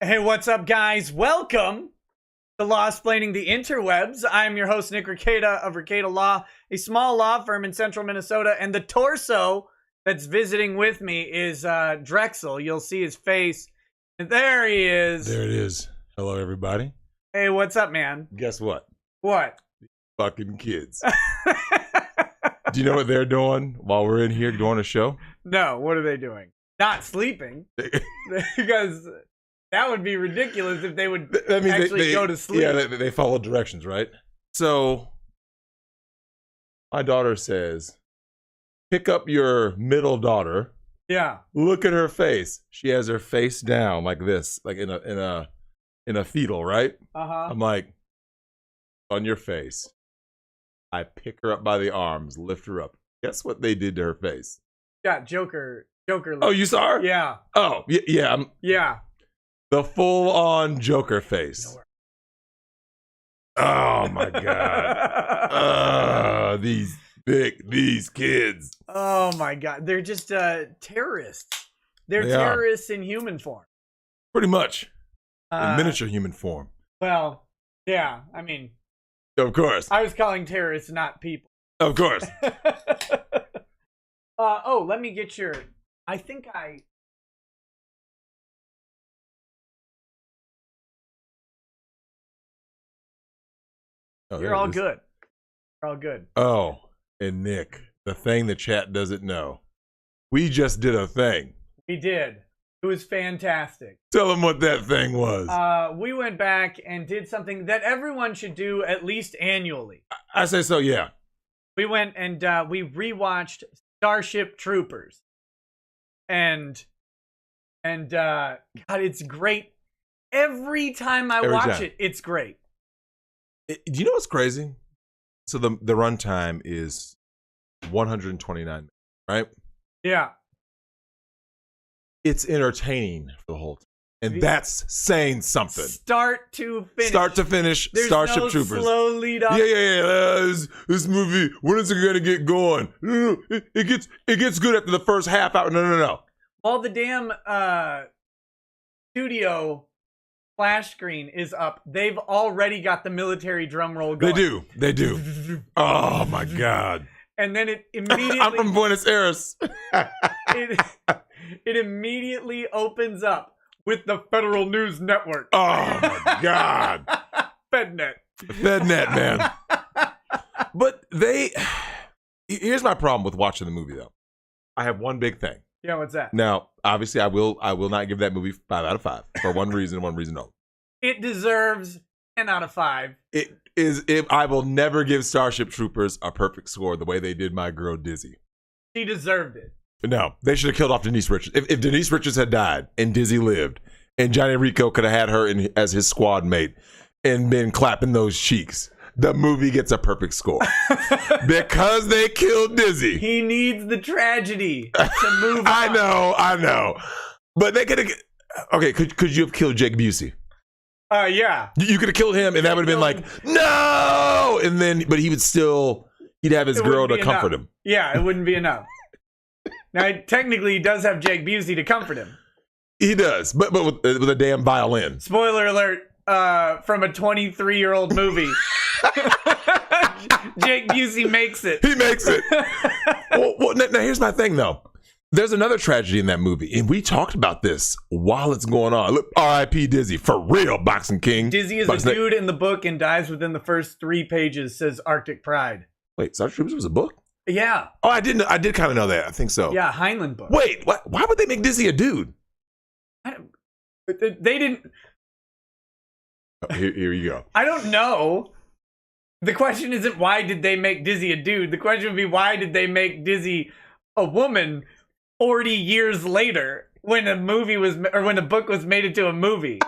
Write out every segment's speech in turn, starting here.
Hey, what's up, guys? Welcome to Law-Splaining the Interwebs. I'm your host, Nick Rekieta of Rekieta Law, a small law firm in central Minnesota, and the torso that's visiting with me is Drexel. You'll see his face. And there he is. There it is. Hello, everybody. Hey, what's up, man? Guess what? What? Fucking kids. Do you know what they're doing while we're in here doing a show? No, what are they doing? Not sleeping. Because that would be ridiculous if they would actually go to sleep. Yeah, they follow directions, right? So my daughter says, pick up your middle daughter. Yeah. Look at her face. She has her face down like this, like in a fetal, right? Uh-huh. I'm like, on your face. I pick her up by the arms, lift her up. Guess what they did to her face? Yeah, Joker. Oh, you saw her? Yeah. Oh, yeah. Yeah. The full-on Joker face. Oh my God. These kids. Oh my God. They're just terrorists. They're They terrorists in human form. Pretty much. In miniature human form. Well, yeah. I mean, Of course. I was calling terrorists not people. Of course. Oh, let me get your... I think I... Oh, You're all good. You're all good. Oh, and Nick, the thing the chat doesn't know. We just did a thing. We did. It was fantastic. Tell them what that thing was. We went back and did something that everyone should do at least annually. I say so, yeah. We went and we rewatched Starship Troopers. And God, it's great. Every time I watch it, it's great. Do you know what's crazy? So the runtime is 129 minutes, right? Yeah. It's entertaining for the whole time. And that's saying something. Start to finish. Start to finish. There's Starship no Troopers. slow lead up. Yeah. This movie, when is it gonna get going? No, it gets good after the first half hour. No. While the damn studio flash screen is up, they've already got the military drum roll going. They do. Oh my God. And then it immediately... I'm from Buenos Aires. It immediately opens up with the Federal News Network. Oh my God. FedNet, man. But here's my problem with watching the movie, though. I have one big thing. Yeah, what's that? Now, obviously, I will not give that movie 5 out of 5 for one reason and one reason only. It deserves 10 out of 5. I will never give Starship Troopers a perfect score the way they did my girl Dizzy. She deserved it. No, they should have killed off Denise Richards. If Denise Richards had died and Dizzy lived, and Johnny Rico could have had her as his squad mate and been clapping those cheeks, the movie gets a perfect score. Because they killed Dizzy. He needs the tragedy to move on. I know. But they could have... Okay, could you have killed Jake Busey? Yeah. You could have killed him, and that would have been like, no! And then, but he'd have his girl to comfort him. Yeah, it wouldn't be enough. Now, technically, he does have Jake Busey to comfort him. He does, but with a damn violin. Spoiler alert, from a 23-year-old movie. Jake Busey makes it. He makes it. well, now here's my thing, though. There's another tragedy in that movie, and we talked about this while it's going on. Look, R.I.P. Dizzy, for real, Boxing King. Dizzy is a dude in the book and dies within the first 3 pages, says Arctic Pride. Wait, Starship Troopers was a book? Yeah. Oh, I did kind of know that. I think so. Yeah, Heinlein book. Wait, why would they make Dizzy a dude? They didn't... Oh, here you go. I don't know. The question isn't why did they make Dizzy a dude. The question would be why did they make Dizzy a woman 40 years later when a book was made into a movie.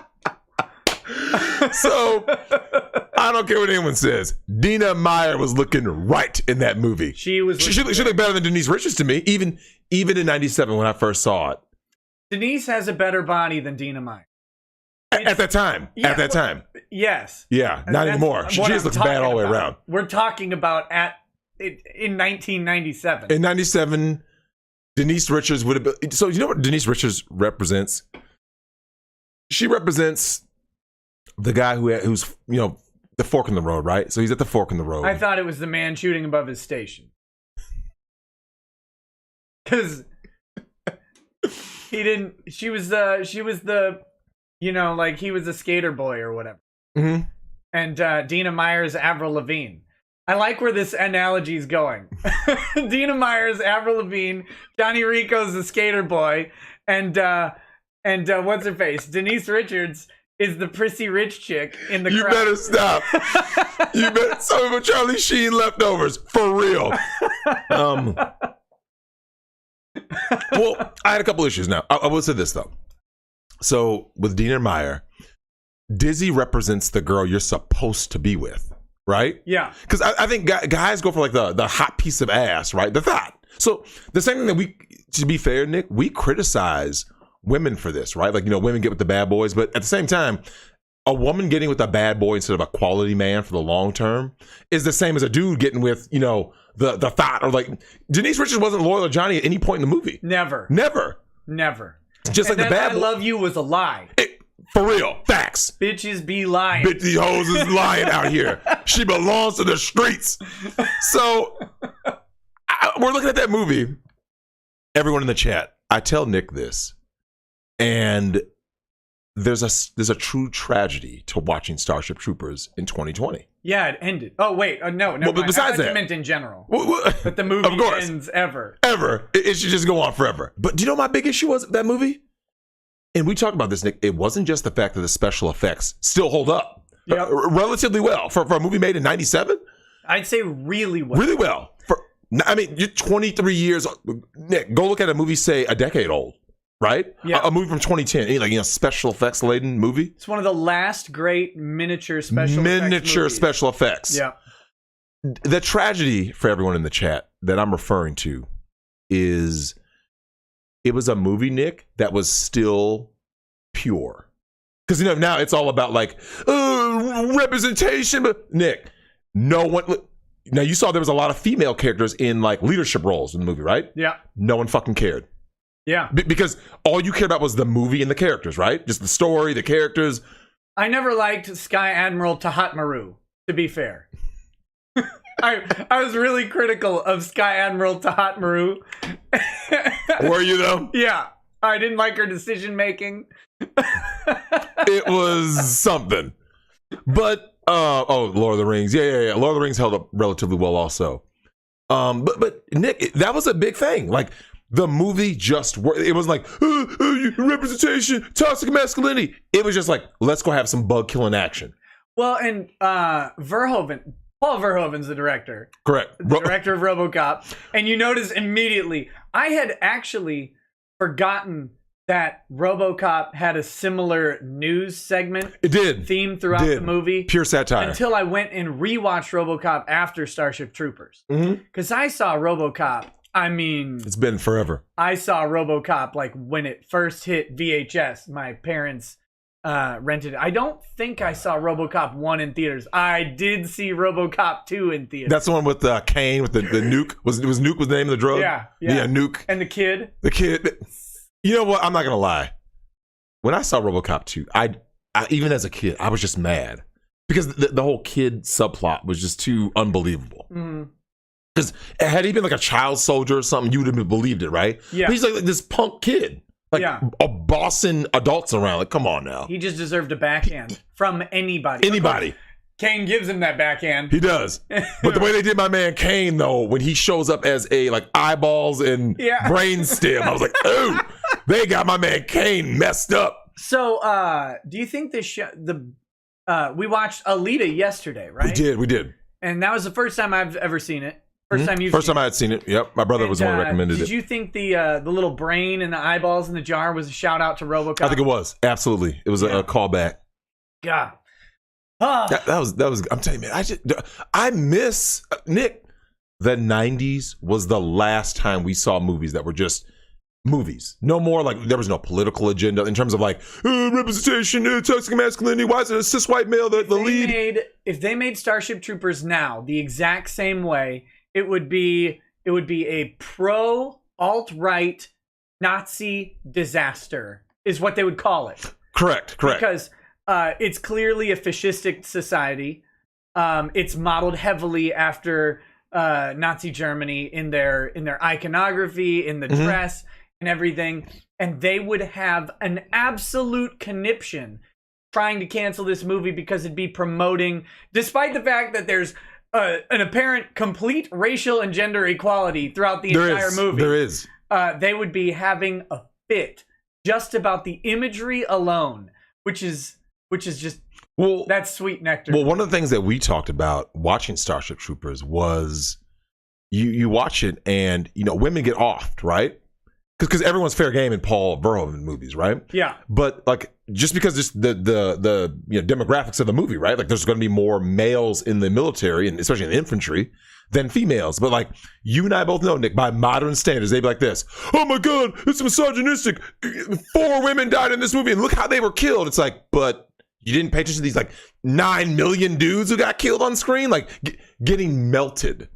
So I don't care what anyone says. Dina Meyer was looking right in that movie. She looked better than Denise Richards to me, even in '97 when I first saw it. Denise has a better body than Dina Meyer. At that time. Yeah, at that time. Yes. Yeah, not anymore. She just looks bad all the way around. We're talking about in 1997. In 97, Denise Richards would have been... So you know what Denise Richards represents? she represents the guy who's the fork in the road, right? So he's at the fork in the road. I thought it was the man shooting above his station. Because he didn't. She was the. Like he was a skater boy or whatever. Mm-hmm. And Dina Meyer's Avril Lavigne. I like where this analogy is going. Dina Meyer's Avril Lavigne, Johnny Rico's the skater boy, and what's her face? Denise Richards is the prissy rich chick in the crowd. You better stop. You better. Some of the Charlie Sheen leftovers for real. Well, I had a couple issues now. I will say this though. So with Dina Meyer, Dizzy represents the girl you're supposed to be with, right? Yeah. Because I think guys go for like the hot piece of ass, right? The thought. So the same thing that to be fair, Nick, we criticize women for this, right? Like, women get with the bad boys, but at the same time, a woman getting with a bad boy instead of a quality man for the long term is the same as a dude getting with, the thought, or like Denise Richards wasn't loyal to Johnny at any point in the movie. Never. Just like the bad I love you was a lie. For real. Facts. Bitches be lying. These hoes is lying out here. She belongs to the streets. So we're looking at that movie. Everyone in the chat, I tell Nick this, and there's a true tragedy to watching Starship Troopers in 2020. Yeah, it ended. Oh wait, no. Well, but besides that, you meant in general. But the movie ends ever. It should just go on forever. But do you know my big issue was with that movie? And we talked about this, Nick. It wasn't just the fact that the special effects still hold up relatively well for a movie made in '97. I'd say really well. Really well. You're 23 years. Nick, go look at a movie, say a decade old. Right? Yeah. A movie from 2010. Any special effects laden movie? It's one of the last great miniature special effects. Yeah. The tragedy for everyone in the chat that I'm referring to is it was a movie, Nick, that was still pure. Because now it's all about like representation. But Nick, no one. Now you saw there was a lot of female characters in like leadership roles in the movie, right? Yeah. No one fucking cared. Yeah. Because all you cared about was the movie and the characters, right? Just the story, the characters. I never liked Sky Admiral Tahat Maru, to be fair. I was really critical of Sky Admiral Tahat Maru. Were you though? Yeah. I didn't like her decision making. It was something. But Lord of the Rings. Yeah. Lord of the Rings held up relatively well also. But Nick, that was a big thing. Like the movie just worked. It was like representation, toxic masculinity. It was just like, let's go have some bug killing action. Well, and Paul Verhoeven's the director. Correct. The director of RoboCop. And you notice immediately, I had actually forgotten that RoboCop had a similar news segment. It did. Theme throughout the movie. Pure satire. Until I went and rewatched RoboCop after Starship Troopers. Because I saw RoboCop. It's been forever. I saw RoboCop like when it first hit VHS. My parents rented it. I don't think I saw RoboCop 1 in theaters. I did see RoboCop 2 in theaters. That's the one with Kane with the nuke. Was Nuke was the name of the drug? Yeah, Nuke. And the kid. You know what? I'm not gonna lie. When I saw RoboCop 2, I even as a kid, I was just mad because the whole kid subplot was just too unbelievable. Because had he been like a child soldier or something, you would have believed it, right? Yeah. But he's like this punk kid, like bossing adults around. Like, come on now. He just deserved a backhand from anybody. Anybody. Kane gives him that backhand. He does. But the way they did my man Kane, though, when he shows up as a like eyeballs and brain stem, I was like, oh, they got my man Kane messed up. So, do you think this we watched Alita yesterday, right? We did. And that was the first time I've ever seen it. First time I had seen it. Yep, my brother was the one who recommended it. Did you think the little brain and the eyeballs in the jar was a shout out to RoboCop? I think it was. Absolutely, it was a callback. God, that was. I'm telling you, man. I miss Nick. The '90s was the last time we saw movies that were just movies. No more like there was no political agenda in terms of like representation, toxic masculinity. Why is it a cis white male the lead? If they made Starship Troopers now the exact same way, it would be a pro alt-right Nazi disaster is what they would call it. Correct. Because it's clearly a fascistic society. It's modeled heavily after Nazi Germany in their iconography, in the dress, and everything. And they would have an absolute conniption trying to cancel this movie because it'd be promoting, despite the fact that there's an apparent complete racial and gender equality throughout the entire movie. There is. They would be having a fit just about the imagery alone, which is just that's sweet nectar. Well, one of the things that we talked about watching Starship Troopers was you watch it and women get offed, right? Because everyone's fair game in Paul Verhoeven movies, right? Yeah. But like just because it's the demographics of the movie, right? Like there's going to be more males in the military and especially in the infantry than females. But like you and I both know, Nick, by modern standards, they'd be like this: "Oh my God, it's misogynistic. 4 women died in this movie, and look how they were killed." It's like, but you didn't pay attention to these like 9 million dudes who got killed on screen, like getting melted.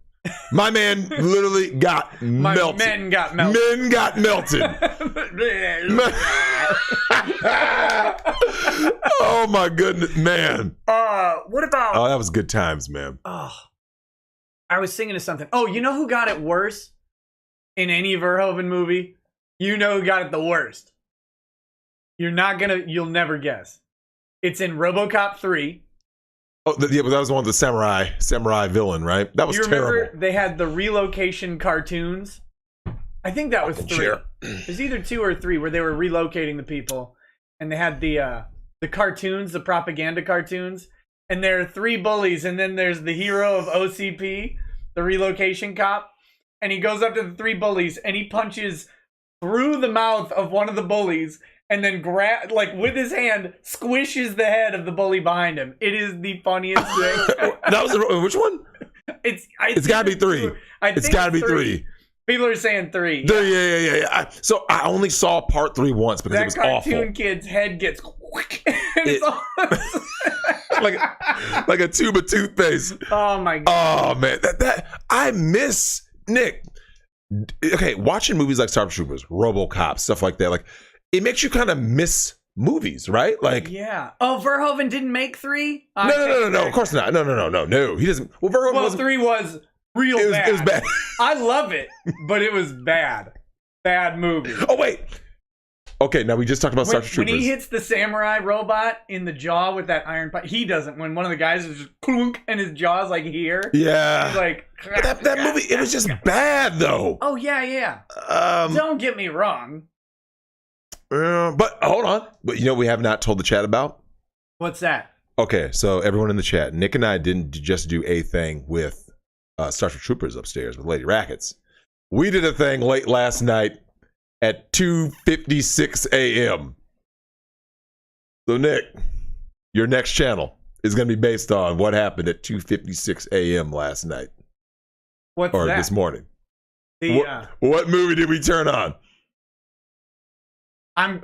My man literally got melted. Men got melted. Men got melted. Oh my goodness, man. What about? Oh, that was good times, man. Oh, I was thinking of something. Oh, you know who got it worse in any Verhoeven movie? You know who got it the worst. You'll never guess. It's in RoboCop 3. Oh, yeah, but that was the one with the samurai villain, right? That was terrible. You remember they had the relocation cartoons? I think that was 3. Sure. It was either 2 or 3 where they were relocating the people, and they had the cartoons, the propaganda cartoons, and there are 3 bullies, and then there's the hero of OCP, the relocation cop, and he goes up to the 3 bullies and he punches through the mouth of one of the bullies. And then with his hand, squishes the head of the bully behind him. It is the funniest thing. That was which one? It's got to be 3. It's got to be 3. People are saying 3. Yeah. So I only saw part 3 once because it was awful. That cartoon kid's head gets like a tube of toothpaste. Oh my God. Oh man, that I miss Nick. Okay, watching movies like Starship Troopers, RoboCop, stuff like that, like. It makes you kind of miss movies, right? Like, yeah. Oh, Verhoeven didn't make 3? No. Of course not. No. He doesn't. Well, Verhoeven 3 was real bad. It was bad. I love it, but it was bad. Bad movie. Oh wait. Okay, now we just talked about Starship Troopers. When he hits the samurai robot in the jaw with that iron pipe, he doesn't. When one of the guys is just clunk and his jaw's like here. Yeah. He's like. But that movie, it was just bad though. Oh yeah. Don't get me wrong. But hold on. But we have not told the chat about? What's that? Okay, so everyone in the chat, Nick and I didn't just do a thing with Starship Troopers upstairs with Lady Rackets. We did a thing late last night at 2:56 a.m. So Nick, your next channel is going to be based on what happened at 2:56 a.m. last night. What's or that? This morning. What movie did we turn on? I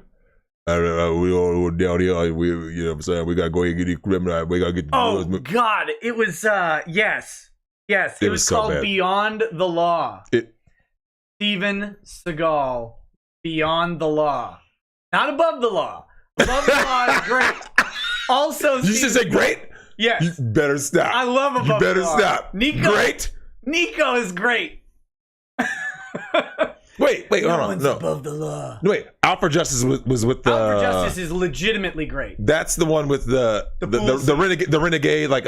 don't know. We all down here. We what I'm saying? We gotta go ahead and get the criminal. We gotta get the. Oh God! It was yes. It was so called bad. Beyond the Law. Steven Seagal, Beyond the Law, not Above the Law. Above the Law is great. Also, you should say great. Yes. You better stop. I love Above the Law. You better stop. Great. Nico is great. Wait, hold on. No. Above the Law. No, wait, Out for Justice was with the. Out for Justice is legitimately great. That's the one with the renegade. Like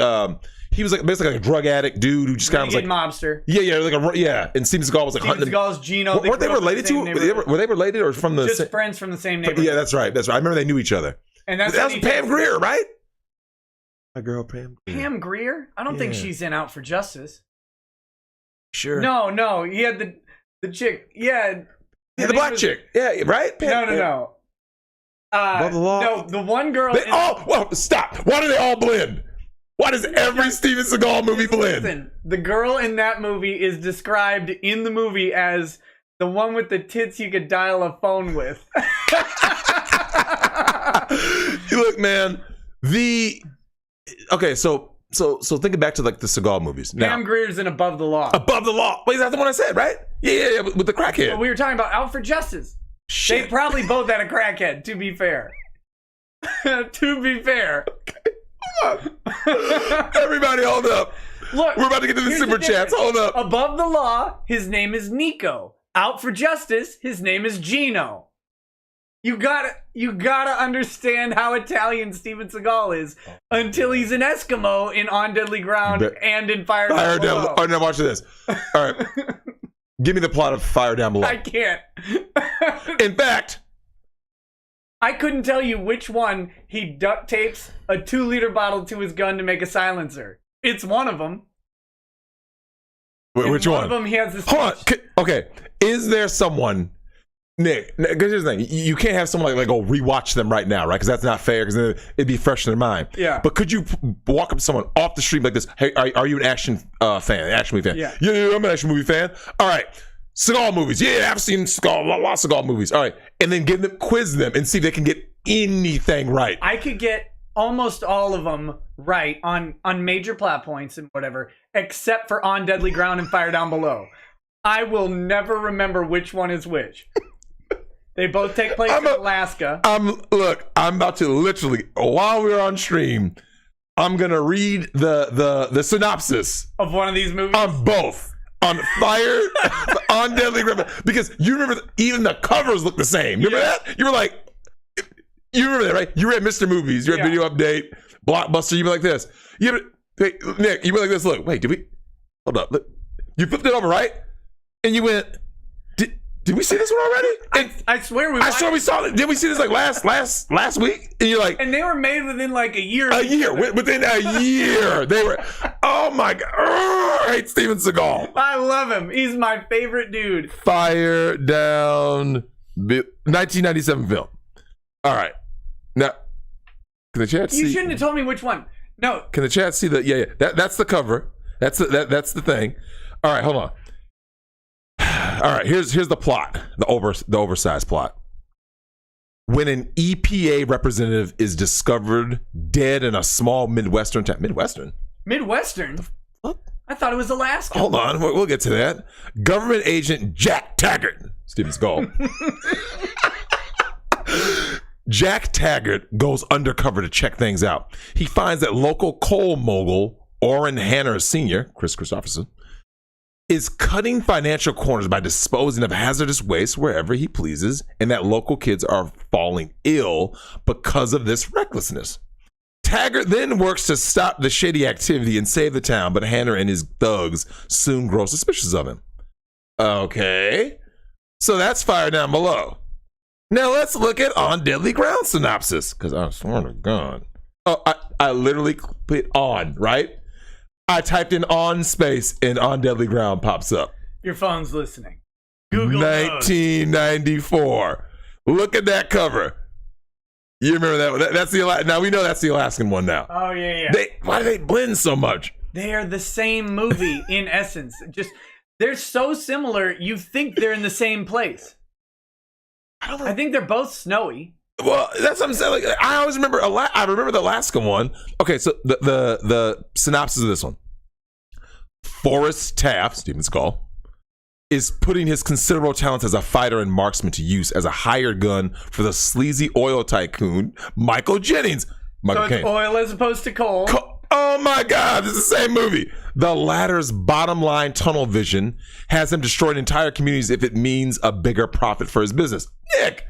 he was like basically like a drug addict dude who just kind of was like mobster. Yeah. And Steven Seagal was like hunting. Seagal's Gino. Weren't they related to? Were they related or from the? Just friends from the same neighborhood. Yeah, that's right. I remember they knew each other. And that was Pam Grier, right? My girl Pam. Pam Grier? I don't think she's in Out for Justice. Sure. No. He had the chick. Yeah. The black chick. Yeah, right? No. Above the Law. No, the one girl. Stop. Why do they all blend? Why does every Steven Seagal movie blend? Listen, the girl in that movie is described in the movie as the one with the tits you could dial a phone with. Look, man. Okay, so thinking back to like the Seagal movies. Pam Grier's in Above the Law. Above the Law. Wait, is that the one I said, right? Yeah, with the crackhead. Well, we were talking about Out for Justice. Shit. They probably both had a crackhead, to be fair. To be fair. Everybody hold up. Look, We're about to get to the here's super the chats. difference. Hold up. Above the law, his name is Nico. Out for justice, his name is Gino. You gotta understand how Italian Steven Seagal is until he's an Eskimo in On Deadly Ground and in Fire Down Below. Oh, no, watch this. All right. Give me the plot of Fire Down Below. I can't. In fact, I couldn't tell you which one he duct tapes a 2-liter bottle to his gun to make a silencer. It's one of them. which one? One of them he has this. Hold on. Okay. Is there someone, Nick, because here's the thing. You can't have someone like go rewatch them right now, right? Because that's not fair, because then it'd be fresh in their mind. Yeah. But could you walk up to someone off the street like this? Hey, are you an action fan? Action movie fan? Yeah. Yeah, I'm an action movie fan. All right. Seagal movies. Yeah, I've seen Seagal, lots of Seagal movies. All right. And then quiz them and see if they can get anything right. I could get almost all of them right on major plot points and whatever, except for On Deadly Ground and Fire Down Below. I will never remember which one is which. They both take place in Alaska. Look, I'm about to literally, while we're on stream, I'm gonna read the synopsis Of one of these movies? on both. On Fire, on Deadly Ground, because you remember even the covers look the same. Remember that? You were like, you remember that, right? You were at Mr. Movies, you're at Video Update, Blockbuster. You were like this. Hey, Nick, you were like this. Look, wait, hold up. Look, you flipped it over, right? And you went, did we see this one already? And I swear we saw it. Did we see this like last week? And you're like, and they were made within like a year. Within a year. They were, oh my God. I hate Steven Seagal. I love him. He's my favorite dude. Fire Down, 1997 film. All right. Now, can the chat see? You shouldn't have told me which one. No. Can the chat see the, yeah. That's the cover. That's the thing. All right, hold on. All right, here's the plot, the oversized plot. When an EPA representative is discovered dead in a small Midwestern town. Midwestern? What? I thought it was Alaska. Hold on, we'll get to that. Government agent Jack Taggart, Steven Seagal. Jack Taggart goes undercover to check things out. He finds that local coal mogul Orrin Hanner Sr., Chris Christopherson, is cutting financial corners by disposing of hazardous waste wherever he pleases, and that local kids are falling ill because of this recklessness. Taggart then works to stop the shady activity and save the town, but Hanner and his thugs soon grow suspicious of him. Okay, so that's Fire Down Below. Now let's look at On Deadly Ground synopsis, because I swear to God. Oh, I literally put on, right? I typed in on space and On Deadly Ground pops up. Your phone's listening. Google 1994. Look at that cover. You remember that? That's the now we know that's the Alaskan one now. Oh yeah. Why do they blend so much? They are the same movie in essence. Just they're so similar. You think they're in the same place. I think they're both snowy. Well, that's what I'm saying. Like, I always remember. I remember the Alaska one. Okay, so the synopsis of this one: Forrest Taft, Steven Seagal, is putting his considerable talents as a fighter and marksman to use as a hired gun for the sleazy oil tycoon Michael Jennings. So it's oil as opposed to coal. Oh my God, this is the same movie. The latter's bottom line tunnel vision has him destroying entire communities if it means a bigger profit for his business. Nick.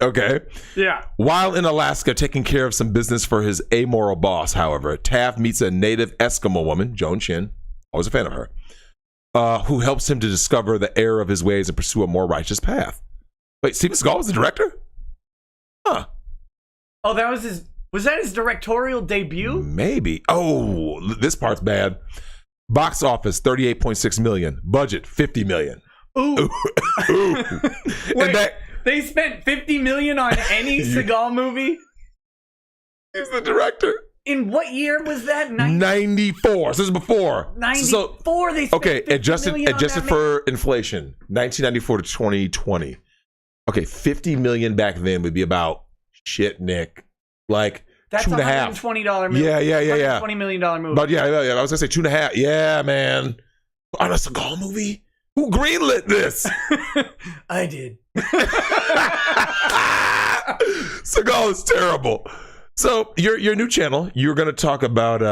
Okay. Yeah. While in Alaska taking care of some business for his amoral boss, however, Taft meets a native Eskimo woman, Joan Chin, always a fan of her, who helps him to discover the error of his ways and pursue a more righteous path. Wait, Steven Seagal was the director? Huh. Oh, was that his directorial debut? Maybe. Oh, this part's bad. Box office, $38.6 million. Budget, $50 million. Ooh. Ooh. Wait, they spent $50 million on any Seagal movie? He's the director. In what year was that? 94. So this is before. 94. So, they spent okay, $50 million adjusted for inflation. 1994 to 2020. Okay, $50 million back then would be about shit, Nick. Like that's $2.5 million. $120 movie. Yeah. $20 million movie. But yeah, I was gonna say $2.5 million. Yeah, man. On a Seagal movie? Who greenlit this? I did. Seagal is terrible. So your new channel, you're going to talk about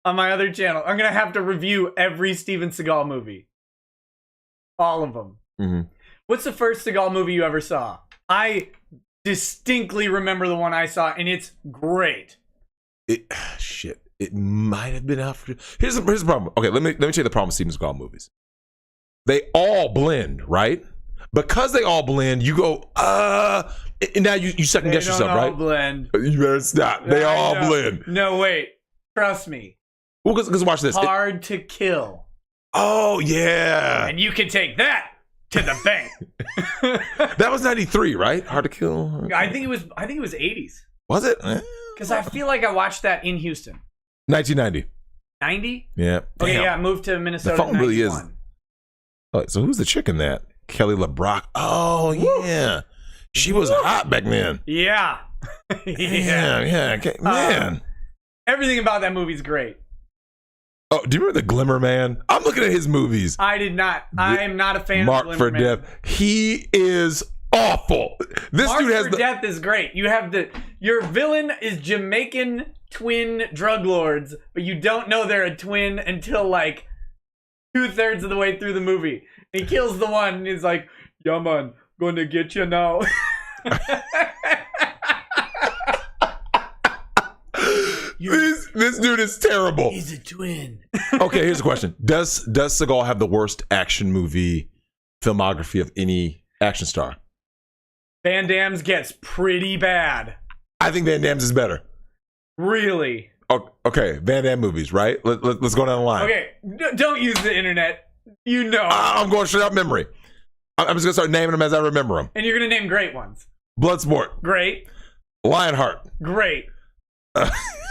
on my other channel, I'm gonna have to review every Steven Seagal movie, all of them. Mm-hmm. What's the first Seagal movie you ever saw? I distinctly remember the one I saw, and it's great. It might have been out for. Here's the problem. Okay, let me tell you the problem with Steven Seagal movies. They all blend, right? Because they all blend, you go, and now you second guess yourself, right? They all blend. You better stop. They all blend. No, wait. Trust me. Well, because watch this. Hard to Kill. Oh, yeah. And you can take that to the bank. That was 93, right? Hard to Kill. I think it was 80s. Was it? Because I feel like I watched that in Houston. 1990. 90? Yeah. Okay, Damn. yeah, I moved to Minnesota. The phone really is. Oh, so who's the chick in that? Kelly LeBrock. Oh, yeah. She was hot back then. Yeah. Yeah. Okay. Man. Everything about that movie's great. Oh, do you remember the Glimmer Man? I'm looking at his movies. I did not. I am not a fan Marked of for Glimmer Man. Death. He is awful. This Marked dude has for Death is great. You have your villain is Jamaican twin drug lords, but you don't know they're a twin until like 2/3 of the way through the movie. He kills the one and he's like, "Yeah, man, gonna get you now." This dude is terrible. He's a twin. Okay, here's a question. Does Seagal have the worst action movie filmography of any action star? Van Damme's gets pretty bad. I think Van Damme's is better. Really? Okay, Van Damme movies, right? Let's go down the line. Okay, don't use the internet. You know. I'm going straight out memory. I'm just going to start naming them as I remember them. And you're going to name great ones. Bloodsport. Great. Lionheart. Great.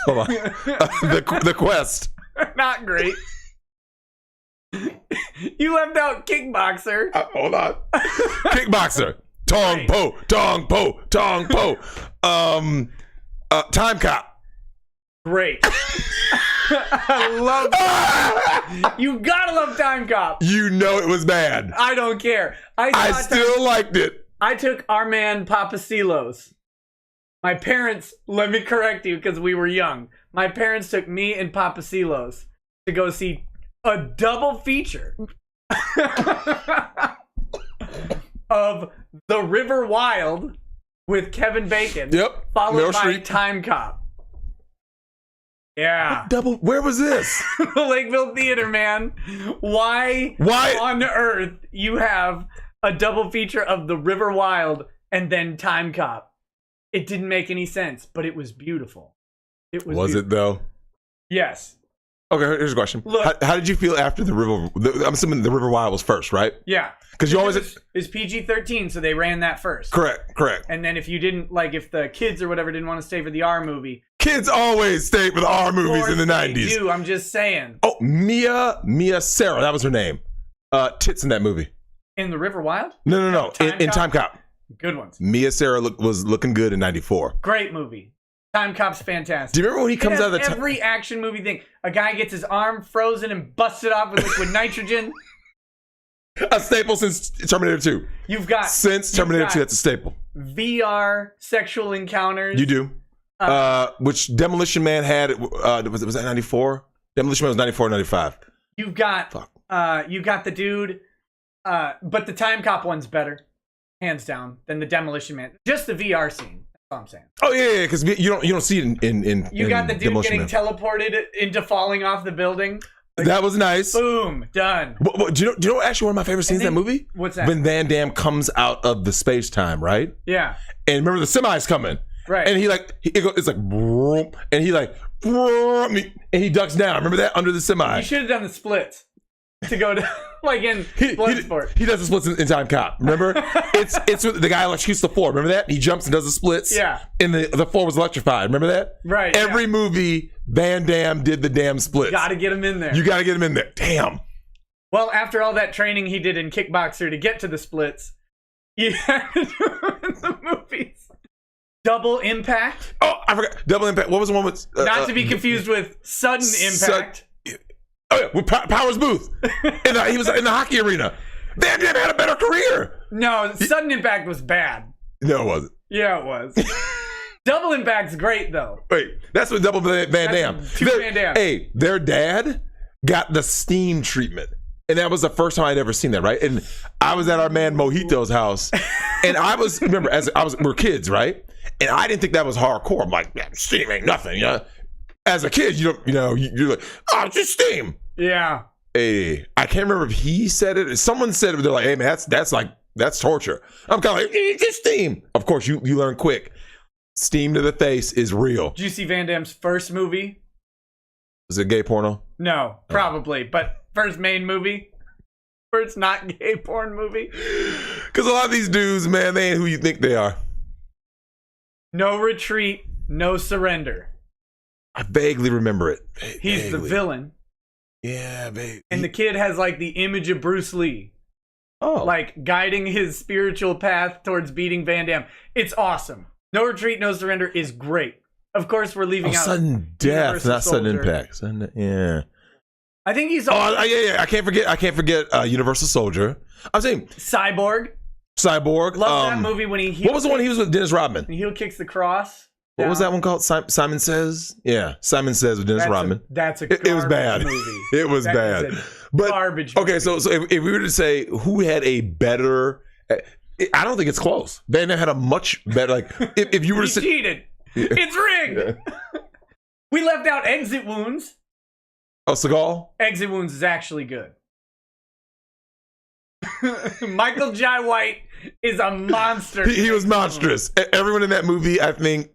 Hold on. The Quest. Not great. You left out Kickboxer. Hold on. Kickboxer. Tong Po. Tong Po. Tong Po. Time Cop. Great. I love that. You gotta love Time Cop. You know it was bad. I don't care. I still liked it. I took our man Papacilos. My parents, let me correct you because we were young. My parents took me and Papacilos to go see a double feature of The River Wild with Kevin Bacon. Yep. Followed Meryl by Streep. Time Cop. Yeah. Where was this? The Lakeville Theater, man. Why on earth you have a double feature of The River Wild and then Time Cop? It didn't make any sense, but it was beautiful. It was. Was it though? Yes. Okay, here's a question. Look, how did you feel after the River? I'm assuming the River Wild was first, right? Yeah. Because you always it's PG-13, so they ran that first. Correct. And then if you didn't if the kids or whatever didn't want to stay for the R movie, kids always stayed for the R movies in the 90s. Do I'm just saying. Oh, Mia Sarah, that was her name. Tits in that movie. In The River Wild? No. In Time Cop. Good ones. Mia Sarah was looking good in 94. Great movie. Time Cop's fantastic. Do you remember when he comes out of the every action movie thing? A guy gets his arm frozen and busted off with liquid nitrogen. A staple since Terminator 2. Since Terminator 2, that's a staple. VR sexual encounters. You do. Which Demolition Man had. Was that 94? Demolition Man was 94 or 95. You've got the dude. But the Time Cop one's better, hands down, than the Demolition Man. Just the VR scene. That's all I'm saying. Oh yeah, because you don't see it in You got the dude Demolition getting teleported into falling off the building. That was nice. Boom, done. Do you know actually one of my favorite scenes in that movie? What's that? When Van Damme comes out of the space time, right? Yeah. And remember the semi's coming. Right. And it's like, vroom, and he vroom, and he ducks down. Remember that under the semi? You should have done the splits to go to in Bloodsport. He does the splits in Time Cop. Remember? it's the guy shoots the floor. Remember that? He jumps and does the splits. Yeah. And the floor was electrified. Remember that? Right. Every movie, Van Damme did the damn splits. Got to get him in there. You got to get him in there. Damn. Well, after all that training he did in Kickboxer to get to the splits, you had to do it in the movies. Double Impact. Oh, I forgot. Double Impact. What was the one with? Not to be confused with Sudden Impact. Oh yeah, with Powers Booth. He was in the hockey arena. Van Damme had a better career. No, Sudden Impact was bad. No, it wasn't. Yeah, it was. Double Impact's great, though. Wait, that's what Double Van Damme. Van Damme. Hey, their dad got the steam treatment. And that was the first time I'd ever seen that, right? And I was at our man Mojito's house. And remember, we're kids, right? And I didn't think that was hardcore. I'm like, yeah, steam ain't nothing, you know? As a kid, you're like, oh, it's just steam. Yeah. Hey, I can't remember if he said it. Someone said it. They're like, hey, man, that's torture. I'm kind of like, it's just steam. Of course, you learn quick. Steam to the face is real. Did you see Van Damme's first movie? Was it gay porno? No, probably. But first main movie? First not gay porn movie? Because a lot of these dudes, man, they ain't who you think they are. No Retreat, No Surrender. I vaguely remember it. He's the villain. Yeah, babe. And the kid has like the image of Bruce Lee. Oh. Like guiding his spiritual path towards beating Van Damme. It's awesome. No Retreat, No Surrender is great. Of course, we're leaving out sudden death, not Soldier. sudden impact. Yeah. I think he's. Yeah. I can't forget. Universal Soldier. I'm saying Cyborg. Love that movie when he. What was the one he was with Dennis Rodman? He heel kicks the cross. What was that one called? Simon Says. Yeah, Simon Says with Dennis Rodman. That's a. It was bad. Movie. It was bad. But garbage. Okay, so if we were to say who had a better. I don't think it's close. Van Damme had a much better. Like if you were to say, cheated. It's rigged. We left out Exit Wounds. Oh, Seagal? Exit Wounds is actually good. Michael Jai White is a monster. He was monstrous. Everyone in that movie, I think,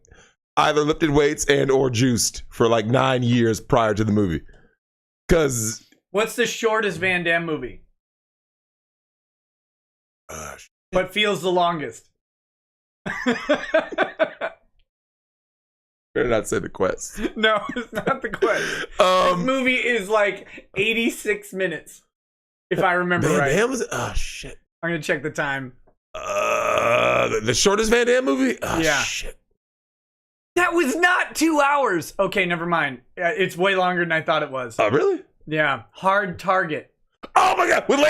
either lifted weights and or juiced for like 9 years prior to the movie. Because what's the shortest Van Damme movie? But feels the longest. Better not say The Quest. No, it's not The Quest. This movie is like 86 minutes, if I remember right. Van Damme oh shit! I'm gonna check the time. The shortest Van Damme movie. Oh, yeah. Shit. That was not 2 hours. Okay, never mind. It's way longer than I thought it was. Oh, really? Yeah. Hard Target. Oh my God! With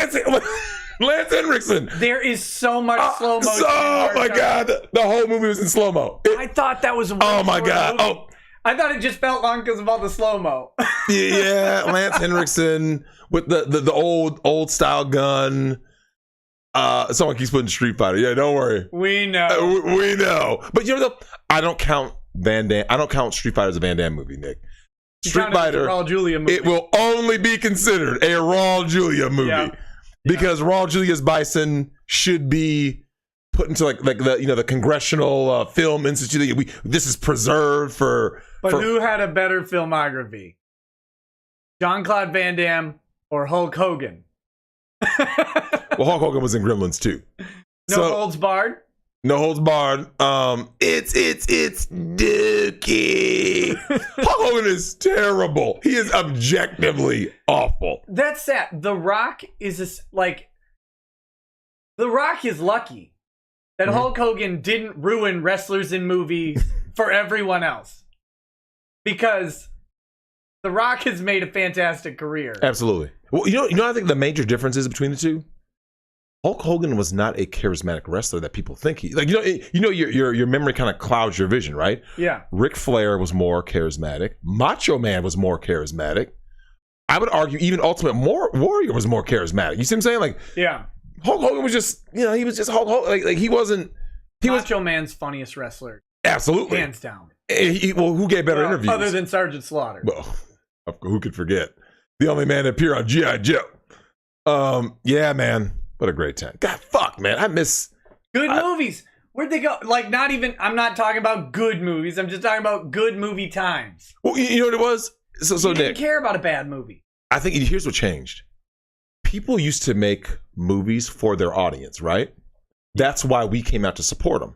Lance Henriksen. There is so much slow motion. Oh my God! The whole movie was in slow mo. I thought that was. Oh my God! Movie. Oh, I thought it just felt long because of all the slow mo. Yeah, Lance Henriksen with the old style gun. Someone keeps putting Street Fighter. Yeah, don't worry. We know. We know. But you know, I don't count Van Damme. I don't count Street Fighter as a Van Damme movie, Nick. Street Fighter. Raul Julia movie. It will only be considered a Raul Julia movie. Yeah. Because Raul Julia's Bison should be put into like the Congressional Film Institute. This is preserved for. But who had a better filmography? Jean-Claude Van Damme or Hulk Hogan? Well, Hulk Hogan was in Gremlins too. No Holds Barred. No Holds Barred. It's Dookie. Hulk Hogan is terrible. He is objectively awful. That's sad. The Rock is The Rock is lucky that Hulk Hogan didn't ruin wrestlers in movies for everyone else, because The Rock has made a fantastic career. Absolutely. Well, you know, I think the major difference is between the two. Hulk Hogan was not a charismatic wrestler that people think he like. Your memory kind of clouds your vision, right? Yeah. Ric Flair was more charismatic. Macho Man was more charismatic. I would argue even Ultimate Warrior was more charismatic. You see what I'm saying? Like, yeah. Hulk Hogan was just, he was just Hulk Hogan. Like he wasn't. Macho Man's funniest wrestler. Absolutely, hands down. Well, who gave better interviews other than Sergeant Slaughter? Well, who could forget the only man that appeared on G.I. Joe? Yeah, man. What a great time. God, fuck, man. I miss... Good movies. Where'd they go? Like, I'm not talking about good movies. I'm just talking about good movie times. Well, you know what it was? So you Nick, didn't care about a bad movie. I think here's what changed. People used to make movies for their audience, right? That's why we came out to support them.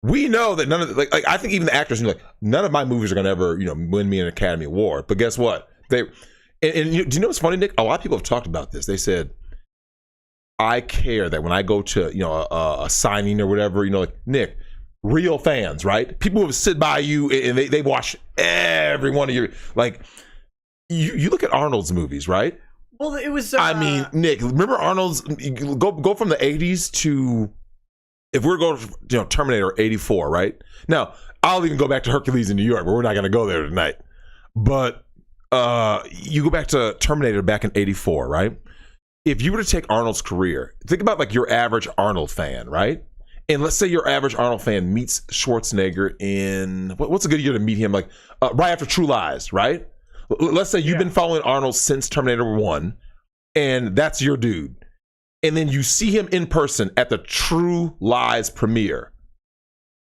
We know that none of the... Like I think even the actors knew, like, none of my movies are going to ever, win me an Academy Award. But guess what? Do you know what's funny, Nick? A lot of people have talked about this. They said... I care that when I go to, a signing or whatever, like, Nick, real fans, right? People who sit by you and they watch every one of your, like, you look at Arnold's movies, right? Well, it was... I mean, Nick, remember Arnold's, go from the 80s to if we're going to Terminator 84, right? Now, I'll even go back to Hercules in New York, but we're not going to go there tonight. But you go back to Terminator back in 84, right? If you were to take Arnold's career, think about like your average Arnold fan, right? And let's say your average Arnold fan meets Schwarzenegger in, what's a good year to meet him? Like right after True Lies, right? Let's say you've been following Arnold since Terminator 1, and that's your dude. And then you see him in person at the True Lies premiere.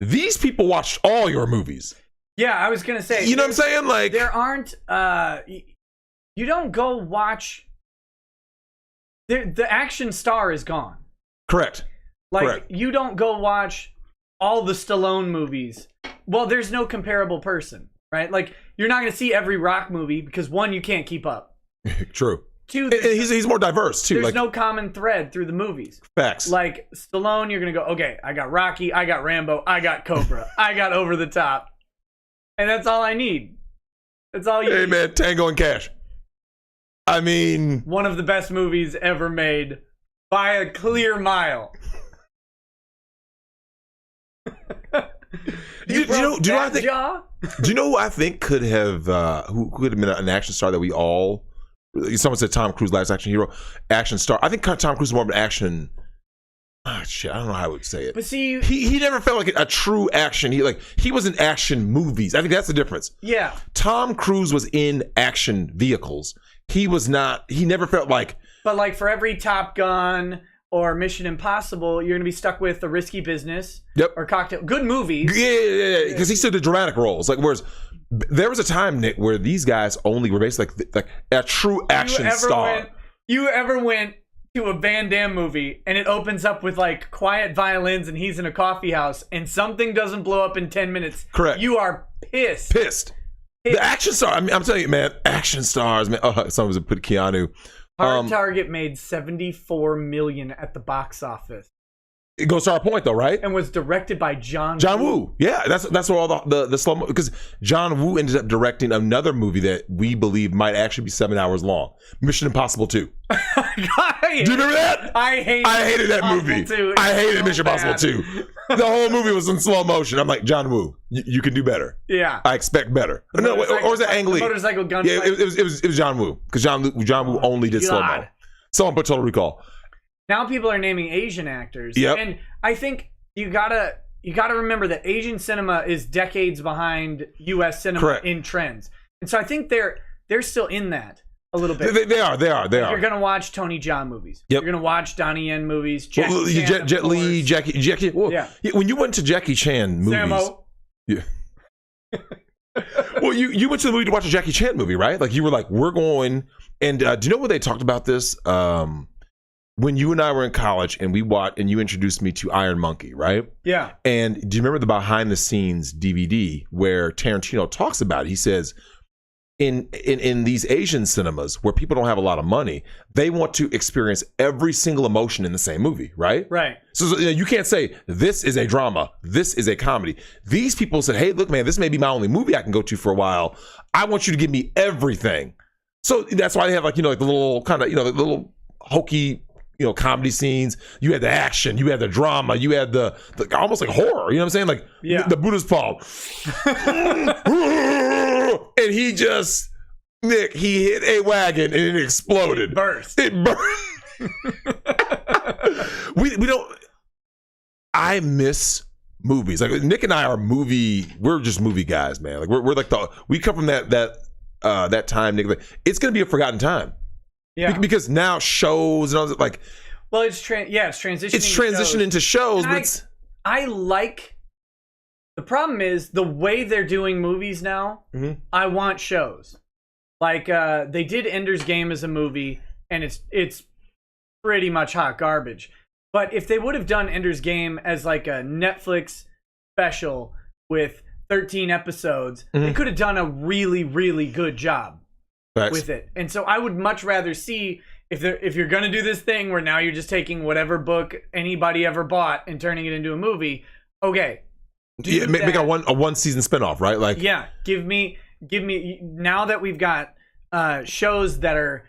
These people watched all your movies. Yeah, I was going to say. You know what I'm saying? Like, there aren't, you don't go watch, the action star is gone. Correct. Like, Correct. You don't go watch all the Stallone movies. Well, there's no comparable person, right? Like, you're not going to see every Rock movie because, one, you can't keep up. True. Two, he's more diverse, too. There's like, no common thread through the movies. Facts. Like, Stallone, you're going to go, okay, I got Rocky, I got Rambo, I got Cobra, I got Over the Top. And that's all I need. That's all you need. Hey, man, Tango and Cash. I mean... One of the best movies ever made by a clear mile. Do you know who I think could have who could have been an action star that we all, someone said Tom Cruise, last action hero, action star. I think Tom Cruise is more of an action, shit, I don't know how I would say it. But see, he never felt like a true action. He was in action movies. I think that's the difference. Yeah. Tom Cruise was in action vehicles. He was not, he never felt like. But like for every Top Gun or Mission Impossible, you're going to be stuck with The Risky Business. Yep. Or Cocktail. Good movies. Yeah. Because he still did dramatic roles. Like, whereas there was a time, Nick, where these guys only were basically like a true action star. You ever went to a Van Damme movie and it opens up with like quiet violins and he's in a coffee house and something doesn't blow up in 10 minutes? Correct. You are pissed. The action star. I mean, I'm telling you, man, action stars, man. Someone was put Keanu. Hard Target made $74 million at the box office. It goes to our point, though, right? And was directed by John Woo. Yeah, that's where all the slow mo, because John Woo ended up directing another movie that we believe might actually be 7 hours long. Mission Impossible 2. Do you remember that? I hated that movie. Too. I hated Mission Impossible 2. The whole movie was in slow motion. I'm like, John Woo, you can do better. Yeah. I expect better. No, or was it Ang Lee? Motorcycle gun. Yeah, it was John Woo, because John Woo only did slow mo. Someone put Total Recall. Now people are naming Asian actors. Yep. And I think you gotta remember that Asian cinema is decades behind US cinema in trends. And so I think they're still in that a little bit. They are. You're gonna watch Tony Jaa movies. Yep. You're gonna watch Donnie Yen movies. Jet Li, Jackie. Well, yeah. When you went to Jackie Chan movies. Sammo. Yeah. Well, you went to the movie to watch a Jackie Chan movie, right? Like, you were like, we're going. And do you know where they talked about this? When you and I were in college and we watched, and you introduced me to Iron Monkey, right? Yeah. And do you remember the behind the scenes DVD where Tarantino talks about it? He says, in these Asian cinemas where people don't have a lot of money, they want to experience every single emotion in the same movie, right? Right. So you can't say, this is a drama, this is a comedy. These people said, hey, look, man, this may be my only movie I can go to for a while. I want you to give me everything. So that's why they have like the little kind of, the little hokey, comedy scenes. You had the action, you had the drama, you had the almost like horror. You know what I'm saying? Like the Buddha's palm. And he just, Nick, he hit a wagon and it exploded. It burst. We don't. I miss movies. Like, Nick and I are we're just movie guys, man. Like, we're like we come from that time, Nick. Like, it's gonna be a forgotten time. Yeah. Because now shows and all that, like. Well, it's transitioning. It's transitioning into shows. I like. The problem is the way they're doing movies now. Mm-hmm. I want shows. Like they did Ender's Game as a movie, and it's pretty much hot garbage. But if they would have done Ender's Game as like a Netflix special with 13 episodes, they could have done a really, really good job. With it. And so I would much rather see if you're going to do this thing where now you're just taking whatever book anybody ever bought and turning it into a movie. Okay. Make a one season spinoff, right? Like, yeah, give me now that we've got shows that are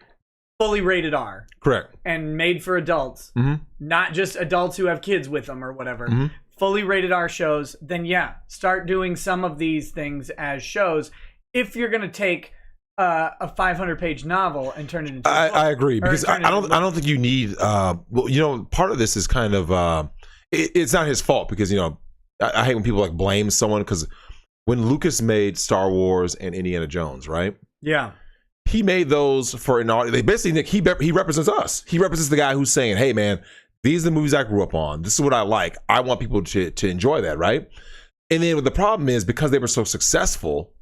fully rated R. Correct. And made for adults, not just adults who have kids with them or whatever, fully rated R shows, then yeah, start doing some of these things as shows. If you're going to take a 500-page novel and turn it into a book, I agree, because I don't think you need, part of this is kind of, it's not his fault, because, I hate when people like blame someone, because when Lucas made Star Wars and Indiana Jones, right? Yeah. He made those for an audience. They basically, Nick, he represents us. He represents the guy who's saying, hey, man, these are the movies I grew up on. This is what I like. I want people to enjoy that, right? And then the problem is, because they were so successful,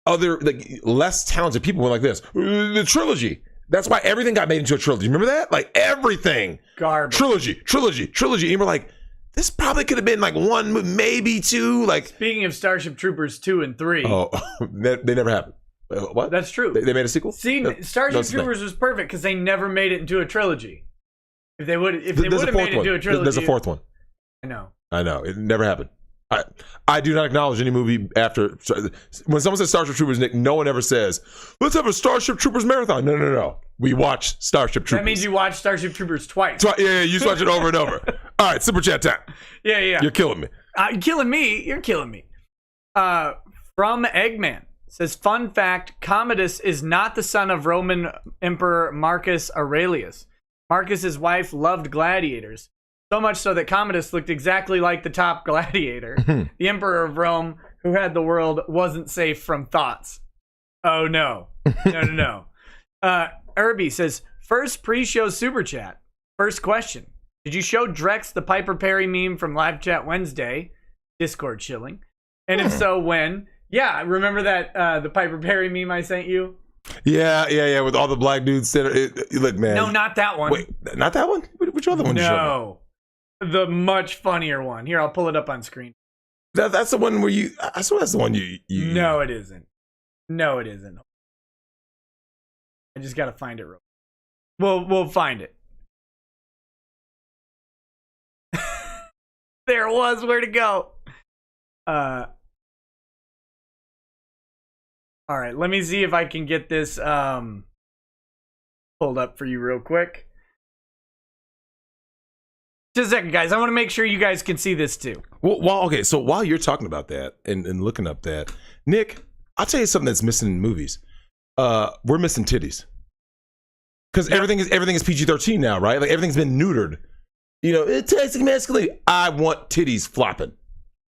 other less talented people were like this. The trilogy. That's why everything got made into a trilogy. Remember that? Like everything. Garbage. Trilogy. And we're like, this probably could have been like one, maybe two. Like, speaking of Starship Troopers 2 and 3. Oh, they never happened. What? That's true. They made a sequel? See, Starship Troopers was perfect because they never made it into a trilogy. If they would have made it into a trilogy. There's a fourth one. I know. It never happened. I do not acknowledge any movie after. When someone says Starship Troopers, Nick, no one ever says, let's have a Starship Troopers marathon. No. We watch Starship Troopers. That means you watch Starship Troopers twice. Yeah, you just watch it over and over. All right, super chat time. Yeah. You're killing me. You're killing me. From Eggman. Says, fun fact, Commodus is not the son of Roman Emperor Marcus Aurelius. Marcus's wife loved gladiators, so much so that Commodus looked exactly like the top gladiator. The Emperor of Rome, who had the world, wasn't safe from thoughts. Oh, no. No. Irby says, first pre-show super chat. First question. Did you show Drex the Piper Perry meme from Live Chat Wednesday? Discord chilling. And if so, when? Yeah, remember that the Piper Perry meme I sent you? Yeah, with all the black dudes. Look, man. No, not that one. Wait, not that one? Which other one? No, the much funnier one. Here, I'll pull it up on screen. That's the one where you. I swear that's the one you. No, it isn't. I just gotta find it real. We'll find it. There it was. Where to go? All right, let me see if I can get this pulled up for you real quick. Just a second, guys. I want to make sure you guys can see this too. Well, okay. So while you're talking about that and looking up that, Nick, I'll tell you something that's missing in movies. We're missing titties, because everything is PG-13 now, right? Like everything's been neutered. It takes masculinity. I want titties flopping.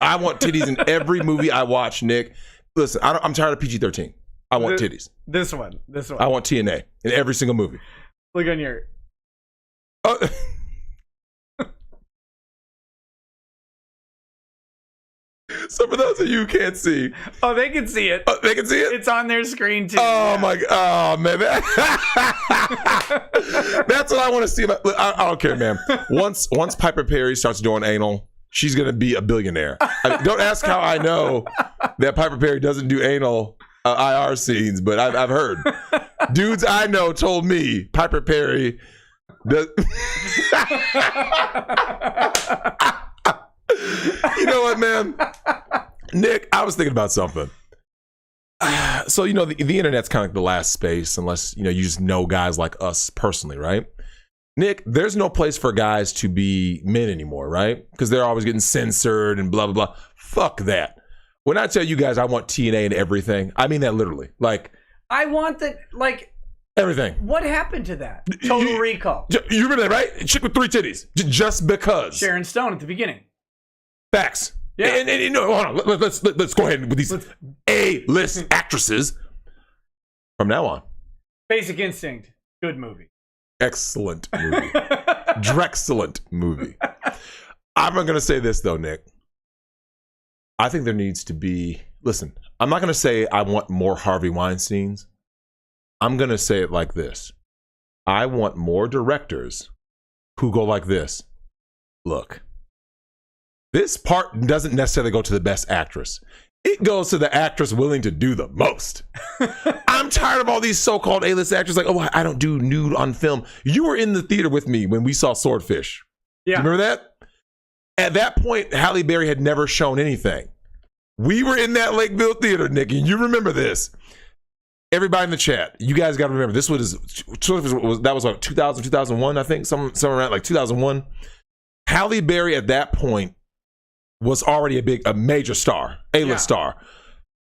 I want titties in every movie I watch, Nick. Listen, I'm tired of PG-13. I want titties. This one. I want TNA in every single movie. Look on your. Oh. So for those of you who can't see. Oh, they can see it. Oh, they can see it? It's on their screen too. Oh, my God. Oh, man. That's what I want to see. Look, I don't care, man. Once Piper Perry starts doing anal, she's going to be a billionaire. Don't ask how I know that Piper Perry doesn't do anal IR scenes, but I've heard. Dudes I know told me Piper Perry does. You know what, man? Nick, I was thinking about something. So, the internet's kind of like the last space, unless, you just know guys like us personally, right? Nick, there's no place for guys to be men anymore, right? Because they're always getting censored and blah, blah, blah. Fuck that. When I tell you guys I want TNA and everything, I mean that literally. Like, I want that, like... Everything. What happened to that? Total Recall. You remember that, right? Chick with 3 titties. Just because. Sharon Stone at the beginning. Facts. Yeah. And hold on. Let's go ahead with these A-list actresses from now on. Basic Instinct. Good movie. Excellent movie. Drexcellent movie. I'm going to say this, though, Nick. I think there needs to be... Listen, I'm not going to say I want more Harvey Weinsteins. I'm going to say it like this. I want more directors who go like this. Look, this part doesn't necessarily go to the best actress. It goes to the actress willing to do the most. I'm tired of all these so-called A-list actors like, oh, I don't do nude on film. You were in the theater with me when we saw Swordfish. Yeah. Do you remember that? At that point, Halle Berry had never shown anything. We were in that Lakeville theater, Nick, and you remember this. everybody in the chat, you guys got to remember, this that was like 2000, 2001, I think, somewhere around like 2001. Halle Berry at that point was already a major star, A-list star.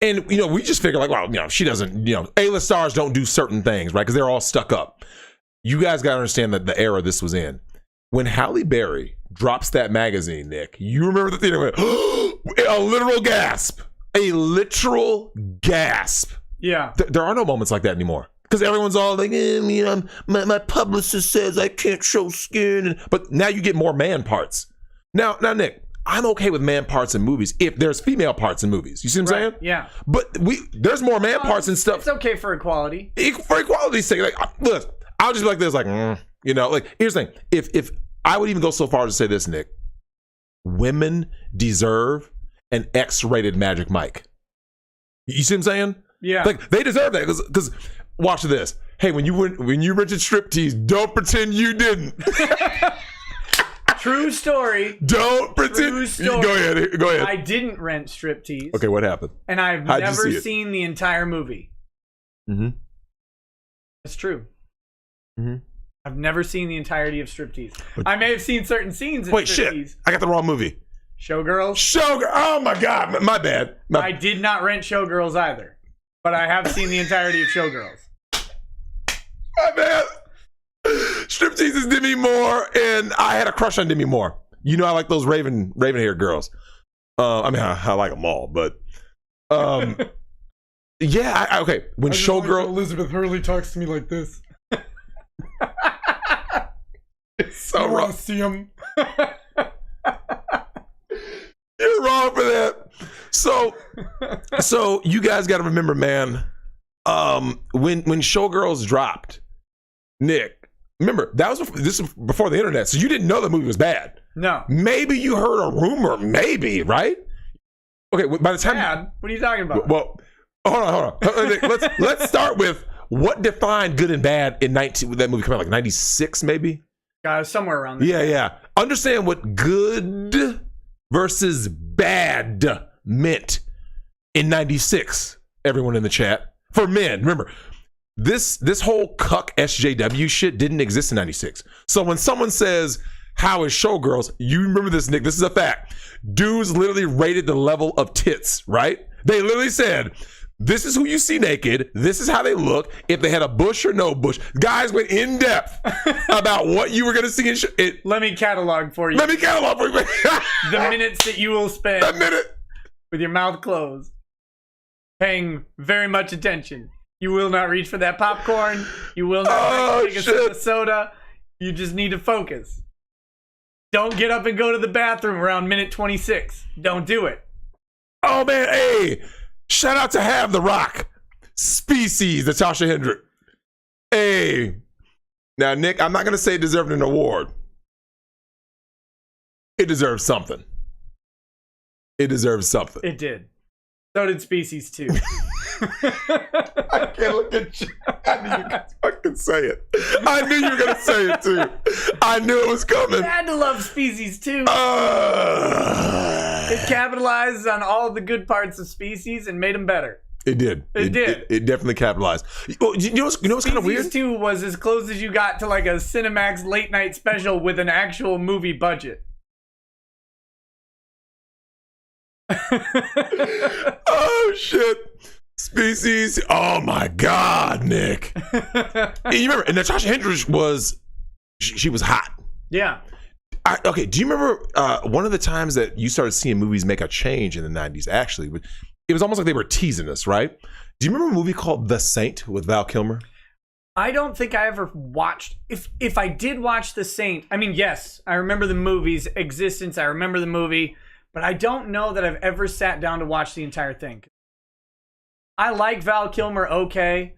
And, we just figure like, well, she doesn't, A-list stars don't do certain things, right? Because they're all stuck up. You guys got to understand that the era this was in. When Halle Berry drops that magazine, Nick, you remember the theater went, a literal gasp. A literal gasp. Yeah. There are no moments like that anymore. Because everyone's all like, my publicist says I can't show skin. But now you get more man parts. Now, Nick, I'm okay with man parts in movies if there's female parts in movies. You see what I'm saying? Yeah. But there's more man parts and stuff. It's okay for equality. For equality's sake, like, look, I'll just be like this, like, like, here's the thing. If I would even go so far as to say this, Nick, women deserve an X-rated Magic Mike. You see what I'm saying? Yeah. Like, they deserve that because watch this. Hey, when you rented striptease, don't pretend you didn't. True story. Don't pretend. True story. Go ahead. I didn't rent striptease. Okay, what happened? And I've never seen the entire movie. Mm-hmm. That's true. Mm-hmm. I've never seen the entirety of striptease. I may have seen certain scenes in Wait, striptease. shit. I got the wrong movie. Showgirls? Oh my God. My bad. I did not rent Showgirls either. But I have seen the entirety of Showgirls. My bad. Striptease is Demi Moore, and I had a crush on Demi Moore. I like those raven-haired girls. I like them all, but yeah. Okay, when Showgirl Elizabeth Hurley talks to me like this. It's so wrong. See him. You're wrong for that. So you guys got to remember, man. When Showgirls dropped, Nick. Remember, this was before the internet, so you didn't know the movie was bad. No. Maybe you heard a rumor, maybe, right? Okay, by the time... Bad? What are you talking about? Well, hold on. Let's start with what defined good and bad in that movie came out like 96, maybe? Somewhere around there. Yeah. Understand what good versus bad meant in 96, everyone in the chat. For men, remember... This whole cuck SJW shit didn't exist in 96. So when someone says, how is Showgirls? You remember this, Nick. This is a fact. Dudes literally rated the level of tits, right? They literally said, this is who you see naked. This is how they look. If they had a bush or no bush. Guys went in depth about what you were going to see in Let me catalog for you. Let me catalog for you. The minutes that you will spend. A minute. With your mouth closed. Paying very much attention. You will not reach for that popcorn. You will not take a sip of soda. You just need to focus. Don't get up and go to the bathroom around minute 26. Don't do it. Oh, man. Hey, shout out to Have the Rock. Species, Natasha Hendrick. Hey. Now, Nick, I'm not going to say it deserved an award. It deserves something. It deserves something. It did. So did Species 2. I can't look at you. I knew you could fucking say it. I knew you were going to say it too. I knew it was coming. You had to love Species 2. It capitalizes on all the good parts of Species and made them better. It did. It did. It definitely capitalized. You know what's kind of weird? Species 2 was as close as you got to like a Cinemax late night special with an actual movie budget. Oh shit. Species. Oh my God, Nick. You remember, and Natasha Hendrick was she was hot. Yeah. Okay, do you remember one of the times that you started seeing movies make a change in the 90s? Actually, it was almost like they were teasing us, right? Do you remember a movie called The Saint with Val Kilmer? I don't think I ever watched. If I did watch The Saint, I mean, yes, I remember the movie's existence. I remember the movie, but I don't know that I've ever sat down to watch the entire thing. I like Val Kilmer, okay,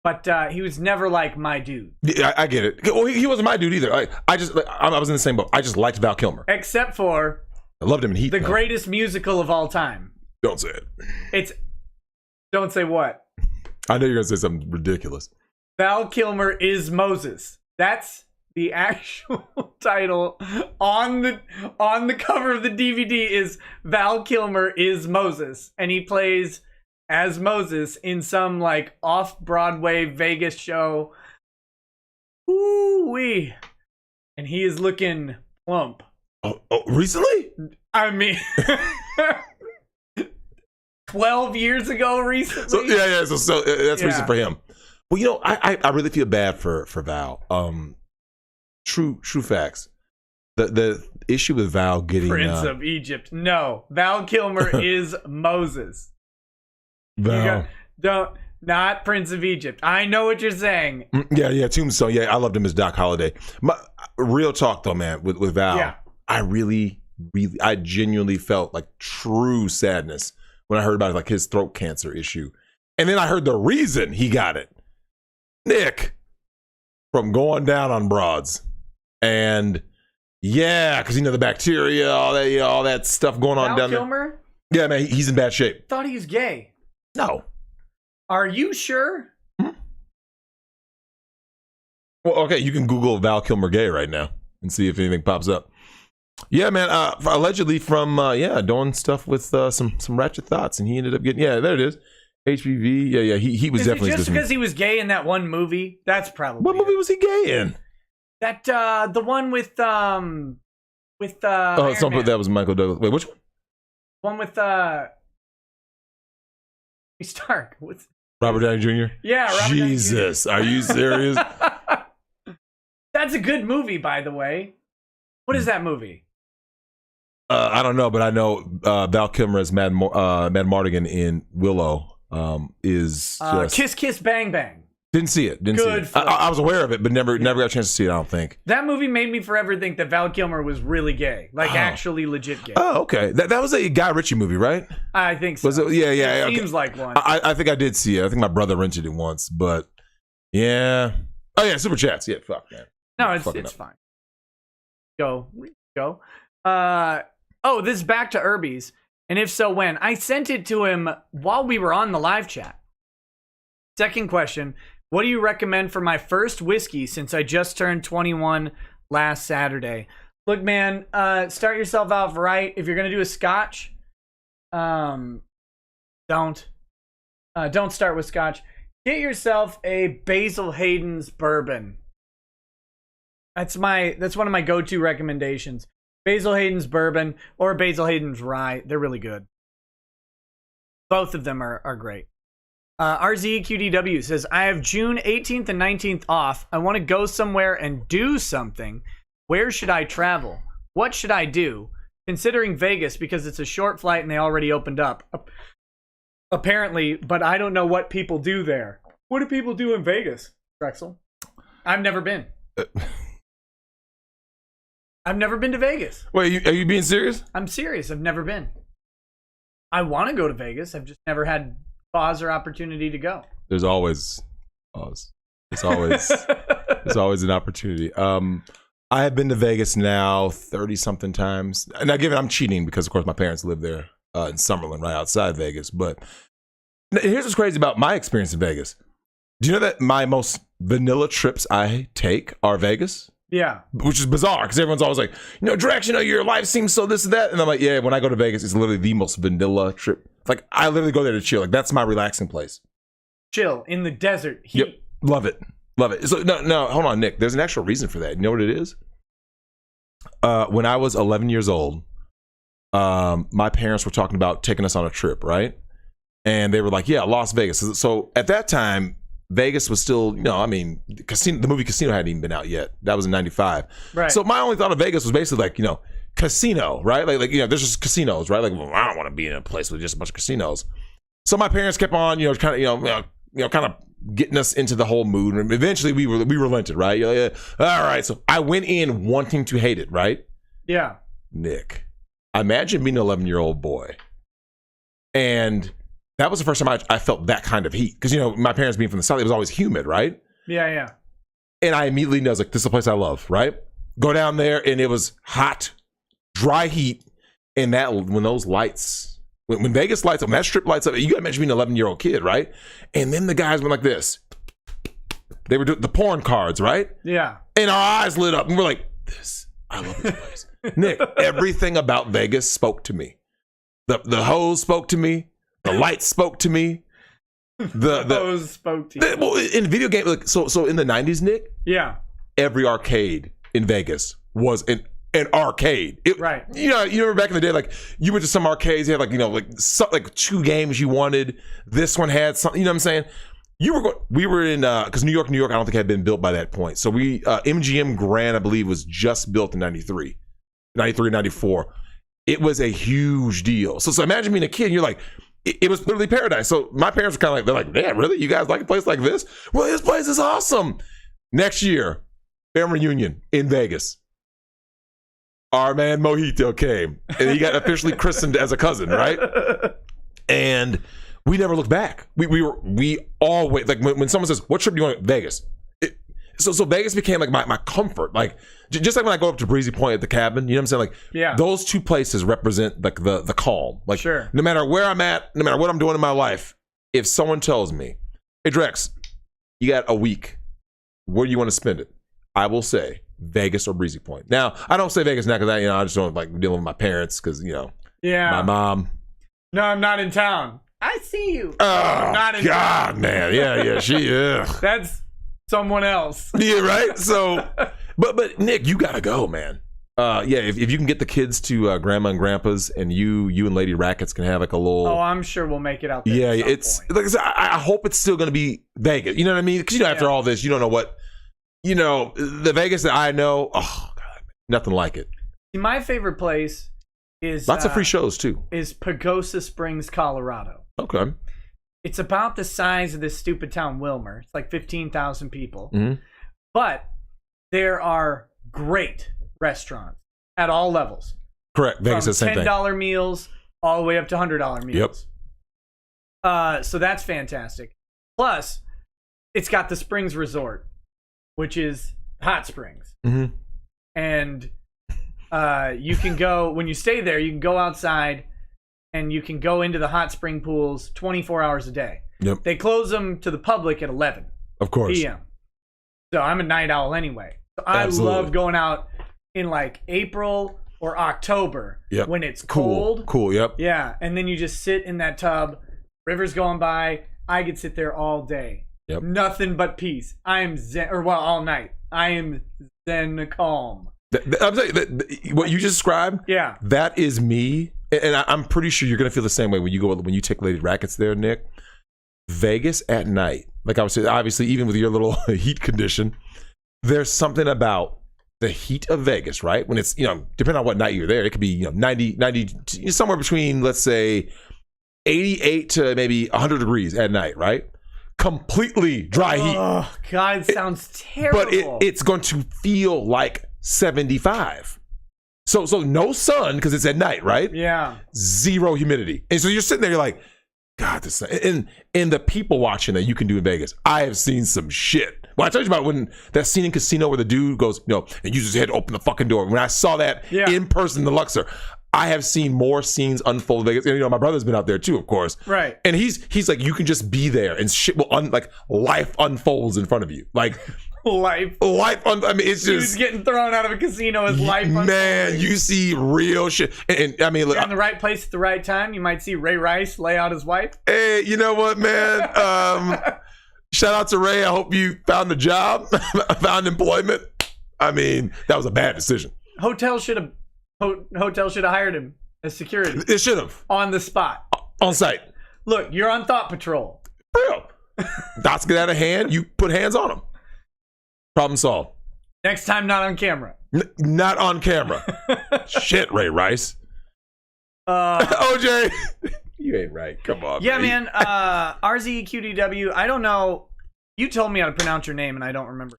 but he was never like my dude. Yeah, I get it. Well, he wasn't my dude either. I was in the same boat. I just liked Val Kilmer. Except for I loved him in Heat. The greatest musical of all time. Don't say it. Don't say what? I know you're gonna say something ridiculous. Val Kilmer is Moses. That's the actual title on the cover of the DVD is Val Kilmer is Moses, and he plays as Moses in some like off-Broadway Vegas show. Ooh-wee. And he is looking plump. Oh, recently? I mean, 12 years ago recently. So that's recent for him. Well, you know, I really feel bad for Val. True facts. The issue with Val getting Prince of Egypt. No, Val Kilmer is Moses. Val. Not Prince of Egypt. I know what you're saying. Yeah, Tombstone. Yeah, I loved him as Doc Holliday. Real talk though, man, with Val. Yeah. I genuinely felt like true sadness when I heard about like his throat cancer issue. And then I heard the reason he got it. Nick, from going down on broads. And yeah, because the bacteria, all that stuff going on Val down Kilmer? there. Yeah, man, he's in bad shape. Thought he was gay. No. Are you sure? Well, okay, you can Google Val Kilmer gay right now and see if anything pops up. Yeah, man, allegedly from doing stuff with some ratchet thoughts, and he ended up getting there it is. HPV. Yeah, he was definitely just because he was gay in that one movie. That's probably what movie was he gay in? That the one with that was Michael Douglas. Wait, which one? One with Stark. What's Robert Downey Jr.? Yeah, Robert Jesus, Downey Jr. Are you serious? That's a good movie, by the way. What is that movie? I don't know, but I know Val Kilmer as Mad Mardigan in Willow is just... Kiss Kiss Bang Bang. Didn't see it. I was aware of it, but never got a chance to see it, I don't think. That movie made me forever think that Val Kilmer was really gay. Like, actually legit gay. Oh, okay. That was a Guy Ritchie movie, right? I think so. Was it? Yeah. It seems like one. I think I did see it. I think my brother rented it once, but yeah. Oh, yeah, Super Chats. Yeah, fuck, man. No, it's fine. Go. This is back to Irby's. And if so, when? I sent it to him while we were on the live chat. Second question. What do you recommend for my first whiskey since I just turned 21 last Saturday? Look, man, start yourself off right. If you're going to do a scotch, don't start with scotch. Get yourself a Basil Hayden's bourbon. That's one of my go-to recommendations. Basil Hayden's bourbon or Basil Hayden's rye. They're really good. Both of them are great. RZQDW says, I have June 18th and 19th off. I want to go somewhere and do something. Where should I travel? What should I do? Considering Vegas because it's a short flight and they already opened up. Apparently, but I don't know what people do there. What do people do in Vegas, Drexel? I've never been. I've never been to Vegas. Wait, are you being serious? I'm serious. I've never been. I want to go to Vegas. I've just never had cause or opportunity to go. There's always cause. It's always an opportunity. I have been to Vegas now 30-something times. Now, given I'm cheating because, of course, my parents live there in Summerlin, right outside Vegas. But here's what's crazy about my experience in Vegas. Do you know that my most vanilla trips I take are Vegas? Yeah. Which is bizarre because everyone's always like, Drex, your life seems so this and that. And I'm like, yeah, when I go to Vegas, it's literally the most vanilla trip. Like, I literally go there to chill. Like, that's my relaxing place. Chill in the desert. Heat. Yep. Love it. So, no, hold on, Nick. There's an actual reason for that. You know what it is? When I was 11 years old, my parents were talking about taking us on a trip, right? And they were like, yeah, Las Vegas. So at that time, Vegas was still, the movie Casino hadn't even been out yet. That was in 95. Right. So my only thought of Vegas was basically like, casino, right? Like there's just casinos, right? Like, well, I don't want to be in a place with just a bunch of casinos. So my parents kept on, kind of getting us into the whole mood. And eventually we relented, right? Yeah. All right. So I went in wanting to hate it, right? Yeah. Nick, imagine being an 11-year-old boy. And that was the first time I felt that kind of heat. Because, my parents being from the South, it was always humid, right? Yeah. And I immediately was like, this is a place I love, right? Go down there and it was hot, dry heat. And when those lights, when Vegas lights up, when that strip lights up, you got to imagine being an 11-year-old kid, right? And then the guys went like this. They were doing the porn cards, right? Yeah. And our eyes lit up and we're like, I love this place. Nick, everything about Vegas spoke to me. The hoes spoke to me. The lights spoke to me. Those spoke to you. Well, in video game, like, so in the 90s, Nick, Yeah. every arcade in Vegas was an arcade. Right. You remember back in the day, like you went to some arcades, you had like 2 games you wanted. This one had something. You know what I'm saying? We were in because New York, I don't think had been built by that point. So we MGM Grand, I believe, was just built in 93, 94. It was a huge deal. So imagine being a kid and you're like, it was literally paradise. So my parents were kind of like, they're like, man, really? You guys like a place like this? Well, this place is awesome. Next year, family reunion in Vegas. Our man Mojito came and he got officially christened as a cousin, right? And we never looked back. We always, like when someone says, what trip do you want? Vegas. So Vegas became like my comfort. Like just like when I go up to Breezy Point at the cabin, you know what I'm saying? Like Yeah. those 2 places represent like the calm. Like Sure. no matter where I'm at, no matter what I'm doing in my life, if someone tells me, hey Drex, you got a week, where do you want to spend it? I will say Vegas or Breezy Point. Now, I don't say Vegas now because I just don't like dealing with my parents because, Yeah. my mom. No, I'm not in town. I see you. Oh, I'm not in God, town. man. Yeah. That's someone else. Yeah, right? So, but Nick, you got to go, man. If you can get the kids to Grandma and Grandpa's and you and Lady Rackets can have like a little... Oh, I'm sure we'll make it out there. Yeah, at some it's... point. Like I said, I hope it's still going to be Vegas. You know what I mean? Because, after all this, you don't know what... the Vegas that I know, oh, God, nothing like it. See, my favorite place is... Lots of free shows, too. Is Pagosa Springs, Colorado. Okay. It's about the size of this stupid town, Wilmer. It's like 15,000 people. Mm-hmm. But there are great restaurants at all levels. Correct. Vegas From is the same thing. $10 meals all the way up to $100 meals. Yep. So that's fantastic. Plus, it's got the Springs Resort, which is hot springs. Mm-hmm. And you can go, when you stay there, you can go outside and you can go into the hot spring pools 24 hours a day. Yep. They close them to the public at 11 Of course. p.m. So I'm a night owl anyway. So I Absolutely. love going out in like April or October when it's cold. Cool, yep. Yeah, and then you just sit in that tub. River's going by. I could sit there all day. Yep. Nothing but peace. I am zen, all night. I am zen calm. I'm saying what you just described. Yeah. That is me, and I'm pretty sure you're gonna feel the same way when you take Lady Rackets there, Nick. Vegas at night, like I was saying, obviously, even with your little heat condition, there's something about the heat of Vegas, right? When it's depending on what night you're there, it could be 90 somewhere between, let's say, 88 to maybe 100 degrees at night, right? Completely dry heat. Oh God, it sounds terrible. But it's going to feel like 75. So no sun because it's at night, right? Yeah. Zero humidity. And so you're sitting there, you're like, God, this and the people watching that you can do in Vegas. I have seen some shit. Well, I told you about when that scene in Casino where the dude goes, and uses his head to open the fucking door. When I saw that in person in the Luxor, I have seen more scenes unfold in Vegas. And, my brother's been out there too, of course. Right. And he's like, you can just be there and shit will life unfolds in front of you. Like life. I mean, it's Dude's just getting thrown out of a casino as life. Man, you see real shit. And I mean, look, you're in the right place at the right time. You might see Ray Rice lay out his wife. Hey, you know what, man? Shout out to Ray. I hope you found a job, found employment. I mean, that was a bad decision. Hotel should have hired him as security. It should have. On the spot. On site. Look, you're on Thought Patrol. Real. Dots get out of hand, you put hands on them. Problem solved. Next time, not on camera. Not on camera. Shit, Ray Rice. OJ. You ain't right. Come on. Yeah, man. RZQDW. I don't know. You told me how to pronounce your name, and I don't remember.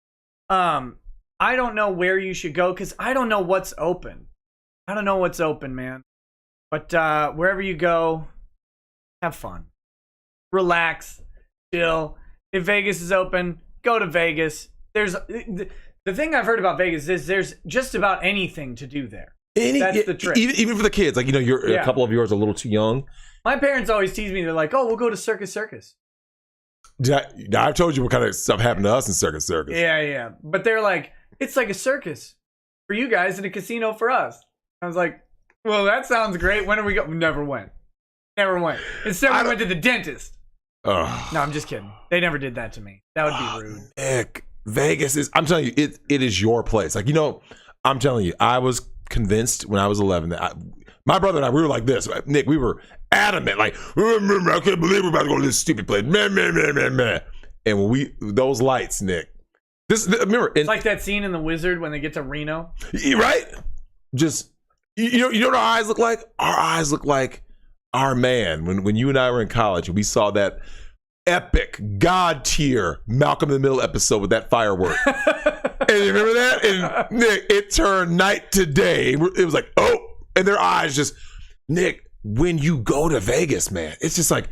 I don't know where you should go because I don't know what's open. I don't know what's open, man. But wherever you go, have fun. Relax. Chill. If Vegas is open, go to Vegas. There's the thing I've heard about Vegas is there's just about anything to do there. That's the trick. Even for the kids, like a couple of yours are a little too young. My parents always tease me. They're like, "Oh, we'll go to Circus Circus." I've told you what kind of stuff happened to us in Circus Circus. Yeah. But they're like, it's like a circus for you guys and a casino for us. I was like, well, that sounds great. When are we going? Never went. Never went. Instead, we went to the dentist. Ugh. No, I'm just kidding. They never did that to me. That would be rude. Nick, Vegas is, I'm telling you, it is your place. Like, I'm telling you, I was convinced when I was 11 that my brother and I, we were like this. Nick, we were adamant. Like, I can't believe we're about to go to this stupid place. Meh. And when those lights, Nick, remember. It's like that scene in The Wizard when they get to Reno. Right? Just, you know what our eyes look like? Our eyes look like our man. When you and I were in college and we saw that epic God tier Malcolm in the Middle episode with that firework. And you remember that? And Nick, it turned night to day. It was like, oh, and their eyes just, Nick, when you go to Vegas, man, it's just like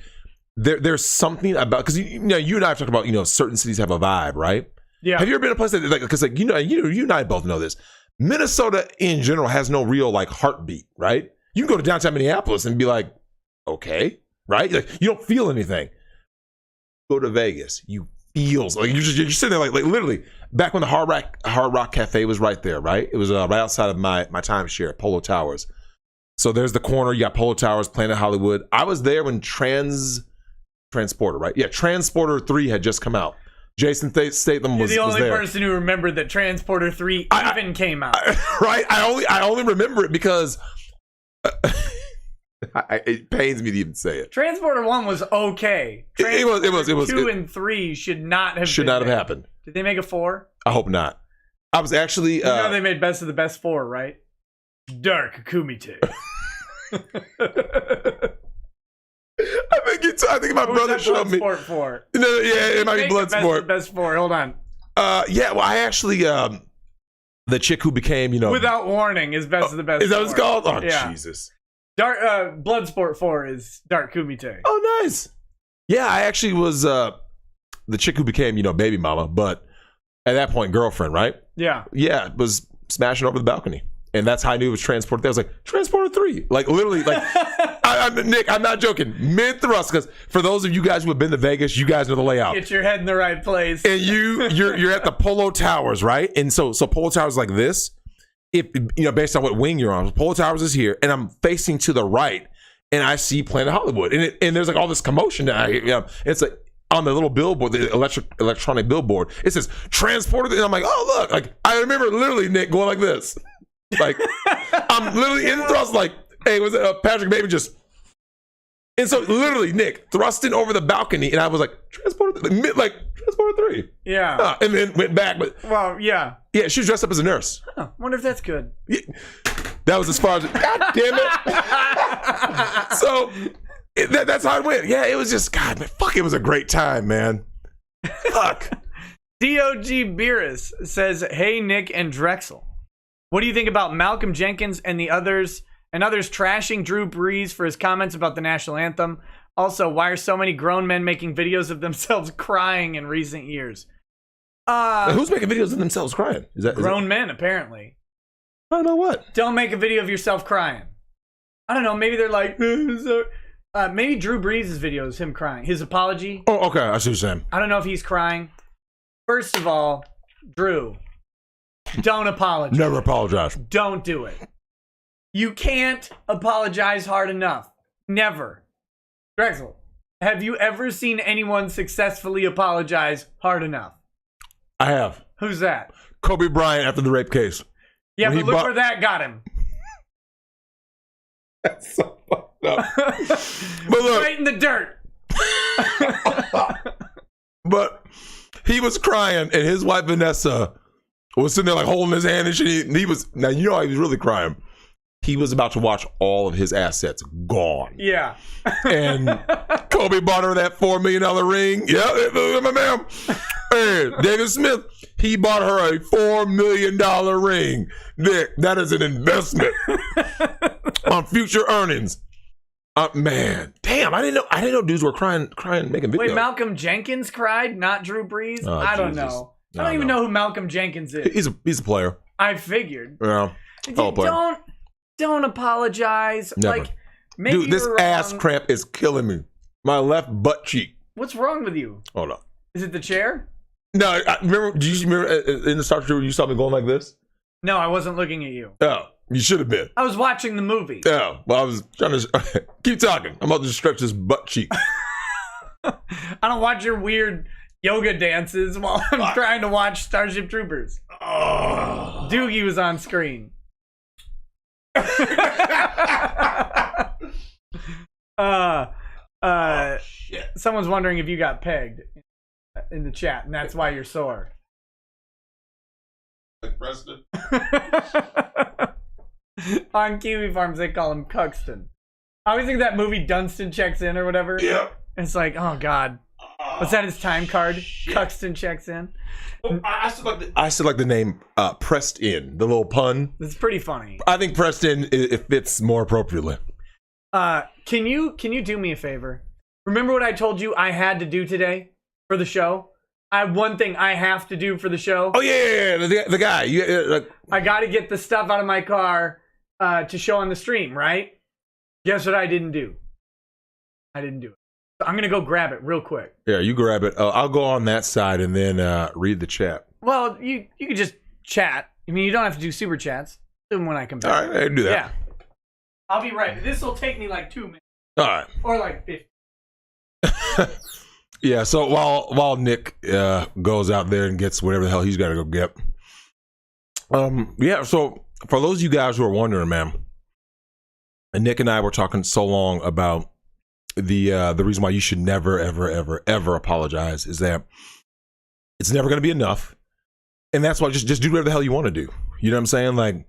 there's something about, because you and I have talked about, certain cities have a vibe, right? Yeah. Have you ever been to a place that, like, because you and I both know this. Minnesota in general has no real like heartbeat, right? You can go to downtown Minneapolis and be like, okay, right? Like, you don't feel anything. Go to Vegas, you feel like you're sitting there like literally back when the Hard Rock Cafe was right there, right? It was right outside of my timeshare, Polo Towers. So there's the corner. You got Polo Towers, Planet Hollywood. I was there when Transporter, right? Yeah, Transporter 3 had just come out. Jason Statham was You're the only there. person who remembered that Transporter 3 even came out. Right? I only remember it because it pains me to even say it. Transporter 1 was okay. It was 2 and 3 should not have happened. Did they make a 4? I hope not. I was actually they made Best of the Best 4, right? Dark Kumite. I think my brother showed me. Bloodsport 4. No, yeah, it might be Bloodsport. Best 4. Hold on. Yeah, well, I actually the chick who became, Without Warning is Best of the Best. Is that what it's called? Oh, yeah. Jesus. Bloodsport 4 is Dark Kumite. Oh, nice. Yeah, I actually was the chick who became, baby mama, but at that point, girlfriend, right? Yeah. Yeah, was smashing over the balcony. And that's how I knew it was Transporter 3. I was like, Transporter 3. Like, literally, like, Nick, I'm not joking. Mid-thrust, because for those of you guys who have been to Vegas, you guys know the layout. Get your head in the right place. And you're at the Polo Towers, right? And so Polo Towers like this. If based on what wing you're on, Polo Towers is here, and I'm facing to the right, and I see Planet Hollywood, and there's like all this commotion down here. It's like on the little billboard, the electronic billboard, it says Transporter, and I'm like, oh look, like I remember literally Nick going like this, like I'm literally in thrust, like, hey, was it Patrick Bateman just? And so literally Nick thrusting over the balcony, and I was like Transporter 3. Yeah. And then went back, but yeah. Yeah, she was dressed up as a nurse. Huh, wonder if that's good. Yeah. That was as far as. God damn it! So that's how it went. Yeah, it was just God, man. Fuck, it was a great time, man. Fuck. DOG Beerus says, "Hey Nick and Drexel, what do you think about Malcolm Jenkins and others trashing Drew Brees for his comments about the national anthem? Also, why are so many grown men making videos of themselves crying in recent years?" Who's making videos of themselves crying? Is that grown men, apparently. I don't know what. Don't make a video of yourself crying. I don't know. Maybe they're like, maybe Drew Brees' video is him crying. His apology. Oh, okay. I see what you're saying. I don't know if he's crying. First of all, Drew, don't apologize. Never apologize. Don't do it. You can't apologize hard enough. Never. Drexel, have you ever seen anyone successfully apologize hard enough? I have. Who's that? Kobe Bryant after the rape case. Yeah, but look where that got him. That's so fucked up. But look, right in the dirt. But he was crying, and his wife Vanessa was sitting there like holding his hand, and shit. He was, now you know how he was really crying. He was about to watch all of his assets gone. Yeah. And Kobe bought her that $4 million ring. Yeah, my ma'am. Hey, David Smith, he bought her a $4 million ring. Nick, that is an investment on future earnings. Man, damn, I didn't know dudes were crying, making videos. Wait, Malcolm Jenkins cried, not Drew Brees? Oh, I don't know. I don't even know who Malcolm Jenkins is. He's a player. I figured. Yeah. Don't apologize. Never. Like, maybe dude, this ass cramp is killing me. My left butt cheek. What's wrong with you? Hold on. Is it the chair? No, do you remember in the Starship Troopers you saw me going like this? No, I wasn't looking at you. Oh, You should have been. I was watching the movie. Yeah. Well, I was trying to keep talking. I'm about to stretch this butt cheek. I don't watch your weird yoga dances while I'm trying to watch Starship Troopers. Oh. Doogie was on screen. Shit. Someone's wondering if you got pegged in the chat, and that's why you're sore. Like Preston. On Kiwi Farms, they call him Cuxton. I always think that movie Dunstan Checks In or whatever. Yep. It's like, oh god, was that his time card? Shit. Cuxton Checks In. Well, I still like the name Pressed In, the little pun. It's pretty funny. I think Pressed In it fits more appropriately. Can you do me a favor? Remember what I told you I had to do today for the show? I have one thing I have to do for the show. Oh yeah. The guy. I got to get the stuff out of my car to show on the stream, right? Guess what I didn't do? I didn't do it. So I'm gonna go grab it real quick. Yeah, you grab it. I'll go on that side and then read the chat. Well, you could just chat. I mean, you don't have to do super chats. Do them when I come back. All right, I can do that. Yeah. I'll be right. This will take me like 2 minutes. All right. Or like 50. Yeah. So while Nick goes out there and gets whatever the hell he's got to go get. Yeah. So for those of you guys who are wondering, man, and Nick and I were talking so long about the reason why you should never, ever, ever, ever apologize is that it's never going to be enough, and that's why just do whatever the hell you want to do. You know what I'm saying? Like,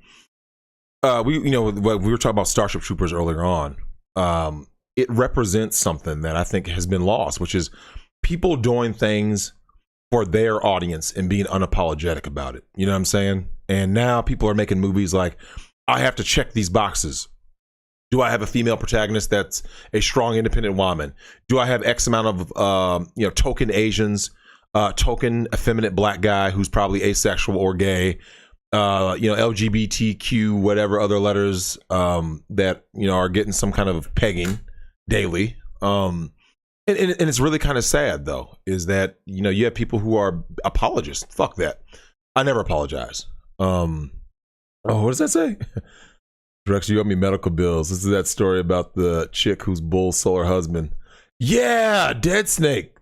we were talking about Starship Troopers earlier on. It represents something that I think has been lost, which is people doing things for their audience and being unapologetic about it. You know what I'm saying? And now people are making movies like, I have to check these boxes. Do I have a female protagonist that's a strong, independent woman? Do I have X amount of, token Asians, token effeminate black guy who's probably asexual or gay, LGBTQ, whatever other letters that, are getting some kind of pegging daily. And it's really kind of sad, though, is that, you have people who are apologists. Fuck that. I never apologize. What does that say? Drex, you owe me medical bills. This is that story about the chick whose bull stole her husband. Yeah, Dead Snake.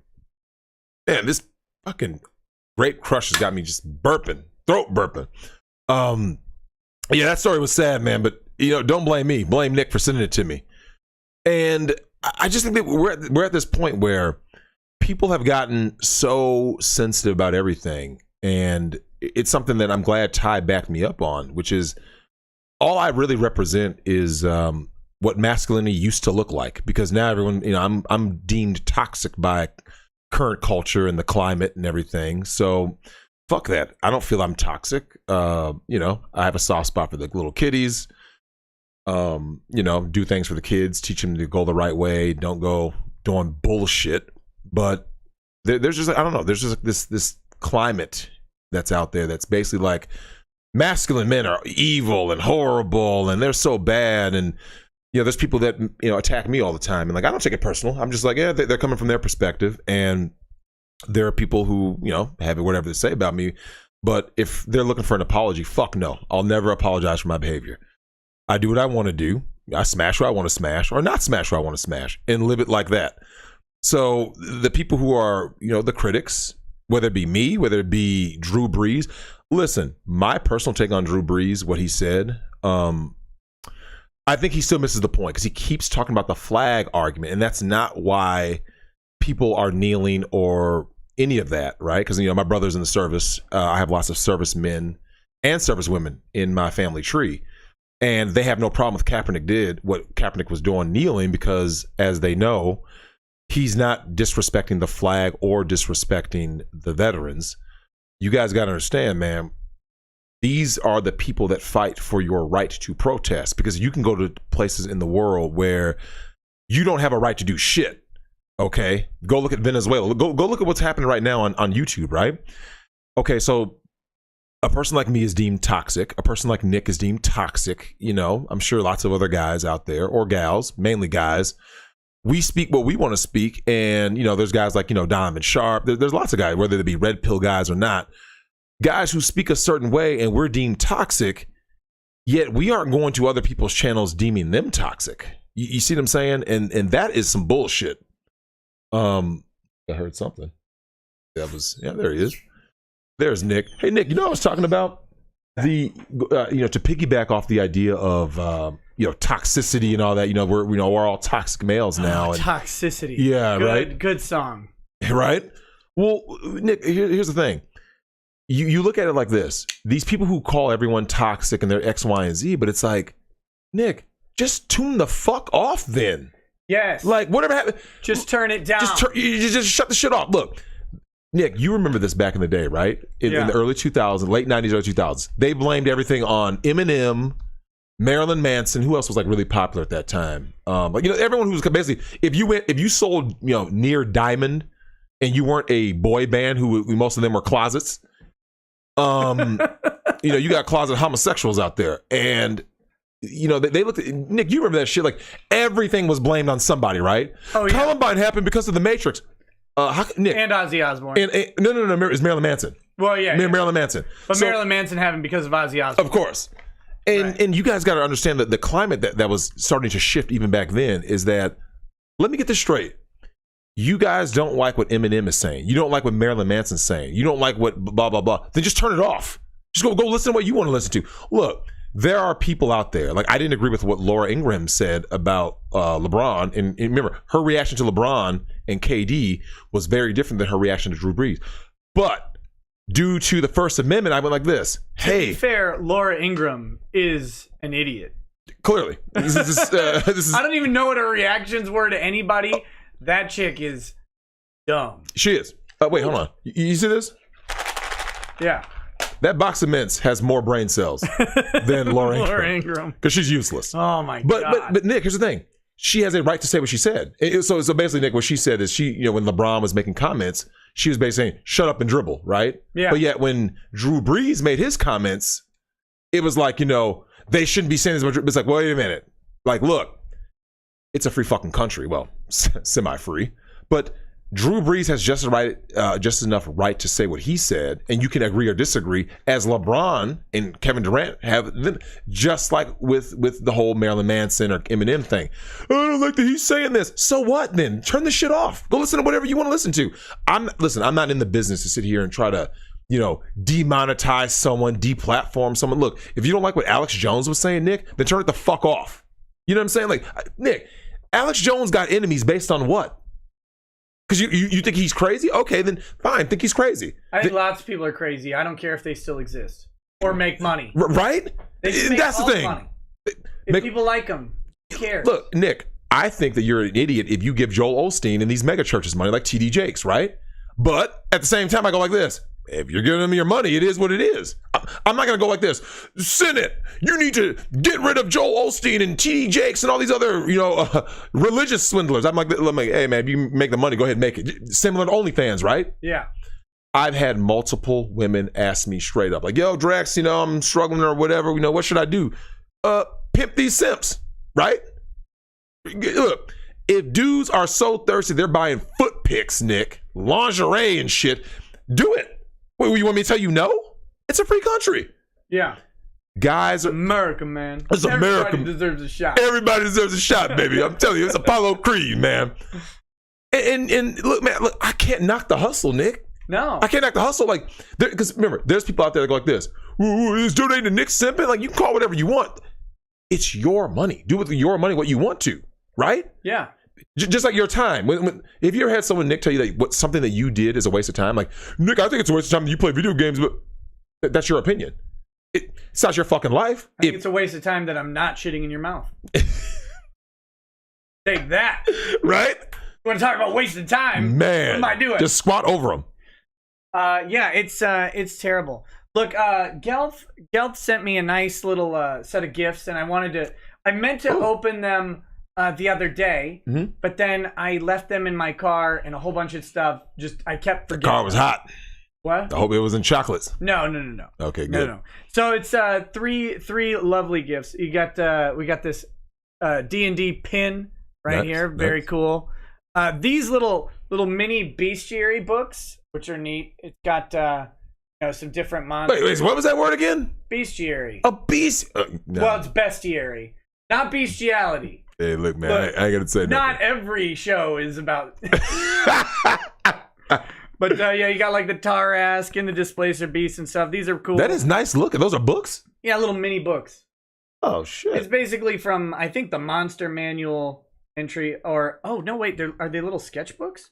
Man, this fucking Grape Crush has got me just burping, throat burping. Yeah, that story was sad, man. But don't blame me. Blame Nick for sending it to me. And I just think that we're at this point where people have gotten so sensitive about everything, and it's something that I'm glad Ty backed me up on, which is, all I really represent is what masculinity used to look like, because now everyone, I'm deemed toxic by current culture and the climate and everything. So fuck that. I don't feel I'm toxic. I have a soft spot for the little kiddies. Do things for the kids, teach them to go the right way. Don't go doing bullshit. But there's just, I don't know. There's just this climate that's out there that's basically like, masculine men are evil and horrible and they're so bad, and there's people that attack me all the time, and like I don't take it personal. I'm just like, yeah, they're coming from their perspective, and there are people who have whatever they say about me, but if they're looking for an apology, fuck no, I'll never apologize for my behavior. I do what I want to do. I smash what I want to smash, or not smash what I want to smash, and live it like that. So the people who are the critics, whether it be me, whether it be Drew Brees. Listen, my personal take on Drew Brees, what he said, I think he still misses the point, because he keeps talking about the flag argument, and that's not why people are kneeling or any of that, right? Because my brother's in the service. I have lots of servicemen and servicewomen in my family tree, and they have no problem with what Kaepernick was doing, kneeling, because as they know, he's not disrespecting the flag or disrespecting the veterans. You guys got to understand, man, these are the people that fight for your right to protest, because you can go to places in the world where you don't have a right to do shit. Okay, go look at Venezuela. Go look at what's happening right now on YouTube, right? Okay, so a person like me is deemed toxic. A person like Nick is deemed toxic. I'm sure lots of other guys out there, or gals, mainly guys. We speak what we want to speak, and there's guys like Donovan Sharp. There's lots of guys, whether they be red pill guys or not, guys who speak a certain way, and we're deemed toxic. Yet we aren't going to other people's channels deeming them toxic. You see what I'm saying? And that is some bullshit. I heard something. There he is. There's Nick. Hey Nick, you know what I was talking about? The to piggyback off the idea of toxicity and all that. We're all toxic males now. Toxicity. Yeah, right. Good song. Right. Well, Nick, here's the thing. You look at it like this. These people who call everyone toxic and they're X, Y, and Z, but it's like, Nick, just tune the fuck off then. Yes. Like, whatever happened. Just turn it down. Just shut the shit off. Look, Nick, you remember this back in the day, right? In the early 2000s, late 90s, early 2000s. They blamed everything on Eminem, Marilyn Manson. Who else was like really popular at that time? Everyone who was basically, if you sold, near Diamond and you weren't a boy band who most of them were closets, you got closet homosexuals out there, and they looked at Nick. You remember that shit? Like everything was blamed on somebody, right? Oh yeah. Columbine happened because of the Matrix. Nick and Ozzy Osbourne. No, it's Marilyn Manson. Well, yeah, Marilyn Manson. But Marilyn Manson happened because of Ozzy Osbourne, of course. And you guys got to understand that the climate that was starting to shift even back then is that. Let me get this straight. You guys don't like what Eminem is saying. You don't like what Marilyn Manson's saying. You don't like what blah, blah, blah. Then just turn it off. Just go listen to what you want to listen to. Look, there are people out there. Like, I didn't agree with what Laura Ingraham said about LeBron. And remember, her reaction to LeBron and KD was very different than her reaction to Drew Brees. But due to the First Amendment, I went like this. Hey. To be fair, Laura Ingraham is an idiot. Clearly. This is I don't even know what her reactions were to anybody. That chick is dumb. She is. Wait, hold on. You see this? Yeah. That box of mints has more brain cells than Laura Ingraham. Because she's useless. Oh, my God. But Nick, here's the thing. She has a right to say what she said. So basically, Nick, what she said is when LeBron was making comments, she was basically saying, shut up and dribble, right? Yeah. But yet when Drew Brees made his comments, it was like, they shouldn't be saying this much. It's like, wait a minute. Like, look. It's a free fucking country. Well, semi-free. But Drew Brees has just enough right to say what he said, and you can agree or disagree, as LeBron and Kevin Durant have, just like with the whole Marilyn Manson or Eminem thing. I don't like that he's saying this. So what then? Turn the shit off. Go listen to whatever you want to listen to. I'm not in the business to sit here and try to, demonetize someone, deplatform someone. Look, if you don't like what Alex Jones was saying, Nick, then turn it the fuck off. You know what I'm saying? Like, Nick, Alex Jones got enemies based on what? Because you think he's crazy? Okay, then fine, think he's crazy. I think lots of people are crazy. I don't care if they still exist or make money. Right? That's the thing. Money. If people like them, who cares? Look, Nick, I think that you're an idiot if you give Joel Osteen and these mega churches money like TD Jakes, right? But at the same time, I go like this. If you're giving them your money, it is what it is. I'm not going to go like this. Senate, you need to get rid of Joel Osteen and T.D. Jakes and all these other, religious swindlers. I'm like, hey, man, if you make the money, go ahead and make it. Similar to OnlyFans, right? Yeah. I've had multiple women ask me straight up, like, yo, Drex, I'm struggling or whatever. What should I do? Pimp these simps, right? Look, if dudes are so thirsty, they're buying foot pics, Nick, lingerie and shit, do it. Wait, you want me to tell you no? It's a free country. Yeah. Guys, America, man. It's America. Everybody deserves a shot. Everybody deserves a shot, baby. I'm telling you, it's Apollo Creed, man. And look, man, I can't knock the hustle, Nick. No. I can't knock the hustle. Like, because remember, there's people out there that go like this. Is donating to Nick simping? Like, you can call whatever you want. It's your money. Do with your money what you want to, right? Yeah. Just like your time. If you ever had someone, Nick, tell you that something that you did is a waste of time, like, Nick, I think it's a waste of time that you play video games, but that's your opinion. It's not your fucking life. I think it's a waste of time that I'm not shitting in your mouth. Take that. Right? You want to talk about wasting time? Man. What am I doing? Just squat over them. Yeah, it's terrible. Look, Gelf sent me a nice little set of gifts, and I meant to open them the other day, but then I left them in my car and a whole bunch of stuff. I kept forgetting. The car was hot. What? I hope it was in chocolates. No. Okay, good. No. So it's three lovely gifts. We got this D&D pin right here, very cool. These little mini bestiary books, which are neat. It's got some different monsters. Wait, what was that word again? Bestiary. A beast? No. Well, it's bestiary, not bestiality. Hey, look, man, I ain't gonna say Not nothing. every show is about. But yeah, you got like the Tarask and the Displacer Beast and stuff. These are cool. That is nice looking. Those are books? Yeah, little mini books. Oh, shit. It's basically from, I think, the Monster Manual entry, or oh no, wait, are they little sketchbooks?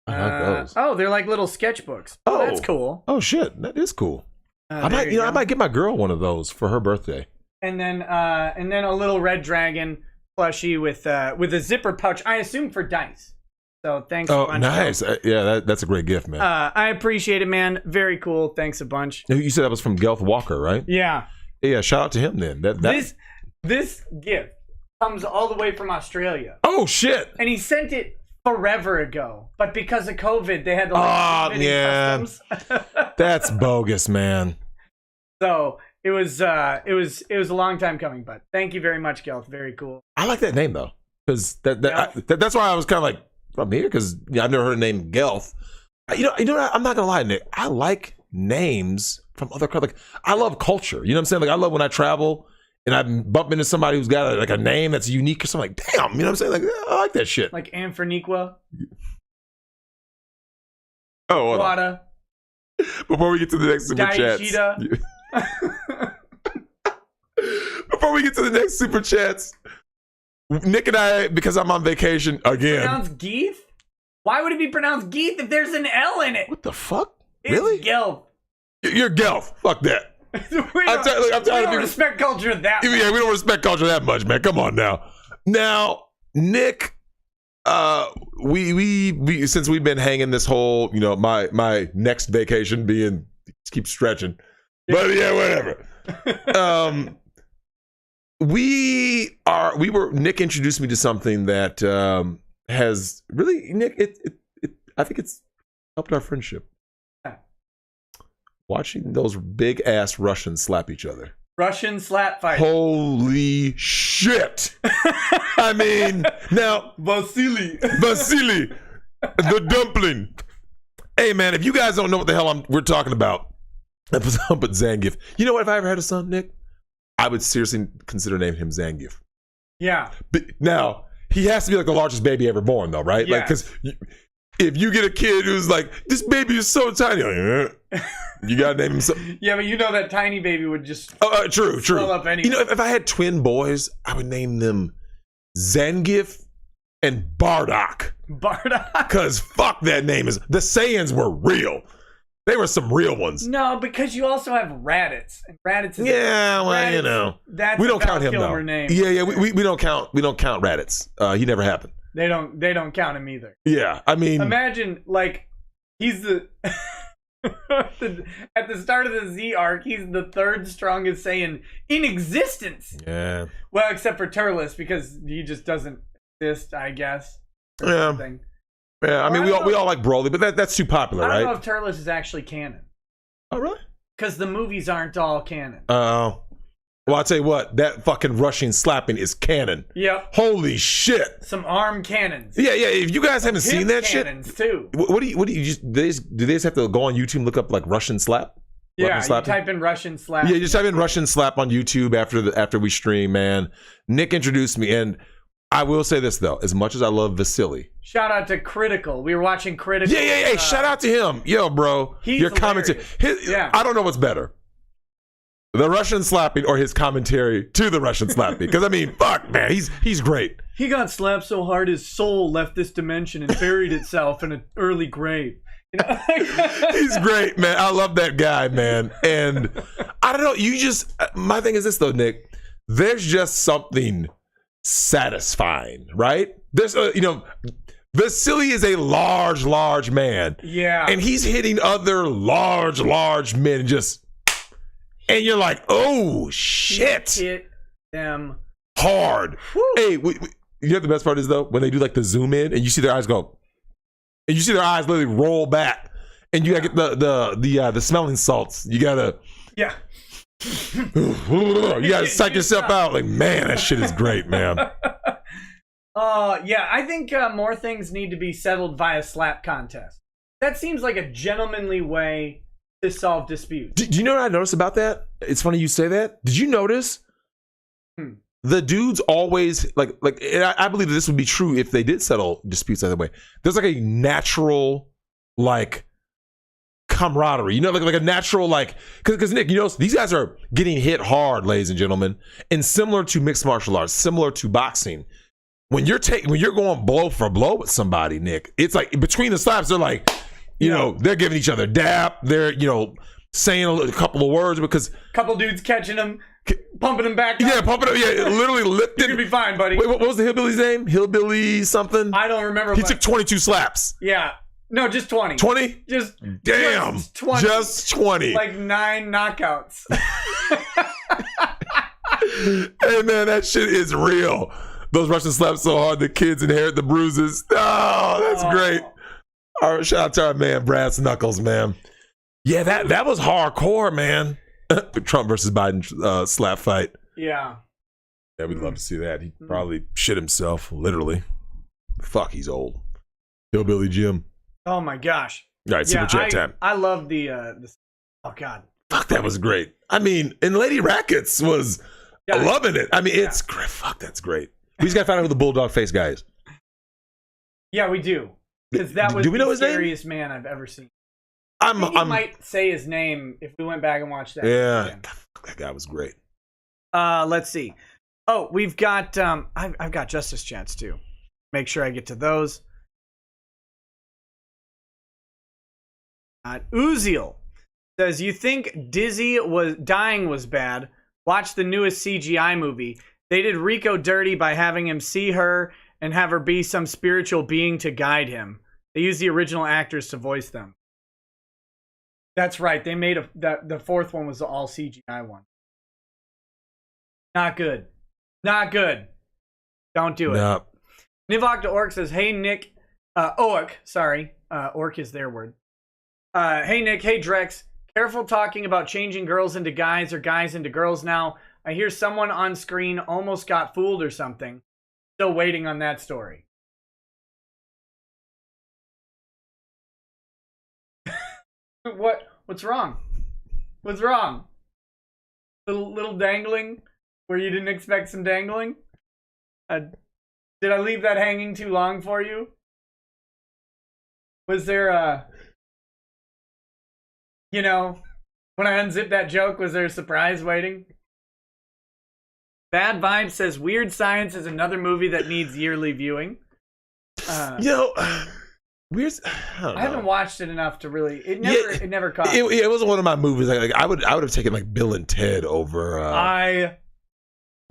I like those. Oh, they're like little sketchbooks. Oh, that's cool. Oh shit, that is cool. I There might get my girl one of those for her birthday. And then a little red dragon plushie with a zipper pouch. I assume for dice. So thanks. Oh, a bunch. nice. Yeah, that's a great gift, man. I appreciate it, man. Very cool. Thanks a bunch. You said that was from Gelth Walker, right? Yeah. Yeah. Shout out to him then. This gift comes all the way from Australia, Oh shit. and he sent it forever ago. But because of COVID, they had to Oh, submit yeah. customs. That's bogus, man. So it was a long time coming. But thank you very much, Gelth. Very cool. I like that name though, because that's why I was kind of like from here, because I've never heard the name Gelth. You know what? I'm not gonna lie, Nick. I like names from other countries. Like, I love culture. You know what I'm saying? Like, I love when I travel and I bump into somebody who's got a name that's unique or something. Like, damn, you know what I'm saying? Like, I like that shit. Like Amphorniqua, Oh, hold on. Wada, Before we get to the next super chats. Daishida. Before we get to the next super chats, Nick and I, because I'm on vacation again. Pronounced Geeth? Why would it be pronounced Geeth if there's an L in it? What the fuck? It's Really? Gelth. You're Gelf. Fuck that. we don't respect culture that much. Yeah, we don't respect culture that much, man. Come on now. Now, Nick, we since we've been hanging this whole, my next vacation being keep stretching, but yeah, whatever. Nick introduced me to something that has really, Nick, I think it's helped our friendship. Watching those big ass Russians slap each other. Russian slap fight. Holy shit! I mean, now Vasily, the dumpling. Hey man, if you guys don't know what the hell we're talking about, but Zangief. You know what? If I ever had a son, Nick, I would seriously consider naming him Zangief. Yeah. But now he has to be like the largest baby ever born, though, right? Yes. Like, because if you get a kid who's like, this baby is so tiny, you gotta name him something. Yeah, but you know that tiny baby would just True. swell up anyway. You know, if I had twin boys, I would name them Zangief and Bardock. Bardock? Because fuck that name is. The Saiyans were real. They were some real ones. No, because you also have Raditz. And Raditz is Raditz, that's we don't a count Val him Kilmer though. name. Yeah, we don't count Raditz. He never happened. They don't count him either. Yeah, I mean, Imagine like he's the at the start of the Z arc, he's the third strongest Saiyan in existence. yeah. Well, except for Turles, because he just doesn't exist, I guess. Yeah. Something. Yeah, I mean, we all like Broly, but that's too popular, I don't right? know if Turles is actually canon. Oh, really? Because the movies aren't all canon. Oh. Well, I'll tell you what, that fucking Russian slapping is canon. Yep. Holy shit. Some arm cannons. Yeah. If you guys haven't seen that cannons shit, too. what do you just do? They just have to go on YouTube and look up like Russian slap? Yeah, Russian you type in Russian slap. Yeah, you just type in Russian slap on YouTube after we stream, man. Nick introduced me, and I will say this though, as much as I love Vasily. Shout out to Critical. We were watching Critical. Yeah. Hey, shout out to him. Yo, bro. He's your commentary. Yeah. I don't know what's better. The Russian slapping or his commentary to the Russian slapping. Because, I mean, fuck, man. He's great. He got slapped so hard his soul left this dimension and buried itself in an early grave. You know? He's great, man. I love that guy, man. And I don't know. My thing is this, though, Nick. There's just something satisfying, right? There's, Vasily is a large man. Yeah. And he's hitting other large men and you're like, oh, shit. He hit them hard. Whew. Hey, you know what the best part is, though? When they do like the zoom in and you see their eyes go, and you see their eyes literally roll back, and you gotta get the smelling salts. You gotta, yeah. you gotta psych yourself out. Like, man, that shit is great, man. Yeah, I think more things need to be settled via slap contest. That seems like a gentlemanly way to solve disputes. Do you know what I noticed about that? It's funny you say that. Did you notice the dudes always like and I believe this would be true if they did settle disputes that way. There's like a natural like camaraderie, you know, like a natural like because Nick, you know, these guys are getting hit hard, ladies and gentlemen, and similar to mixed martial arts, similar to boxing. When you're going blow for blow with somebody, Nick, it's like between the slaps, they're like, you know, they're giving each other dap. They're, you know, saying a couple of words because couple dudes catching them, pumping them back up. Yeah, pumping them. Yeah, literally lifted. You're gonna be fine, buddy. Wait, what was the hillbilly's name? Hillbilly something? I don't remember. He took 22 slaps. Yeah. No, just 20. 20? Just damn. Just 20. Just 20. Like 9 knockouts. Hey man, that shit is real. Those Russian slaps so hard the kids inherit the bruises. Oh, that's great. All right, shout out to our man Brass Knuckles, man. Yeah, that was hardcore, man. The Trump versus Biden slap fight. Yeah. Yeah, we'd love to see that. He probably shit himself, literally. Fuck, he's old. Hillbilly Jim. Oh my gosh. All right, super chat time. I love the oh god. Fuck, that was great. I mean, and Lady Rackets was loving it. I mean, it's great. Fuck, that's great. We just got to find out who the bulldog face guy is. Yeah, we do. Because that was do we know the his name? scariest man I've ever seen. I might say his name if we went back and watched that. Yeah, that guy was great. Let's see. Oh, we've got I've got Justice Chats too. Make sure I get to those. Uziel says, you think Dizzy was dying was bad? Watch the newest CGI movie. They did Rico dirty by having him see her and have her be some spiritual being to guide him. They used the original actors to voice them. That's right. They made the fourth one was the all CGI one. Not good. Not good. Don't do it. No. Nivok to Orc says, hey Nick, Oak, sorry. Orc is their word. Hey Nick, hey Drex. Careful talking about changing girls into guys or guys into girls now. I hear someone on screen almost got fooled or something. Still waiting on that story. What's wrong? What's wrong? Little dangling where you didn't expect some dangling? Did I leave that hanging too long for you? Was there you know, when I unzipped that joke, was there a surprise waiting? Bad Vibe says Weird Science is another movie that needs yearly viewing. Weird. I haven't watched it enough to really. It never caught me. It wasn't one of my movies. Like I would have taken like Bill and Ted over. I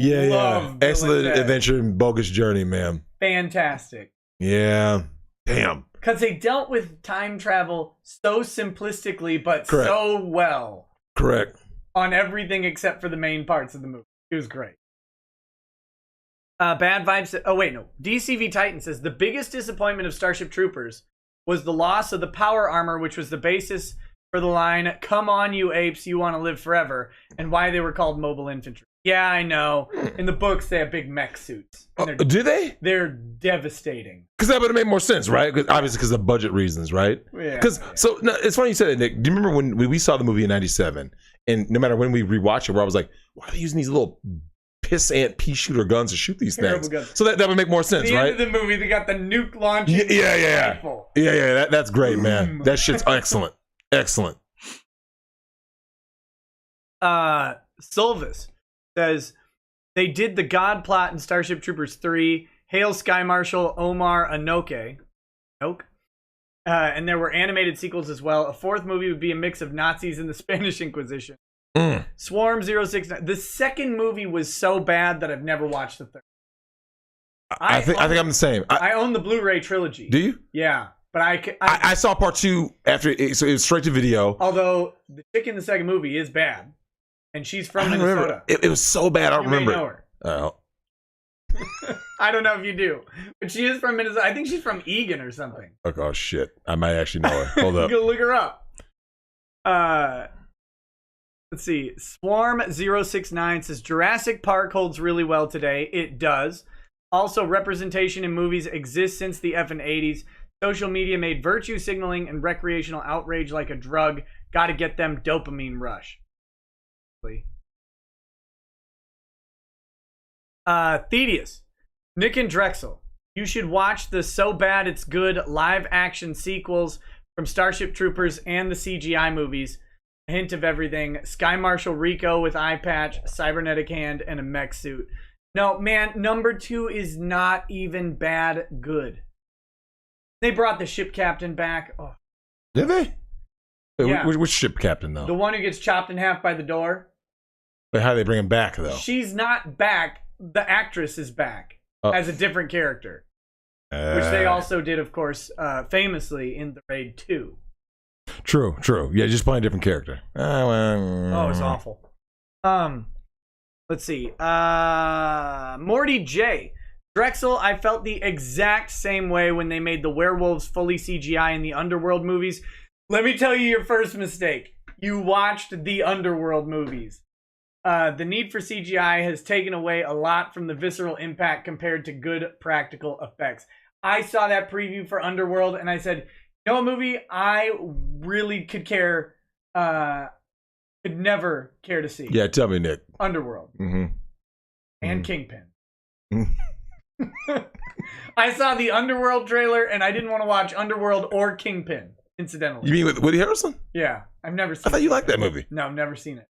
love Bill Excellent and Ted. Adventure and Bogus Journey, man. Fantastic. Yeah. Damn. Because they dealt with time travel so simplistically, but so well. Correct. On everything except for the main parts of the movie. It was great. Bad Vibes. Oh, wait, no. DCV Titan says the biggest disappointment of Starship Troopers was the loss of the power armor, which was the basis for the line, "Come on, you apes, you want to live forever," and why they were called mobile infantry. Yeah, I know. In the books, they have big mech suits. Do they? They're devastating. Because that would have made more sense, right? Obviously, because of budget reasons, right? Yeah. So no, it's funny you said it, Nick. Do you remember when we saw the movie in '97, and no matter when we rewatch it, where I was like, "Why are they using these little pissant pea shooter guns to shoot these things?" Guns. So that would make more sense, right? End of the movie, they got the nuke launching. Rifle. Yeah. That's great, man. That shit's excellent. Excellent. Silvis says they did the God plot in Starship Troopers 3. Hail Sky Marshal Omar Anoke. And there were animated sequels as well. A fourth movie would be a mix of Nazis and the Spanish Inquisition. Swarm 069. The second movie was so bad that I've never watched the third. I think I'm the same. I own the Blu-ray trilogy. Do you? Yeah. But I saw part 2 after so it was straight to video. Although the chick in the second movie is bad. And she's from Minnesota. It was so bad, I don't remember. You may know her. Oh. I don't know if you do. But she is from Minnesota. I think she's from Egan or something. Oh, shit. I might actually know her. Hold up. Go look her up. Let's see. Swarm 069 says Jurassic Park holds really well today. It does. Also, representation in movies exists since the effing 80s. Social media made virtue signaling and recreational outrage like a drug. Got to get them dopamine rush. Thedius, Nick and Drexel, you should watch the So Bad It's Good live action sequels from Starship Troopers and the CGI movies. A hint of everything. Sky Marshal Rico with eye patch, cybernetic hand, and a mech suit. No, man, number 2 is not even bad good. They brought the ship captain back. Oh. Did they? Yeah. Which ship captain, though? The one who gets chopped in half by the door. But how do they bring him back, though? She's not back. The actress is back as a different character. Which they also did, of course, famously in The Raid 2. True. Yeah, just playing a different character. Oh, it's awful. Let's see. Morty J. Drexel, I felt the exact same way when they made the werewolves fully CGI in the Underworld movies. Let me tell you your first mistake. You watched the Underworld movies. The need for CGI has taken away a lot from the visceral impact compared to good practical effects. I saw that preview for Underworld and I said, you know, a movie I really could never care to see. Yeah, tell me, Nick. Underworld. Mm-hmm. And Kingpin. I saw the Underworld trailer and I didn't want to watch Underworld or Kingpin, incidentally. You mean with Woody Harrelson? Yeah, I've never seen it. I thought you liked that movie. No, I've never seen it.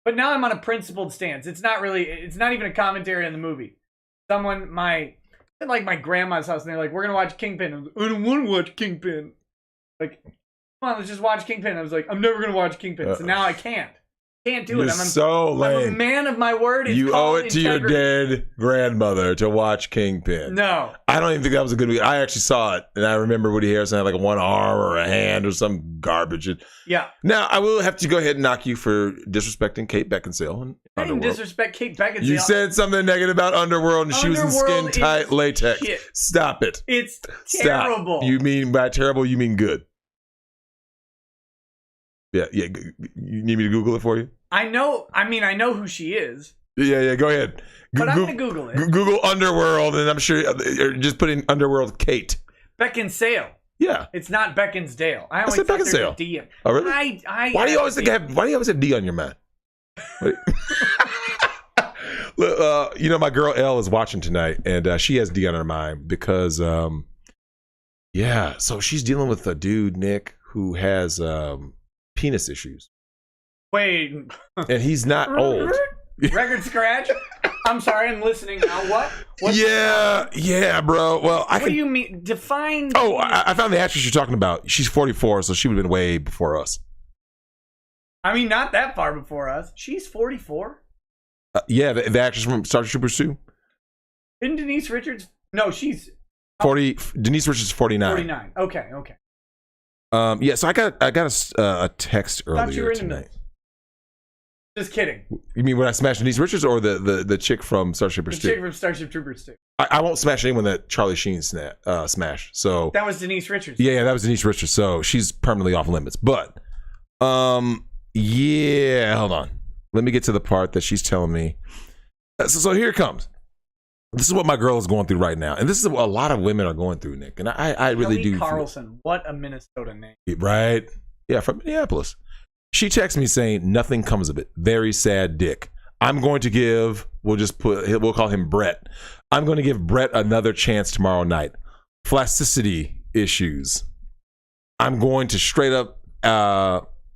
But now I'm on a principled stance. It's not even a commentary on the movie. At my grandma's house, and they're like, we're going to watch Kingpin. I was like, I don't want to watch Kingpin. Like, come on, let's just watch Kingpin. I was like, I'm never going to watch Kingpin. So now I can't. Can't do it. You're so lame. I'm a man of my word. You owe it to your dead grandmother to watch Kingpin. No. I don't even think that was a good movie. I actually saw it, and I remember Woody Harrelson had like one arm or a hand or some garbage. Yeah. Now, I will have to go ahead and knock you for disrespecting Kate Beckinsale. In I didn't Underworld. Disrespect Kate Beckinsale. You said something negative about Underworld, and she was in Underworld skin-tight is latex. shit. Stop it. It's Stop. terrible. You mean by terrible, you mean good. Yeah. You need me to Google it for you? I know who she is. Yeah, go ahead. But I'm going to Google it. Google Underworld, and I'm sure just put in Underworld Kate. Beckinsale. Yeah. It's not Beckinsdale. I always said thought there's a Beckinsale. D. Oh, really? Why do you always have D on your mind? Look, my girl Elle is watching tonight, and she has D on her mind because, so she's dealing with a dude, Nick, who has penis issues. Wait. And he's not old. Record scratch? I'm sorry, I'm listening now. What? Yeah, bro. Well, what do you mean? Define. Oh, I found the actress you're talking about. She's 44, so she would have been way before us. I mean, not that far before us. She's 44? Yeah, the actress from Starship Troopers 2. Isn't Denise Richards? No, she's 40. Denise Richards is 49. 49. Okay. Yeah, so I got a text earlier tonight. Just kidding. You mean when I smashed Denise Richards or the chick from Starship Troopers 2? The chick from Starship Troopers 2. I won't smash anyone that Charlie Sheen smashed. So that was Denise Richards. Yeah, that was Denise Richards. So she's permanently off limits. But yeah, hold on. Let me get to the part that she's telling me. So here it comes. This is what my girl is going through right now, and this is what a lot of women are going through, Nick. And I really do. Carlson, what a Minnesota name, right? Yeah, from Minneapolis. She texts me saying nothing comes of it. Very sad dick. I'm going to give. We'll call him Brett. I'm going to give Brett another chance tomorrow night. Plasticity issues. I'm going to straight up.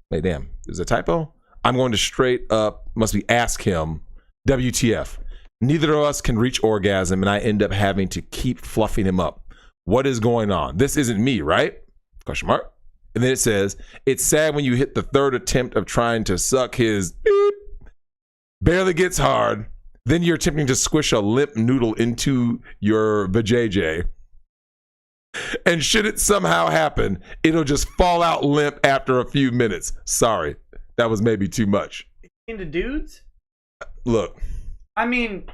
Wait, damn. Is it a typo? I'm going to straight up. Must be ask him. WTF. Neither of us can reach orgasm, and I end up having to keep fluffing him up. What is going on? This isn't me, right? Question mark. And then it says, it's sad when you hit the third attempt of trying to suck his beep. Barely gets hard. Then you're attempting to squish a limp noodle into your vajayjay. And should it somehow happen, it'll just fall out limp after a few minutes. Sorry, that was maybe too much. Into dudes? Look. I mean,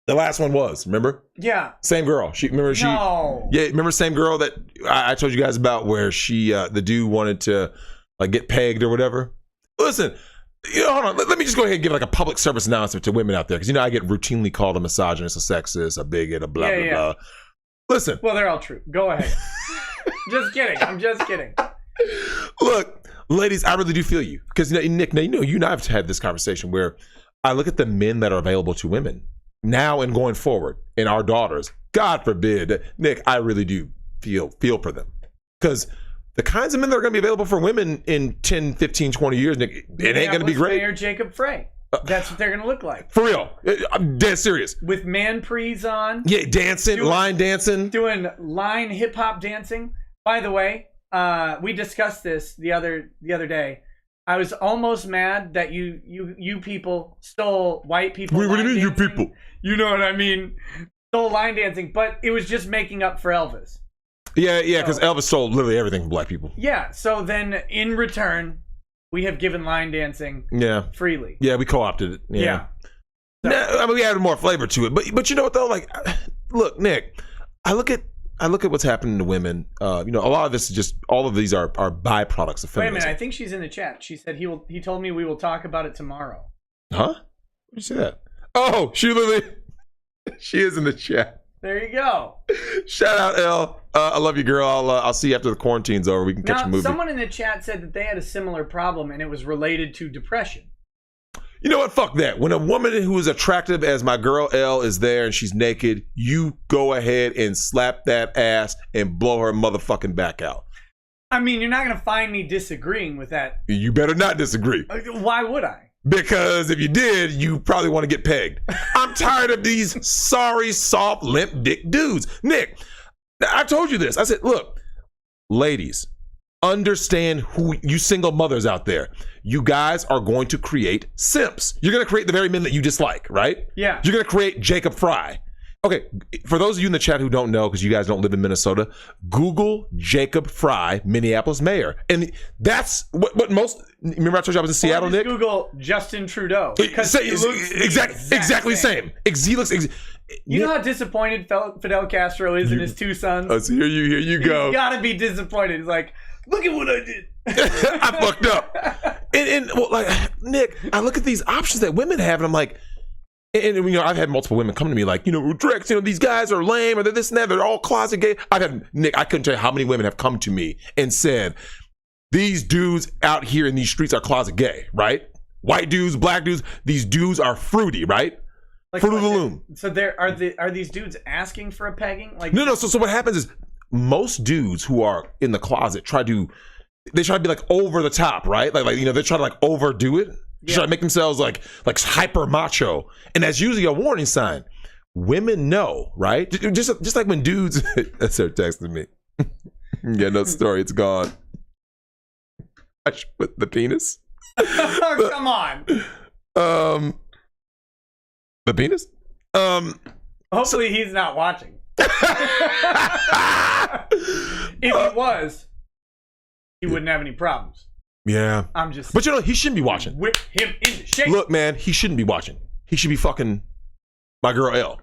the last one was, remember? Yeah. Same girl. No. Yeah, remember same girl that I told you guys about where the dude wanted to like get pegged or whatever? Listen, hold on. Let me just go ahead and give like a public service announcement to women out there, because I get routinely called a misogynist, a sexist, a bigot, a blah, blah, blah. Listen. Well, they're all true. Go ahead. Just kidding. I'm just kidding. Look, Ladies, I really do feel you. Because, Nick, now, you and I have had this conversation where I look at the men that are available to women now and going forward, and our daughters. God forbid. Nick, I really do feel for them. Because the kinds of men that are going to be available for women in 10, 15, 20 years, Nick, it ain't going to be great. Mayor Jacob Frey. That's what they're going to look like. For real. I'm dead serious. With man-prees on. Yeah, dancing, line dancing. Doing line hip-hop dancing. By the way, we discussed this the other day. I was almost mad that you people stole white people. What do you mean, you dancing. people? You know what I mean? Stole line dancing, but it was just making up for Elvis. Yeah, because Elvis stole literally everything from black people. Yeah, so then in return, we have given line dancing freely. Yeah, we co-opted it. Yeah. So. No, I mean, we added more flavor to it. But you know what, though? Like, look, Nick, I look at what's happening to women. A lot of this is just, all of these are byproducts of feminism. Wait a minute, I think she's in the chat. She said he told me we will talk about it tomorrow. Huh? Where did you see that? Oh, she is in the chat. There you go. Shout out, Elle. I love you, girl. I'll see you after the quarantine's over. We can catch a movie. Someone in the chat said that they had a similar problem and it was related to depression. You know what? Fuck that. When a woman who is attractive as my girl Elle is there and she's naked, you go ahead and slap that ass and blow her motherfucking back out. I mean, you're not going to find me disagreeing with that. You better not disagree. Why would I? Because if you did, you probably want to get pegged. I'm tired of these sorry, soft, limp dick dudes. Nick, I told you this. I said, look, ladies, understand who you single mothers out there. You guys are going to create simps. You're going to create the very men that you dislike, right? Yeah. You're going to create Jacob Fry. Okay, for those of you in the chat who don't know, because you guys don't live in Minnesota, Google Jacob Fry, Minneapolis mayor. And that's what most, remember I told you I was in Seattle, Nick? Google Justin Trudeau. Exactly same. He looks you know how disappointed Fidel Castro is in his two sons? Oh, so here you go. He's got to be disappointed. He's like, look at what I did. I fucked up. And Nick, I look at these options that women have, and I'm like, and I've had multiple women come to me like, Drex, these guys are lame, or they're this and that, they're all closet gay. Nick, I couldn't tell you how many women have come to me and said, these dudes out here in these streets are closet gay, right? White dudes, black dudes, these dudes are fruity, right? Like, Fruit of the Loom. So are these dudes asking for a pegging? Like No. So what happens is most dudes who are in the closet try to be like over the top, right? Like they try to like overdo it. Yeah. Try to make themselves like hyper macho, and that's usually a warning sign. Women know, right? Just like when dudes. That's her texting me. Yeah, no story. It's gone. With the penis. Oh, come on. The penis. Hopefully he's not watching. If he was, he wouldn't have any problems. Yeah. But he shouldn't be watching. Whip him into shape. Look, man, he shouldn't be watching. He should be fucking my girl Elle.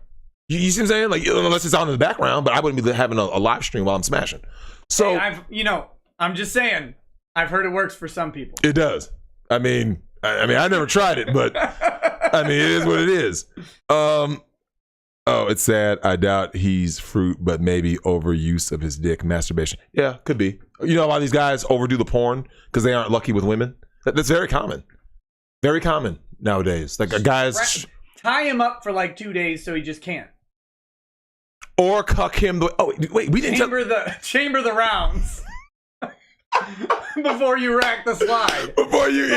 You see what I'm saying? Like, unless it's on in the background, but I wouldn't be having a live stream while I'm smashing. So hey, I'm just saying, I've heard it works for some people. It does. I mean, I never tried it, but it is what it is. Oh, it's sad. I doubt he's fruit, but maybe overuse of his dick, masturbation. Yeah, could be. A lot of these guys overdo the porn because they aren't lucky with women. That's very common. Very common nowadays. Like a guy's tie him up for like 2 days so he just can't. Or cuck him. Wait, we didn't chamber the rounds before you rack the slide. Before you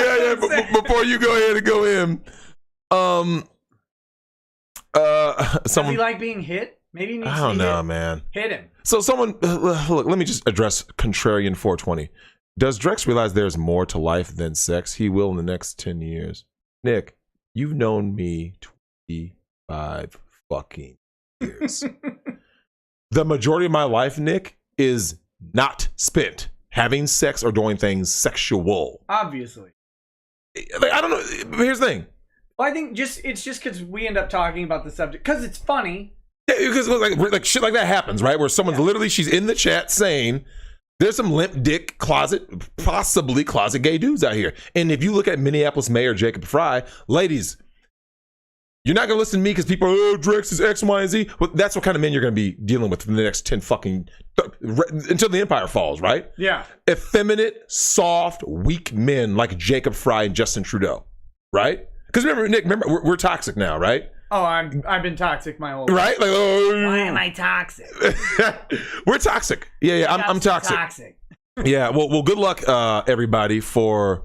go ahead and go in. Does he like being hit? Maybe he needs I don't know, man. Hit him. So someone, look, let me just address Contrarian 420. Does Drex realize there's more to life than sex? He will in the next 10 years. Nick, you've known me 25 fucking years. The majority of my life, Nick, is not spent having sex or doing things sexual. Obviously. I don't know. Here's the thing. Well, I think it's just because we end up talking about the subject because it's funny. Yeah, because like shit like that happens, right? Where someone's literally, she's in the chat saying there's some limp dick possibly closet gay dudes out here. And if you look at Minneapolis Mayor Jacob Fry, ladies, You're not going to listen to me because people are, oh, Drex is X, Y, and Z. Well, that's what kind of men you're going to be dealing with for the next 10 until the empire falls, right? Yeah. Effeminate, soft, weak men like Jacob Fry and Justin Trudeau, right? Because remember, Nick, we're toxic now, right? Oh, I've been toxic my whole life. Right? Like, oh, why am I toxic? We're toxic. Yeah, I'm toxic. Yeah, well, good luck, everybody, for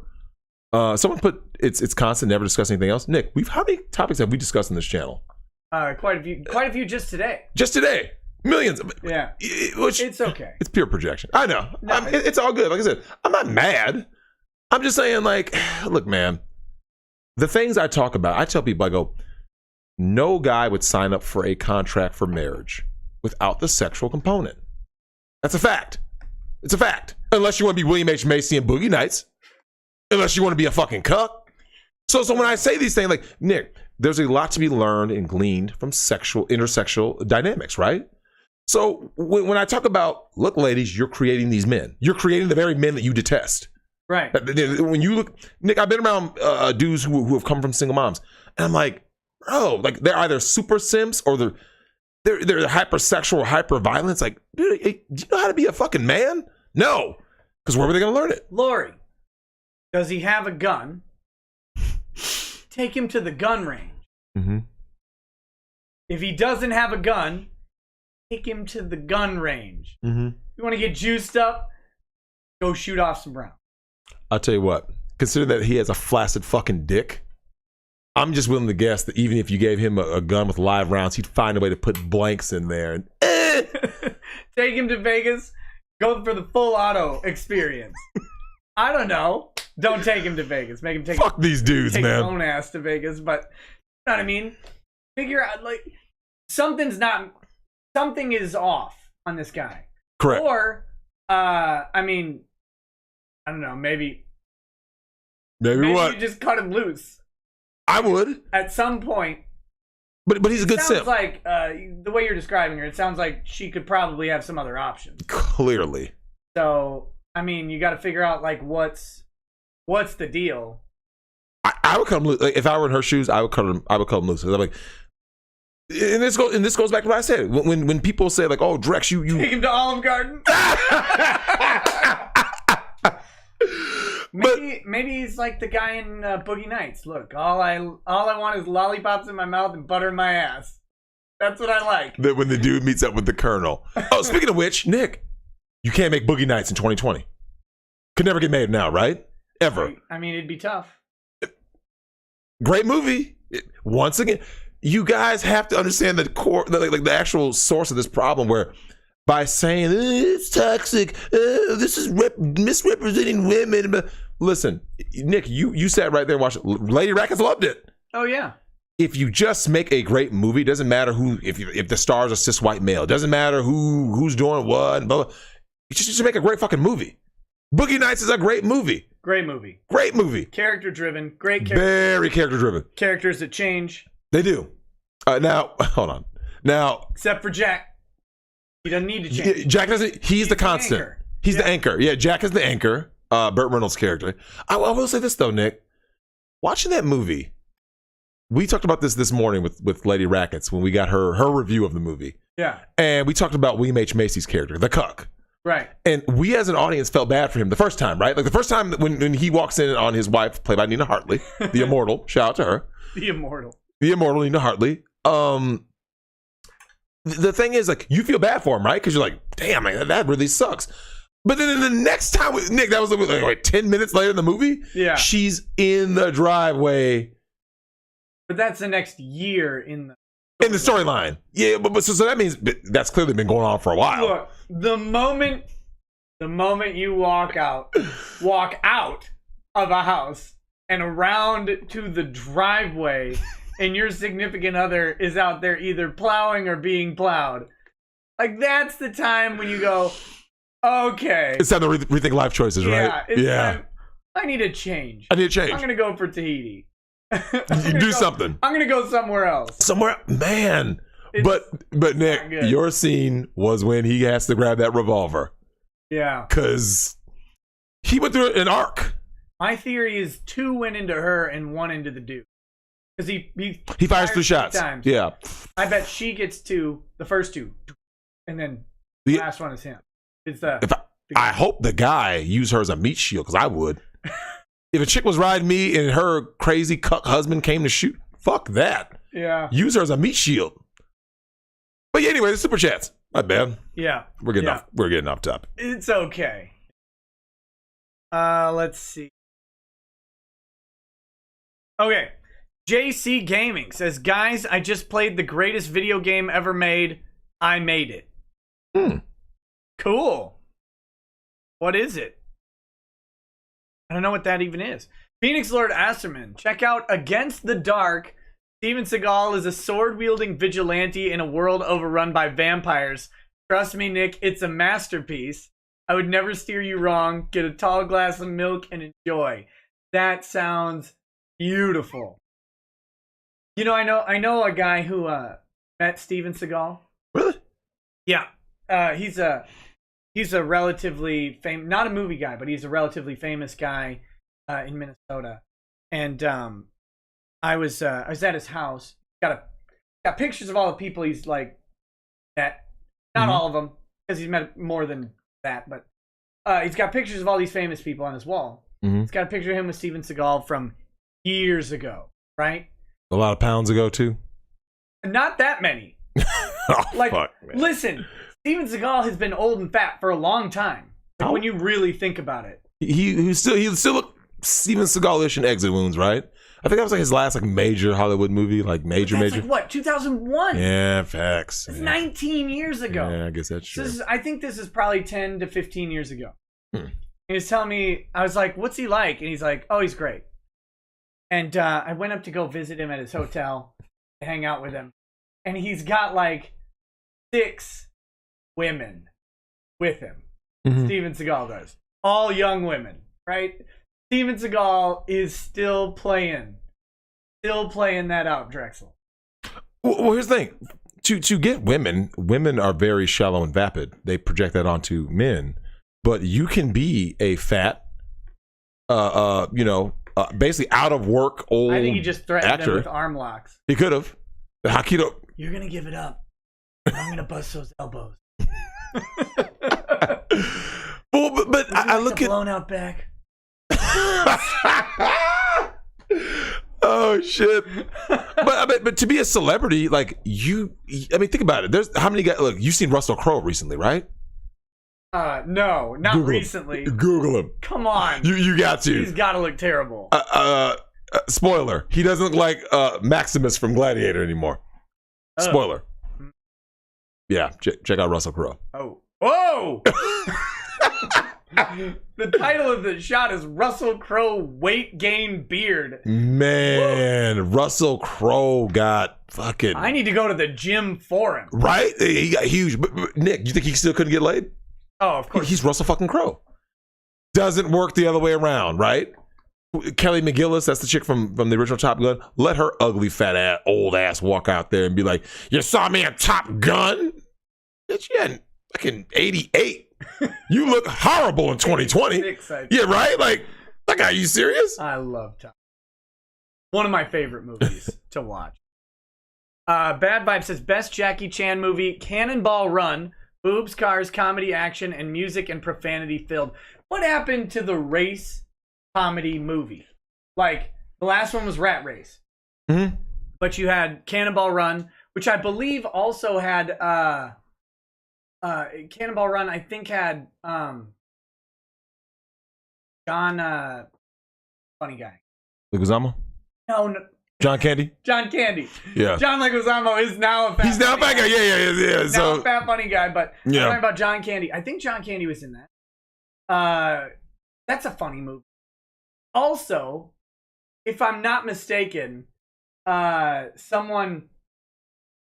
someone put it's constant, never discuss anything else. Nick, how many topics have we discussed on this channel? Quite a few just today. Just today. Millions. Yeah. Which, it's okay. It's pure projection. I know. No, it's all good. Like I said, I'm not mad. I'm just saying, like, look, man, the things I talk about, I tell people, I go, no guy would sign up for a contract for marriage without the sexual component. That's a fact. It's a fact. Unless you want to be William H. Macy and Boogie Nights. Unless you want to be a fucking cuck. So when I say these things, like, Nick, there's a lot to be learned and gleaned from intersexual dynamics, right? So when I talk about, look, ladies, you're creating these men. You're creating the very men that you detest. Right. When you look, Nick, I've been around dudes who have come from single moms. And I'm like, bro, like, they're either super simps or they're hypersexual or hyper violence. Like, dude, do you know how to be a fucking man? No. Because where were they going to learn it? Lori, does he have a gun? Take him to the gun range. Mm-hmm. If he doesn't have a gun, take him to the gun range. Mm-hmm. You want to get juiced up? Go shoot off some rounds. I'll tell you what. Consider that he has a flaccid fucking dick. I'm just willing to guess that even if you gave him a gun with live rounds, he'd find a way to put blanks in there. And, Take him to Vegas. Go for the full auto experience. I don't know. Don't take him to Vegas. Make him take fuck these dudes, take man. his own ass to Vegas. But you know what I mean? Figure out, like, something is off on this guy. Correct. Or, I mean, I don't know. Maybe what? you just cut him loose. I would. At some point. But he's a good simp. Sounds like, the way you're describing her, it sounds like she could probably have some other options. Clearly. So, I mean, you got to figure out, like, what's the deal? I would cut him loose. Like, if I were in her shoes, I would cut him loose. I'm like, and this goes back to what I said. When people say, like, oh, Drex, you take him to Olive Garden. Maybe he's like the guy in Boogie Nights. Look, all I want is lollipops in my mouth and butter in my ass. That's what I like. That when the dude meets up with the colonel. Oh, speaking of which, Nick, you can't make Boogie Nights in 2020. Could never get made now, right? Ever. I mean, it'd be tough. Great movie. Once again, you guys have to understand the core, the actual source of this problem. Where by saying it's toxic, this is misrepresenting women. But listen, Nick, you sat right there and watched it. Lady Rackets loved it. Oh yeah. If you just make a great movie, it doesn't matter who. If the stars are cis white male, it doesn't matter who's doing what. And blah, blah. You just make a great fucking movie. Boogie Nights is a great movie. Great movie. Great movie. Character driven. Great character. Very character driven. Characters that change. They do. Now, hold on. Now, except for Jack. He doesn't need to change. Jack doesn't. He's the constant. Anchor. He's the anchor. Yeah, Jack is the anchor. Burt Reynolds' character. I will say this though, Nick. Watching that movie, we talked about this morning with Lady Rackets when we got her review of the movie. Yeah. And we talked about William H. Macy's character, the cuck. Right. And we as an audience felt bad for him the first time, right? Like the first time when he walks in on his wife, played by Nina Hartley, the immortal. Shout out to her. The immortal Nina Hartley. The thing is, like, you feel bad for him, right? Because you're like, damn, man, that really sucks. But then the next time, Nick, that was like 10 minutes later in the movie. Yeah. She's in the driveway. But that's the next year in the storyline. Yeah, but so that means that's clearly been going on for a while. Look, the moment you walk out of a house and around to the driveway and your significant other is out there either plowing or being plowed, like, that's the time when you go, okay, it's time to rethink life choices, right? Time. I need a change. I'm gonna go for Tahiti. Something. I'm gonna go somewhere else. Man. But Nick, your scene was when he has to grab that revolver. Yeah. Because he went through an arc. My theory is 2 went into her and 1 into the dude. Because he fires 3 shots. Times. Yeah. I bet she gets the first 2, and then the last one is him. I hope the guy used her as a meat shield, because I would. If a chick was riding me and her crazy cuck husband came to shoot, fuck that. Yeah. Use her as a meat shield. But yeah, anyway, the super chats. My bad. Yeah. We're getting off topic. It's okay. Let's see. Okay. JC Gaming says, guys, I just played the greatest video game ever made. I made it. Cool. What is it? I don't know what that even is. Phoenix Lord Asterman, check out Against the Dark. Steven Seagal is a sword-wielding vigilante in a world overrun by vampires. Trust me, Nick, it's a masterpiece. I would never steer you wrong. Get a tall glass of milk and enjoy. That sounds beautiful. You know, I know a guy who met Steven Seagal. Really? Yeah. He's a relatively famous, not a movie guy, but he's a relatively famous guy in Minnesota. And I was at his house. Got pictures of all the people he's like met. Not all of them, because he's met more than that. But he's got pictures of all these famous people on his wall. He's got a picture of him with Steven Seagal from years ago, right? A lot of pounds ago too. Not that many. Fuck, man. Listen, Steven Seagal has been old and fat for a long time. Like, when you really think about it, he still look Steven Seagal-ish in Exit Wounds, right? I think that was like his last like major Hollywood movie, like major. Like what, 2001? Yeah, facts. It's 19 years ago. Yeah, I guess that's true. I think this is probably 10 to 15 years ago. He was telling me, I was like, "What's he like?" And he's like, "Oh, he's great." And I went up to go visit him at his hotel, to hang out with him, and he's got like 6 women with him. Steven Seagal does. All young women, right? Steven Seagal is still playing that out, Drexel. Well, here's the thing. To get women are very shallow and vapid. They project that onto men. But you can be a fat, basically out of work old actor. I think he just threatened them with arm locks. He could have. Hakito. You're going to give it up. I'm going to bust those elbows. Well, but I look at blown out back. Oh shit! But to be a celebrity, like think about it. There's how many guys? Look, you've seen Russell Crowe recently, right? No, not Google recently. Google him. Come on, you got to. He's got to look terrible. Spoiler: he doesn't look like Maximus from Gladiator anymore. Spoiler. Yeah, check out Russell Crowe. Oh, whoa! The title of the shot is Russell Crowe weight gain beard. Man, woo. Russell Crowe got fucking... I need to go to the gym for him. Right? He got huge. But Nick, you think he still couldn't get laid? Oh, of course. He's Russell fucking Crowe. Doesn't work the other way around, right? Kelly McGillis, that's the chick from the original Top Gun. Let her ugly, fat ass, old ass walk out there and be like, "You saw me in Top Gun? Bitch, you had fucking 88. You look horrible in 2020. Yeah, right? Like, are you serious? I love Top. One of my favorite movies to watch. Bad Vibe says, best Jackie Chan movie, Cannonball Run. Boobs, cars, comedy, action, and music and profanity filled. What happened to the race comedy movie? Like, the last one was Rat Race. Mm-hmm. But you had Cannonball Run, which I believe also had... Cannonball Run, I think, had John, funny guy. Leguizamo? No. John Candy? John Candy. Yeah. John Leguizamo is now a fat He's now a fat guy. Yeah. He's now a fat funny guy, but yeah. I'm talking about John Candy. I think John Candy was in that. That's a funny movie. Also, if I'm not mistaken, someone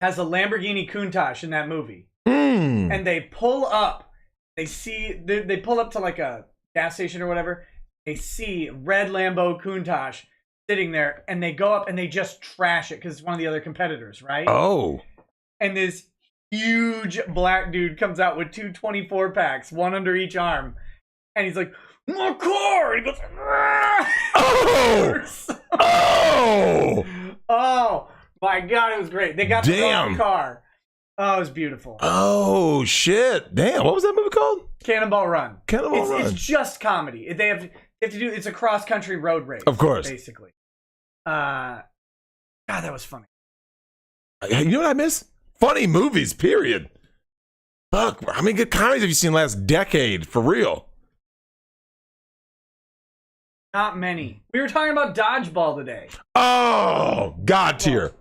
has a Lamborghini Countach in that movie. And they pull up. They pull up to like a gas station or whatever. They see red Lambo Countach sitting there, and they go up and they just trash it because it's one of the other competitors, right? Oh. And this huge black dude comes out with 2 24-packs, one under each arm, and he's like, "My car!" And he goes, "Oh, oh!" Oh my god, it was great. They got the Damn. wrong car. Oh, it was beautiful. Oh shit! Damn, what was that movie called? Cannonball Run. Cannonball Run. It's just comedy. They have to do. It's a cross country road race. Of course. Basically. God, that was funny. You know what I miss? Funny movies. Period. Fuck, how many good comedies have you seen last decade? For real. Not many. We were talking about Dodgeball today. Oh, God tier.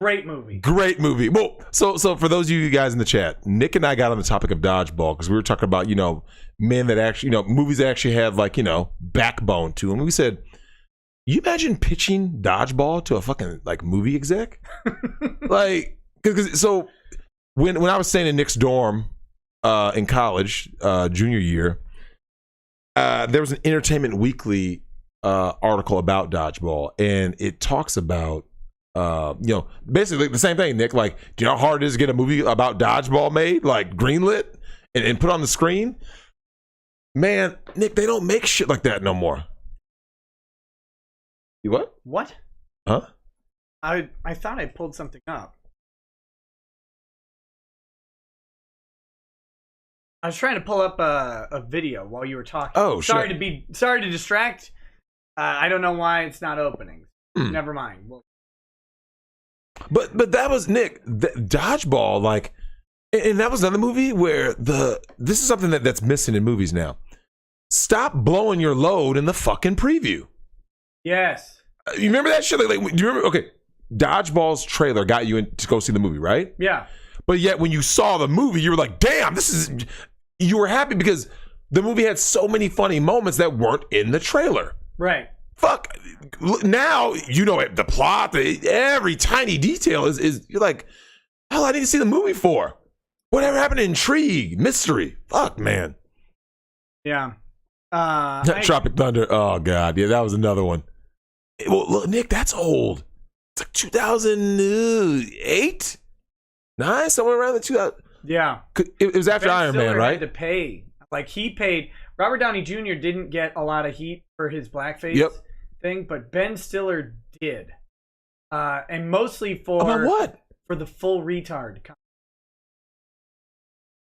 Great movie. Great movie. Well, so for those of you guys in the chat, Nick and I got on the topic of Dodgeball because we were talking about, men that actually, movies that actually have backbone to them. We said, you imagine pitching Dodgeball to a fucking movie exec? So when I was staying in Nick's dorm in college, junior year, there was an Entertainment Weekly article about Dodgeball, and it talks about basically the same thing, Nick. Do you know how hard it is to get a movie about Dodgeball made, greenlit and put on the screen? Man, Nick, they don't make shit like that no more. You what? What? Huh? I thought I pulled something up. I was trying to pull up a video while you were talking. Oh, sorry shit. Sorry to distract. I don't know why it's not opening. Never mind. Well, But that was Nick. Dodgeball, and that was another movie where this is something that's missing in movies now. Stop blowing your load in the fucking preview. yes. You remember that shit? Do you remember? Okay, Dodgeball's trailer got you in to go see the movie, right? Yeah. But yet, when you saw the movie, you were like, "Damn, you were happy because the movie had so many funny moments that weren't in the trailer." Right. Fuck. Now the plot, every tiny detail is. You're like, hell, I need to see the movie for. Whatever happened to intrigue, mystery? Fuck, man. Yeah. Tropic Thunder. Oh god, yeah, that was another one. Well, look, Nick, that's old. It's 2008, 9, somewhere around the 2000. Yeah. It was after Ben Iron Stiller Man, right? had to pay. He paid. Robert Downey Jr. didn't get a lot of heat for his blackface thing, but Ben Stiller did, and mostly for About what? For the full retard.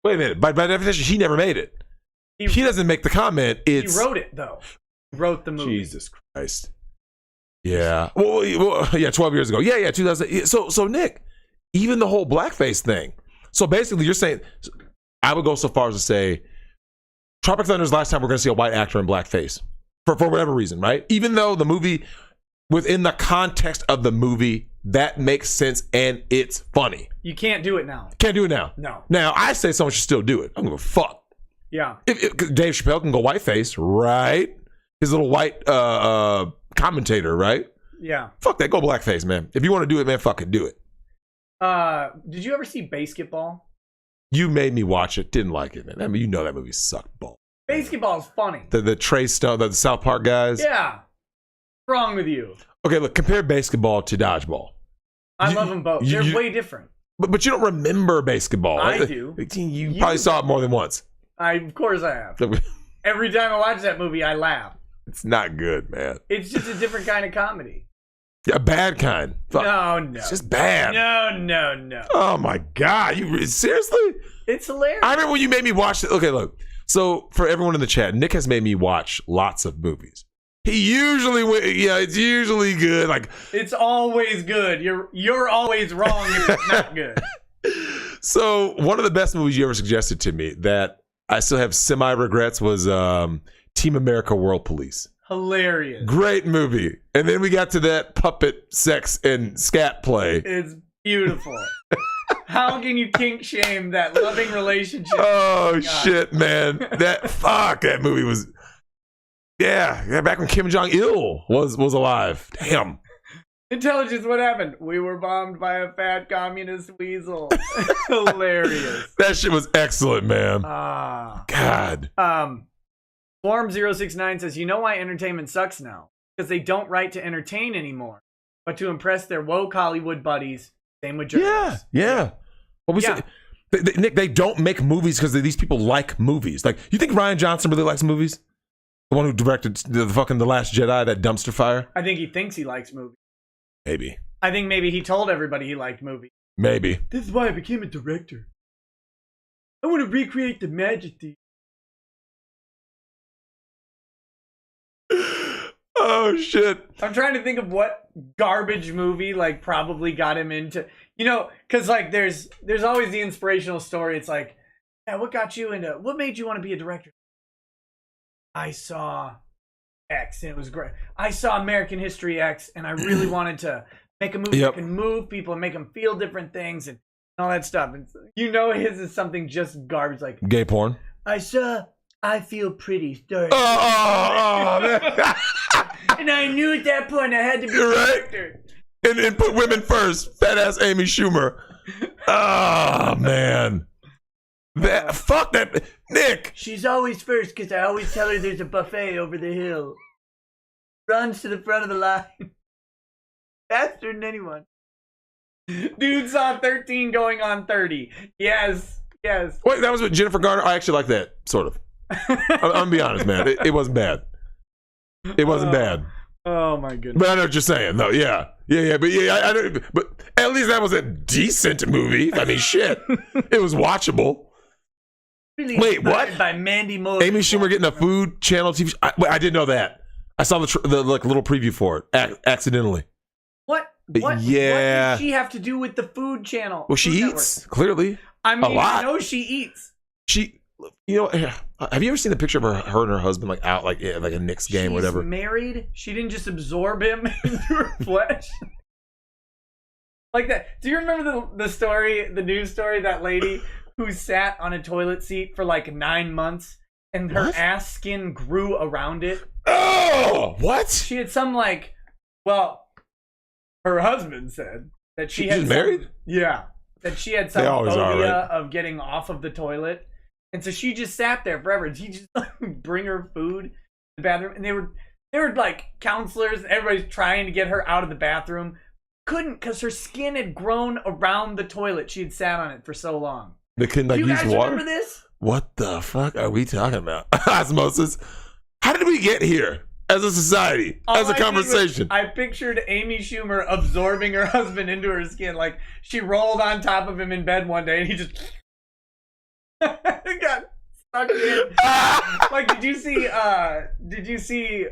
Wait a minute. By definition, he never made it. He doesn't make the comment. He wrote it though. He wrote the movie. Jesus Christ. Yeah. Well, yeah, 12 years ago. Yeah, 2000. So Nick, even the whole blackface thing. So basically, you're saying, I would go so far as to say, Tropic Thunder is the last time we're going to see a white actor in blackface for whatever reason, right? Even though the movie, within the context of the movie, that makes sense and it's funny. You can't do it now. Can't do it now. No. Now, I say someone should still do it. I don't give a fuck. Yeah. If Dave Chappelle can go whiteface, right? His little white commentator, right? Yeah. Fuck that. Go blackface, man. If you want to do it, man, fucking do it. Did you ever see Basketball? You made me watch it. Didn't like it, man. I mean, that movie sucked ball. Basketball is funny. The Trey Stone, the South Park guys. Yeah. What's wrong with you? Okay, look, compare Basketball to Dodgeball. I love them both. They're way different. But you don't remember Basketball. I do. You probably saw it more than once. Of course I have. Every time I watch that movie, I laugh. It's not good, man. It's just a different kind of comedy. A bad kind. Fuck. No. It's just bad. No. Oh my God. You seriously? It's hilarious. I remember when you made me watch it. Okay, look. So for everyone in the chat, Nick has made me watch lots of movies. He usually, it's usually good. It's always good. You're always wrong if it's not good. So one of the best movies you ever suggested to me that I still have semi regrets was Team America World Police. Hilarious. Great movie. And then we got to that puppet sex and scat play. It's beautiful. How can you kink shame that loving relationship? Oh shit, man. That movie was back when Kim Jong-il was alive. Damn. Intelligence, what happened? We were bombed by a fat communist weasel. Hilarious. That shit was excellent, man. God. Swarm069 says, you know why entertainment sucks now? Because they don't write to entertain anymore, but to impress their woke Hollywood buddies. Same with journalists. Yeah. What we say? Nick, they don't make movies because these people like movies. You think Rian Johnson really likes movies? The one who directed the Last Jedi, that dumpster fire? I think he thinks he likes movies. Maybe. I think maybe he told everybody he liked movies. Maybe. This is why I became a director. I want to recreate the majesty. Oh shit. I'm trying to think of what garbage movie like probably got him into, because like there's always the inspirational story. It's like, yeah, what got you into, what made you want to be a director? I saw X and it was great. I saw American History X and I really wanted to make a movie that can move people and make them feel different things and all that stuff. And his is something just garbage, like Gay porn. I Feel Pretty story. Oh, man. And I knew at that point I had to be a right. director. And put women first. Fat ass Amy Schumer. Oh man. Fuck that, Nick. She's always first because I always tell her there's a buffet over the hill. Runs to the front of the line. Faster than anyone. Dude saw 13 going on 30. Yes. Wait, that was with Jennifer Garner. I actually like that, sort of. I'm gonna be honest, man. It wasn't bad. It wasn't bad. Oh my goodness. But I know what you're saying, though. Yeah. But I know. But at least that was a decent movie. I mean, shit. It was watchable. Really Wait, what? By Mandy Moore. Amy Schumer getting a Food Channel TV. I didn't know that. I saw the like little preview for it accidentally. What? Yeah. What does she have to do with the Food Channel? Well, she Food eats Network? clearly. I mean, a lot. I know she eats. Have you ever seen the picture of her and her husband like out like a Knicks game, or whatever? She's married. She didn't just absorb him into her flesh. Like that. Do you remember the story, the news story, that lady who sat on a toilet seat for like 9 months and her ass skin grew around it? Oh, what? She had some her husband said that She's married? Yeah. That she had some They always phobia are, right? of getting off of the toilet. And so she just sat there forever. And he just bring her food to the bathroom. And they were like counselors. Everybody's trying to get her out of the bathroom. Couldn't, because her skin had grown around the toilet. She had sat on it for so long. They couldn't like Do you use guys water. remember this? What the fuck are we talking about? Osmosis. How did we get here as a society? As a conversation? I pictured Amy Schumer absorbing her husband into her skin. Like she rolled on top of him in bed one day and he just got stuck in. Like, did you see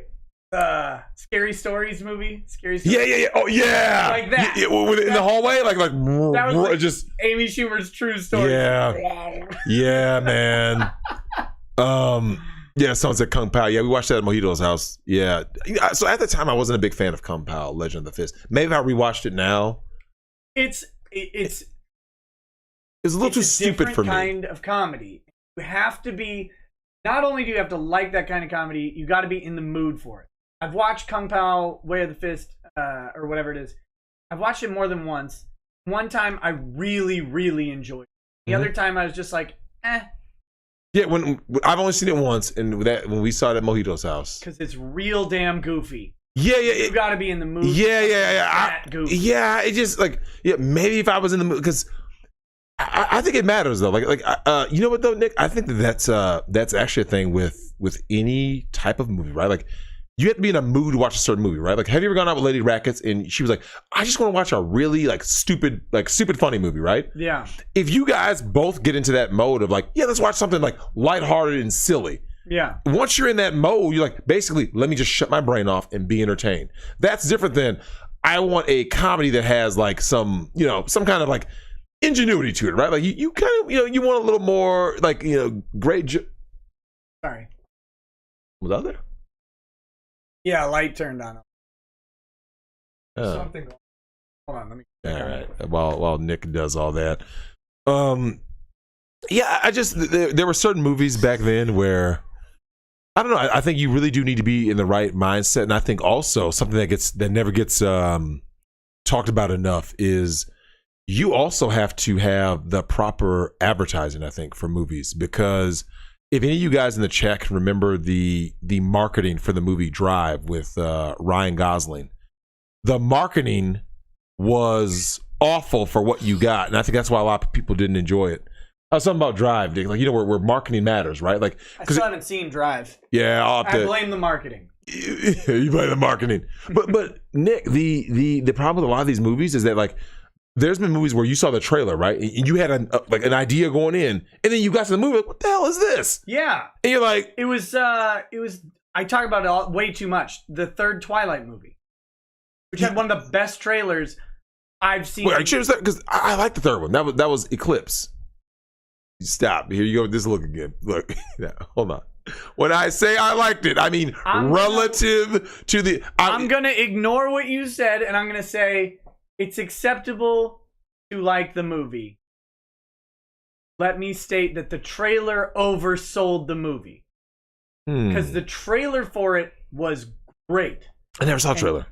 Scary Stories movie? Scary Stories? Yeah. Oh yeah. Like that. In the hallway, like that was like just Amy Schumer's true story. Yeah, man. Yeah, sounds like Kung Pao. Yeah, we watched that at Mojito's house. Yeah. So at the time, I wasn't a big fan of Kung Pao, Legend of the Fist. Maybe if I rewatched it now, It's a little too stupid for me. Kind of comedy. You have to be. Not only do you have to like that kind of comedy, you got to be in the mood for it. I've watched Kung Pao, Way of the Fist, or whatever it is. I've watched it more than once. One time, I really, really enjoyed it. The other time, I was just like, eh. Yeah, when I've only seen it once, and when we saw it at Mojito's house, Because it's real damn goofy. Yeah. You got to be in the mood. Yeah. Goofy. It just like maybe if I was in the mood, because I think it matters though. You know what though, Nick? I think that's actually a thing with any type of movie, right? Like you have to be in a mood to watch a certain movie, right? Like have you ever gone out with Lady Rackets and she was like, I just want to watch a really stupid funny movie, right? Yeah. If you guys both get into that mode of like, yeah, let's watch something like lighthearted and silly. Yeah. Once you're in that mode, you're like, basically, let me just shut my brain off and be entertained. That's different than I want a comedy that has like some kind of like ingenuity to it, right? Like you kind of, you want a little more like, great. Sorry. Was that there? Yeah, light turned on. Something. Hold on, let me. All right. While Nick does all that, yeah, I just there were certain movies back then where I don't know. I think you really do need to be in the right mindset, and I think also something that never gets talked about enough is you also have to have the proper advertising. I think for movies, because if any of you guys in the chat can remember the marketing for the movie Drive with Ryan Gosling, the marketing was awful for what you got, and I think that's why a lot of people didn't enjoy it. I was talking about Drive, Dick. Like where marketing matters, right? Like I still haven't seen Drive. Yeah, I blame the marketing. You play the marketing. But Nick, the problem with a lot of these movies is that like there's been movies where you saw the trailer, right? And you had an idea going in, and then you got to the movie like, what the hell is this? Yeah. And you're like, it was I talk about it way too much. The third Twilight movie, which had one of the best trailers I've seen. Wait, are you sure it's that? Because I like the third one. That was Eclipse. Stop. Here you go with this look again. Look. Now, hold on. When I say I liked it, I mean relative to the... I'm going to ignore what you said, and I'm going to say it's acceptable to like the movie. Let me state that the trailer oversold the movie. Because the trailer for it was great. I never saw a trailer.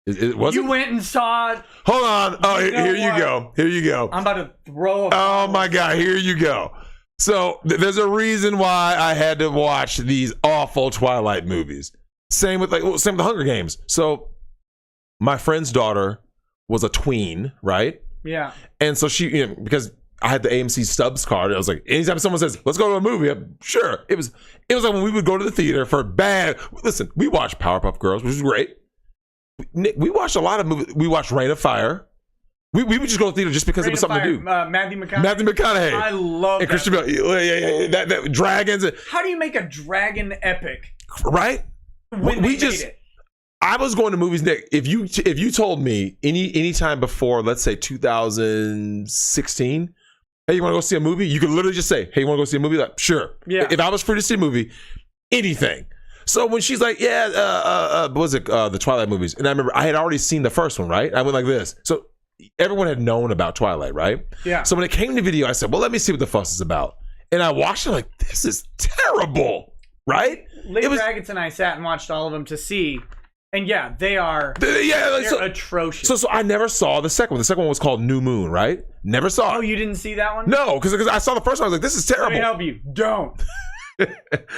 It wasn't? You went and saw it. Hold on. Oh, here you go. Here you go. I'm about to throw a... Oh, my God. Here you go. So there's a reason why I had to watch these awful Twilight movies. Same with the Hunger Games. So my friend's daughter was a tween, right? Yeah. And so she, because I had the AMC Stubs card, I was like, anytime someone says, let's go to a movie, I'm sure. It was like when we would go to the theater for bad. Listen, we watched Powerpuff Girls, which was great. Nick, we watched a lot of movies. We watched Reign of Fire. We would just go to the theater just because it was something to do. Matthew McConaughey. Matthew McConaughey. I love and Christian Bale. Yeah. That dragons. How do you make a dragon epic? Right? We just made it. I was going to movies, Nick. If you told me any time before, let's say 2016, hey, you want to go see a movie? You could literally just say, hey, you want to go see a movie? Like, sure. Yeah. If I was free to see a movie, anything. So when she's like, what was it? The Twilight movies. And I remember I had already seen the first one, right? I went like this. So everyone had known about Twilight, right? Yeah. So when it came to video, I said, well, let me see what the fuss is about. And I watched it like, this is terrible, right? Lady Raggets and I sat and watched all of them to see. And yeah, they're atrocious. So I never saw the second one. The second one was called New Moon, right? Never saw it. Oh, you didn't see that one? No, because I saw the first one. I was like, this is terrible. Let me help you. Don't.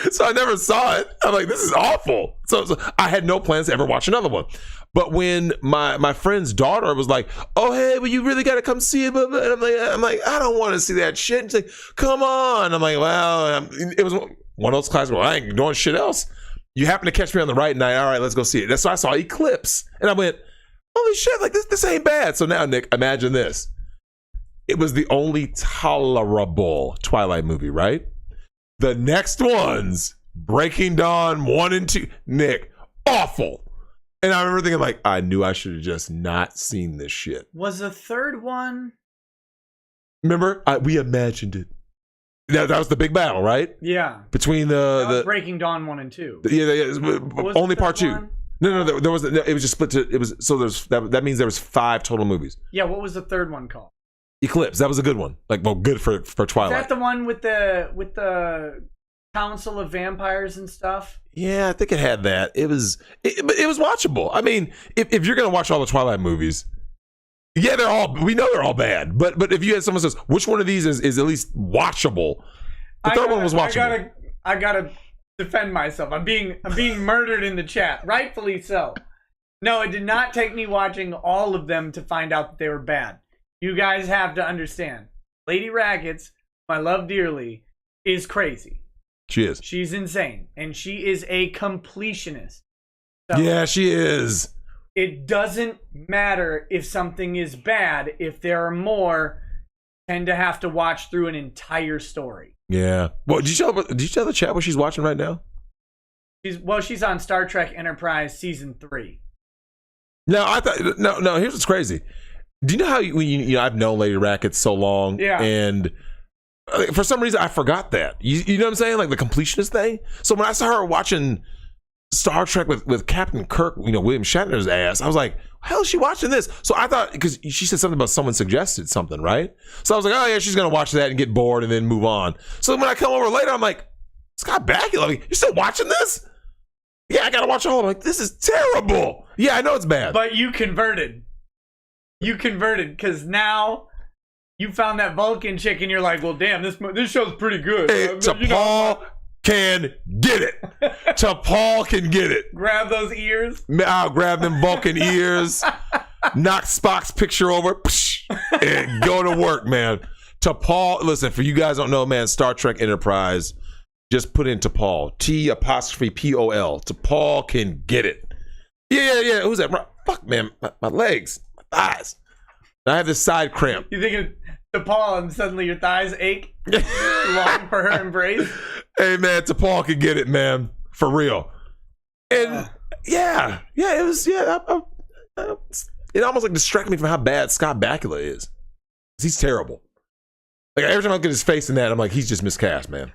So I never saw it. I'm like, this is awful. So I had no plans to ever watch another one. But when my friend's daughter was like, oh, hey, well, you really got to come see it. And I'm like, I don't want to see that shit. And she's like, come on. I'm like, well, it was one of those classes where I ain't doing shit else. You happen to catch me on the right night. All right, let's go see it. That's why I saw Eclipse. And I went, holy shit, like this ain't bad. So now, Nick, imagine this. It was the only tolerable Twilight movie, right? The next ones, Breaking Dawn 1 and 2, Nick, awful. And I remember thinking, like, I knew I should have just not seen this shit. Was the third one? Remember, we imagined it. That was the big battle, right? Yeah. Between the Breaking Dawn 1 and 2. Only part 2. One? No, there was. It was just split to. It was so there's that means there was 5 total movies. Yeah. What was the third one called? Eclipse. That was a good one. Like, well, good for Twilight. Is that the one with the Council of Vampires and stuff? Yeah, I think it had that. It was watchable. I mean, if you're gonna watch all the Twilight movies, yeah, we know they're all bad. But if you had someone says which one of these is at least watchable, the third one was watchable. I gotta defend myself. I'm being murdered in the chat, rightfully so. No, it did not take me watching all of them to find out that they were bad. You guys have to understand. Lady Raggets, who I love dearly, is crazy. She is. She's insane. And she is a completionist. So yeah, she is. It doesn't matter if something is bad. If there are more, tend to have to watch through an entire story. Yeah. Well, did you tell the chat what she's watching right now? She's on Star Trek Enterprise Season 3. No, here's what's crazy. Do you know how I've known Lady Rackets so long? Yeah. And for some reason, I forgot that. You know what I'm saying? Like the completionist thing. So when I saw her watching Star Trek with Captain Kirk, William Shatner's ass, I was like, hell is she watching this? So I thought, because she said something about someone suggested something, right? So I was like, oh yeah, she's going to watch that and get bored and then move on. So when I come over later, I'm like, Scott Bakula, like, you're still watching this? Yeah, I got to watch all of it. I'm like, this is terrible. Yeah, I know it's bad. But you converted. Because now you found that Vulcan chick and you're like, well, damn, this show's pretty good. Hey, T'Pol can get it. T'Pol can get it. Grab those ears. I'll grab them Vulcan ears, knock Spock's picture over, and go to work, man. T'Pol, listen, for you guys don't know, man, Star Trek Enterprise, just put in T'Pol. T''Pol. T'Pol can get it. Yeah. Who's that? Fuck, man. My legs. My thighs. I have this side cramp. You think of T'Pol and suddenly your thighs ache? Long for her embrace? Hey, man, T'Pol can get it, man. For real. And it was, it almost like distracted me from how bad Scott Bakula is. He's terrible. Like, every time I look at his face in that, I'm like, he's just miscast, man.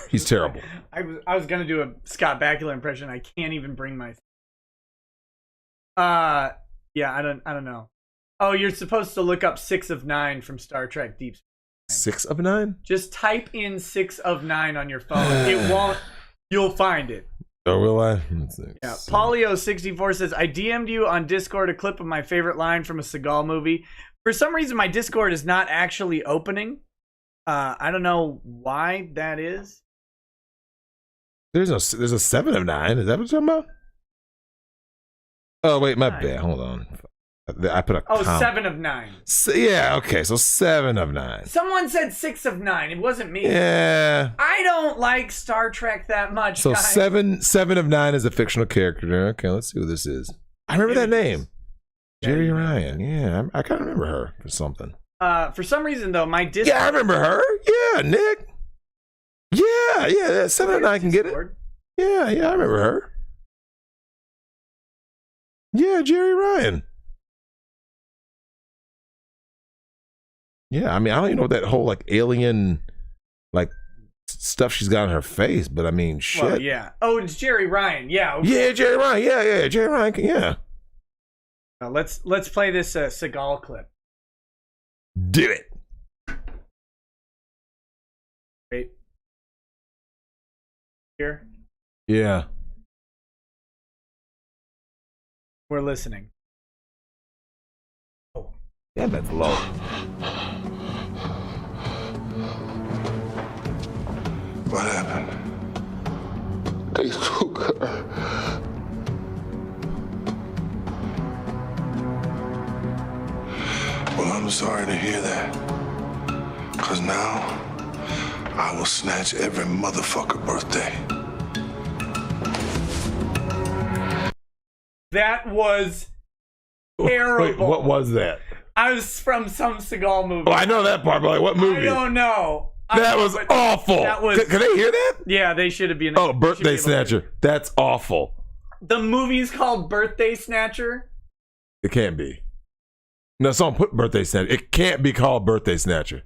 He's terrible. I was gonna do a Scott Bakula impression. I can't even bring myself. Yeah, I don't know. Oh, you're supposed to look up 6 of 9 from Star Trek Deep Space Nine. 6 of 9? Just type in 6 of 9 on your phone. It won't. You'll find it. Oh, will I? Let's see. Yeah. Polio64 says, I DM'd you on Discord a clip of my favorite line from a Seagal movie. For some reason, my Discord is not actually opening. I don't know why that is. There's a 7 of 9. Is that what you're talking about? Oh, wait, my bad. Hold on. I put a comma. 7 of 9. Yeah, okay, so 7 of 9. Someone said 6 of 9. It wasn't me. Yeah. I don't like Star Trek that much, so guys. 7 of 9 is a fictional character. Okay, let's see who this is. I remember that name. Jerry Ryan. Yeah, I kind of remember her for something. For some reason, though, my Discord... Yeah, I remember her. Yeah, Nick. Yeah, 7 of 9 can get it. Yeah, I remember her. Yeah, Jerry Ryan. Yeah, I mean, I don't even know what that whole, like, alien, like, stuff she's got on her face, but I mean, shit. Well, yeah. Oh, it's Jerry Ryan. Yeah. Yeah, Jerry Ryan. Yeah. Jerry Ryan. Yeah. Let's play this Seagal clip. Do it. Wait. Here. Yeah. We're listening. Oh. Yeah, that's low. What happened? They took her. Well, I'm sorry to hear that. Because now, I will snatch every motherfucker birthday. That was terrible. Wait, what was that? I was from some Seagal movie. Oh, I know that part, but like, what movie? I don't know. That was awful. That was. Can they hear that? Yeah, they should have been. Oh, Birthday Snatcher. That's awful. The movie's called Birthday Snatcher. It can't be. No, someone put Birthday Snatcher. It can't be called Birthday Snatcher.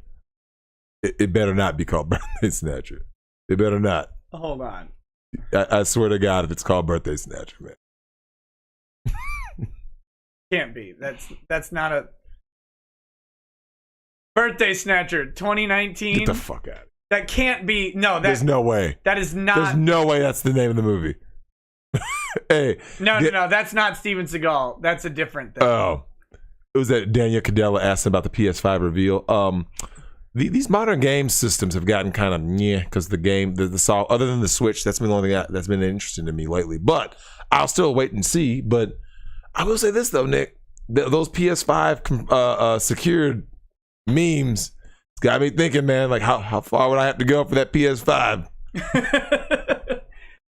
It better not be called Birthday Snatcher. It better not. Hold on. I swear to God, if it's called Birthday Snatcher, man. Can't be. That's not a Birthday Snatcher 2019. Get the fuck out. That can't be. No, there's no way. That is not. There's no way that's the name of the movie. Hey. No. That's not Steven Seagal. That's a different thing. Oh. It was that Daniel Cadella asked about the PS5 reveal. These modern game systems have gotten kind of because the game, the other than the Switch, that's been the only thing that's been interesting to me lately. But I'll still wait and see. But I will say this though, Nick, those PS5 secured memes got me thinking, man. Like how far would I have to go for that PS5?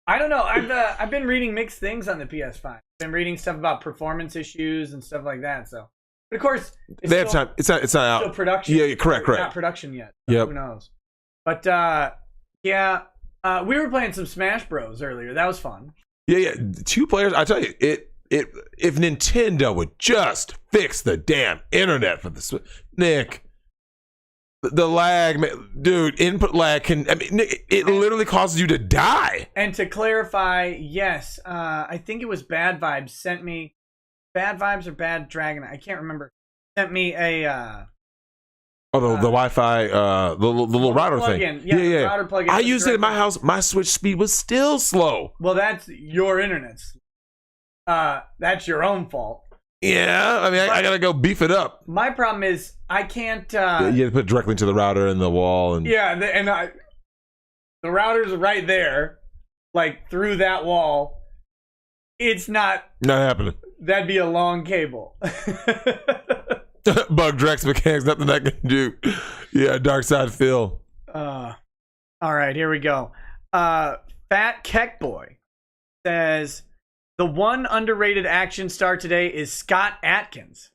I don't know. I've been reading mixed things on the PS5. I've been reading stuff about performance issues and stuff like that. So. But of course, they have time. It's not out. Still production. Yeah, correct. Not production yet. So yep. Who knows? But we were playing some Smash Bros earlier. That was fun. Yeah. 2 players. I tell you, if Nintendo would just fix the damn internet for the Nick, the lag, dude, input lag can. I mean, Nick, it literally causes you to die. And to clarify, yes, I think it was Bad Vibes sent me. Bad Vibes or Bad Dragon? I can't remember. Sent me a the Wi-Fi, the little router plug-in. thing. Yeah. Router plug-in. I used it in my house. My Switch speed was still slow. Well, that's your internet. That's your own fault. Yeah, I mean, I gotta go beef it up. My problem is I can't. You have to put it directly into the router and the wall, and the router's right there, like through that wall. It's not happening. That'd be a long cable. Bug Drex mechanics, nothing I can do. Yeah, Dark Side Phil. All right, here we go. Fat Keck Boy says the one underrated action star today is Scott Adkins.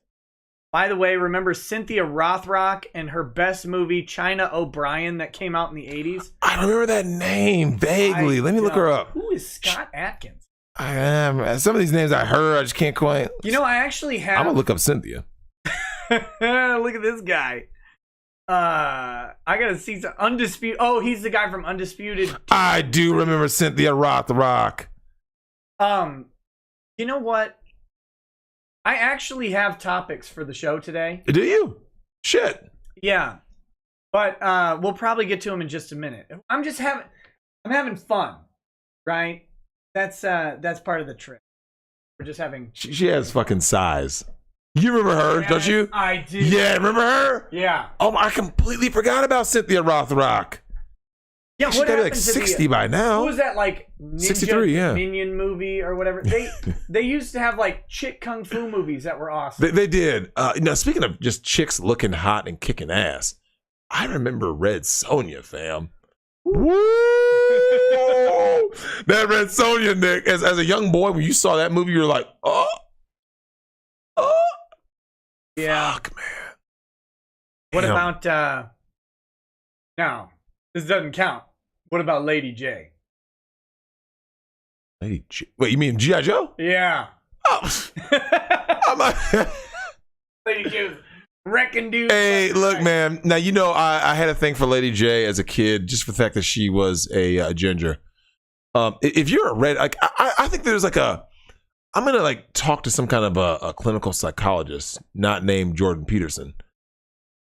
By the way, remember Cynthia Rothrock and her best movie, China O'Brien, that came out in the 80s? I remember that name vaguely. Let me look her up. Who is Scott Adkins? I am. Some of these names I heard, I just can't quite. You know, I actually have. I'm gonna look up Cynthia. Look at this guy. I gotta see some Undisputed. Oh, he's the guy from Undisputed. I do remember Cynthia Rothrock. You know what? I actually have topics for the show today. Do you? Shit. Yeah, but we'll probably get to them in just a minute. I'm having fun, right? That's part of the trick. We're just having. She has fucking size. You remember her, don't you? I do. Yeah, remember her? Yeah. Oh, I completely forgot about Cynthia Rothrock. Yeah, She's what gotta be happened like to 60 by now. What was that, like, Ninja 63, yeah. Minion movie or whatever? They used to have like chick kung fu movies that were awesome. They did. Now, speaking of just chicks looking hot and kicking ass, I remember Red Sonja, fam. Woo! That Red Sonja, Nick. As a young boy, when you saw that movie, you were like, oh. Yeah. Fuck, man. What Damn. about no, this doesn't count. What about Lady J? Lady J. Wait, you mean G.I. Joe? Yeah. Oh. Lady J was wrecking dudes. Hey, look, man. Now, you know, I had a thing for Lady J as a kid, just for the fact that she was a ginger. If you're a red, like, I think there's like I'm gonna like talk to some kind of a clinical psychologist, not named Jordan Peterson,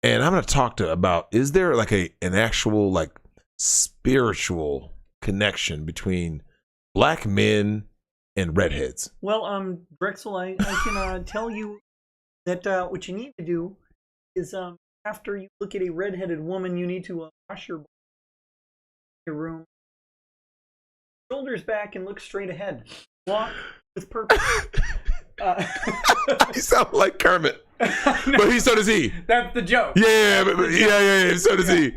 and I'm gonna talk to about, is there like an actual like spiritual connection between black men and redheads? Well, Drexel, I can tell you that what you need to do is after you look at a redheaded woman, you need to wash your room, shoulders back, and look straight ahead. Walk with purpose. You sound like Kermit, but so does he. That's the joke. Yeah, yeah. So does he.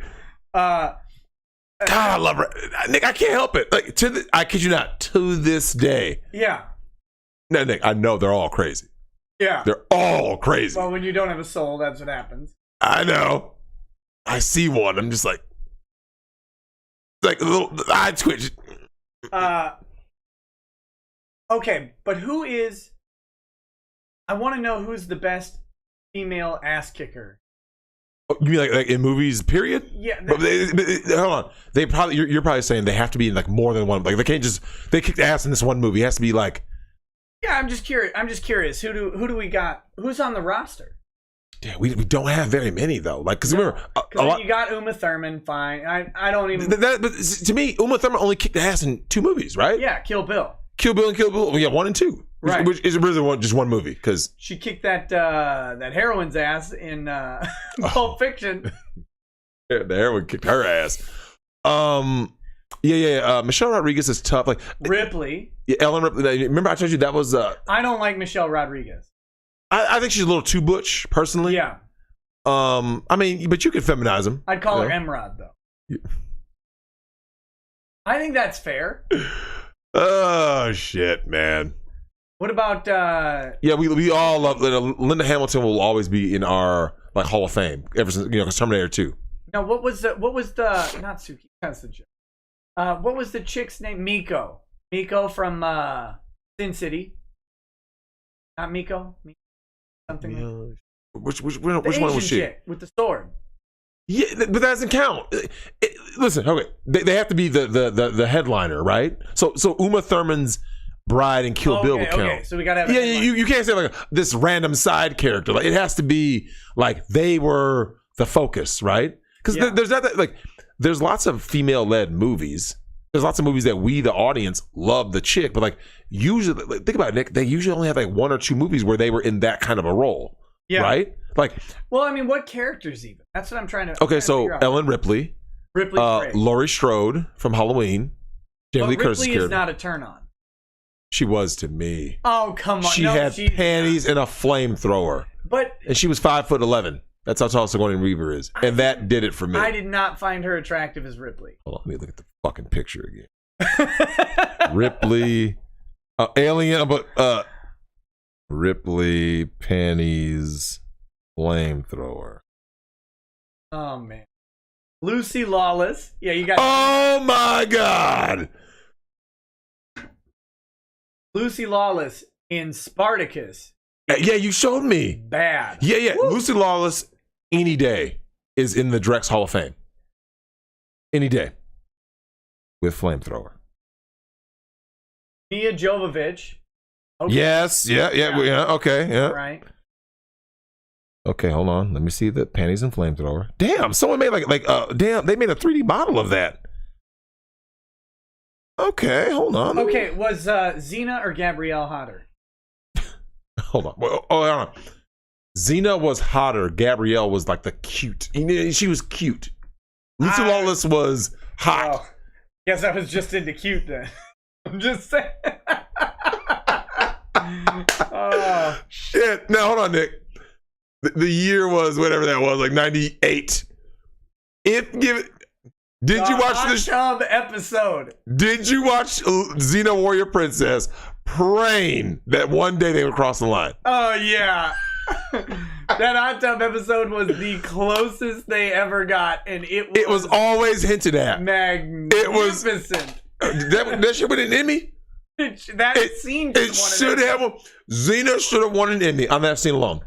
God, I love her. Nick, I can't help it. Like, I kid you not, to this day. Yeah. No, Nick, I know they're all crazy. Yeah. They're all crazy. Well, when you don't have a soul, that's what happens. I know. I see one. I'm just like a little eye twitch. Okay, but who is? I want to know who's the best female ass kicker. Oh, you mean like in movies? Period. Yeah. But hold on. They probably you're probably saying they have to be in like more than one. Like they can't just kicked ass in this one movie. It has to be like. Yeah, I'm just curious. Who do we got? Who's on the roster? Yeah, we don't have very many though. Like, because remember, a lot. You got Uma Thurman. Fine. I don't even. But to me, Uma Thurman only kicked ass in 2 movies, right? Yeah, Kill Bill. Kill Bill and Kill Bill. Yeah, 1 and 2. Right. Which is really just one movie because she kicked that heroine's ass in Pulp Fiction. The heroine kicked her ass. Yeah. Michelle Rodriguez is tough. Like Ripley. Yeah, Ellen Ripley. Remember I told you that was. I don't like Michelle Rodriguez. I think she's a little too butch, personally. Yeah. I mean, but you could feminize them. I'd call her Emrod though. Yeah. I think that's fair. Oh shit, man. What about? Yeah, we all love Linda Hamilton. Will always be in our like Hall of Fame ever since because Terminator 2. Now, what was the not Suki? That's the joke. What was the chick's name? Miko. Miko from Sin City. Not Miko. Something. Which one was she? Chick with the sword. Yeah, but that doesn't count. Listen, okay, they have to be the headliner, right? So Uma Thurman's bride and Kill Bill would count. Okay, so we gotta have you can't say like this random side character. Like it has to be like they were the focus, right? Because there's not that like there's lots of female led movies. There's lots of movies that we, the audience, love the chick, but like usually, like, think about it, Nick. They usually only have like 1 or 2 movies where they were in that kind of a role, right? Like, well, I mean, what characters even? That's what I'm trying to. Okay, so Ellen Ripley, Laurie Strode from Halloween, Jamie Lee Curtis Ripley is not a turn on. She was to me. Oh come on! She had panties and a flamethrower, and she was 5'11". That's how tall Sigourney Weaver is. And that did it for me. I did not find her attractive as Ripley. Hold on, let me look at the fucking picture again. Ripley, alien, but Ripley, panties, flamethrower. Oh, man. Lucy Lawless. Yeah, you got... Oh, my God. Lucy Lawless in Spartacus. Yeah, you showed me. Bad. Yeah. Woo. Lucy Lawless, any day, is in the Drex Hall of Fame. Any day. With flamethrower. Mia Jovovich. Okay. Yes. Yeah. Okay. Yeah. All right. Okay, hold on. Let me see the panties and flamethrower. Damn, someone made damn, they made a 3D model of that. Okay, hold on. Okay, was Xena or Gabrielle hotter? Hold on. Hold on. Xena was hotter. Gabrielle was like the cute. She was cute. Lucy Lawless was hot. Oh, guess I was just into cute then. I'm just saying. Oh. Shit. Now, hold on, Nick. The year was whatever that was, like 98. Did you watch the Chub episode? Did you watch Xena Warrior Princess praying that one day they would cross the line? Oh yeah. That hot tub episode was the closest they ever got, and it was always hinted at. Magnificent. It was that should win an Emmy. Scene it should have. Xena should have won an Emmy on that scene alone.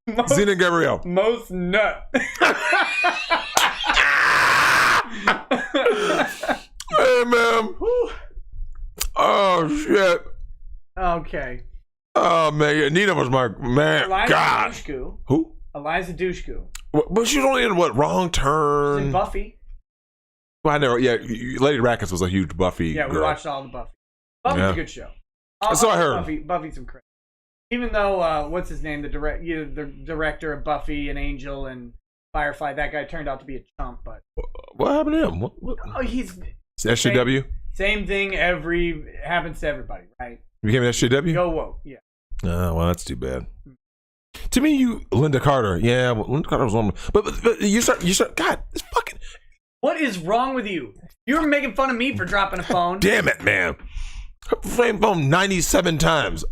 Xena and Gabrielle. Most nut. Hey, man. Oh, shit. Okay. Oh, man. Yeah, Nina was my man. Eliza God. Dushku. Who? Eliza Dushku. But she was only in what? Wrong Turn? In Buffy. Well, I know. Yeah, Lady Rackets was a huge Buffy Yeah, we girl. watched all the Buffy. Buffy's a good show. So I heard. Buffy's some crazy. Even though, what's his name? The director of Buffy and Angel and Firefly, that guy turned out to be a chump. But what happened to him? What? Oh, he's SJW. Same thing. Happens to everybody, right? You became an SJW. Go woke. Yeah. Oh, well, that's too bad. To me, Linda Carter. Yeah, well, Linda Carter was one. But you start. God, it's fucking. What is wrong with you? You were making fun of me for dropping a phone. Damn it, man. Flame phone 97 times.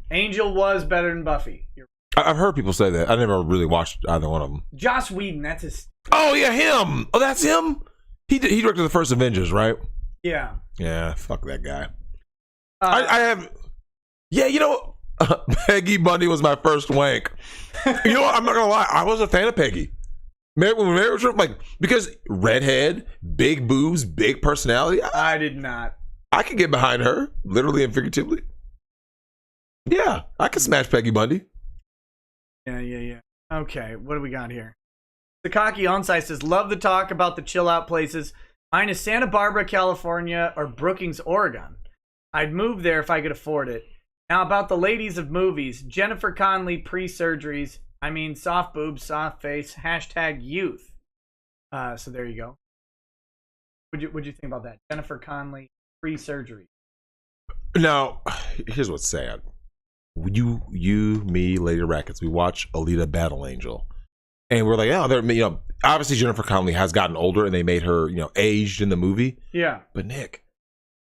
Angel was better than Buffy. I've heard people say that. I never really watched either one of them. Joss Whedon, that's his. Oh yeah, him. Oh, that's him. He directed the first Avengers, right? Yeah. Yeah. Fuck that guy. I have. Yeah, you know, Peggy Bundy was my first wank. You know what? I'm not gonna lie. I was a fan of Peggy. Because redhead, big boobs, big personality. I did not. I could get behind her, literally and figuratively. Yeah, I could smash Peggy Bundy. Yeah. Okay, what do we got here? Sakaki Onsai says, love the talk about the chill out places. Mine is Santa Barbara, California, or Brookings, Oregon. I'd move there if I could afford it. Now about the ladies of movies. Jennifer Connelly pre-surgeries. I mean, soft boobs, soft face, #youth. So there you go. What'd you think about that? Jennifer Connelly pre-surgery. Now, here's what's sad. You, me, Lady Rackets, we watch Alita Battle Angel. And we're like, oh, they're, obviously Jennifer Connelly has gotten older and they made her, aged in the movie. Yeah. But Nick,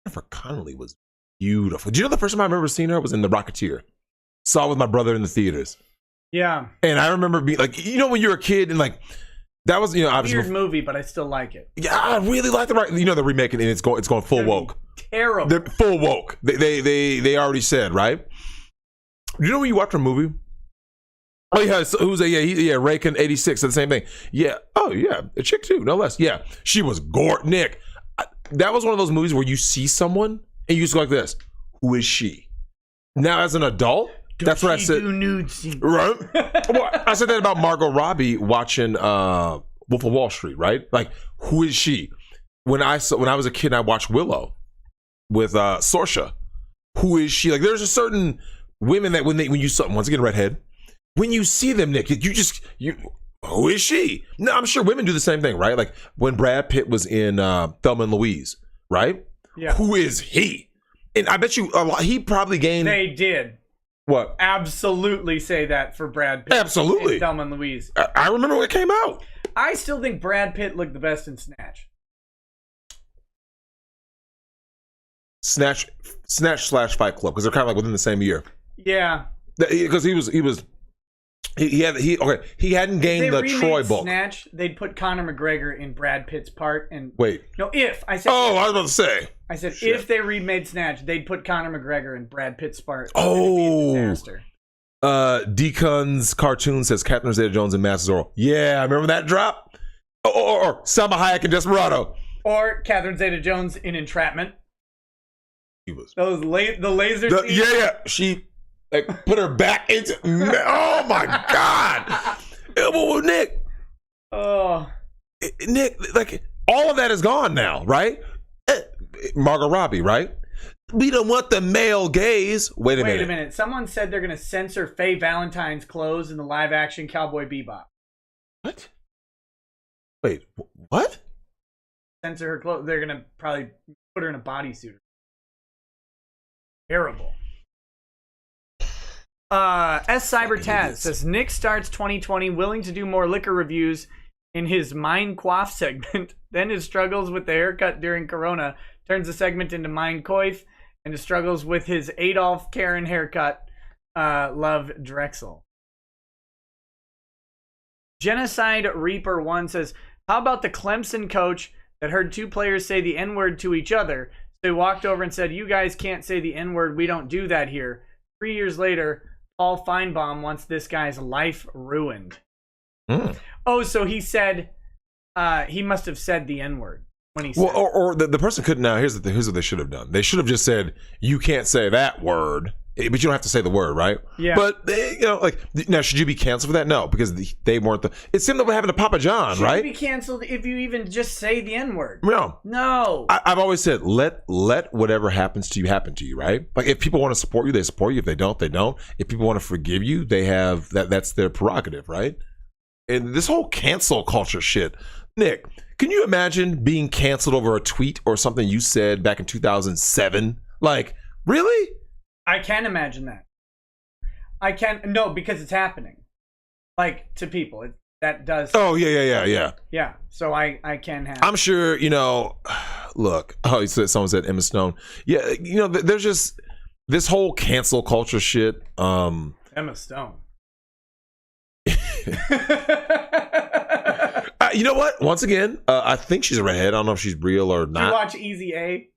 Jennifer Connelly was beautiful. Do you know the first time I remember seeing her was in The Rocketeer? Saw it with my brother in the theaters. Yeah. And I remember being like, when you're a kid and like, that was, obviously weird movie, but I still like it. Yeah, I really like the they're remaking it and it's going full woke. Terrible. They're full woke. They already said, right? You know when you watch a movie? Oh yeah, so who's Raken 86, the same thing. Yeah. Oh yeah, a chick too, no less. Yeah, she was Nick. That was one of those movies where you see someone and you just go like this. Who is she? Now as an adult, that's what I said. Do nude scenes. Right? Well, I said that about Margot Robbie watching Wolf of Wall Street, right? Like, who is she? When I was a kid and I watched Willow with Saoirse, who is she? Like, there's a certain women that when you saw, once again, redhead, when you see them, Nick, who is she? No, I'm sure women do the same thing, right? Like when Brad Pitt was in Thelma and Louise, right? Yeah. Who is he? And I bet you he probably gained. They did. What? absolutely say that for Brad Pitt. Absolutely. And Thelma and Louise. I remember when it came out. I still think Brad Pitt looked the best in Snatch. Snatch / Fight Club, because they're kind of like within the same year. Yeah. Because he hadn't gained the Troy bulk. Snatch, they'd put Conor McGregor in Brad Pitt's part, and Wait. no, if I said, Oh, I was about to say. I said Shit. if they remade Snatch, they'd put Conor McGregor in Brad Pitt's part. Oh. It'd be a disaster. Deacon's cartoon says Catherine Zeta-Jones and Master Zorro. Yeah, I remember that drop. Or Salma Hayek and Desperado. Or Catherine Zeta-Jones in Entrapment. He was. The laser. Scene. Yeah. She like put her back into. Oh my God. Well, Nick. Oh. Nick, like all of that is gone now, right? Margot Robbie, right? We don't want the male gaze. Wait a minute. Someone said they're going to censor Faye Valentine's clothes in the live-action Cowboy Bebop. What? Wait, what? Censor her clothes. They're going to probably put her in a bodysuit. Terrible. S. Cyber Taz says Nick starts 2020 willing to do more liquor reviews in his Mind Quaff segment. Then his struggles with the haircut during Corona turns the segment into Mind Coif, and his struggles with his Adolf Karen haircut. Love Drexel. Genocide Reaper 1 says, how about the Clemson coach that heard two players say the N-word to each other? So he walked over and said, you guys can't say the N-word. We don't do that here. 3 years later, Paul Feinbaum wants this guy's life ruined. Oh, so he said he must have said the N-word when he said well, or the person couldn't. Now, here's what they should have done. They should have just said, you can't say that word, but you don't have to say the word, right? Yeah. But, like, now, should you be canceled for that? No, because they weren't the... It's similar to what happened to Papa John, Should right? be canceled if you even just say the N-word. No. I've always said, let whatever happens to you happen to you, right? Like, if people want to support you, they support you. If they don't, they don't. If people want to forgive you, they have... That's their prerogative, right? And this whole cancel culture shit. Nick, can you imagine being canceled over a tweet or something you said back in 2007? Like, really? I can imagine that. I can... No, because it's happening. Like, to people. That does... Oh, yeah. Yeah, so I can have... I'm sure, look. Oh, he said, someone said Emma Stone. Yeah, there's just this whole cancel culture shit. Emma Stone. You know what? Once again, I think she's a redhead. I don't know if she's real or not. Did you watch Easy A?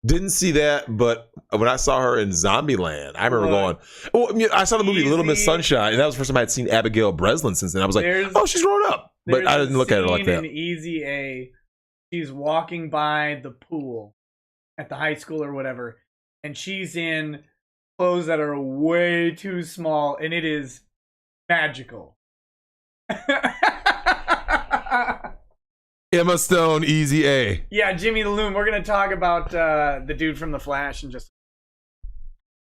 Didn't see that, but when I saw her in Zombieland, I remember going. Well, I saw the movie Little Miss Sunshine, and that was the first time I had seen Abigail Breslin since then. I was like, oh, she's grown up, but I didn't look at it like that. In Easy A, she's walking by the pool at the high school or whatever, and she's in clothes that are way too small, and it is magical. Emma Stone, Easy A. Yeah, Jimmy the Loon. We're going to talk about the dude from The Flash in just...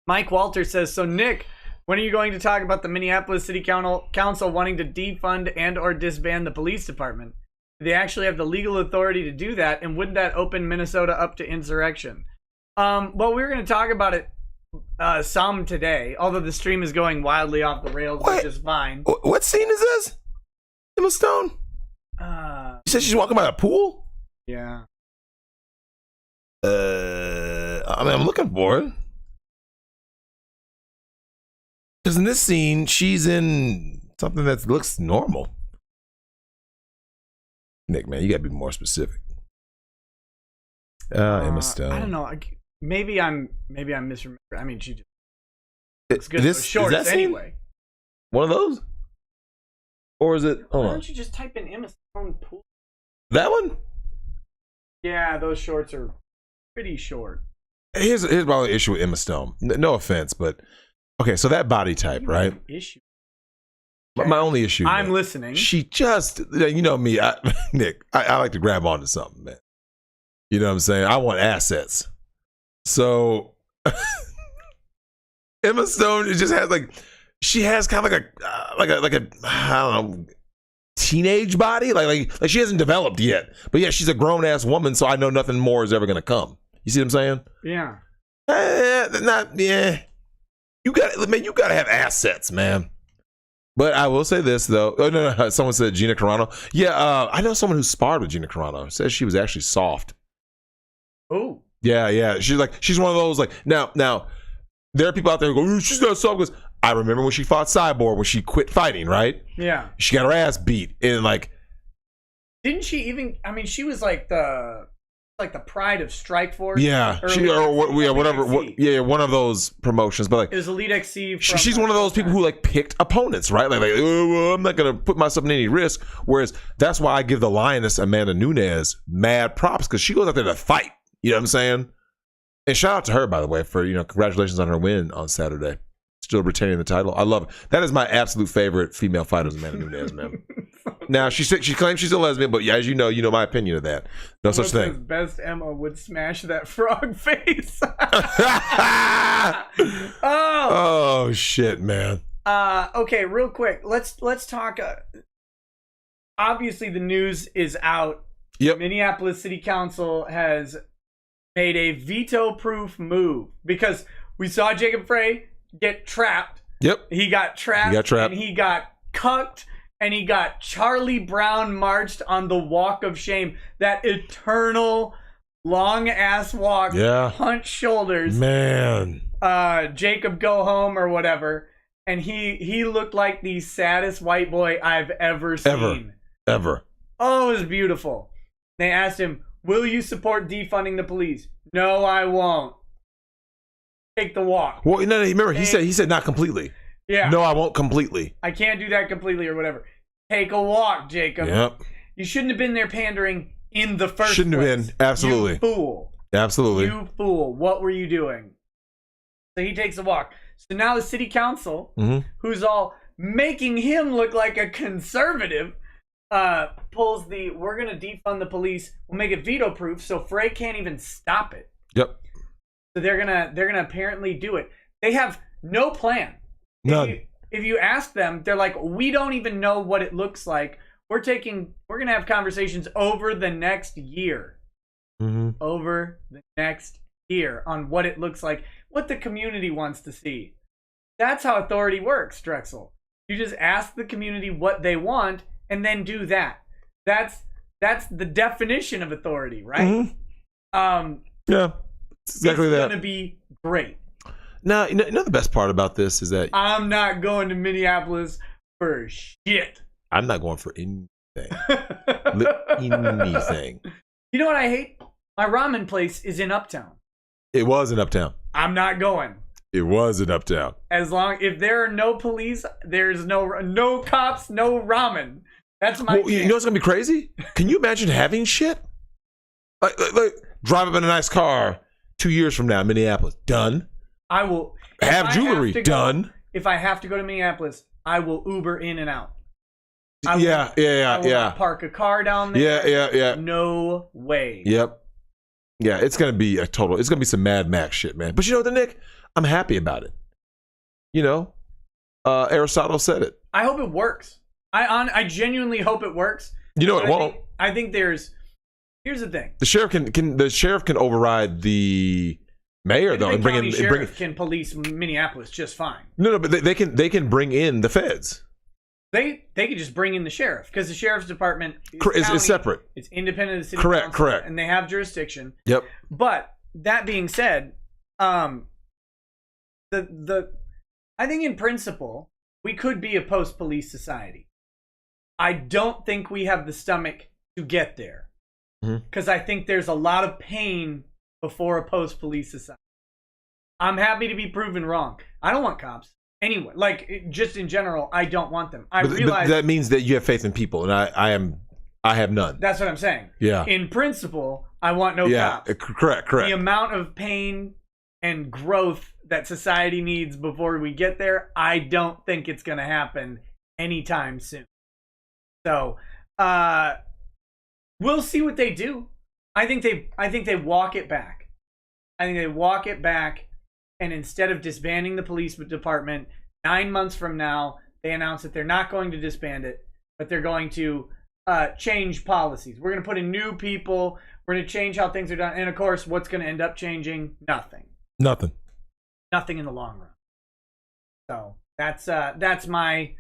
Mike Walter says, so Nick, when are you going to talk about the Minneapolis City Council wanting to defund and or disband the police department? Do they actually have the legal authority to do that, and wouldn't that open Minnesota up to insurrection? Well, we're going to talk about it some today, although the stream is going wildly off the rails, which is fine. What scene is this? Emma Stone? You said she's walking by a pool? Yeah. I'm looking for it. Because in this scene, she's in something that looks normal. Nick, man, you gotta be more specific. Emma Stone. I don't know. Maybe I'm misremembering. I mean, she just looks good. This Shorts is that anyway. Scene? One of those? Or is it? Why don't you just type in Emma Stone pool? That one? Yeah, those shorts are pretty short. Here's probably the issue with Emma Stone. No offense, but okay. So that body type, right? Issue. My only issue. I'm listening. She just, me, Nick. I like to grab onto something, man. You know what I'm saying? I want assets. So Emma Stone just has she has kind of like a I don't know, teenage body, like she hasn't developed yet. But yeah, she's a grown ass woman, so I know nothing more is ever gonna come. You see what I'm saying? Yeah. Yeah. You got to have assets, man. But I will say this though. Oh no, someone said Gina Carano. Yeah, I know someone who sparred with Gina Carano. Says she was actually soft. Oh. Yeah. She's one of those like now. There are people out there who go, she's not soft. Because I remember when she fought Cyborg when she quit fighting. Right? Yeah. She got her ass beat and like. Didn't she even? I mean, she was like the pride of Strikeforce. Yeah, one of those promotions. But like, it was Elite XC. She's one of those people who like picked opponents, right? Like oh, well, I'm not gonna put myself in any risk. Whereas that's why I give the Lioness Amanda Nunes mad props because she goes out there to fight. You know what I'm saying? And shout out to her, by the way, for congratulations on her win on Saturday. Still retaining the title. I love it. That is my absolute favorite female fighter, Amanda Nunes, man. Now she claims she's a lesbian, but as you know my opinion of that. No such thing. Best Emma would smash that frog face. Oh shit, man. Okay, real quick. Let's talk. Obviously, the news is out. Yep. Minneapolis City Council has made a veto-proof move because we saw Jacob Frey get trapped. Yep. He got trapped. And he got cucked. And he got Charlie Brown marched on the walk of shame. That eternal long ass walk. Yeah. Punch shoulders. Man. Jacob go home or whatever. And he looked like the saddest white boy I've ever seen. Ever. Oh, it was beautiful. They asked him, will you support defunding the police? No, I won't. Take the walk. Well, no, remember, he said not completely. Yeah. No, I won't completely. I can't do that completely or whatever. Take a walk, Jacob. Yep. You shouldn't have been there pandering in the first place. Shouldn't have been. Absolutely. You fool. Absolutely. You fool. What were you doing? So he takes a walk. So now the city council, who's all making him look like a conservative, pulls the, we're going to defund the police. We'll make it veto proof so Frey can't even stop it. Yep. So they're gonna apparently do it. They have no plan. None. If you ask them, they're like, we don't even know what it looks like. We're gonna have conversations over the next year. Over the next year on what it looks like, what the community wants to see. That's how authority works, Drexel. You just ask the community what they want and then do that. That's the definition of authority, right? Yeah. Exactly that. It's going to be great. Now, you know the best part about this is that I'm not going to Minneapolis for shit. I'm not going for anything. Anything. You know what I hate? My ramen place is in Uptown. It was in Uptown. I'm not going. It was in Uptown. If there are no police, there's no cops, no ramen. That's my. Well, you know what's gonna be crazy? Can you imagine having shit? Like drive up in a nice car 2 years from now, Minneapolis. Done. I will have jewelry. Done. If I have to go to Minneapolis, I will Uber in and out. I will not park a car down there. Yeah. No way. Yep. Yeah, it's gonna be it's gonna be some Mad Max shit, man. But you know what, Nick? I'm happy about it. Aristotle said it. I hope it works. I genuinely hope it works. You know it won't. I think here's the thing. The sheriff can override the mayor though and bring in can police Minneapolis just fine. No, but they can bring in the feds. They could just bring in the sheriff because the sheriff's department is separate. It's independent of the city council. Correct. And they have jurisdiction. Yep. But that being said, I think in principle we could be a post-police society. I don't think we have the stomach to get there because I think there's a lot of pain before a post-police society. I'm happy to be proven wrong. I don't want cops. Anyway, just in general, I don't want them. I realize but that means that you have faith in people, and I have none. That's what I'm saying. Yeah. In principle, I want no cops. Correct. The amount of pain and growth that society needs before we get there, I don't think it's going to happen anytime soon. So, we'll see what they do. I think they walk it back. And instead of disbanding the police department, 9 months from now, they announce that they're not going to disband it, but they're going to change policies. We're going to put in new people. We're going to change how things are done. And of course, what's going to end up changing? Nothing. Nothing Nothing in the long run. So that's my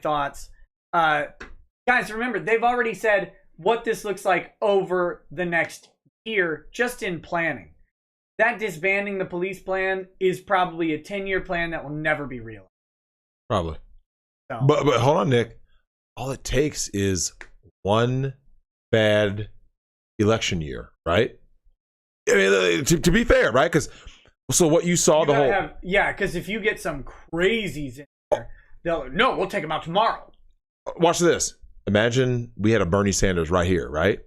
thoughts. Guys, remember, they've already said what this looks like over the next year, just in planning. That disbanding the police plan is probably a 10-year plan that will never be realized. Probably. So. But hold on, Nick. All it takes is one bad election year, right? I mean, to be fair, right? Because so what you saw because if you get some crazies in there, we'll take them out tomorrow. Watch this. Imagine we had a Bernie Sanders right here, right?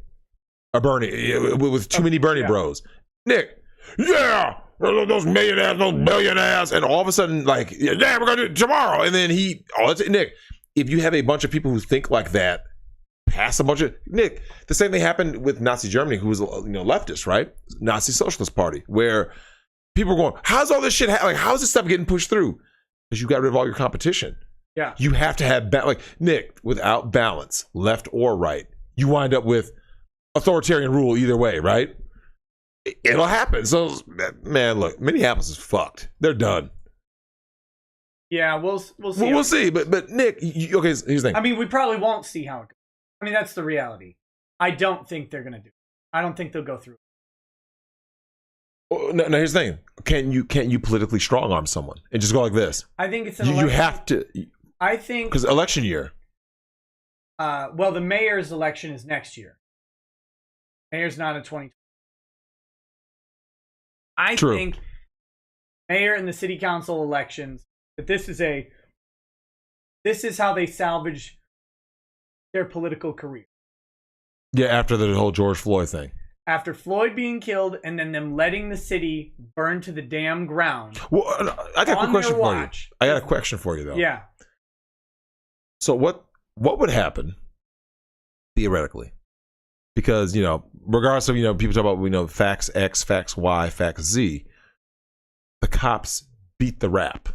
A Bernie with too many Bernie bros. Nick, those millionaires, those billionaires, and all of a sudden, like, we're gonna do it tomorrow. And then Nick, if you have a bunch of people who think like that, pass a bunch of Nick. The same thing happened with Nazi Germany, who was leftist, right? Nazi Socialist Party, where people were going, "How's all this shit? How's this stuff getting pushed through?" Because you got rid of all your competition. Yeah, you have to have Nick. Without balance, left or right, you wind up with authoritarian rule either way, right? It'll happen. So, man, look, Minneapolis is fucked. They're done. Yeah, we'll see. We'll see. But Nick, okay, here's the thing. I mean, we probably won't see how it goes. I mean, that's the reality. I don't think they're gonna do it. I don't think they'll go through. No, here's the thing. Can't you politically strong arm someone and just go like this? I think it's you have to. I think because election year. Well, the mayor's election is next year. Mayor's not in 2020. I think mayor and the city council elections, that this is how they salvage their political career. Yeah, after the whole George Floyd thing. After Floyd being killed and then them letting the city burn to the damn ground. Well, I got a quick question for you. I got a question for you, though. Yeah. So what would happen, theoretically? Because, regardless of, people talk about, facts X, facts Y, facts Z, the cops beat the rap.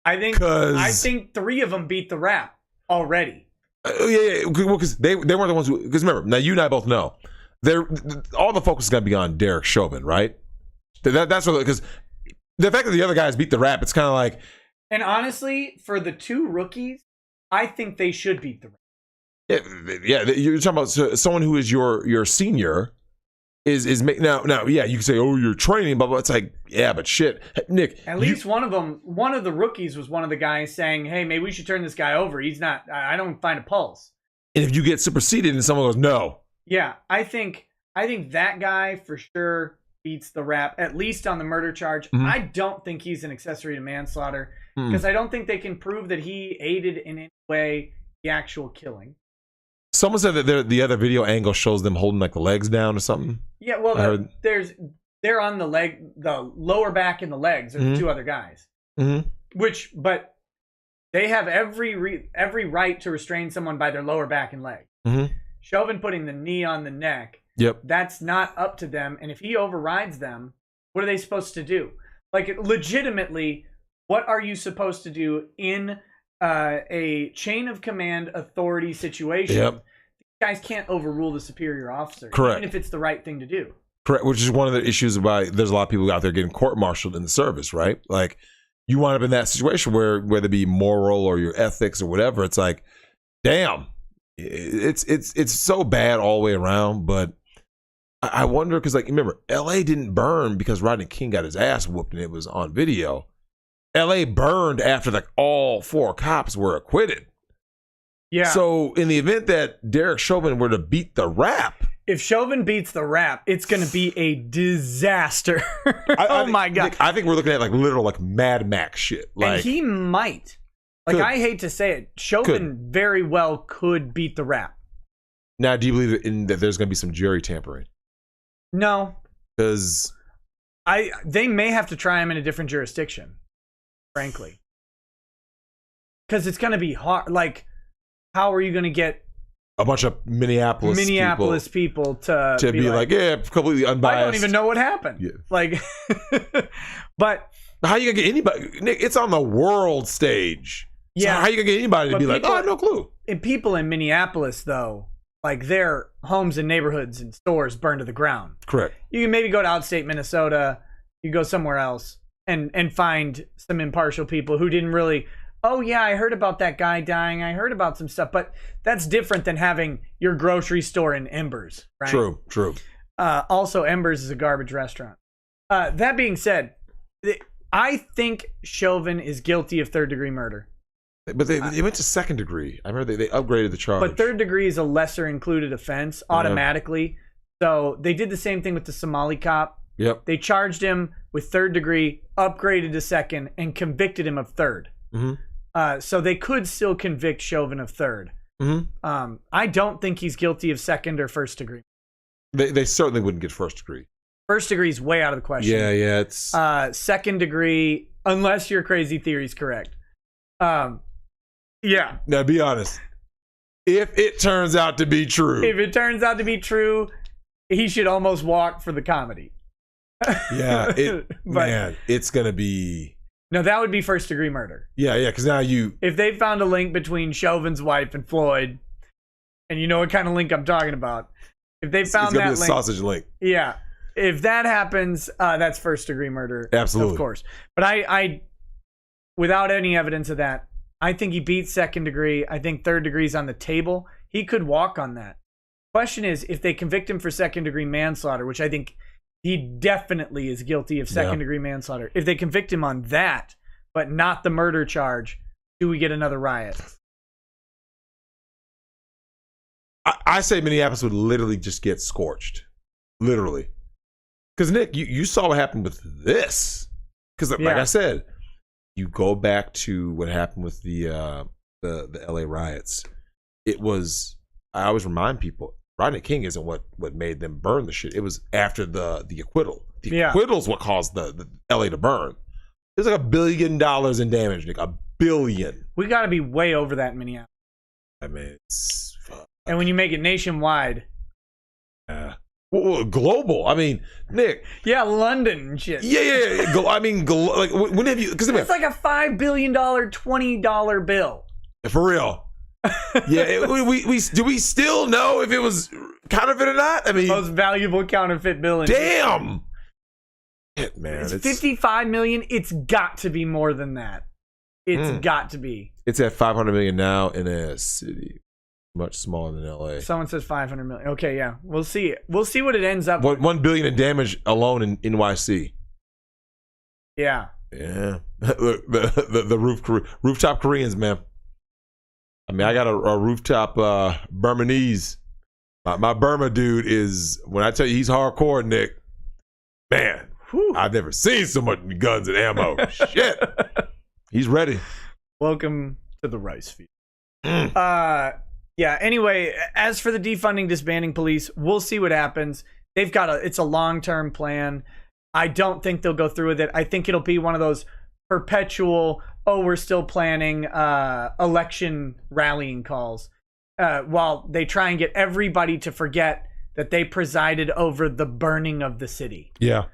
I think 3 of them beat the rap already. Because they weren't the ones who, because remember, now you and I both know, all the focus is going to be on Derek Chauvin, right? That's what, because the fact that the other guys beat the rap, it's kind of like. And honestly, for the 2 rookies, I think they should beat the rap. Yeah, you're talking about someone who is your senior is now. Yeah, you can say, "Oh, you're training," but it's like, yeah, but shit, Nick. At least one of the rookies was one of the guys saying, "Hey, maybe we should turn this guy over. He's not. I don't find a pulse." And if you get superseded and someone goes, "No," yeah, I think that guy for sure beats the rap, at least on the murder charge. Mm-hmm. I don't think he's an accessory to manslaughter because I don't think they can prove that he aided in any way the actual killing. Someone said that the other video angle shows them holding like the legs down or something. Yeah, well, they're on the lower back and the legs are the 2 other guys. Mm-hmm. But they have every right to restrain someone by their lower back and leg. Mm-hmm. Chauvin putting the knee on the neck. Yep. That's not up to them. And if he overrides them, what are they supposed to do? Like, legitimately, what are you supposed to do in a chain of command authority situation? Yep. These guys can't overrule the superior officer. Correct. Even if it's the right thing to do. Correct. Which is one of the issues about there's a lot of people out there getting court-martialed in the service, right? Like, you wind up in that situation where whether it be moral or your ethics or whatever, it's like, damn, it's so bad all the way around. But I wonder, because, like, remember, L.A. didn't burn because Rodney King got his ass whooped and it was on video. L.A. burned after, like, all 4 cops were acquitted. Yeah. So in the event that Derek Chauvin were to beat the rap, if Chauvin beats the rap, it's going to be a disaster. My God! Nick, I think we're looking at like literal like Mad Max shit. Like, and he might. Like, I hate to say it, Chauvin very well could beat the rap. Now, do you believe that there's going to be some jury tampering? No, because they may have to try him in a different jurisdiction. Frankly, because it's going to be hard. Like, how are you going to get a bunch of Minneapolis people to be like, yeah, completely unbiased? I don't even know what happened. Yeah. Like, but how are you going to get anybody? Nick, it's on the world stage. Yeah. So how are you going to get anybody to be like, oh, I have no clue? And people in Minneapolis, though, like, their homes and neighborhoods and stores burned to the ground. Correct. You can maybe go to outstate Minnesota. You go somewhere else. and find some impartial people who didn't really, oh yeah, I heard about that guy dying, I heard about some stuff, but that's different than having your grocery store in Embers, right? True. Also, Embers is a garbage restaurant. That being said, I think Chauvin is guilty of third-degree murder. But they went to second degree. I remember they upgraded the charge. But third degree is a lesser included offense automatically. So they did the same thing with the Somali cop. Yep. They charged him with third degree, upgraded to second, and convicted him of third. Mm-hmm. So they could still convict Chauvin of third. Mm-hmm. I don't think he's guilty of second or first degree. They certainly wouldn't get first degree. First degree is way out of the question. Yeah, it's... second degree, unless your crazy theory is correct. Yeah. Now, be honest. If it turns out to be true... If it turns out to be true, he should almost walk for the comedy. Yeah, man, it's going to be... No, that would be first degree murder. Yeah, because now you... If they found a link between Chauvin's wife and Floyd, and you know what kind of link I'm talking about. If they found it's gonna that be a link... sausage link. Yeah. If that happens, that's first degree murder. Absolutely. Of course. But I without any evidence of that, I think he beats second degree. I think third degree is on the table. He could walk on that. Question is, if they convict him for second degree manslaughter, which I think he definitely is guilty of second degree manslaughter. If they convict him on that, but not the murder charge, do we get another riot? I say Minneapolis would literally just get scorched. Literally. Because, Nick, you saw what happened with this. Because, like I said, you go back to what happened with the LA riots. It was, I always remind people, Rodney King isn't what made them burn the shit. It was after the acquittal. The acquittal's what caused the LA to burn. There's like $1 billion in damage, Nick. $1 billion. We got to be way over that in Minneapolis. I mean, it's... And when you make it nationwide... Well, global. I mean, Nick. Yeah, London and shit. Yeah. I mean, like, when have you... Because it's like a $5 billion $20 bill. For real. Yeah, we do we still know if it was counterfeit or not? I mean... Most valuable counterfeit bill in damn! Shit, man. It's $55 million. It's got to be more than that. It's got to be. It's at $500 million now in a city much smaller than LA. Someone says 500 million. Okay, yeah. We'll see. We'll see what it ends up with. $1 billion in damage alone in NYC. Yeah. Yeah. Look, the rooftop Koreans, man. I mean, I got a rooftop Burmese. My Burma dude is, when I tell you he's hardcore, Nick, man, I've never seen so much guns and ammo. Shit. He's ready. Welcome to the rice field. Yeah, anyway, as for the defunding, disbanding police, we'll see what happens. It's a long-term plan. I don't think they'll go through with it. I think it'll be one of those perpetual, we're still planning election rallying calls while they try and get everybody to forget that they presided over the burning of the city. Yeah.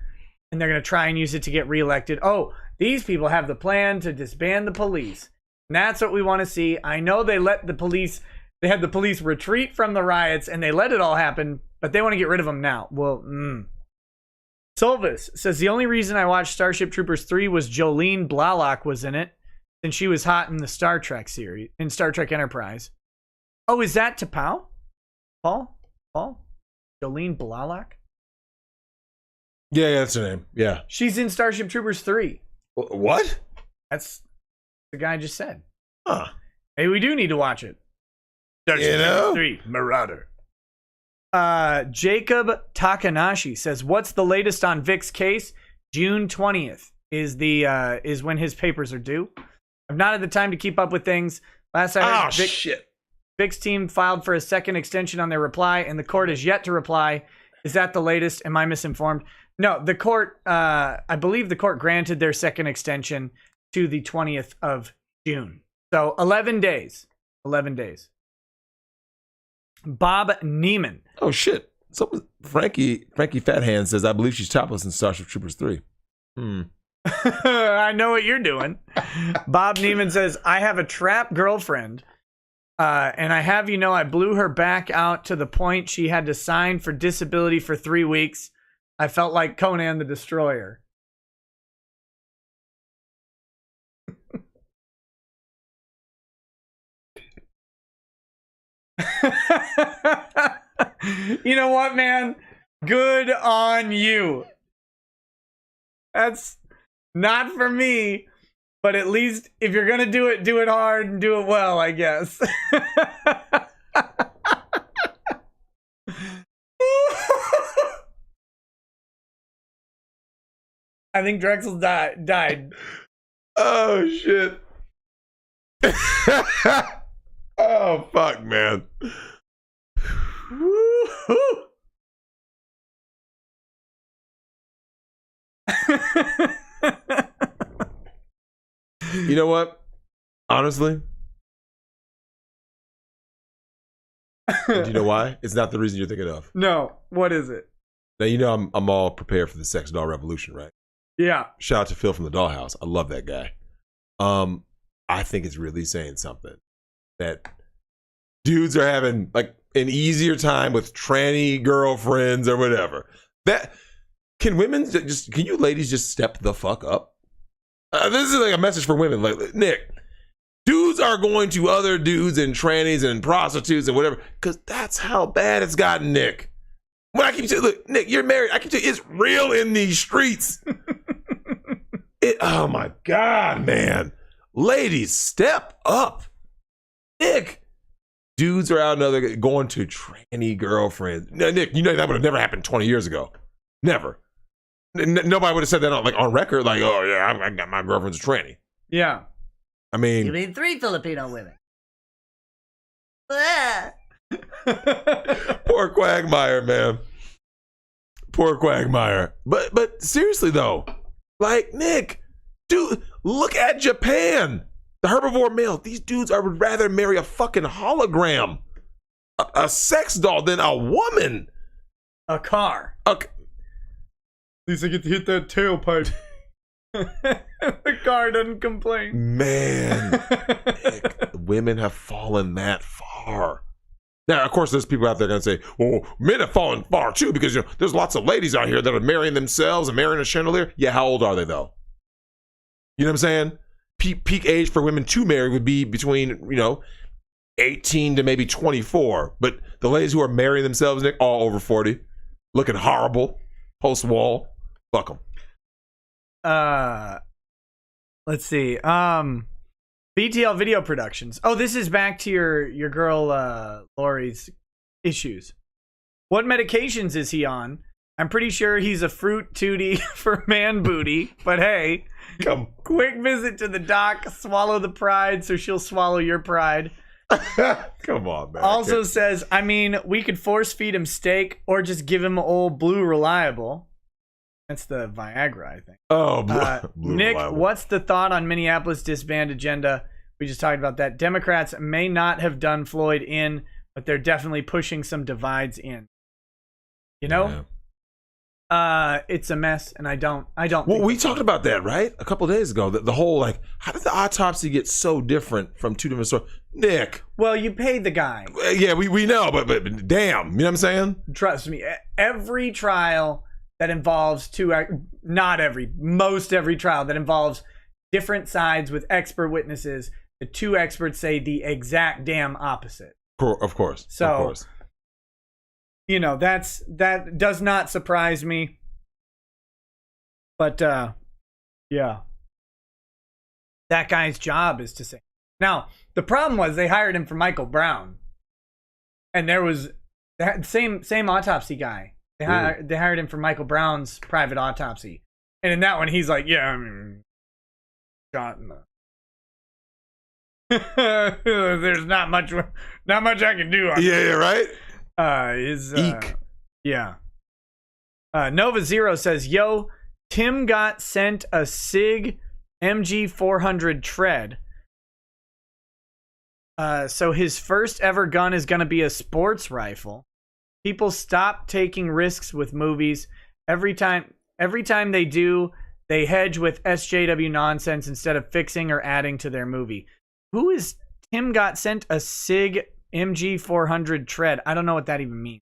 And they're going to try and use it to get reelected. Oh, these people have the plan to disband the police. And that's what we want to see. I know they had the police retreat from the riots and they let it all happen, but they want to get rid of them now. Well, Silvis says, the only reason I watched Starship Troopers 3 was Jolene Blalock was in it, since she was hot in the Star Trek series, in Star Trek Enterprise. Oh, is that T'Pau? Paul? Jolene Blalock? Yeah, that's her name. Yeah. She's in Starship Troopers 3. What? That's the guy just said. Huh. Hey, we do need to watch it. Starship Troopers 3, Marauder. Jacob Takanashi says, what's the latest on Vic's case? June 20th is when his papers are due. I've not had the time to keep up with things. Last I heard, shit. Vic's team filed for a second extension on their reply, and the court has yet to reply. Is that the latest? Am I misinformed? No, the court, I believe the court granted their second extension to the 20th of June. So 11 days. 11 days. Bob Neiman. Oh, shit. So Frankie Fathand says, I believe she's topless in Starship Troopers 3. I know what you're doing. Bob Neiman says, I have a trap girlfriend, and I have you know I blew her back out to the point she had to sign for disability for 3 weeks. I felt like Conan the Destroyer. You know what, man? Good on you. That's not for me, but at least if you're gonna do it hard and do it well, I guess. I think Drexel died. Oh shit. Oh fuck, man. Woo-hoo. You know what? Honestly, do you know why? It's not the reason you're thinking of. No, what is it? Now you know I'm all prepared for the sex doll revolution, right? Yeah. Shout out to Phil from the Dollhouse. I love that guy. I think it's really saying something that dudes are having like an easier time with tranny girlfriends or whatever. That can you ladies just step the fuck up? This is like a message for women. Like, Nick, dudes are going to other dudes and trannies and prostitutes and whatever because that's how bad it's gotten, Nick. When I keep saying, look, Nick, you're married. I keep saying it's real in these streets. Oh my God, man. Ladies, step up. Nick, dudes are out going to tranny girlfriends. Now, Nick, you know that would have never happened 20 years ago. Never. Nobody would have said that on record, like, oh yeah, I got my girlfriend's a tranny. Yeah. I mean, You mean 3 Filipino women? poor Quagmire, man. Poor Quagmire. But seriously though, like, Nick, dude, look at Japan. The herbivore male. These dudes would rather marry a fucking hologram, a sex doll, than a woman. A car. Okay. At least I get to hit that tailpipe. The car doesn't complain. Man, Nick, women have fallen that far. Now, of course, there's people out there going to say, well, men have fallen far too because there's lots of ladies out here that are marrying themselves and marrying a chandelier. Yeah, how old are they though? You know what I'm saying? Peak age for women to marry would be between 18 to maybe 24. But the ladies who are marrying themselves, Nick, all over 40, looking horrible, post wall, fuck them. Let's see. BTL Video Productions. Oh, this is back to your girl Lori's issues. What medications is he on? I'm pretty sure he's a fruit tootie for man booty, but hey, quick visit to the doc, swallow the pride so she'll swallow your pride. Come on, man. Also says, I mean, we could force feed him steak or just give him old Blue Reliable. That's the Viagra, I think. Oh, Blue Nick, Reliable. what's the thought on Minneapolis disband agenda? We just talked about that. Democrats may not have done Floyd in, but they're definitely pushing some divides in. You know? Yeah. It's a mess, and I don't. Well, we talked about that, right? A couple of days ago. The whole, like, how did the autopsy get so different from two different stories? Nick. Well, you paid the guy. Yeah, we know, but damn, you know what I'm saying? Trust me, every trial that involves most every trial that involves different sides with expert witnesses, the two experts say the exact damn opposite. Of course. So, of course. that does not surprise me. But yeah. That guy's job is to say. Now, the problem was they hired him for Michael Brown. And there was that same autopsy guy. They hired him for Michael Brown's private autopsy. And in that one he's like, yeah, I mean, shot in the there's not much I can do on Yeah, right? Eek. Yeah. Nova Zero says, yo, Tim got sent a SIG MG 400 tread. So his first ever gun is going to be a sports rifle. People stop taking risks with movies. Every time they do, they hedge with SJW nonsense instead of fixing or adding to their movie. Who is Tim got sent a SIG MG 400 tread? I don't know what that even means.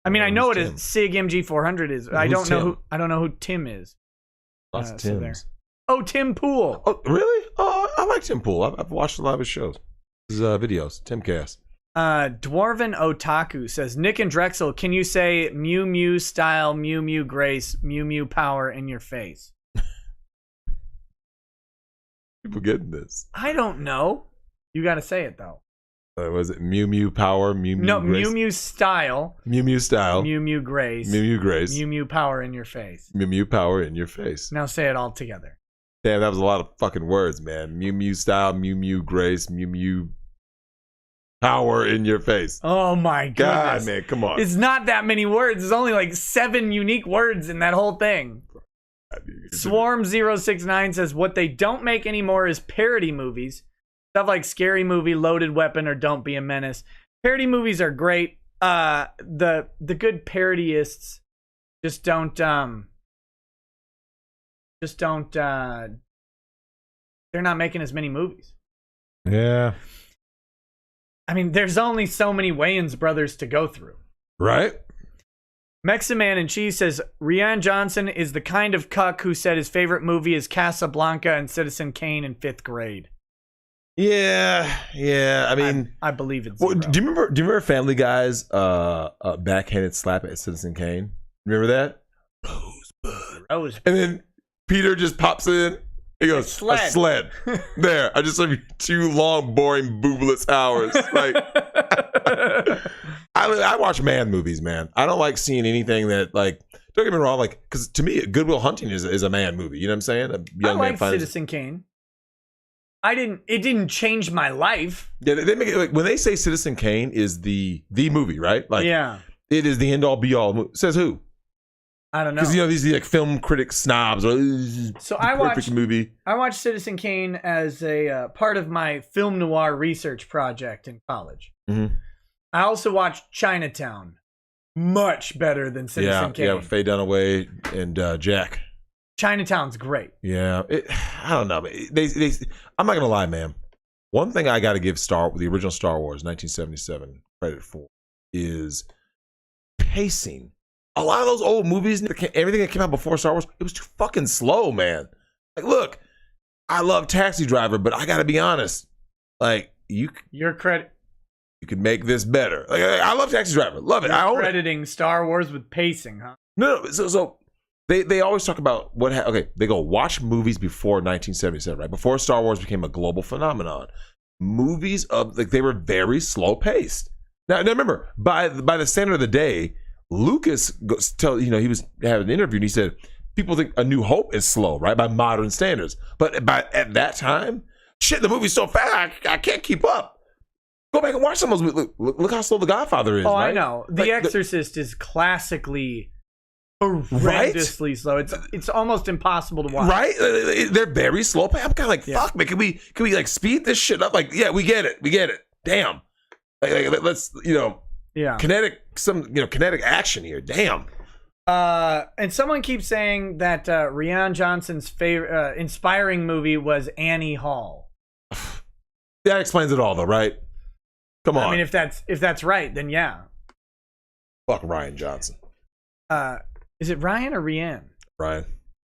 I mean, I know what a SIG MG 400 is. I don't know who Tim is. Lots of Tims. Oh, Tim Pool. Oh, really? Oh, I like Tim Pool. I've watched a lot of his shows, his videos, Timcast. Dwarven Otaku says, Nick and Drexel, can you say Mew Mew style, Mew Mew grace, Mew Mew power in your face? People getting this. I don't know. You got to say it though. Was it Mew Mew power? Mew Mew No, grace? Mew Mew style. Mew Mew style. Mew Mew grace. Mew Mew grace. Mew Mew power in your face. Mew Mew power in your face. Now say it all together. Damn, that was a lot of fucking words, man. Mew Mew style, Mew Mew grace, Mew Mew power in your face. Oh my goodness. God, man, come on. It's not that many words. There's only like 7 unique words in that whole thing. Swarm069 says, what they don't make anymore is parody movies. Stuff like Scary Movie, Loaded Weapon, or Don't Be a Menace. Parody movies are great. The good parodyists just don't they're not making as many movies. Yeah. I mean, there's only so many Wayans brothers to go through. Right? Meximan and Cheese says, Rian Johnson is the kind of cuck who said his favorite movie is Casablanca and Citizen Kane in 5th grade. Yeah. I mean, I believe it's well, do you remember Family Guy's backhanded slap at Citizen Kane? Remember that? Rosebud. And then Peter just pops in. He goes, a sled. There. I just saw you 2 long, boring, boobless hours. Like, I watch man movies, man. I don't like seeing anything that, like, don't get me wrong, like, because to me, Good Will Hunting is a man movie. You know what I'm saying? A young I man like finds Citizen Kane. It didn't change my life. Yeah, they make it like when they say Citizen Kane is the movie, right? Like, yeah, it is the end all be all. Says who? I don't know. Because these like film critic snobs. So I watched movie. I watched Citizen Kane as a part of my film noir research project in college. Mm-hmm. I also watched Chinatown. Much better than Citizen Kane. Yeah, with Faye Dunaway and Jack. Chinatown's great. Yeah, I don't know. I'm not gonna lie, man. One thing I got to give the original Star Wars 1977 credit for is pacing. A lot of those old movies, everything that came out before Star Wars, it was too fucking slow, man. Like, look, I love Taxi Driver, but I gotta be honest. Like, your credit, you could make this better. Like, I love Taxi Driver, love it. You're I own crediting Star Wars with pacing, huh? No. So they always talk about okay. They go watch movies before 1977, right? Before Star Wars became a global phenomenon. Movies they were very slow paced. Now remember, by the standard of the day, Lucas he was having an interview and he said people think A New Hope is slow, right? By modern standards, but at that time, shit, the movie's so fast I can't keep up. Go back and watch some of those. Look how slow The Godfather is. Oh, right? I know. The Exorcist is classically horrendously slow. It's almost impossible to watch. Right? They're very slow. I'm kind of like, fuck, man. Can we like speed this shit up? Like, yeah, we get it. Damn. Like let's kinetic action here. Damn. And someone keeps saying that Rian Johnson's favorite inspiring movie was Annie Hall. That explains it all, though, right? Come on. I mean, if that's right, then yeah. Fuck Rian Johnson. Is it Ryan or Rian? Ryan.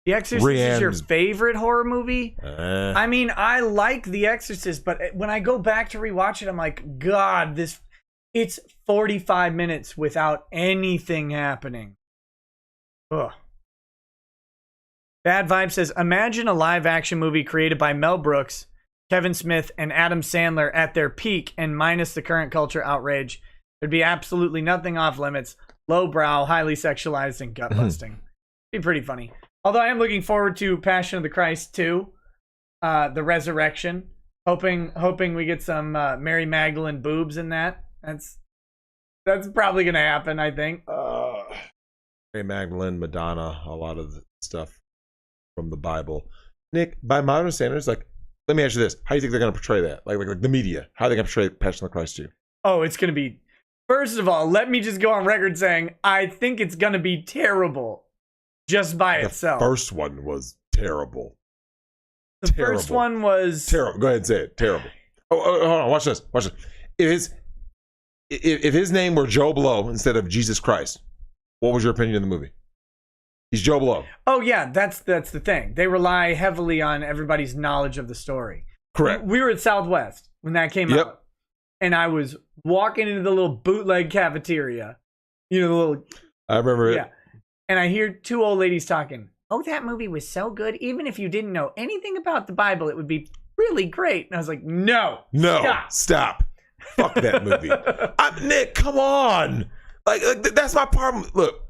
The Exorcist is your favorite horror movie? I mean, I like The Exorcist, but when I go back to rewatch it, I'm like, God, it's 45 minutes without anything happening. Ugh. Bad Vibe says, imagine a live action movie created by Mel Brooks, Kevin Smith, and Adam Sandler at their peak and minus the current culture outrage. There'd be absolutely nothing off limits. Lowbrow, highly sexualized, and gut busting. Be pretty funny. Although I am looking forward to Passion of the Christ 2, the Resurrection. Hoping we get some Mary Magdalene boobs in that. That's probably gonna happen, I think. Mary Magdalene, Madonna, a lot of the stuff from the Bible. Nick, by modern standards, like, let me ask you this: how do you think they're gonna portray that? Like the media, how are they gonna portray Passion of the Christ 2? Oh, it's gonna be. First of all, let me just go on record saying I think it's going to be terrible just by itself. The first one was terrible. The first one was... terrible. Go ahead and say it. Terrible. Oh, hold on. Watch this. If his name were Joe Blow instead of Jesus Christ, what was your opinion of the movie? He's Joe Blow. Oh, yeah. That's the thing. They rely heavily on everybody's knowledge of the story. Correct. We were at Southwest when that came out. and I was walking into the little bootleg cafeteria. You know, the little... I remember it. Yeah. And I hear two old ladies talking. Oh, that movie was so good. Even if you didn't know anything about the Bible, it would be really great. And I was like, no, stop. Fuck that movie. Nick, come on. Like that's my problem. Look.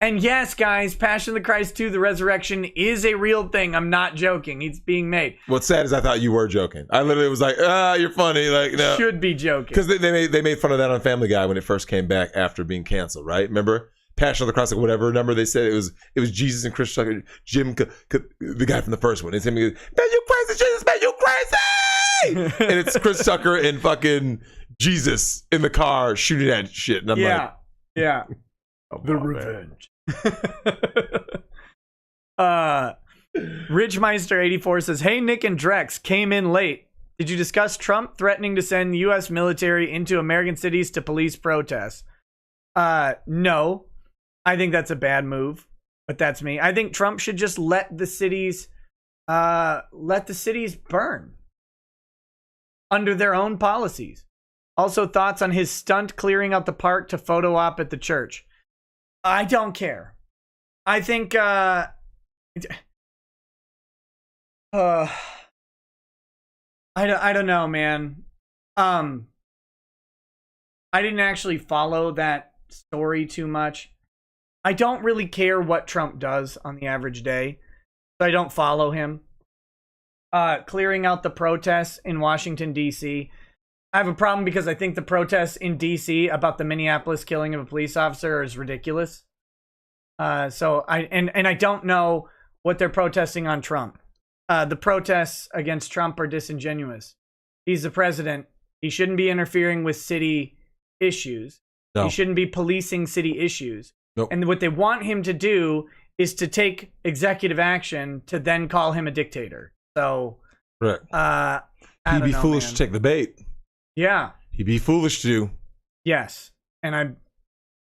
And yes, guys, Passion of the Christ 2, The Resurrection is a real thing. I'm not joking. It's being made. What's sad is I thought you were joking. I literally was like, you're funny. Like, no. Should be joking. Because they made fun of that on Family Guy when it first came back after being canceled, right? Remember? Passion of the Cross, like whatever number they said, it was Jesus and Chris Tucker, Jim, the guy from the first one. It's him. Man, you crazy, Jesus, man, you crazy! And it's Chris Tucker and fucking Jesus in the car shooting at shit. And I'm like, yeah. The revenge. Richmeister84 says, hey, Nick and Drex, came in late. Did you discuss Trump threatening to send U.S. military into American cities to police protests? No. I think that's a bad move, but that's me. I think Trump should just let the cities burn under their own policies. Also, thoughts on his stunt clearing out the park to photo op at the church. I don't care. I think I don't know, man. I didn't actually follow that story too much. I don't really care what Trump does on the average day, so I don't follow him. Clearing out the protests in Washington, D.C. I have a problem because I think the protests in D.C. about the Minneapolis killing of a police officer is ridiculous. So I don't know what they're protesting on Trump. The protests against Trump are disingenuous. He's the president. He shouldn't be interfering with city issues. No. He shouldn't be policing city issues. Nope. And what they want him to do is to take executive action to then call him a dictator. So, correct. He'd be foolish to take the bait. Yeah. He'd be foolish to. Yes. And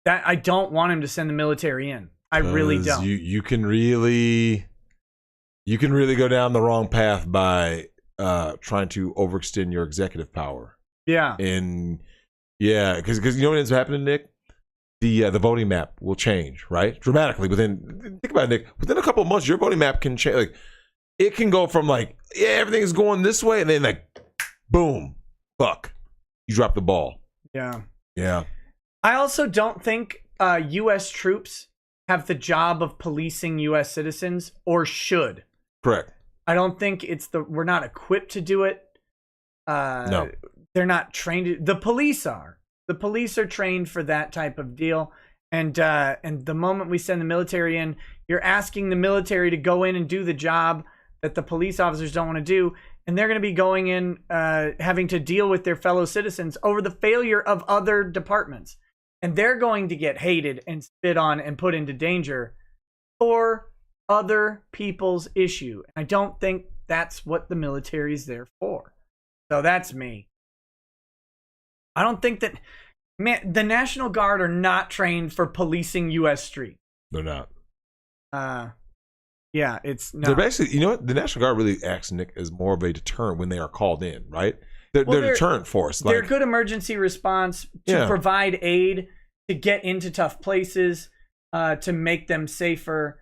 I don't want him to send the military in. I really don't. You can really go down the wrong path by trying to overextend your executive power. Yeah. And yeah, because you know what ends up happening, Nick? The voting map will change, right? Dramatically think about it, Nick. Within a couple of months, your voting map can change. Like it can go from like, yeah, everything's going this way, and then like, boom, fuck, you drop the ball. Yeah. Yeah. I also don't think U.S. troops have the job of policing U.S. citizens, or should. Correct. I don't think we're not equipped to do it. No. They're not trained. The police are. The police are trained for that type of deal. And the moment we send the military in, you're asking the military to go in and do the job that the police officers don't want to do. And they're going to be going in, having to deal with their fellow citizens over the failure of other departments. And they're going to get hated and spit on and put into danger for other people's issue. I don't think that's what the military is there for. So that's me. I don't think that, man, the National Guard are not trained for policing U.S. streets. They're not. Yeah, it's not. They're basically, you know what? The National Guard really acts, Nick, as more of a deterrent when they are called in, right? They're deterrent force. They're good emergency response to provide aid, to get into tough places, to make them safer,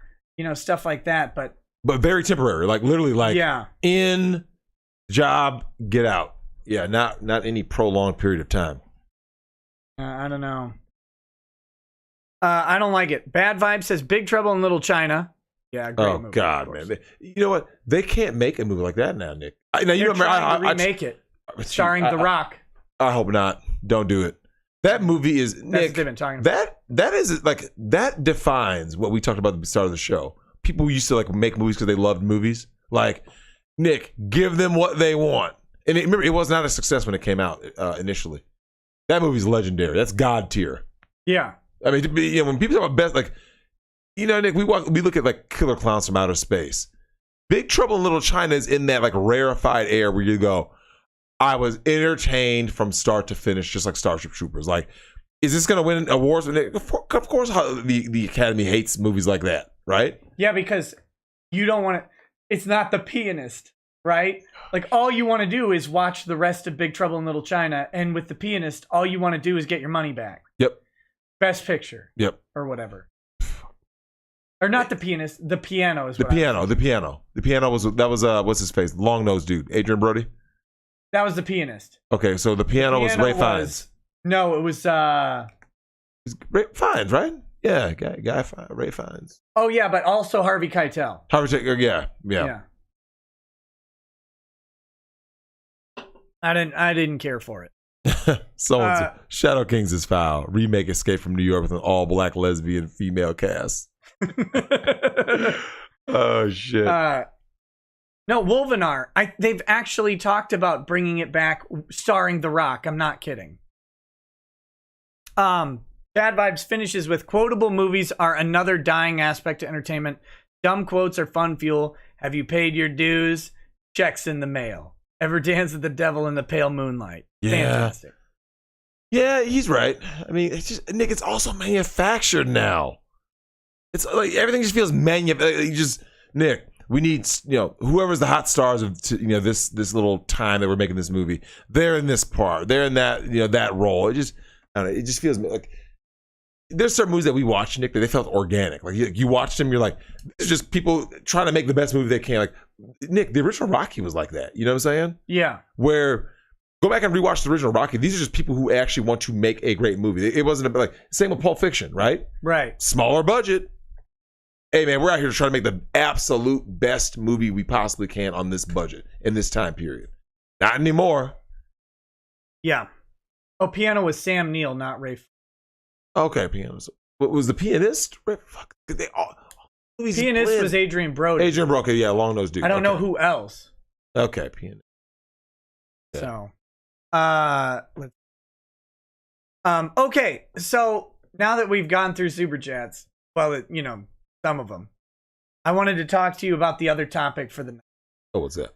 stuff like that. But very temporary, like literally, like in job, get out. Yeah, not any prolonged period of time. I don't know. I don't like it. Bad Vibe says Big Trouble in Little China. Yeah, great movie. Oh God, man! You know what? They can't make a movie like that now, Nick. They're trying to remake it, starring The Rock. I hope not. Don't do it. That movie is Nick. That is like that defines what we talked about at the start of the show. People used to like make movies because they loved movies. Like Nick, give them what they want. And remember, it was not a success when it came out initially. That movie's legendary. That's God tier. Yeah. I mean, when people talk about best, like, Nick, we look at like Killer Clowns from Outer Space. Big Trouble in Little China is in that like rarefied air where you go, I was entertained from start to finish, just like Starship Troopers. Like, is this going to win awards? Of course, the Academy hates movies like that, right? Yeah, because you don't want to. It's not The Pianist. right? Like, all you want to do is watch the rest of Big Trouble in Little China, and with The Pianist, all you want to do is get your money back. Yep. Best Picture. Yep. Or whatever. Or not The Pianist. The Piano is The what piano. The piano. The piano was what's his face? Long nosed dude. Adrian Brody. That was The Pianist. Okay, so the piano was Ray Fiennes. No, it was Ray Fiennes, right? Yeah, Ray Fiennes. oh yeah, but also Harvey Keitel. Yeah. I didn't care for it. Someone said, Shadow Kings is foul. Remake Escape from New York with an all-black lesbian female cast. Oh shit. No, Wolvenar. They've actually talked about bringing it back, starring The Rock. I'm not kidding. Bad Vibes finishes with quotable movies are another dying aspect to entertainment. Dumb quotes are fun fuel. Have you paid your dues? Checks in the mail. Ever dance with the devil in the pale moonlight? Yeah. Fantastic. Yeah, he's right. I mean, it's just Nick. It's also manufactured now. It's like everything just feels Nick. We need whoever's the hot stars of this little time that we're making this movie. They're in this part. They're in that that role. It just feels like there's certain movies that we watched, Nick, that they felt organic. Like you watched them, you're like, this is just people trying to make the best movie they can. Like Nick, the original Rocky was like that. You know what I'm saying? Yeah. Where go back and rewatch the original Rocky. These are just people who actually want to make a great movie. It wasn't like same with Pulp Fiction, right? Right. Smaller budget. Hey man, we're out here to try to make the absolute best movie we possibly can on this budget in this time period. Not anymore. Yeah. Oh, Piano was Sam Neill, not Ray. Okay, Pianist. What was The Pianist? Fuck. They all Pianist was Adrian Brody. Adrian Brody, yeah, long nose dude. I don't know who else. Okay, Pianist. Yeah. So, okay. So now that we've gone through super chats, well, some of them, I wanted to talk to you about the other topic for the night. Oh, what's that?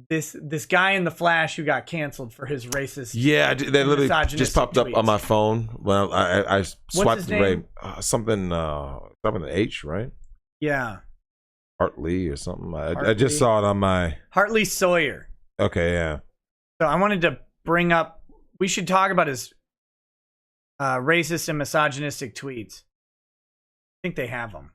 This guy in The Flash who got canceled for his racist. Yeah, that literally just popped up on my phone. Well, I swiped the name? Something H, right? Yeah. Hartley or something. I just saw it on my Hartley Sawyer. Okay, yeah. So I wanted to bring up. We should talk about his racist and misogynistic tweets. I think they have them.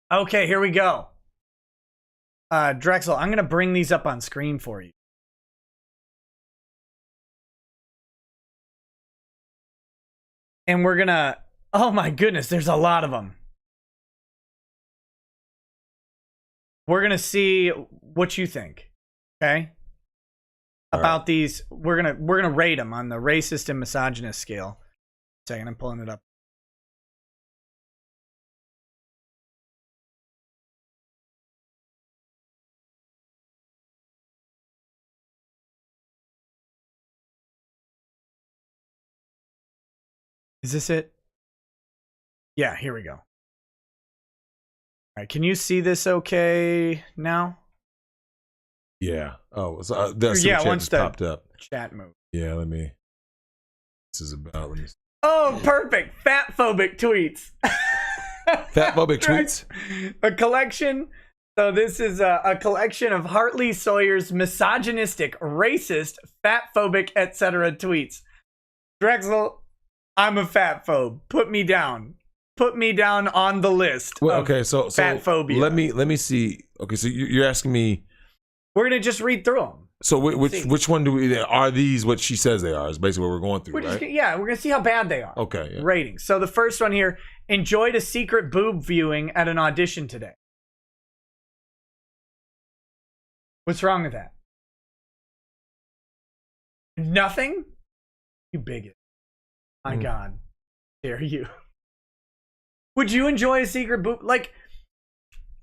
Okay, here we go. Drexel, I'm going to bring these up on screen for you. And we're going to... Oh my goodness, there's a lot of them. We're going to see what you think. Okay? About these. We're going to rate them on the racist and misogynist scale. Second, I'm pulling it up. Is this it? Yeah, here we go. All right, can you see this okay now? Yeah. Oh, so that's once the popped up. Chat move. Yeah, this is about. Let me see. Oh, perfect. Fatphobic tweets. Fatphobic tweets? A collection. So this is a collection of Hartley Sawyer's misogynistic, racist, fatphobic, etc. tweets. Drexel, I'm a fatphobe. Put me down. Put me down on the list. Well, okay, so fatphobia. Let me see. Okay, so you're asking me. We're gonna just read through them. So which one are these? What she says they are is basically what we're going through, right? We're gonna see how bad they are. Okay. Yeah. Ratings. So the first one here: enjoyed a secret boob viewing at an audition today. What's wrong with that? Nothing? You bigot. My God. Dare you. Would you enjoy a secret boob? Like,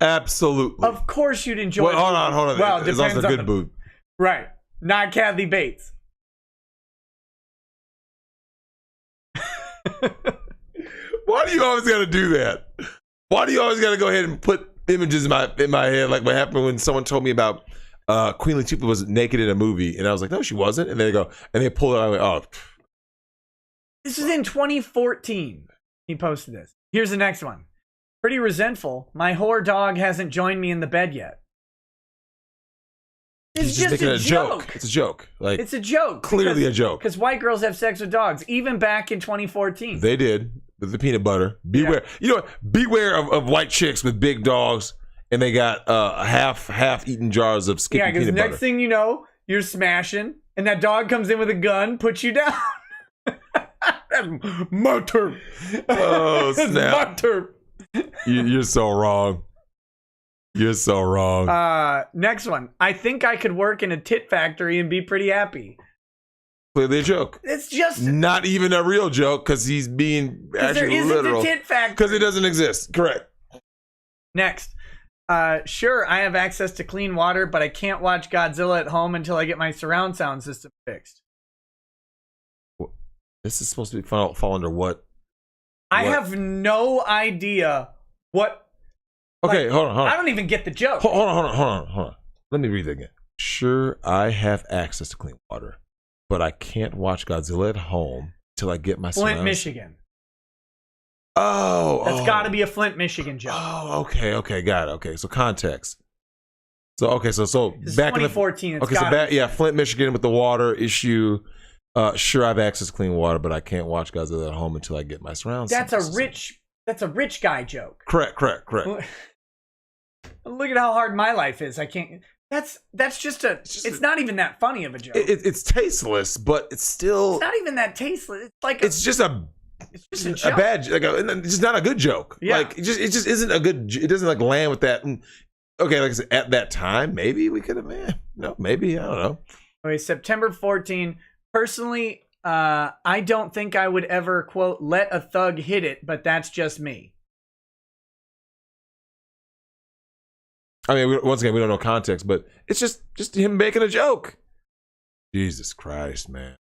absolutely. Of course you'd enjoy. Well, hold on. Well, it's also a good boob. Right. Not Kathy Bates. Why do you always got to do that? Why do you always got to go ahead and put images in my head like what happened when someone told me about Queen Latifah was naked in a movie, and I was like, no, she wasn't. And then they go, and they pull it out. I went, oh, This is in 2014. He posted this. Here's the next one. Pretty resentful. My whore dog hasn't joined me in the bed yet. It's he's just making a joke. It's a joke. Like, It's a joke. clearly a joke. Because white girls have sex with dogs, even back in 2014. They did with the peanut butter. Beware. You know what? Beware of white chicks with big dogs, and they got half eaten jars of Skippy because peanut next butter. thing you know, you're smashing, and that dog comes in with a gun, puts you down. That's my turn. Oh, That's snap. my turn. You're so wrong. You're so wrong. Next one. I think I could work in a tit factory and be pretty happy. Clearly a joke. It's just Not even a real joke because he's being there actually isn't literal. a tit factory. Because it doesn't exist. Correct. Next. Sure, I have access to clean water, but I can't watch Godzilla at home until I get my surround sound system fixed. This is supposed to be fall under what? I have no idea what. Okay, hold on. I don't even get the joke. Hold on. Let me read that again. Sure, I have access to clean water, but I can't watch Godzilla at home till I get my Flint, surround- Michigan. Oh, That's got to be a Flint, Michigan joke. Oh, okay, got it. Okay, so context. So This is back in 2014. the Flint, Michigan with the water issue. Sure, I have access to clean water, but I can't watch Godzilla at home until I get my surround sound That's system. a rich guy joke. Correct. Look at how hard my life is. I can't. That's just it's not even that funny of a joke. It's tasteless, but it's still. It's not even that tasteless. It's like It's just a joke. bad, it's just not a good joke. Yeah. Like it just isn't a good. It doesn't like land with that. Okay, like I said, at that time, maybe we could have. Maybe I don't know. Okay, September 14. Personally, I don't think I would ever quote let a thug hit it, but that's just me. I mean, once again, we don't know context, but it's just him making a joke. Jesus Christ, man.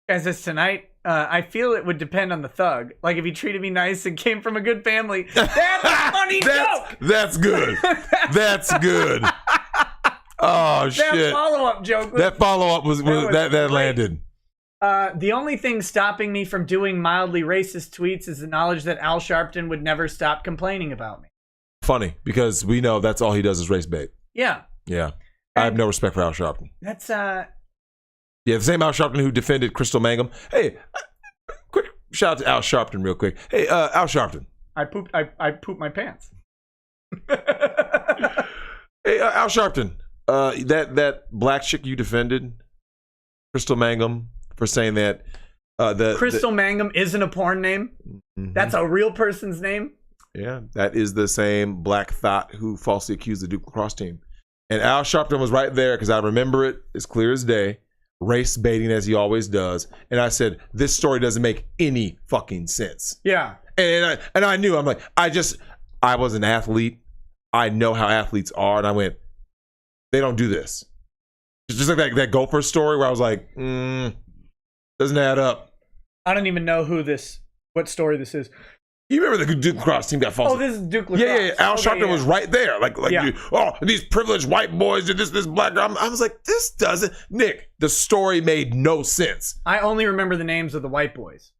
Guys, this tonight, I feel it would depend on the thug. Like if he treated me nice and came from a good family, that's a funny joke. That's good. That's good. Oh shit! That follow-up joke. That follow-up was that great. landed. The only thing stopping me from doing mildly racist tweets is the knowledge that Al Sharpton would never stop complaining about me. Funny because we know that's all he does is race bait. Yeah. Yeah, I have no respect for Al Sharpton. That's Yeah, the same Al Sharpton who defended Crystal Mangum. Hey, quick shout out to Al Sharpton real quick. Hey, Al Sharpton. I pooped my pants. Hey, Al Sharpton. That black chick you defended, Crystal Mangum, for saying that Crystal Mangum isn't a porn name. Mm-hmm. That's a real person's name. Yeah, that is the same black thought who falsely accused the Duke lacrosse team. And Al Sharpton was right there because I remember it as clear as day, race baiting as he always does. And I said, this story doesn't make any fucking sense. Yeah. And I knew, I'm like, I was an athlete. I know how athletes are. And I went, they don't do this. It's just like that Gopher story where I was like, doesn't add up. I don't even know what story this is. You remember the Duke lacrosse team got false? Oh, this is Duke lacrosse. Yeah. Al Sharpton was right there. Like Yeah. these privileged white boys did this black girl. I was like, this doesn't. Nick, the story made no sense. I only remember the names of the white boys.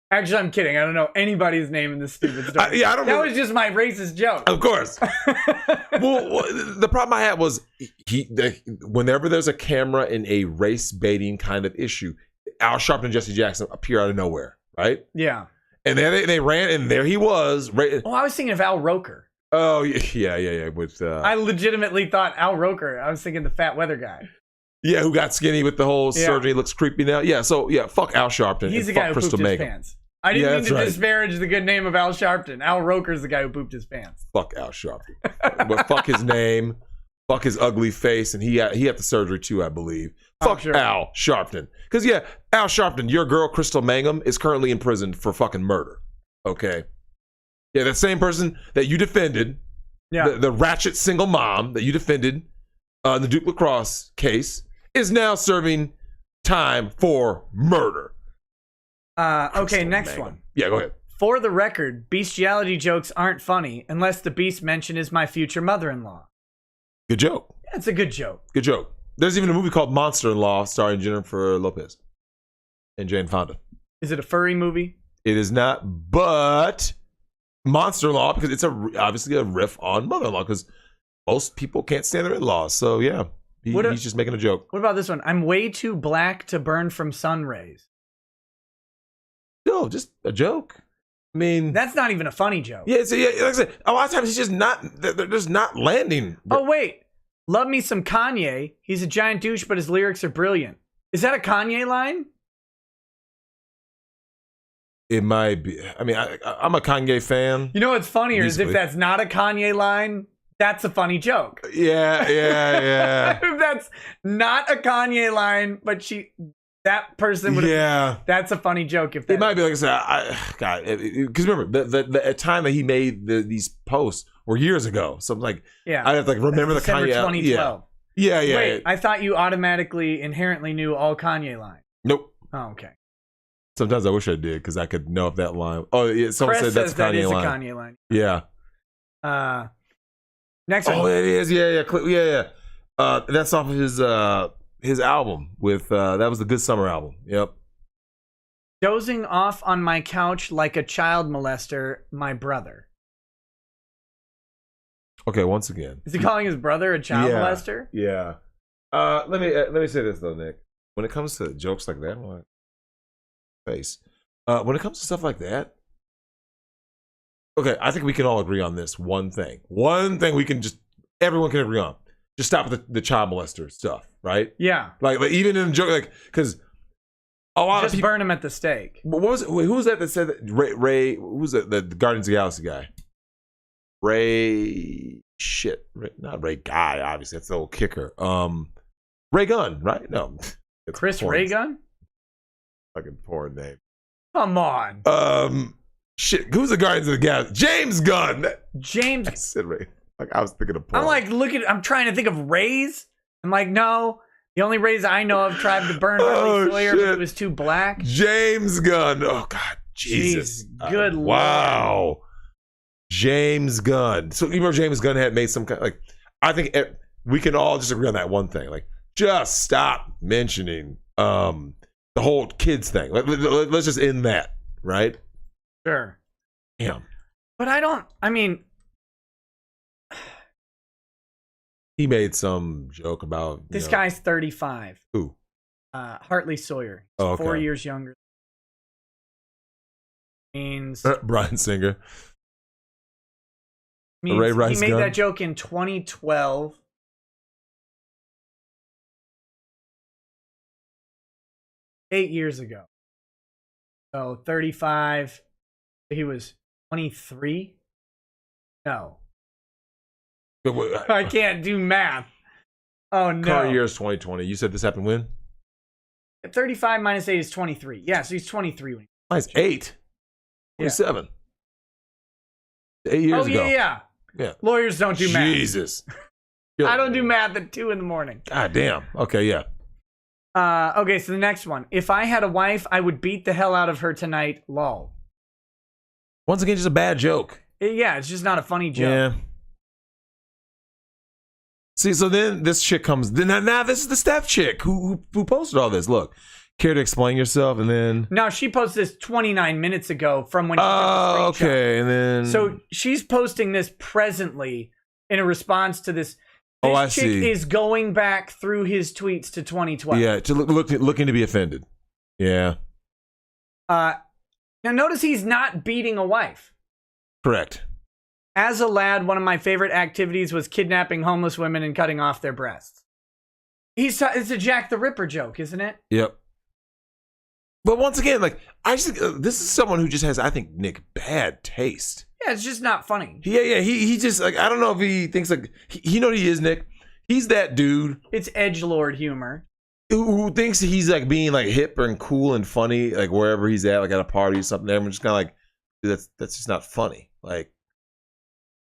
Actually, I'm kidding. I don't know anybody's name in this stupid story. I don't That know. was just my racist joke. Of course. well, the problem I had was whenever there's a camera in a race baiting kind of issue, Al Sharpton and Jesse Jackson appear out of nowhere, right? Yeah. And then they ran, and there he was. Oh, I was thinking of Al Roker. Oh, yeah. With I legitimately thought Al Roker. I was thinking the fat weather guy. yeah, who got skinny with the whole surgery, looks creepy now. Yeah, so fuck Al Sharpton. He's the and guy fuck who Crystal pooped his Mangum. pants. I didn't mean that's to right. disparage the good name of Al Sharpton. Al Roker's the guy who pooped his pants. Fuck Al Sharpton. But fuck his name, fuck his ugly face, and he had the surgery too, I believe. Fuck sure. Al Sharpton. Because Al Sharpton, your girl Crystal Mangum is currently in prison for fucking murder. Okay. Yeah, that same person that you defended, the ratchet single mom that you defended in the Duke lacrosse case, is now serving time for murder. Okay, Crystal next Mangum. one. Yeah, go ahead. For the record, bestiality jokes aren't funny unless the beast mentioned is my future mother-in-law. Good joke. Yeah, it's a good joke. Good joke. There's even a movie called Monster-in-Law starring Jennifer Lopez and Jane Fonda. Is it a furry movie? It is not, but Monster-in-Law, because it's obviously a riff on mother-in-law, because most people can't stand their in-laws. So, yeah, he's just making a joke. What about this one? I'm way too black to burn from sun rays. No, just a joke. I mean, That's not even a funny joke. yeah, like I said, a lot of times he's just not, they're just not landing. Oh, wait. Love me some Kanye. He's a giant douche, but his lyrics are brilliant. Is that a Kanye line? It might be. I mean, I'm a Kanye fan. You know what's funnier is if Musically. that's not a Kanye line, that's a funny joke. Yeah. If that's not a Kanye line, but that person would Yeah. that's a funny joke. If that It might be, like I said, because remember, the time that he made these posts were years ago. So I'm like, yeah. I have to like remember the December Kanye. 2012. Yeah. Wait, I thought you automatically inherently knew all Kanye lines. Nope. Oh, okay. Sometimes I wish I did because I could know if that line. Oh, yeah. Someone Press said that's says that Kanye is line. a Kanye line. Yeah. Next one. Oh, it is. Yeah. That's off of his album with that was the Good Summer album. Yep. Dozing off on my couch like a child molester, my brother. Okay. Once again. Is he calling his brother a child molester? Yeah. Let me say this though, Nick. When it comes to jokes like that, I'm like, face. When it comes to stuff like that, okay, I think we can all agree on this one thing. One thing everyone can agree on. Just stop with the child molester stuff, right? Yeah. Like even in a joke, like because a lot Just of people. burn him at the stake. What was it? Wait, who was that said that? Ray who's the Guardians of the Galaxy guy? Not Ray Guy, obviously. That's the old kicker. Ray Gunn, right? No. It's Chris porn. Reagan? Fucking porn name. Come on. Who's the Guardians of the Galaxy? James Gunn. James. I said Ray. Like I was thinking of porn. I'm like, I'm trying to think of Rays. I'm like, no. The only Rays I know of tried to burn Hartley Sawyer, but it was too black. James Gunn. Oh God, Jesus. Good Lord. Wow. James Gunn. So even though James Gunn had made some kind like, I think we can all just agree on that one thing. Like, just stop mentioning the whole kids thing. Let's just end that, right? Sure. Yeah. But I mean, He made some joke about this guy's 35. Who? Hartley Sawyer. He's Oh, okay. 4 years younger. Means Bryan Singer. he Ray Rice made Gun. that joke in 2012. Eight years ago. So 35. He was 23? No. I can't do math. Oh, no. Current year is 2020. You said this happened when? 35 minus 8 is 23. Yeah, so he's 23 when Nice. 8. 27. 8 years ago. Yeah. Lawyers don't do math. Jesus. I don't do math at 2 a.m. God damn. Okay, yeah. Okay, so the next one. If I had a wife, I would beat the hell out of her tonight. Lol. Once again, just a bad joke. Yeah, it's just not a funny joke. Yeah. See, so then this chick comes. Now this is the Steph chick who posted all this. Look, care to explain yourself, and then. Now she posted this 29 minutes ago from when. Oh, okay, and then. So she's posting this presently in a response to this. Oh, I This chick see. is going back through his tweets to 2012. Yeah, to looking to be offended. Yeah, Now notice he's not beating a wife. correct. As a lad, one of my favorite activities was kidnapping homeless women and cutting off their breasts. It's a Jack the Ripper joke, isn't it? Yep. But once again, like I just this is someone who just has, I think, Nick, bad taste. Yeah, it's just not funny. Yeah. He just like I don't know if he thinks like he know what he is, Nick. He's that dude It's edgelord humor. who thinks he's like being like hip and cool and funny, like wherever he's at, like at a party or something. Everyone's just kind of like, dude, that's just not funny. Like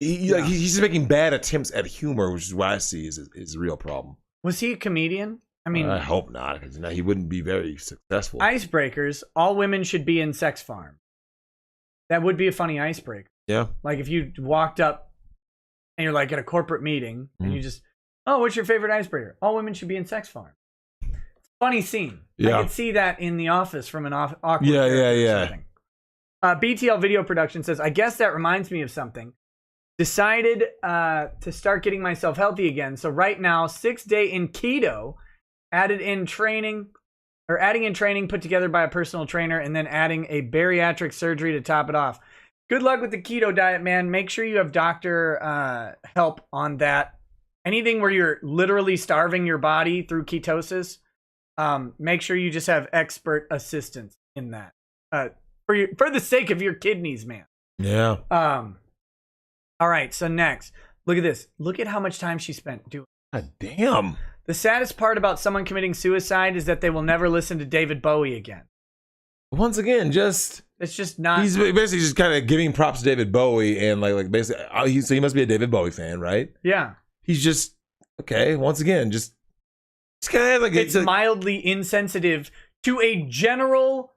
like he's just making bad attempts at humor, which is what I see is his real problem. Was he a comedian? I mean, I hope not, because he wouldn't be very successful. icebreakers. All women should be in sex farm. That would be a funny icebreaker. Yeah. Like if you walked up and you're like at a corporate meeting and you just Oh, what's your favorite icebreaker? All women should be in sex farm. Funny scene. Yeah. I could see that in The Office from an awkward Yeah, character yeah, or yeah. something. BTL Video Production says, I guess that reminds me of something. Decided to start getting myself healthy again. So right now, 6-day in keto, adding in training put together by a personal trainer, and then adding a bariatric surgery to top it off. Good luck with the keto diet, man. Make sure you have doctor help on that. Anything where you're literally starving your body through ketosis, make sure you just have expert assistance in that. For the sake of your kidneys, man. Yeah. All right, so next, look at this. Look at how much time she spent doing. God damn. The saddest part about someone committing suicide is that they will never listen to David Bowie again. Once again, it's just not. he's basically just kind of giving props to David Bowie and like basically, so he must be a David Bowie fan, right? Yeah. He's just okay. Once again, just kind of like It's mildly insensitive to a general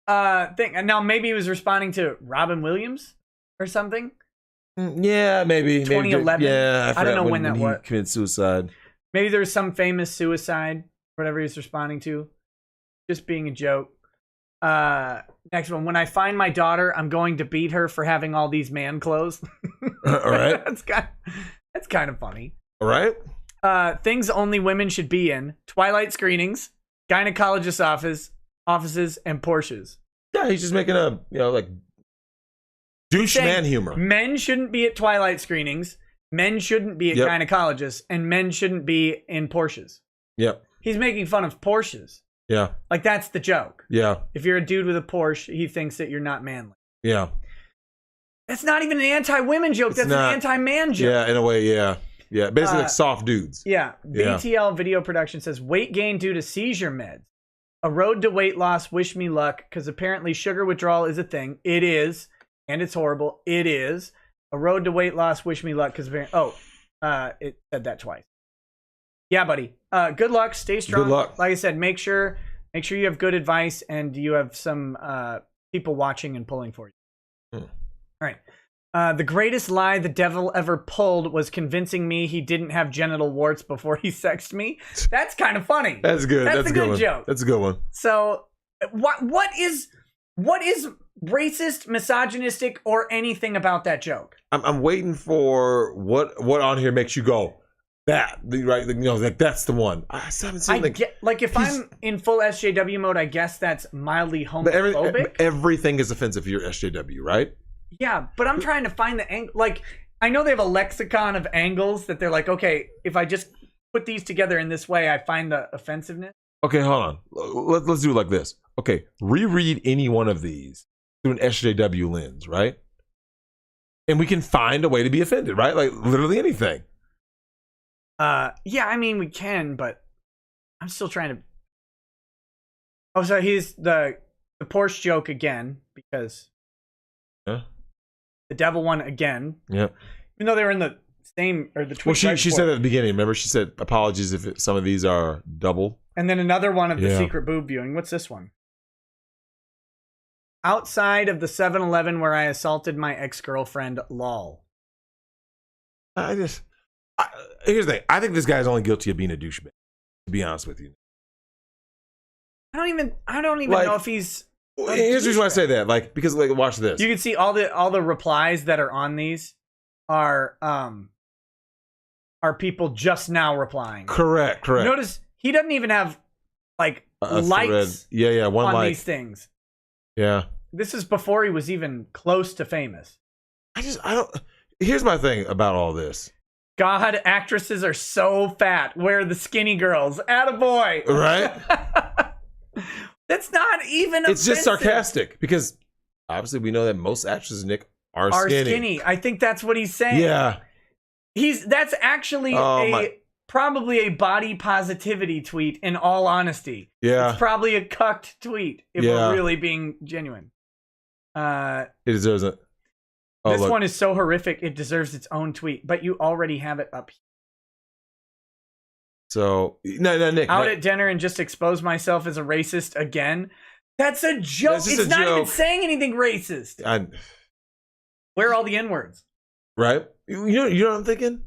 thing. And now maybe he was responding to Robin Williams or something. Yeah, maybe 2011. Yeah, I don't know when that he was. committed suicide. Maybe there's some famous suicide, whatever he's responding to. Just being a joke. Next one. When I find my daughter, I'm going to beat her for having all these man clothes. All right. That's kind of funny. All right. Things only women should be in: Twilight screenings, gynecologist offices, and Porsches. Yeah, he's just making a like douche man humor. Men shouldn't be at Twilight screenings. Men shouldn't be at gynecologists, and men shouldn't be in Porsches. Yep. He's making fun of Porsches. Yeah. Like, that's the joke. Yeah. If you're a dude with a Porsche, he thinks that you're not manly. Yeah. That's not even an anti-women joke. That's an anti-man joke. Yeah, in a way, yeah. Yeah, basically like soft dudes. Yeah. BTL Video Production says, weight gain due to seizure meds. A road to weight loss, wish me luck, because apparently sugar withdrawal is a thing. It is. And it's horrible. It is. A road to weight loss, wish me luck, because it said that twice. Yeah, buddy. Good luck. Stay strong. Good luck. Like I said, make sure you have good advice and you have some people watching and pulling for you. All right. The greatest lie the devil ever pulled was convincing me he didn't have genital warts before he sexed me. That's kind of funny. That's good. That's a good one. joke. That's a good one. So, what is racist, misogynistic, or anything about that joke? I'm waiting for what on here makes you go that right. Like that's the one. I haven't seen if I'm in full SJW mode, I guess that's mildly homophobic. Everything is offensive if you're SJW, right? Yeah, but I'm trying to find the angle. Like, I know they have a lexicon of angles that they're like, okay, if I just put these together in this way, I find the offensiveness. Okay, hold on. Let's do it like this. Okay, reread any one of these through an SJW lens, right? And we can find a way to be offended, right? Like literally anything. Yeah, I mean we can, but I'm still trying to. Oh, so here's the Porsche joke again because. Yeah. The devil one again. Yeah. Even though they were in the same or the tweet. Well, she said at the beginning. Remember, she said apologies if some of these are double. And then another one of the secret boob viewing. What's this one? Outside of the 7-Eleven where I assaulted my ex-girlfriend, lol. Here's the thing. I think this guy's only guilty of being a douchebag. To be honest with you. I don't even know if he's. Here's the reason why I say that. Because watch this. You can see all the replies that are on these are people just now replying. Correct. Notice he doesn't even have likes. Yeah, one on like these things. Yeah. This is before he was even close to famous. I don't. Here's my thing about all this. God, actresses are so fat. Where are the skinny girls? Attaboy. Right? That's not even It's offensive. just sarcastic because obviously we know that most actresses, Nick, are skinny. I think that's what he's saying. Yeah. That's actually probably a body positivity tweet in all honesty. Yeah. It's probably a cucked tweet if we're really being genuine. It deserves it. This one is so horrific it deserves its own tweet, but you already have it up here. So, no, Nick. Out at dinner and just expose myself as a racist again. That's a joke. It's not even saying anything racist. Where are all the N-words? Right? You know what I'm thinking?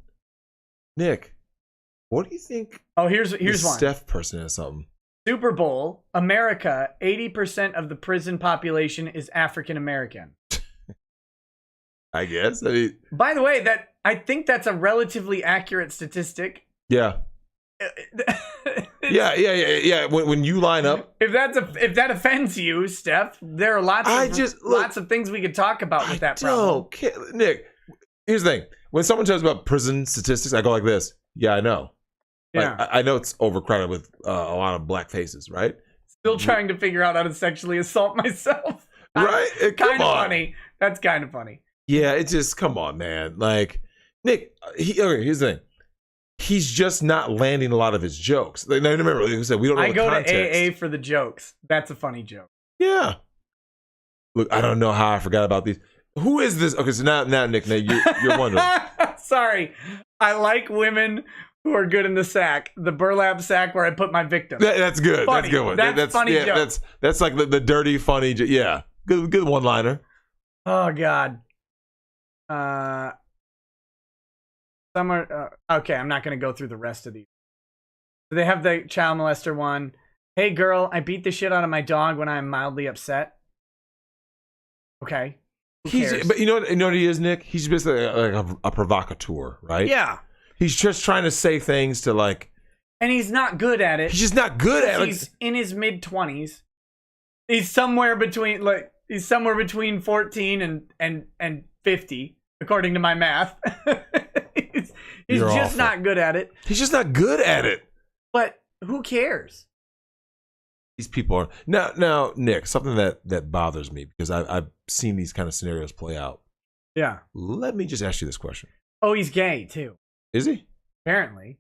Nick, What do you think? Oh, here's This one. Steph person has something. Super Bowl, America, 80% of the prison population is African American. I guess. I mean, By the way, I think that's a relatively accurate statistic. yeah. Yeah. When you line up, If that offends you, Steph, there are lots of things we could talk about with that problem. Nick, here's the thing. When someone tells me about prison statistics, I go like this. Yeah, I know. Yeah. Like, I know it's overcrowded with a lot of black faces, right? Still trying to figure out how to sexually assault myself. Right? Kind of funny. That's kind of funny. Yeah, it's just, come on, man. Like, Nick, okay, here's the thing. He's just not landing a lot of his jokes. Like, now, remember, like we said, we don't know I the go context. to AA for the jokes. That's a funny joke. Yeah. Look, I don't know how I forgot about these. Who is this? Okay, so now Nick, you're wondering. Sorry. I like women who are good in the sack. The burlap sack where I put my victim. That's good. Funny. That's a good one. That's funny joke. That's like the dirty, funny. Yeah, good one-liner. Oh God. Okay, I'm not gonna go through the rest of these. So they have the child molester one. Hey girl, I beat the shit out of my dog when I'm mildly upset. Okay. Who cares? But you know what he is, Nick? He's basically like a provocateur, right? Yeah. He's just trying to say things to like. And he's not good at it. He's just not good at it. He's in his mid-20s. He's somewhere between 14 and 50, according to my math. he's You're just awful. not good at it. He's just not good at it. But who cares? These people are now, Nick. Something that bothers me because I've seen these kind of scenarios play out. Yeah. Let me just ask you this question: Oh, he's gay too. Is he? Apparently.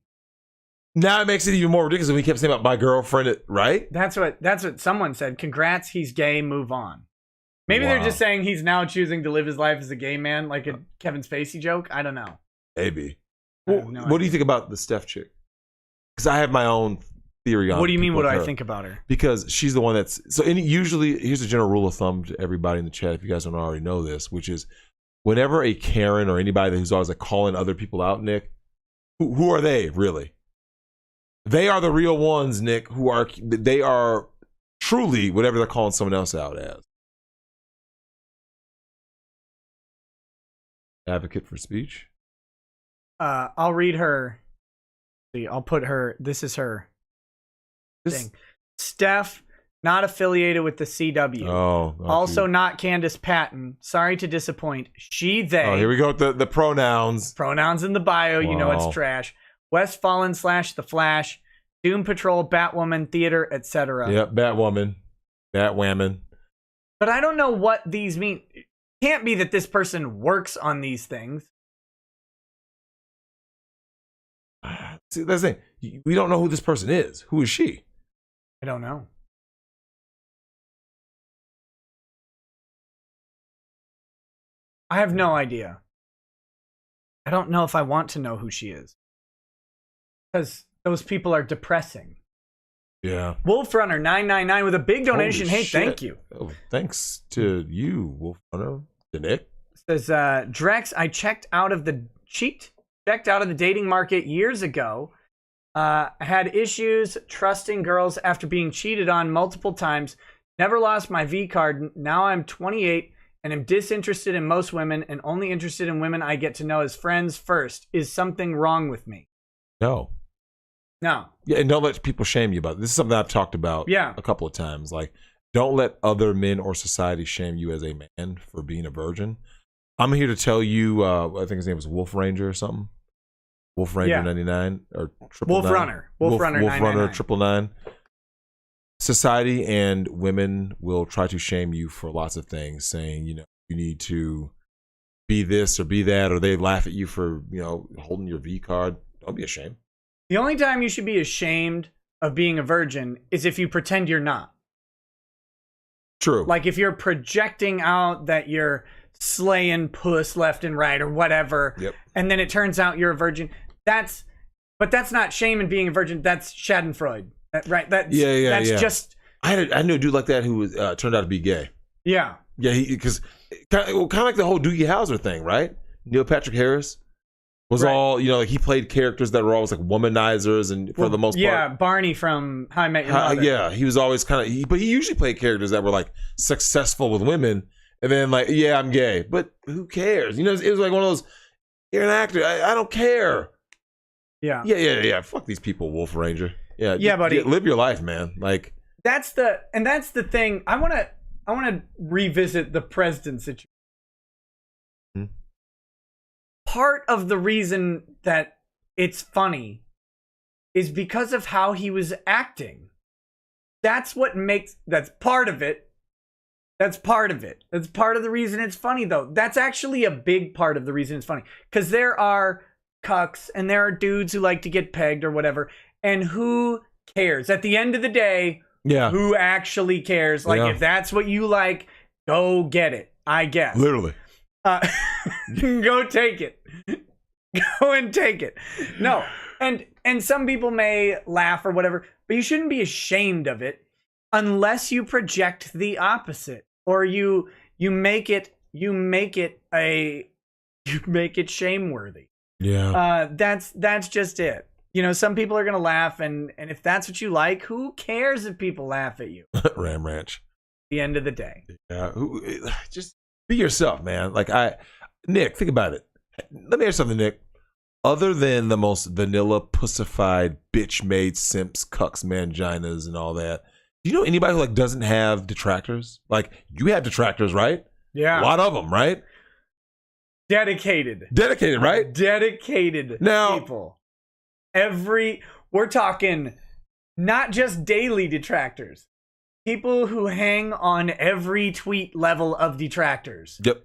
Now it makes it even more ridiculous when we kept saying about my girlfriend, right? That's what someone said. Congrats, he's gay, move on. Maybe they're Wow. just saying he's now choosing to live his life as a gay man, like a Kevin Spacey joke. I don't know. Maybe. I Well, have no what do idea. you think about the Steph chick? Because I have my own theory on. What do you mean? people What do with I her. think about her? Because she's the one that's so. Usually, here's a general rule of thumb to everybody in the chat. If you guys don't already know this, which is, whenever a Karen or anybody who's always like calling other people out, Nick, who are they really? They are the real ones, Nick. They are truly whatever they're calling someone else out as. Advocate for speech. I'll read her. See, I'll put her. This is her thing. Steph, not affiliated with the CW. Oh. Also not Candace Patton. Sorry to disappoint. She, they. Oh, here we go with the pronouns. Pronouns in the bio. You know Wow. it's trash. Westfallen / The Flash. Doom Patrol, Batwoman, Theater, etc. Yep, Batwoman. Batwoman. But I don't know what these mean. It can't be that this person works on these things. See, that's the thing. We don't know who this person is. Who is she? I don't know. I have no idea. I don't know if I want to know who she is. Because those people are depressing. Yeah. Wolf Runner 999 with a big donation. Holy Hey, shit. thank you. Oh, thanks to you, Wolf Runner. To Nick. Says Drex, I checked out of the dating market years ago. Had issues trusting girls after being cheated on multiple times. Never lost my V card. Now I'm 28 and am disinterested in most women and only interested in women I get to know as friends first. Is something wrong with me? No. No. Yeah, and don't let people shame you about it. This is something I've talked about Yeah. a couple of times. Like, don't let other men or society shame you as a man for being a virgin. I'm here to tell you, I think his name was Wolf Ranger or something. Wolf Ranger Yeah. 99 or Wolf Runner. Wolf Runner Wolf 999. Runner 999. Society and women will try to shame you for lots of things, saying, you need to be this or be that, or they laugh at you for, holding your V card. Don't be ashamed. The only time you should be ashamed of being a virgin is if you pretend you're not. True. Like if you're projecting out that you're slaying puss left and right or whatever, Yep. and then it turns out you're a virgin. But that's not shame in being a virgin. That's Schadenfreude, right? That's just. I knew a dude like that who was turned out to be gay. Yeah. Yeah, because kind of like the whole Doogie Howser thing, right? Neil Patrick Harris. was Right. all, like he played characters that were always like womanizers, and for the most part. Yeah, Barney from How I Met Your Mother. Yeah, he was always kind of, but he usually played characters that were like successful with women, and then like, yeah, I'm gay, but who cares? It was like one of those, you're an actor, I don't care. Yeah. Yeah. Fuck these people, Wolf Ranger. Yeah, buddy. Live your life, man. Like That's the thing. I want to revisit the Preston situation. Part of the reason that it's funny is because of how he was acting. That's part of it. That's part of it. That's part of the reason it's funny, though. That's actually a big part of the reason it's funny. Because there are cucks and there are dudes who like to get pegged or whatever. And who cares? At the end of the day, who actually cares? Like, if that's what you like, go get it, I guess. literally. Go take it. Go and take it. No. And some people may laugh or whatever, but you shouldn't be ashamed of it unless you project the opposite, or you make it shameworthy. Yeah. That's just it. Some people are gonna laugh, and if that's what you like, who cares if people laugh at you? Ram Ranch. At the end of the day. Yeah. Just be yourself, man. Like Nick, think about it. Let me ask you something, Nick. Other than the most vanilla, pussified, bitch-made simps, cucks, manginas, and all that, do you know anybody who like doesn't have detractors? Like, you have detractors, right? Yeah. A lot of them, right? Dedicated, right? Dedicated Now, people. We're talking not just daily detractors. People who hang on every tweet level of detractors. Yep.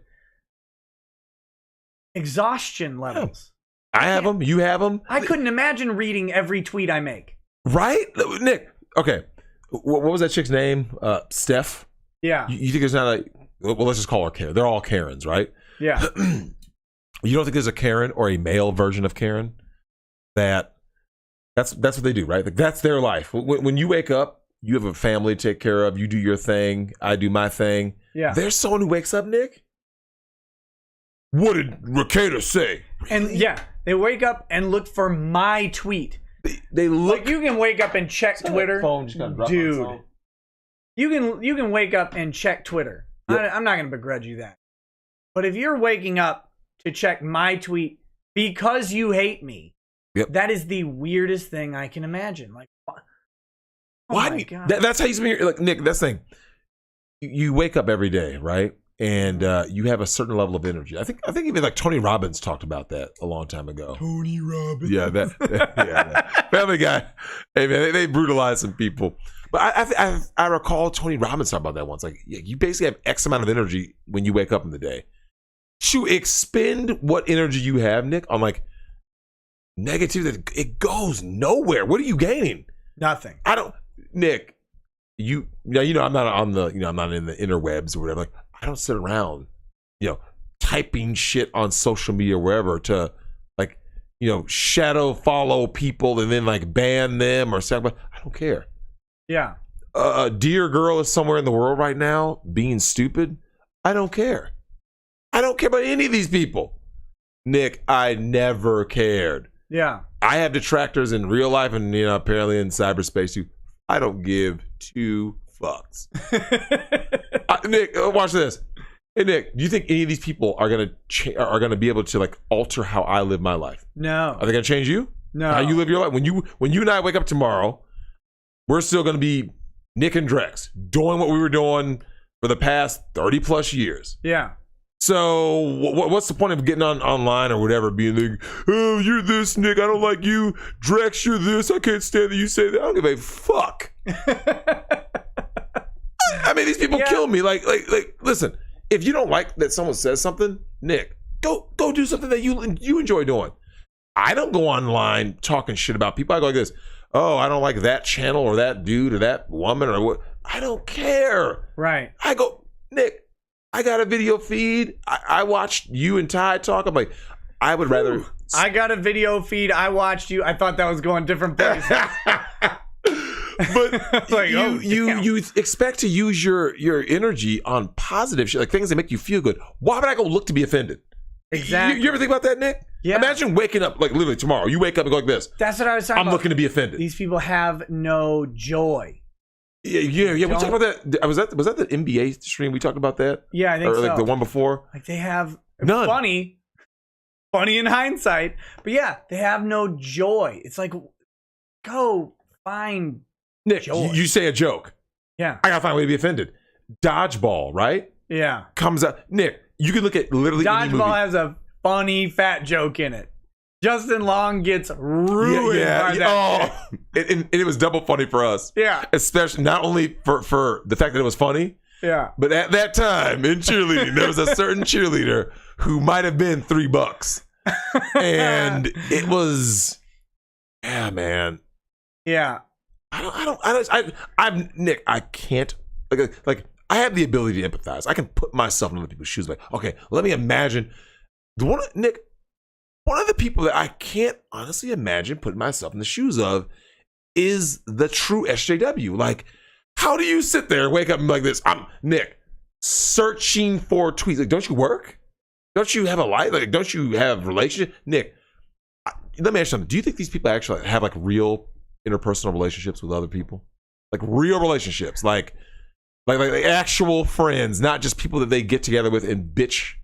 Exhaustion levels. I have them. You have them. I couldn't imagine reading every tweet I make. Right? Nick, okay. What was that chick's name? Steph? Yeah. You think there's not a... Well, let's just call her Karen. They're all Karens, right? Yeah. You don't think there's a Karen or a male version of Karen? That's what they do, right? Like, that's their life. When you wake up, you have a family to take care of. You do your thing. I do my thing. Yeah. There's someone who wakes up, Nick. What did Rekieta say? And yeah, they wake up and look for my tweet. They look. Like, you can wake up and check Twitter, phone just got dropped on its dude. own. You can wake up and check Twitter. Yep. I'm not going to begrudge you that. But if you're waking up to check my tweet because you hate me, that is the weirdest thing I can imagine. Like, why? My God. That's how you speak. Like, Nick, that's the thing. You wake up every day, right? And you have a certain level of energy. I think even like Tony Robbins talked about that a long time ago. Tony Robbins. Yeah, that Family Guy. Hey man, they brutalized some people. But I recall Tony Robbins talking about that once. Like, you basically have X amount of energy when you wake up in the day. To expend what energy you have, Nick, on like negative, that it goes nowhere. What are you gaining? Nothing. I don't, Nick. I'm not on the, I'm not in the interwebs or whatever. Like, I don't sit around, typing shit on social media or wherever to, like, shadow follow people and then like ban them or something. I don't care. Yeah. A dear girl is somewhere in the world right now being stupid. I don't care. I don't care about any of these people. Nick, I never cared. Yeah. I have detractors in real life and, apparently in cyberspace too. I don't give two fucks. Nick, watch this. Hey, Nick, do you think any of these people are gonna be able to like alter how I live my life? No. Are they gonna change you? No. How you live your life? When you and I wake up tomorrow, we're still gonna be Nick and Drex doing what we were doing for the past 30 plus years. Yeah. So what's the point of getting online or whatever, being like, oh, you're this, Nick, I don't like you. Drex, you're this, I can't stand that you say that. I don't give a fuck. I mean, these people kill me. Like, listen, if you don't like that someone says something, Nick, go do something that you enjoy doing. I don't go online talking shit about people. I go like this, oh, I don't like that channel or that dude or that woman or what. I don't care. Right. I go, Nick, I got a video feed. I watched you and Ty talk. I'm like, I would rather. I got a video feed. I watched you. I thought that was going different places. But like, you expect to use your energy on positive shit, like things that make you feel good. Why would I go look to be offended? Exactly. You ever think about that, Nick? Yeah. Imagine waking up, like literally tomorrow, you wake up and go like this. That's what I was talking I'm about. looking to be offended. These people have no joy. Yeah. We talked about that. Was that the NBA stream? We talked about that? Yeah, I think or so. like the one before? Like they have None. funny in hindsight, but yeah, they have no joy. It's like, go find Nick, joy. you say a joke. Yeah. I gotta find a way to be offended. Dodgeball, right? Yeah. Comes out. Nick, you can look at literally any movie. Dodgeball has a funny fat joke in it. Justin Long gets ruined by that shit. And it was double funny for us. Yeah. Especially not only for the fact that it was funny, Yeah. but at that time in cheerleading, there was a certain cheerleader who might have been $3. And it was, yeah, man. Yeah. Nick, I can't, like, I have the ability to empathize. I can put myself in other people's shoes. Like, okay, let me imagine. Nick, one of the people that I can't honestly imagine putting myself in the shoes of is the true SJW. Like, how do you sit there and wake up and be like this? I'm Nick, searching for tweets. Like, don't you work? Don't you have a life? Like, don't you have relationship? Nick, let me ask you something. Do you think these people actually have like real interpersonal relationships with other people? Like real relationships, like actual friends, not just people that they get together with and bitch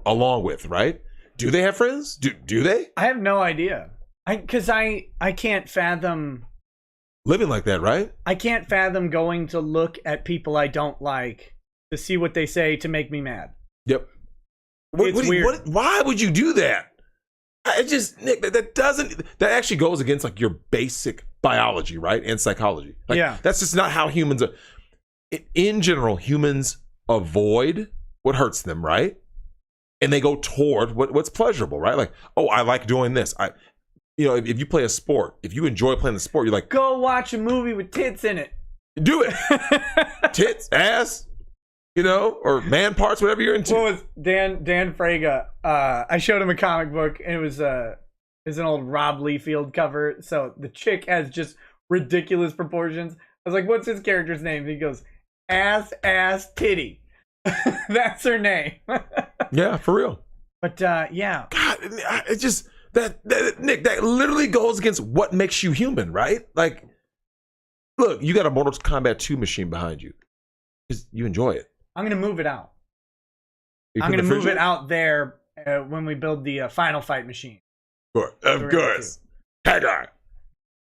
along with, right? Do they have friends? Do they? I have no idea. Because I can't fathom living like that, right? I can't fathom going to look at people I don't like to see what they say to make me mad. Yep. Weird. Why would you do that? I just, Nick, that actually goes against like your basic biology, right? And psychology. Like, yeah. That's just not how humans are. In general, humans avoid what hurts them, right? And they go toward what's pleasurable, right? Like, oh, I like doing this. If you play a sport, if you enjoy playing the sport, you're like, go watch a movie with tits in it. Do it. Tits, ass, or man parts, whatever you're into. What was Dan Fraga? I showed him a comic book, and it was an old Rob Liefeld cover. So the chick has just ridiculous proportions. I was like, "What's his character's name?" And he goes, "Ass Titty." That's her name. Yeah, for real. But yeah, God, it's just that Nick, that literally goes against what makes you human, right? Like, look, you got a Mortal Kombat 2 machine behind you. You enjoy it. I'm gonna move it out. I'm gonna move it out there when we build the Final Fight machine. Of course. Hagar.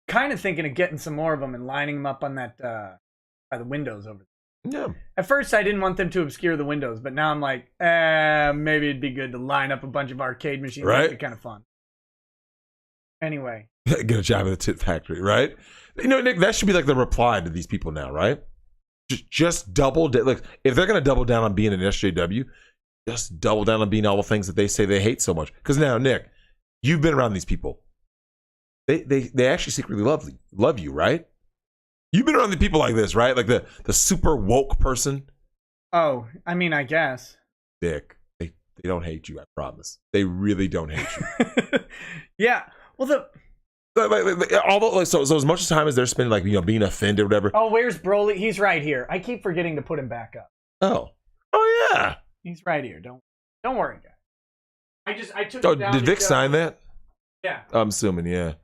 Kind of thinking of getting some more of them and lining them up on that by the windows over there. Yeah. At first, I didn't want them to obscure the windows, but now I'm like, maybe it'd be good to line up a bunch of arcade machines. Right. That'd be kind of fun. Anyway. Get a job at the tit factory, right? Nick, that should be like the reply to these people now, right? Just double down. Like, if they're going to double down on being an SJW, just double down on being all the things that they say they hate so much. Because now, Nick, you've been around these people. They actually secretly love you, right? You've been around the people like this, right? Like the super woke person. Oh, I mean, I guess. Dick, they don't hate you, I promise. They really don't hate you. Yeah. Well, so as much time as they're spending, like, being offended or whatever. Oh, where's Broly? He's right here. I keep forgetting to put him back up. Oh yeah. He's right here. Don't worry, guys. I took. Oh, it down did Vic sign that? Yeah. I'm assuming, yeah.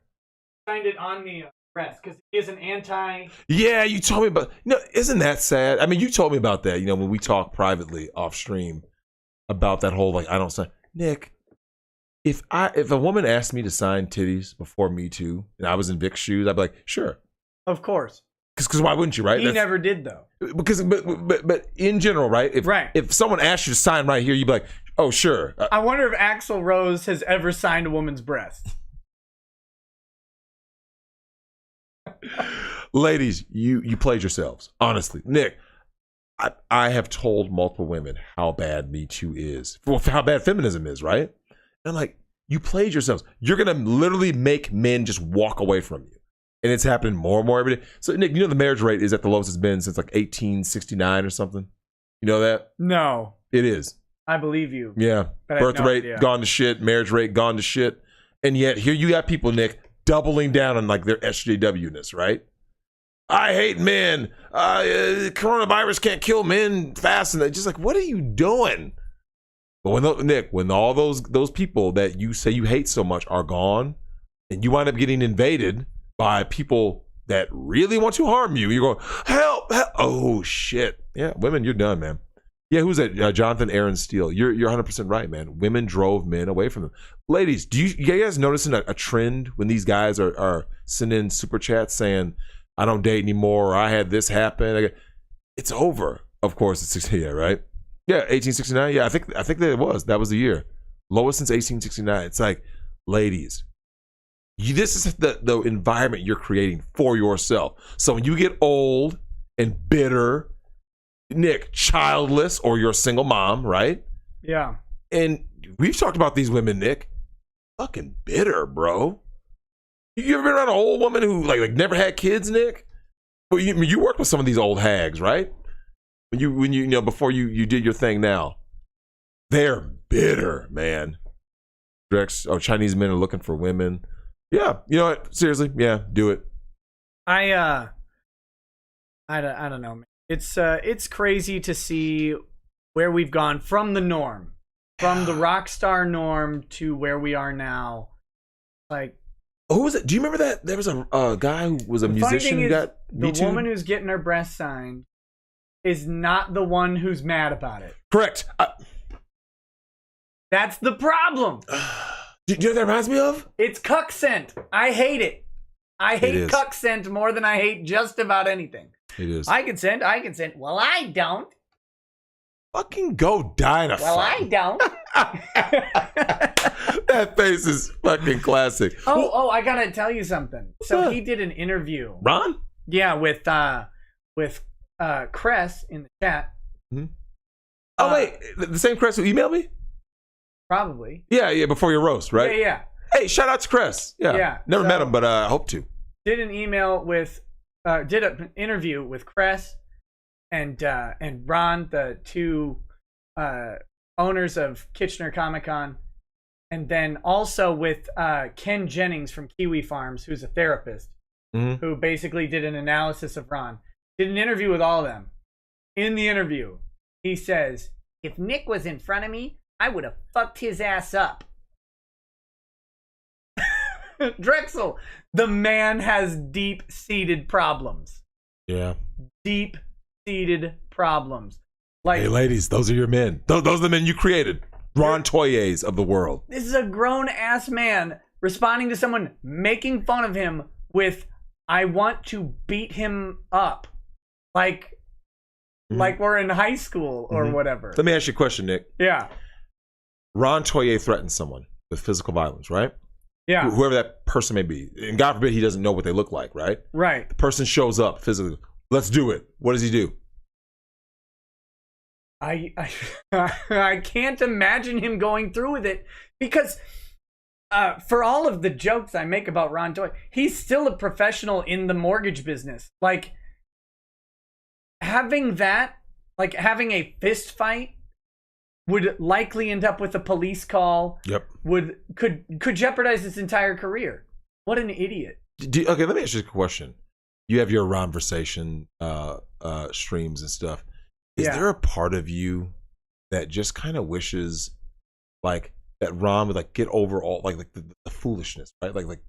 Signed it on the press because he is an anti. Yeah, you told me about. Isn't that sad? I mean, you told me about that. When we talked privately off stream about that whole I don't sign. Nick, if a woman asked me to sign titties before Me Too and I was in Vic's shoes, I'd be like, sure. Of course. Because why wouldn't you, right? He never did though. Because but in general, right? If someone asked you to sign right here, you'd be like, oh sure. I wonder if Axl Rose has ever signed a woman's breast. Ladies, you played yourselves. Honestly, Nick, I have told multiple women how bad Me Too is, how bad feminism is, right? And you played yourselves. You're gonna literally make men just walk away from you, and it's happening more and more every day. So, Nick, the marriage rate is at the lowest it's been since 1869 or something. You know that? No, it is. I believe you. Yeah, birth rate gone to shit, marriage rate gone to shit, and yet here you got people, Nick, doubling down on their SJW-ness, right? I hate men. Coronavirus can't kill men fast enough. Just what are you doing? But when all those people that you say you hate so much are gone, and you wind up getting invaded by people that really want to harm you, you're going, help, help. Oh shit. Yeah, women, you're done, man. Yeah, who's that? Jonathan Aaron Steele. You're 100% right, man. Women drove men away from them. Ladies, do you guys noticing a trend when these guys are sending super chats saying, I don't date anymore, or I had this happen? It's over. Of course, it's 60, yeah, right? Yeah, 1869. Yeah, I think that was the year. Lowest since 1869. It's like, ladies, this is the environment you're creating for yourself. So when you get old and bitter, Nick, childless, or you're a single mom, right? Yeah. And we've talked about these women, Nick. Fucking bitter, bro. You ever been around an old woman who like never had kids, Nick? Well, you worked with some of these old hags, right? When you before you did your thing. Now they're bitter, man. Chinese men are looking for women. Yeah, you know what? Seriously, yeah, do it. I don't know, man. It's crazy to see where we've gone from the norm, from the rock star norm to where we are now. Like, who was it? Do you remember that there was a guy who was a musician who got Me the Too? woman who's getting her breast signed is not the one who's mad about it. Correct. That's the problem. Do you know what that reminds me of? It's cuck scent. I hate it. I hate cuck scent more than I hate just about anything. It is. I consent. Well, I don't. Fucking go die in a Well, fight. I don't. That face is fucking classic. Oh, I gotta tell you something. So he did an interview. Ron? Yeah, with Cress in the chat. Mm-hmm. Oh wait, the same Cress who emailed me? Probably. Yeah, before your roast, right? Yeah. Hey, shout out to Cress. Yeah. Never met him, but I hope to. Did an interview with Cress and Ron, the two owners of Kitchener Comic Con, and then also with Ken Jennings from Kiwi Farms, who's a therapist, who basically did an analysis of Ron. Did an interview with all of them. In the interview, he says, if Nick was in front of me, I would have fucked his ass up. Drexel, the man has deep-seated problems. Yeah. Deep-seated problems. Like, hey, ladies, those are your men. Those are the men you created. Ron Toyes of the world. This is a grown-ass man responding to someone making fun of him with, I want to beat him up. Like we're in high school or whatever. Let me ask you a question, Nick. Yeah. Ron Toye threatens someone with physical violence, right? Yeah. Whoever that person may be. And God forbid he doesn't know what they look like, right? Right. The person shows up physically. Let's do it. What does he do? I can't imagine him going through with it because for all of the jokes I make about Ron Toye, he's still a professional in the mortgage business. Like having a fist fight would likely end up with a police call. Yep. Could jeopardize his entire career. What an idiot. Okay, let me ask you a question. You have your Ronversation streams and stuff. Is there a part of you that just kind of wishes like that Ron would like get over all like the foolishness, right? Like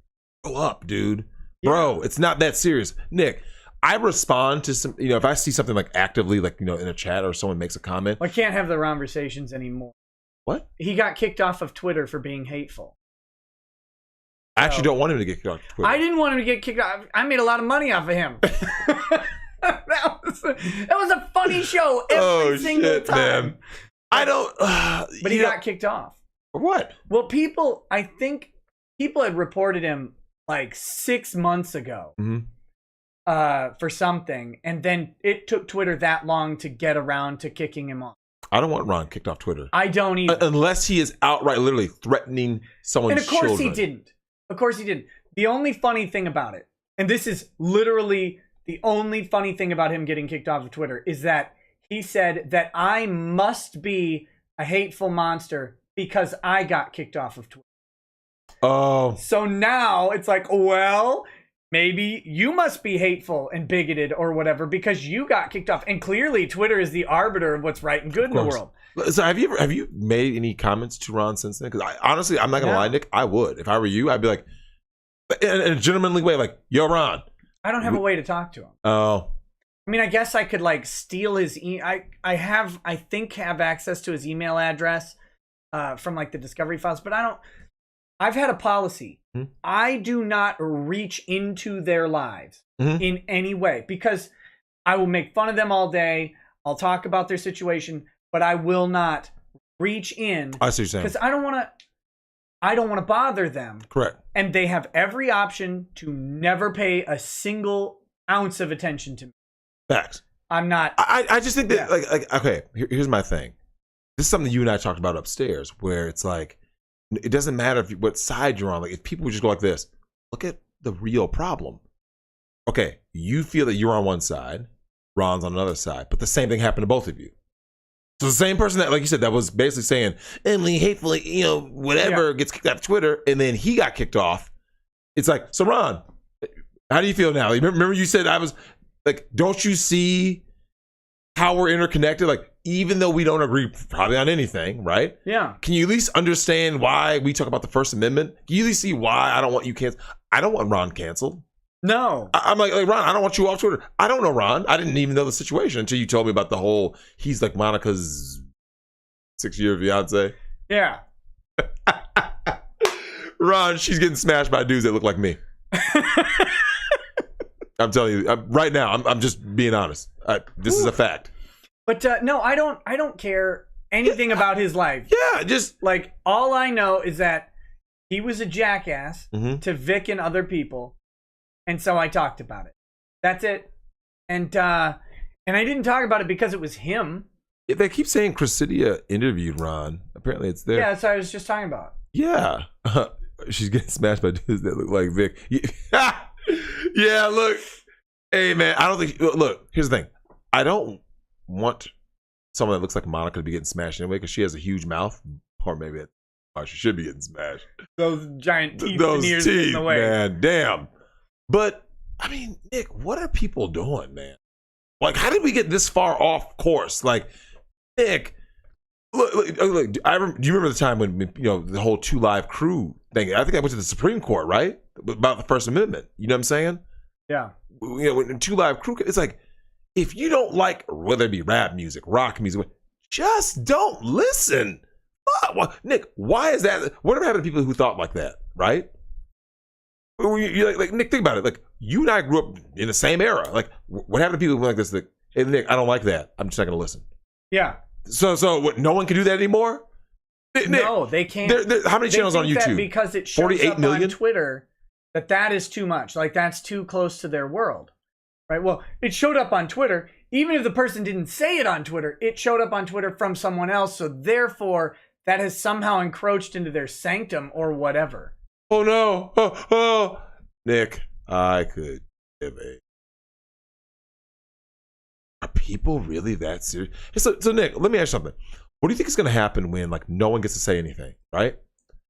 grow up, dude. Yeah. Bro, it's not that serious. Nick, I respond to some, if I see something like actively, like, in a chat or someone makes a comment. I can't have the Ronversations anymore. What? He got kicked off of Twitter for being hateful. I actually don't want him to get kicked off Twitter. I didn't want him to get kicked off. I made a lot of money off of him. That was a funny show every single time. Man. I don't. But he got kicked off. For what? Well, I think people had reported him like 6 months ago. For something, and then it took Twitter that long to get around to kicking him off. I don't want Ron kicked off Twitter. I don't either. Unless he is outright literally threatening someone's children. And of course he didn't. The only funny thing about it, and this is literally the only funny thing about him getting kicked off of Twitter, is that he said that I must be a hateful monster because I got kicked off of Twitter. Oh. So now it's like, well, maybe you must be hateful and bigoted or whatever because you got kicked off. And clearly Twitter is the arbiter of what's right and good in the world. So have you made any comments to Ron since then? Because honestly, I'm not gonna lie, Nick, I would. If I were you, I'd be like, in a gentlemanly way, like, yo, Ron. I don't have a way to talk to him. Oh. I mean, I guess I could like steal his I think have access to his email address from like the Discovery files, but I've had a policy. I do not reach into their lives in any way because I will make fun of them all day. I'll talk about their situation, but I will not reach in. I see what you're saying. Because I don't want to bother them. Correct. And they have every option to never pay a single ounce of attention to me. Facts. I'm not. I just think that like okay, here's my thing. This is something you and I talked about upstairs, where it's like, it doesn't matter what side you're on. Like, if people would just go like this, look at the real problem. Okay, you feel that you're on one side, Ron's on another side, but the same thing happened to both of you. So the same person that, like you said, that was basically saying, Emily, hatefully, whatever, gets kicked off of Twitter, and then he got kicked off. It's like, so Ron, how do you feel now? Remember you said I was like, don't you see how we're interconnected? Like, even though we don't agree probably on anything, right? Yeah. Can you at least understand why we talk about the First Amendment? Can you at least see why I don't want you canceled? I don't want Ron canceled. No. I'm like, Ron, I don't want you off Twitter. I don't know Ron. I didn't even know the situation until you told me about the whole, he's like Monica's 6-year fiance. Yeah. Ron, she's getting smashed by dudes that look like me. I'm telling you, right now, I'm just being honest. This is a fact. But no, I don't care anything about his life. Yeah, just like, all I know is that he was a jackass to Vic and other people, and so I talked about it. That's it. And I didn't talk about it because it was him. They keep saying Cressidia interviewed Ron. Apparently, it's there. Yeah, that's what I was just talking about. Yeah, she's getting smashed by dudes that look like Vic. Yeah, look, hey man, I don't think. Look, here's the thing. I don't want someone that looks like Monica to be getting smashed anyway because she has a huge mouth, or maybe she should be getting smashed. Those giant teeth, those and ears teeth, in the way. Man, damn. But I mean, Nick, what are people doing, man? Like, how did we get this far off course? Like, Nick, look. Do you remember the time when the whole 2 Live Crew thing? I think I went to the Supreme Court, right, about the First Amendment. You know what I'm saying? Yeah. When 2 Live Crew, it's like, if you don't like, whether it be rap music, rock music, just don't listen. Nick, why is that? Whatever happened to people who thought like that, right? You're like, Nick, think about it. Like, you and I grew up in the same era. Like, what happened to people who were like this? Like, hey, Nick, I don't like that. I'm just not going to listen. Yeah. So what? No one can do that anymore? Nick, no, they can't. How many channels on YouTube? That because it shows 48 up million? on Twitter that is too much. Like, that's too close to their world. Right? Well, it showed up on Twitter. Even if the person didn't say it on Twitter, it showed up on Twitter from someone else. So therefore, that has somehow encroached into their sanctum or whatever. Oh no! Oh, Nick, I could give a. Are people really that serious? So Nick, let me ask you something. What do you think is going to happen when like no one gets to say anything, right?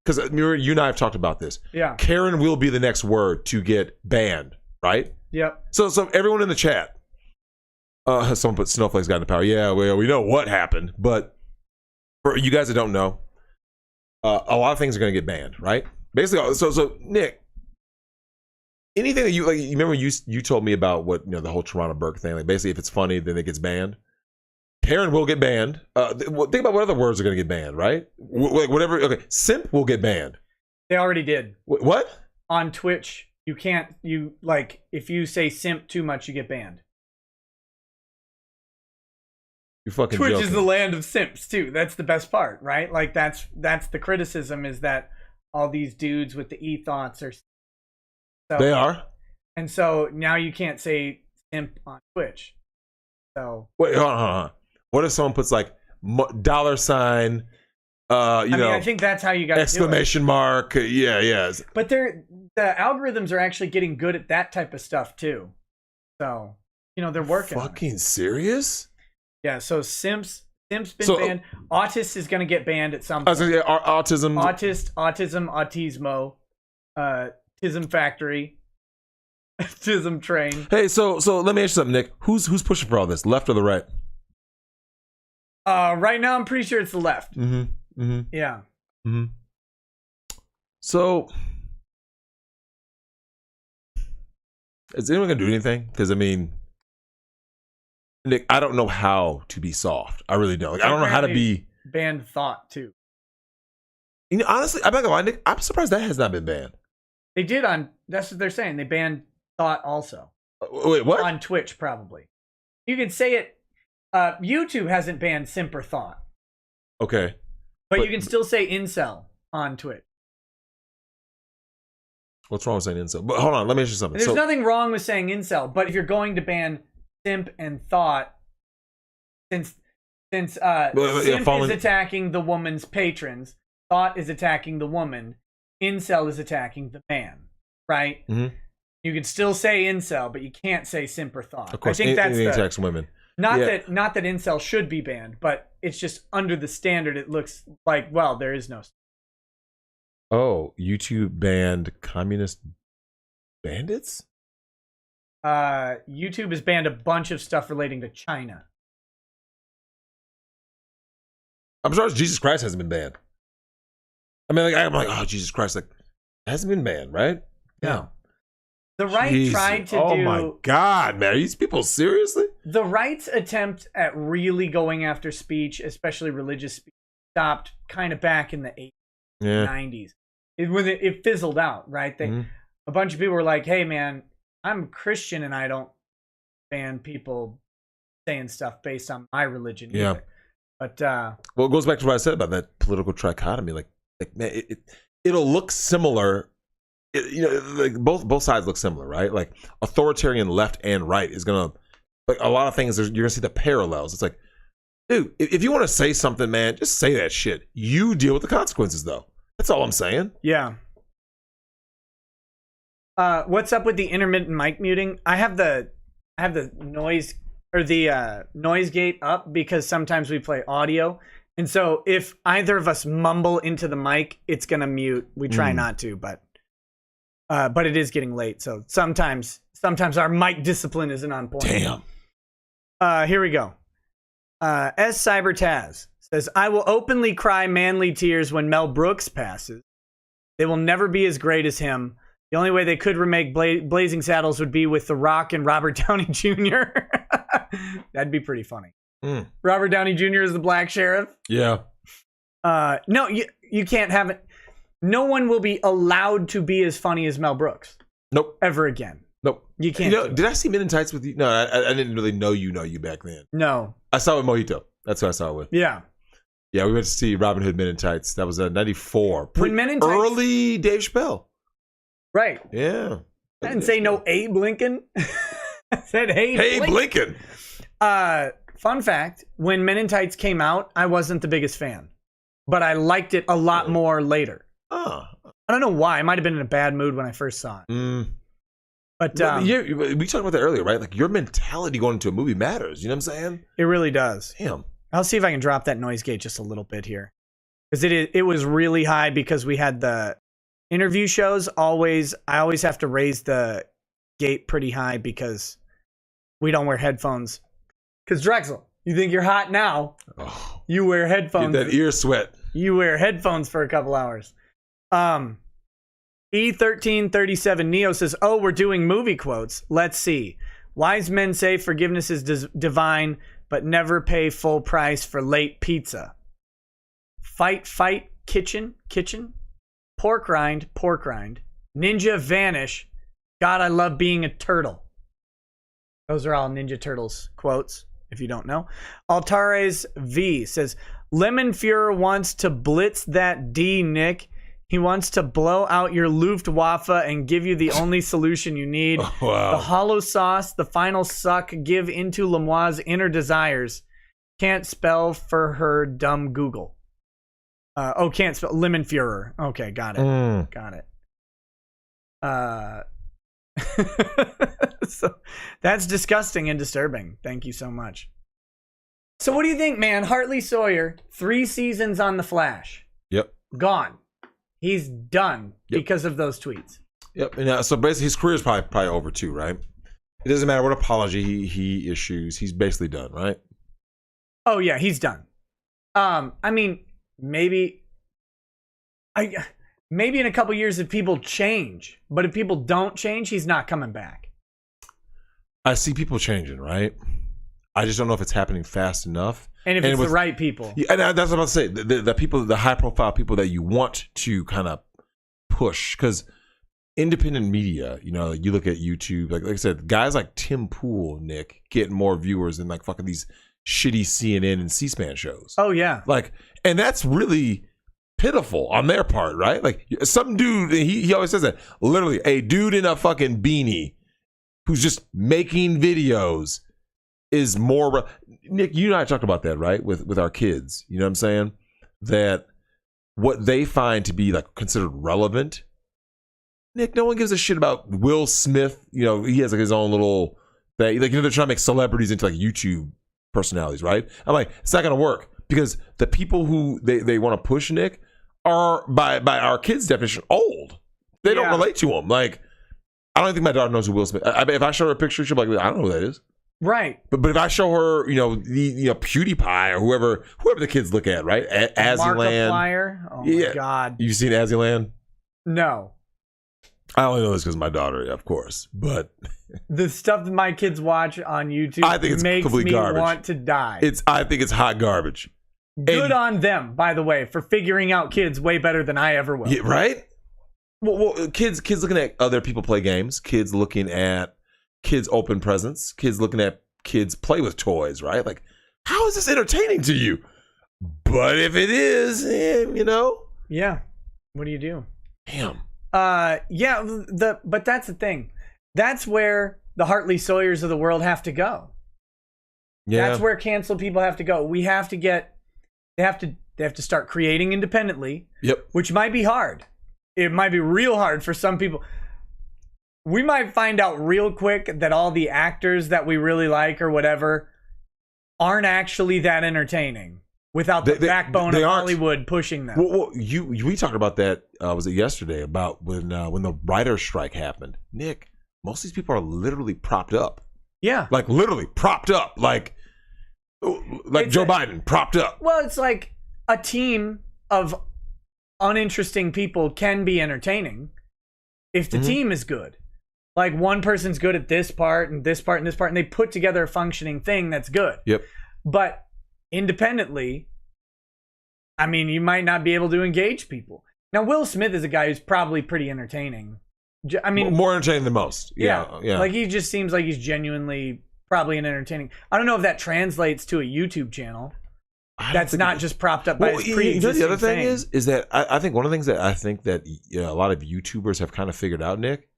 Because you and I have talked about this. Yeah. Karen will be the next word to get banned, right? Yep. So everyone in the chat, someone put snowflakes got into power. Yeah, well, we know what happened, but for you guys that don't know, a lot of things are going to get banned, right? Basically, so Nick, anything that you like, you remember you told me about what the whole Toronto Burke thing. Like, basically, if it's funny, then it gets banned. Karen will get banned. Think about what other words are going to get banned, right? Whatever. Okay, simp will get banned. They already did. What? On Twitch. You can't, if you say simp too much, you get banned. You're fucking Twitch joking. is the land of simps too. That's the best part, right? Like, that's the criticism, is that all these dudes with the e-thoughts are. So, they are. And so now you can't say simp on Twitch. So. Wait, hold on. What if someone puts like $sign, I think that's how you got exclamation mark. Yeah. But the algorithms are actually getting good at that type of stuff too. So, they're working. Fucking serious? Yeah. So simps been banned. Autist is going to get banned at some point. Autism. Autismo, Autism Factory. Tism train. Hey, so let me ask you something, Nick. Who's pushing for all this, left or the right? Right now, I'm pretty sure it's the left. Yeah. So, is anyone gonna do anything? Because I mean, Nick, I don't know how to be soft. I really don't. Like, I don't know how to be. Banned thought too. You know, honestly, I'm not gonna lie, Nick. I'm surprised that has not been banned. They did on. That's what they're saying. They banned thought also Wait, what? on Twitch. Probably. You could say it. YouTube hasn't banned simp or thought, Okay. but you can still say incel on Twitch. What's wrong with saying incel? But hold on, let me ask you something. There's nothing wrong with saying incel, but if you're going to ban simp and thought, since simp is attacking the woman's patrons, thought is attacking the woman, incel is attacking the man, right? Mm-hmm. You can still say incel, but you can't say simp or thought. Of course, I think that's attacks women. Not that incel should be banned, but it's just under the standard. It looks like, well, there is no. Oh, YouTube banned communist bandits? YouTube has banned a bunch of stuff relating to China. I'm sure Jesus Christ hasn't been banned. I mean, like, I'm like, oh, Jesus Christ, like, it hasn't been banned, right? No. The right Jesus. tried to Oh do. my God, man. Are these people seriously? The right's attempt at really going after speech, especially religious speech, stopped kind of back in the 80s, 90s. It fizzled out, right? A bunch of people were like, hey, man, I'm Christian and I don't ban people saying stuff based on my religion either. But, well, it goes back to what I said about that political trichotomy. Like man, it'll look similar. Like both sides look similar, right? Like authoritarian left and right is gonna, like a lot of things. You're gonna see the parallels. It's like, dude, if you want to say something, man, just say that shit. You deal with the consequences, though. That's all I'm saying. Yeah. What's up with the intermittent mic muting? I have the noise or the noise gate up because sometimes we play audio, and so if either of us mumble into the mic, it's gonna mute. We try not to, but it is getting late, so sometimes our mic discipline isn't on point. Damn. Here we go. S Cyber Taz says, I will openly cry manly tears when Mel Brooks passes. They will never be as great as him. The only way they could remake Blazing Saddles would be with The Rock and Robert Downey Jr. That'd be pretty funny. Robert Downey Jr. is the Black Sheriff. Yeah. No, you can't have it. No one will be allowed to be as funny as Mel Brooks. Nope. Ever again. Nope. You can't. Did I see Men in Tights with you? No, I didn't really know you back then. No. I saw it with Mojito. That's what I saw it with. Yeah. Yeah, we went to see Robin Hood Men in Tights. That was 94. When Men in Tights, early Dave Chappelle. Right. Yeah. I didn't say no Abe Lincoln. I said hey Lincoln. Fun fact, when Men in Tights came out, I wasn't the biggest fan. But I liked it a lot more later. Oh. I don't know why. I might have been in a bad mood when I first saw it. But we talked about that earlier, right? Like your mentality going into a movie matters. You know what I'm saying? It really does. Damn. I'll see if I can drop that noise gate just a little bit here. Because it was really high because we had the interview shows. I always have to raise the gate pretty high because we don't wear headphones. Because Drexel, you think you're hot now. Oh, you wear headphones. Get that ear sweat. You wear headphones for a couple hours. E1337 Neo says, oh, we're doing movie quotes. Let's see. Wise men say forgiveness is divine, but never pay full price for late pizza. Fight, kitchen. Pork rind. Ninja vanish. God, I love being a turtle. Those are all Ninja Turtles quotes, if you don't know. Altares V says, Lemon Fuhrer wants to blitz that D, Nick. He wants to blow out your Luftwaffe and give you the only solution you need. Oh, wow. The hollow sauce, the final suck, give into Lemoise's inner desires. Can't spell for her dumb Google. Can't spell. Lemon Fuhrer. Okay, got it. Got it. So that's disgusting and disturbing. Thank you so much. So what do you think, man? Hartley Sawyer, 3 seasons on The Flash. Yep. Gone. He's done because of those tweets. Yep. And so basically, his career is probably over too, right? It doesn't matter what apology he issues. He's basically done, right? Oh yeah, he's done. I mean, maybe in a couple years if people change, but if people don't change, he's not coming back. I see people changing, right? I just don't know if it's happening fast enough. And if it's the right people. Yeah, and that's what I'm about to say. The people, the high profile people that you want to kind of push, because independent media, you know, you look at YouTube, like I said, guys like Tim Pool, Nick, get more viewers than like fucking these shitty CNN and C-SPAN shows. Oh yeah. Like, and that's really pitiful on their part, right? Like some dude, he always says that, literally a dude in a fucking beanie who's just making videos is more. Nick, you and I talked about that, right? With our kids, you know what I'm saying? That what they find to be like considered relevant. Nick, no one gives a shit about Will Smith. You know, he has like his own little thing. Like, you know, they're trying to make celebrities into like YouTube personalities, right? I'm like, it's not gonna work because the people who they want to push, Nick, are by our kids' definition old. They don't relate to him. Like, I don't think my daughter knows who Will Smith. If I show her a picture, she'll be like, I don't know who that is. Right. But if I show her, you know, PewDiePie or whoever the kids look at, right? Azzyland. Markiplier. Oh my god. You seen Azzyland? No. I only know this because of my daughter, of course. But the stuff that my kids watch on YouTube, I think it's makes completely me garbage. Want to die. I think it's hot garbage. Good on them, by the way, for figuring out kids way better than I ever will. Yeah, right? Well, kids looking at other people play games. Kids looking at kids open presents. Kids looking at kids play with toys, right? Like, how is this entertaining to you? But if it is, you know. Yeah. What do you do? Damn. But that's the thing. That's where the Hartley Sawyers of the world have to go. Yeah. That's where canceled people have to go. We have to get. They have to start creating independently. Yep. Which might be hard. It might be real hard for some people. We might find out real quick that all the actors that we really like or whatever aren't actually that entertaining without the backbone of Hollywood pushing them. Well, we talked about that. Was it yesterday? About when the writer's strike happened. Nick, most of these people are literally propped up. Yeah. Like literally propped up. Like Joe Biden propped up. Well, it's like a team of uninteresting people can be entertaining if the team is good. Like one person's good at this part and this part and this part, and they put together a functioning thing that's good. Yep. But independently, I mean, you might not be able to engage people. Now, Will Smith is a guy who's probably pretty entertaining. I mean, more entertaining than most. Yeah. Like he just seems like he's genuinely probably an entertaining. I don't know if that translates to a YouTube channel. That's not just propped up by his pre-existing the other thing fame. is that I think one of the things that I think that a lot of YouTubers have kind of figured out, Nick,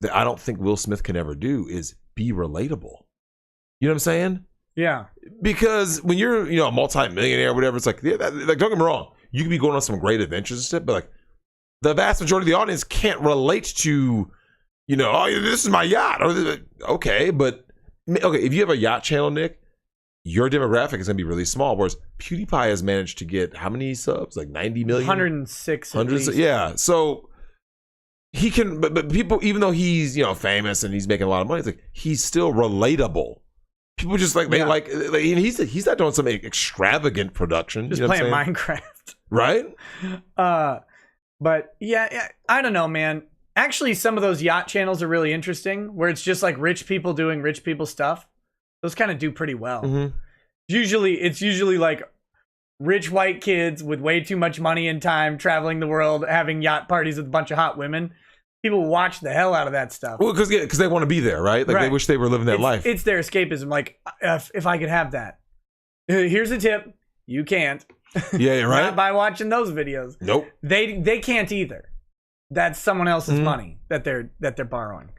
that I don't think Will Smith can ever do is be relatable. You know what I'm saying? Yeah. Because when you're, a multi-millionaire or whatever, it's like, like, don't get me wrong, you could be going on some great adventures and stuff, but like the vast majority of the audience can't relate to, oh, this is my yacht. Okay, but if you have a yacht channel, Nick, your demographic is going to be really small. Whereas PewDiePie has managed to get how many subs? Like 90 million? 106. Yeah. So he can, but people, even though he's, famous and he's making a lot of money, it's like he's still relatable. People just like, and he's not doing some extravagant production. Just playing Minecraft. Right? But yeah, I don't know, man. Actually, some of those yacht channels are really interesting where it's just like rich people doing rich people stuff. Those kind of do pretty well. Mm-hmm. It's usually like rich white kids with way too much money and time traveling the world, having yacht parties with a bunch of hot women. People watch the hell out of that stuff. Well, because they want to be there, right? Like They wish they were living that life. It's their escapism. Like, if I could have that. Here's a tip. You can't. Yeah, you're right. Not by watching those videos. Nope. They can't either. That's someone else's money that they're borrowing.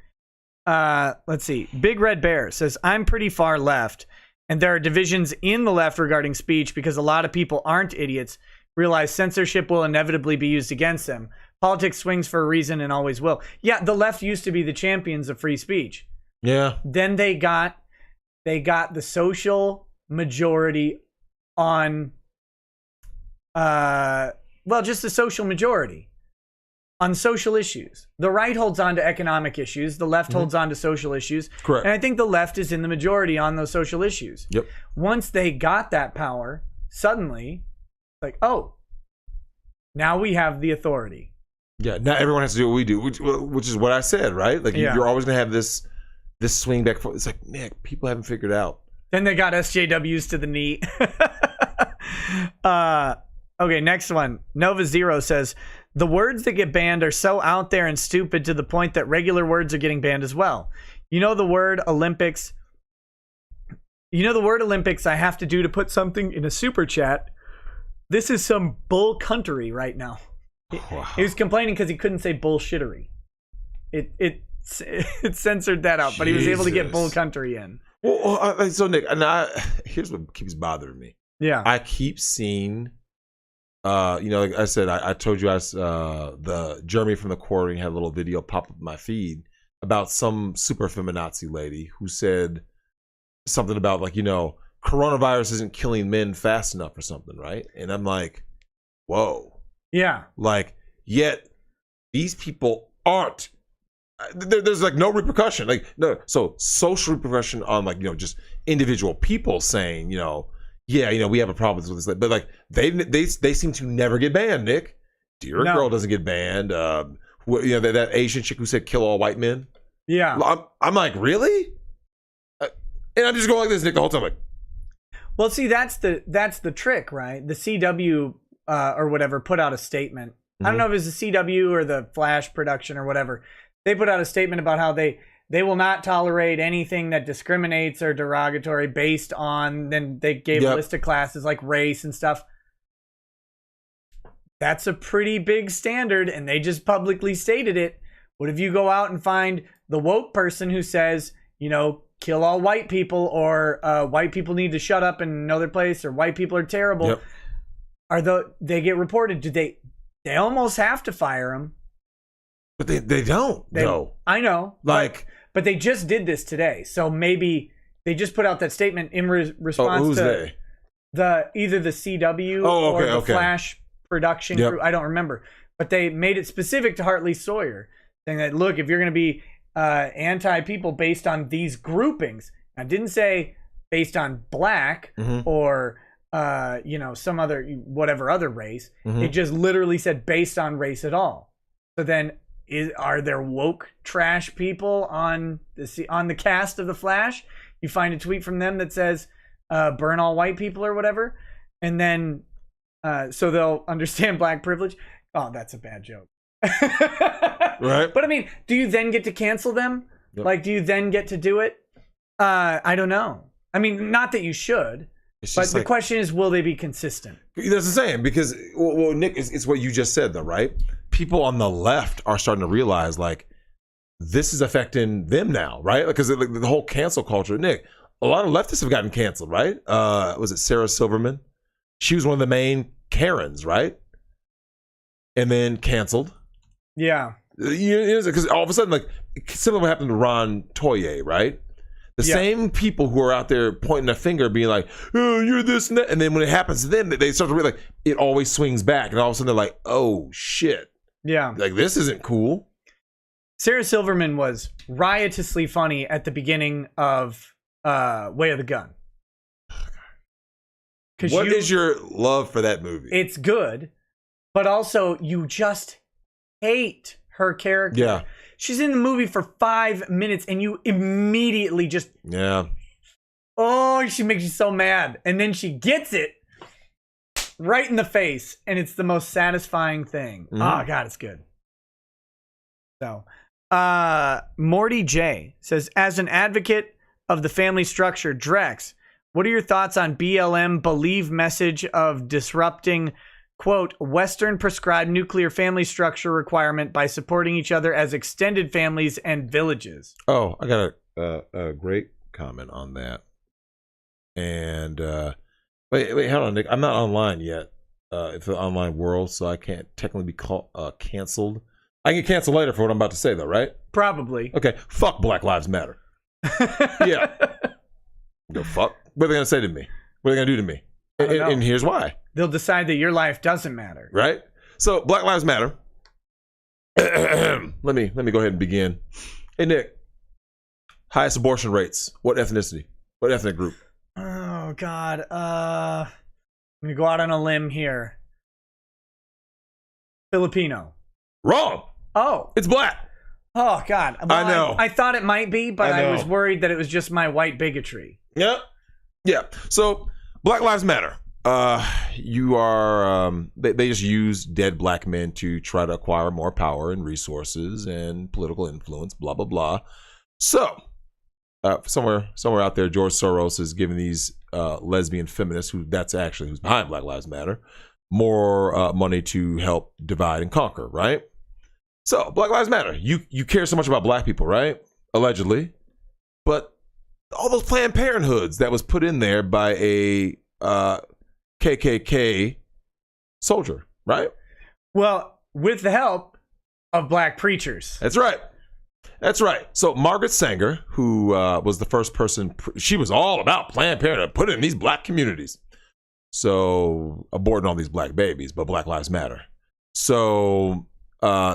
Let's see. Big Red Bear says, I'm pretty far left, and there are divisions in the left regarding speech because a lot of people aren't idiots, realize censorship will inevitably be used against them. Politics swings for a reason and always will. Yeah, the left used to be the champions of free speech. Yeah. Then they got the social majority on just the social majority on social issues. The right holds on to economic issues. The left holds on to social issues. Correct. And I think the left is in the majority on those social issues. Yep. Once they got that power, suddenly, like, oh, now we have the authority. Yeah, now everyone has to do what we do, which is what I said, right? Like, you're always going to have this swing back. It's like, Nick, people haven't figured out. Then they got SJWs to the knee. Okay, next one. Nova Zero says, the words that get banned are so out there and stupid to the point that regular words are getting banned as well. You know the word Olympics I have to do to put something in a super chat. This is some bull country right now. Wow. He was complaining because he couldn't say bullshittery. It censored that out, but he was able to get bull country in. Well, so Nick, here's what keeps bothering me. Yeah. I keep seeing, like I said, I told you the Jeremy from the Quartering had a little video pop up in my feed about some super feminazi lady who said something about coronavirus isn't killing men fast enough or something, right? And I'm like, whoa. Yeah. Like, yet these people aren't. There's no repercussion. So social repercussion on just individual people saying, we have a problem with this. But they seem to never get banned, Nick. Dear Girl doesn't get banned. That Asian chick who said kill all white men. Yeah. I'm like, really? And I'm just going like this, Nick, the whole time. Like, well, see, that's the trick, right? The CW or whatever put out a statement. I don't know if it was the CW or the Flash production or whatever. They put out a statement about how they will not tolerate anything that discriminates or derogatory based on. Then they gave a list of classes like race and stuff. That's a pretty big standard, and they just publicly stated it. What if you go out and find the woke person who says, kill all white people, or white people need to shut up and know their place, or white people are terrible? Yep. They get reported? Do they They almost have to fire him. But they don't. No. I know. But they just did this today. So maybe they just put out that statement in response who's to they? Either the CW or the Flash production crew. I don't remember. But they made it specific to Hartley Sawyer, saying that, look, if you're going to be anti-people based on these groupings, I didn't say based on black or some other whatever other race. It just literally said based on race at all. So then, are there woke trash people on the cast of the Flash? You find a tweet from them that says burn all white people or whatever, and then so they'll understand black privilege. Oh, that's a bad joke. Right. But I mean, do you then get to cancel them? Yep. Like, do you then get to do it? I don't know. I mean, not that you should, but the question is, will they be consistent? That's the same, because, well, Nick, it's what you just said, though, right? People on the left are starting to realize, like, this is affecting them now, right? Because the whole cancel culture, Nick, a lot of leftists have gotten canceled, right? Was it Sarah Silverman? She was one of the main Karens, right? And then canceled. Yeah. Because all of a sudden, like, similar to what happened to Ron Toye, right? The same people who are out there pointing a finger, being like, oh, you're this and that. And then when it happens to them, they start to realize, like, it always swings back. And all of a sudden, they're like, oh, shit. Yeah. Like, this isn't cool. Sarah Silverman was riotously funny at the beginning of Way of the Gun. What is your love for that movie? It's good, but also you just hate her character. Yeah. She's in the movie for 5 minutes and you immediately just... Yeah. Oh, she makes you so mad. And then she gets it right in the face. And it's the most satisfying thing. Oh, God, it's good. So, Morty J says, as an advocate of the family structure, Drex, what are your thoughts on BLM believe message of disrupting, quote, Western prescribed nuclear family structure requirement by supporting each other as extended families and villages? Oh, I got a great comment on that. And wait, hold on, Nick. I'm not online yet. It's an online world, so I can't technically be canceled. I can get canceled later for what I'm about to say, though, right? Probably. Okay. Fuck Black Lives Matter. Yeah. Go fuck. What are they going to say to me? What are they going to do to me? And here's why. They'll decide that your life doesn't matter. Right? So, Black Lives Matter. let me go ahead and begin. Hey Nick, highest abortion rates. What ethnicity? What ethnic group? Oh God. I'm gonna go out on a limb here. Filipino. Wrong. Oh. It's black. Oh God. Well, I know. I thought it might be, but I I know. was worried that it was just my white bigotry. Yeah. Yeah. So Black Lives Matter. You are they just use dead black men to try to acquire more power and resources and political influence, blah blah blah. So somewhere out there, George Soros is giving these lesbian feminists, who's behind Black Lives Matter, more money to help divide and conquer, right? So Black Lives Matter. You care so much about black people, right? Allegedly. But all those Planned Parenthoods that was put in there by a KKK soldier, right? Well, with the help of black preachers. That's right. That's right. So Margaret Sanger, who was the first person, she was all about Planned Parenthood, put it in these black communities. So aborting all these black babies, but Black Lives Matter. So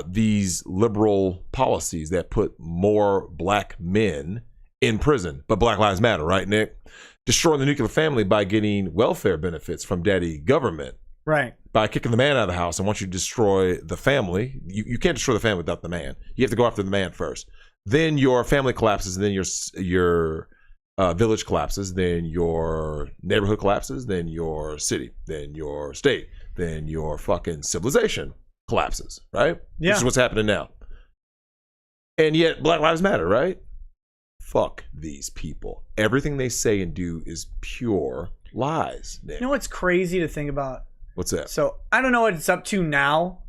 these liberal policies that put more black men in prison, but Black Lives Matter, right, Nick? Destroying the nuclear family by getting welfare benefits from daddy government. Right. By kicking the man out of the house. And once you destroy the family, you can't destroy the family without the man. You have to go after the man first. Then your family collapses, and then your village collapses, then your neighborhood collapses, then your city, then your state, then your fucking civilization collapses, right? Yeah. This is what's happening now. And yet Black Lives Matter, right? Fuck these people. Everything they say and do is pure lies, Nick. You know what's crazy to think about? What's that? So I don't know what it's up to now,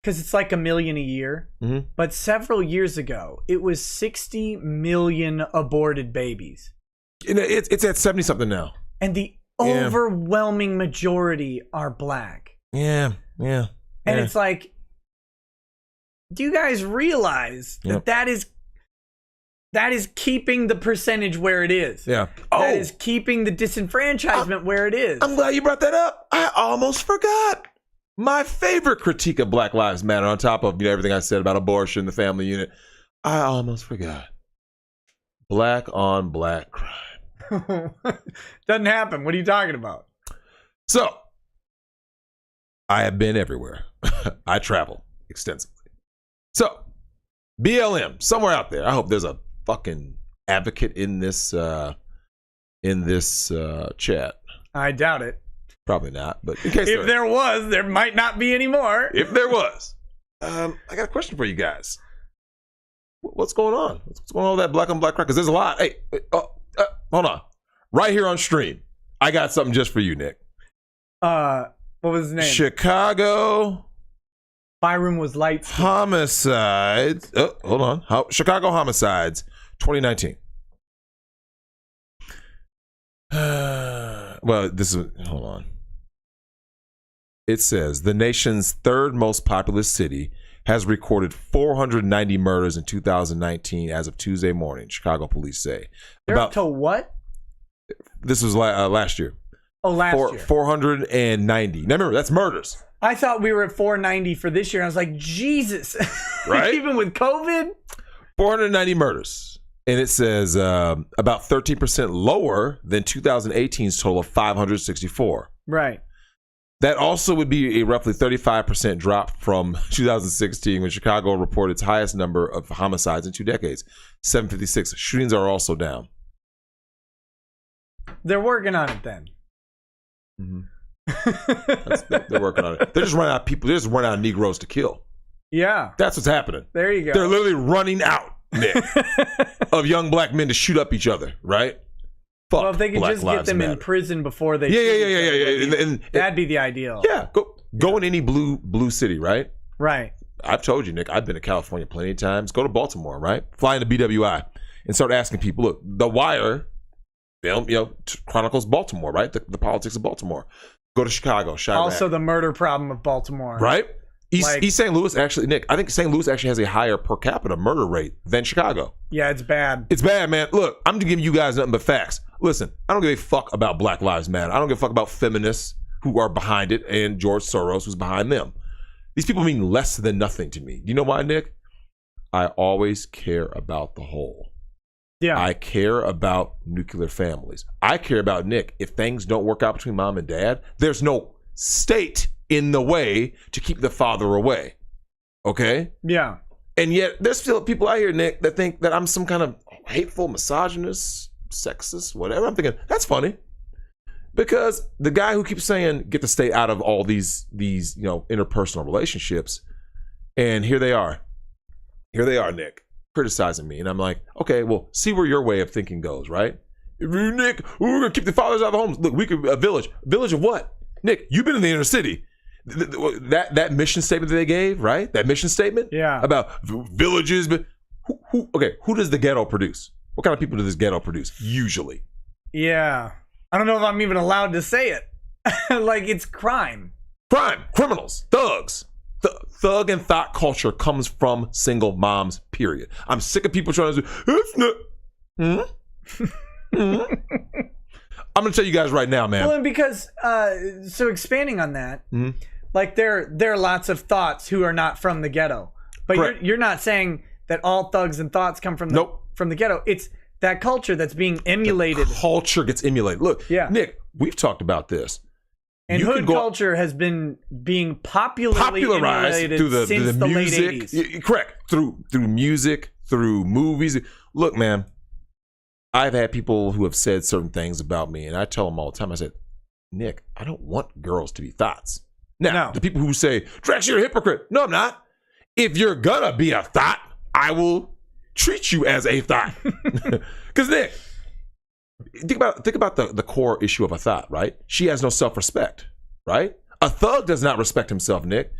because it's like 1 million a year. Mm-hmm. But several years ago, it was 60 million aborted babies. It's at 70 something now. And the overwhelming majority are black. Yeah. And it's like, do you guys realize that is keeping the percentage where it is? Yeah. That is keeping the disenfranchisement where it is. I'm glad you brought that up. I almost forgot. My favorite critique of Black Lives Matter, on top of everything I said about abortion, the family unit, I almost forgot. Black on black crime. Doesn't happen. What are you talking about? So, I have been everywhere. I travel extensively. So, BLM, somewhere out there. I hope there's a fucking advocate in this chat. I doubt it. Probably not, but in case if there was, there might not be anymore. If there was, I got a question for you guys. What's going on? What's going on with that black on black crime? Because there's a lot. Hey, hold on. Right here on stream, I got something just for you, Nick. What was his name? Chicago. My room was light. Homicides. Oh, hold on. Chicago homicides, 2019. Well, this is. Hold on. It says the nation's third most populous city has recorded 490 murders in 2019 as of Tuesday morning. Chicago police say. They're up to what? This was last year. Oh, last year. 490. Now remember, that's murders. I thought we were at 490 for this year. I was like, Jesus. Right? Even with COVID? 490 murders. And it says about 13% lower than 2018's total of 564. Right. That also would be a roughly 35% drop from 2016 when Chicago reported its highest number of homicides in 2 decades. 756. Shootings are also down. They're working on it then. Mm-hmm. They're working on it. They're just running out of people. They're just running out of Negroes to kill. Yeah. That's what's happening. There you go. They're literally running out, Nick, of young black men to shoot up each other, right? Fuck. Well, if they could Black just get Lives them Matter. in prison before they Yeah. And that'd be the ideal. Yeah. Go in any blue city, right? Right. I've told you, Nick, I've been to California plenty of times. Go to Baltimore, right? Fly into BWI and start asking people, look, The Wire film, chronicles Baltimore, right? The politics of Baltimore. Go to Chicago, Chirac. Also the murder problem of Baltimore. Right? East St. Louis actually, Nick, I think St. Louis actually has a higher per capita murder rate than Chicago. Yeah, it's bad. It's bad, man. Look, I'm giving you guys nothing but facts. Listen, I don't give a fuck about Black Lives Matter. I don't give a fuck about feminists who are behind it and George Soros who's behind them. These people mean less than nothing to me. Do you know why, Nick? I always care about the whole. Yeah. I care about nuclear families. I care about Nick. If things don't work out between mom and dad, there's no state in the way to keep the father away. Okay? Yeah. And yet there's still people out here, Nick, that think that I'm some kind of hateful, misogynist, sexist, whatever. I'm thinking, that's funny. Because the guy who keeps saying get the state out of all these interpersonal relationships, and here they are, Nick, criticizing me, and I'm like, okay, well, see where your way of thinking goes, right? Nick, we're gonna keep the fathers out of the homes. Look, we could a village of what? Nick, you've been in the inner city. That mission statement that they gave, right? That mission statement, about villages, but who does the ghetto produce? What kind of people does this ghetto produce? Usually, yeah. I don't know if I'm even allowed to say it. Like, it's crime. Criminals, thugs. Thug and thought culture comes from single moms, period. I'm sick of people trying to say, it's not. I'm going to tell you guys right now, man. Well, and because, so expanding on that, like, there are lots of thoughts who are not from the ghetto. But you're not saying that all thugs and thoughts come from the ghetto. It's that culture that's being emulated. The culture gets emulated. Look, Nick, we've talked about this. And hood culture has been being popularized through since the music. late 80s. Correct. Through music, through movies. Look, man, I've had people who have said certain things about me, and I tell them all the time, I said, Nick, I don't want girls to be thoughts. Now, the people who say, Drex, you're a hypocrite. No, I'm not. If you're gonna be a thought, I will treat you as a thought. Because Nick, think about the core issue of a thought, right? She has no self-respect, right? A thug does not respect himself, Nick.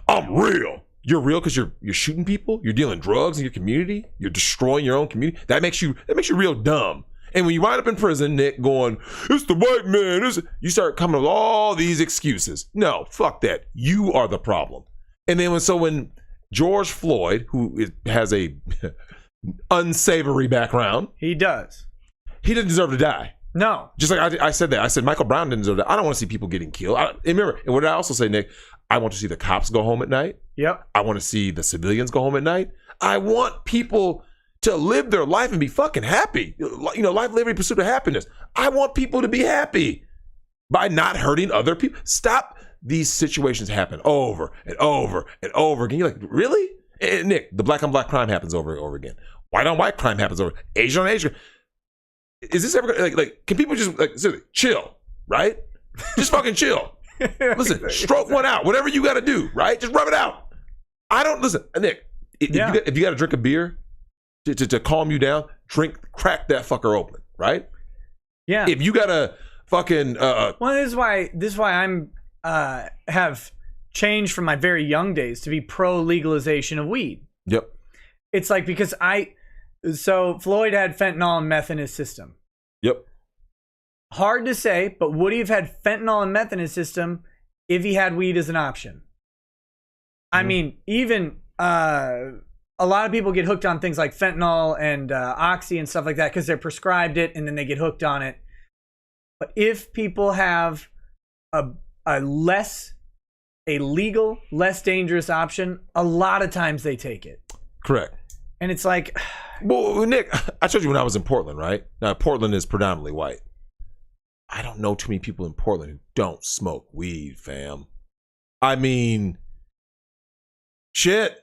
I'm real. You're real because you're shooting people, you're dealing drugs in your community, you're destroying your own community. That makes you real dumb. And when you wind up in prison, Nick, going, it's the white man, you start coming up with all these excuses. No, fuck that. You are the problem. And then when George Floyd, who has a unsavory background, he doesn't deserve to die. No. Just like I said that. I said Michael Brown didn't deserve to die. I don't want to see people getting killed. And what did I also say, Nick? I want to see the cops go home at night. Yep. I want to see the civilians go home at night. I want people to live their life and be fucking happy. Life, liberty, pursuit of happiness. I want people to be happy by not hurting other people. Stop these situations happen over and over and over again. You're like, really? And Nick, the black on black crime happens over and over again. White on white crime happens over. Asian on Asian. Is this ever like? Can people just seriously chill? Right? Just fucking chill. Listen, stroke one out. Whatever you got to do, right? Just rub it out. I don't listen, Nick. If you got to drink a beer to calm you down, crack that fucker open, right? Yeah. If you got to fucking well, this is why I'm have changed from my very young days to be pro legalization of weed. Yep. It's like because so Floyd had fentanyl and meth in his system. Yep. Hard to say, but would he have had fentanyl and meth in his system if he had weed as an option? I mean, even a lot of people get hooked on things like fentanyl and oxy and stuff like that because they're prescribed it and then they get hooked on it. But if people have a legal, less dangerous option, a lot of times they take it. Correct. And it's like, well, Nick, I told you when I was in Portland, right? Now, Portland is predominantly white. I don't know too many people in Portland who don't smoke weed, fam. I mean, shit.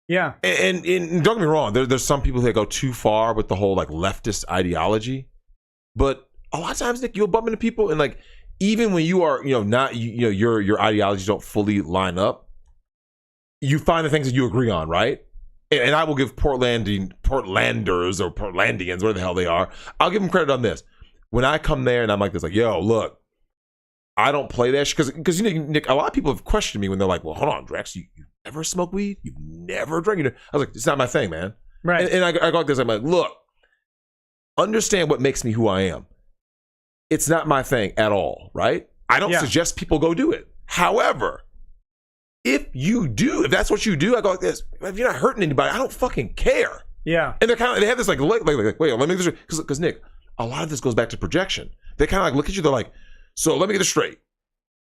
Yeah. And don't get me wrong, there's some people that go too far with the whole like leftist ideology. But a lot of times, Nick, you'll bump into people and like, even when you are, not, your ideologies don't fully line up, you find the things that you agree on, right? And I will give Portlanders or Portlandians, whatever the hell they are, I'll give them credit on this. When I come there and I'm like this, like, yo, look, I don't play that shit. Because Nick, a lot of people have questioned me when they're like, well, hold on, Drex, you ever smoke weed? You've never drank it? I was like, it's not my thing, man. Right. And I go like this, I'm like, look, understand what makes me who I am. It's not my thing at all, right? I don't suggest people go do it. However, if that's what you do, I go like this. If you're not hurting anybody, I don't fucking care. Yeah. And they have this like wait, let me get this, because Nick, a lot of this goes back to projection. They kind of like look at you, they're like, so let me get this straight.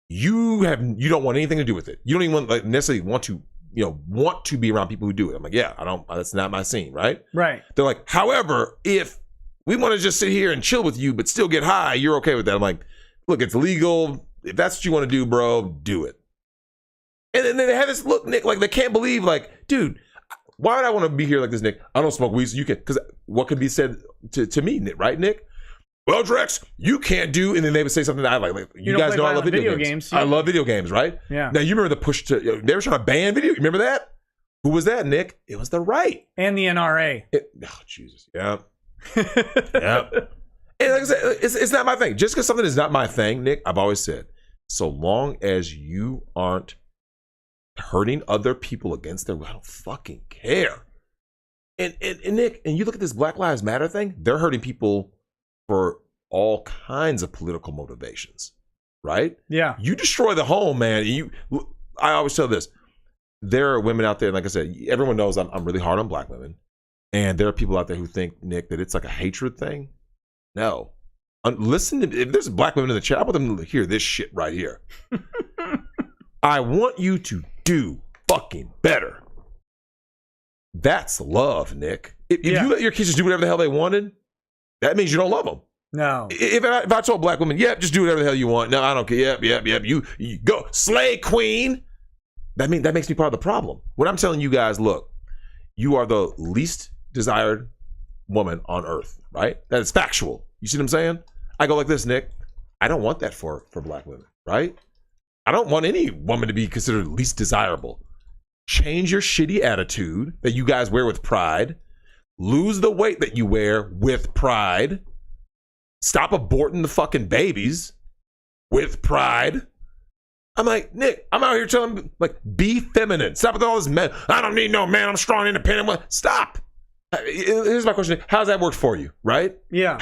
You don't want anything to do with it. You don't even necessarily want to want to be around people who do it. I'm like, yeah, I don't. That's not my scene, right? Right. They're like, however, if we want to just sit here and chill with you, but still get high, you're okay with that. I'm like, look, it's legal. If that's what you want to do, bro, do it. And then they have this look, Nick, like they can't believe, like, dude, why would I want to be here like this, Nick? I don't smoke weed, so you can. Because what could be said to me, Nick, right, Nick? Well, Drex, you can't do, and then they would say something that I like you guys know I love video games. Yeah. I love video games, right? Yeah. Now, you remember the push to, they were trying to ban video. You remember that? Who was that, Nick? It was the right. And the NRA. Oh, Jesus. Yeah. Yeah. And like I said, it's not my thing. Just because something is not my thing, Nick, I've always said, so long as you aren't hurting other people against their will, I don't fucking care. And Nick, and you look at this Black Lives Matter thing, they're hurting people for all kinds of political motivations, right? Yeah. You destroy the home, man. I always tell this. There are women out there, and like I said, everyone knows I'm really hard on black women. And there are people out there who think, Nick, that it's like a hatred thing. No. Listen to, if there's black women in the chat, I want them to hear this shit right here. I want you to do fucking better. That's love, Nick. If you let your kids just do whatever the hell they wanted, that means you don't love them. No. If I told black women, just do whatever the hell you want. No, I don't care. Yep. You go slay queen. That makes me part of the problem. What I'm telling you guys, look, you are the least desired woman on earth, right? That is factual. You see what I'm saying? I go like this, Nick. I don't want that for black women, right? I don't want any woman to be considered least desirable. Change your shitty attitude that you guys wear with pride. Lose the weight that you wear with pride. Stop aborting the fucking babies with pride. I'm like, Nick, I'm out here telling them, like, be feminine. Stop with all this man. I don't need no man. I'm strong, independent. Stop. Here's my question. How's that work for you, right? Yeah.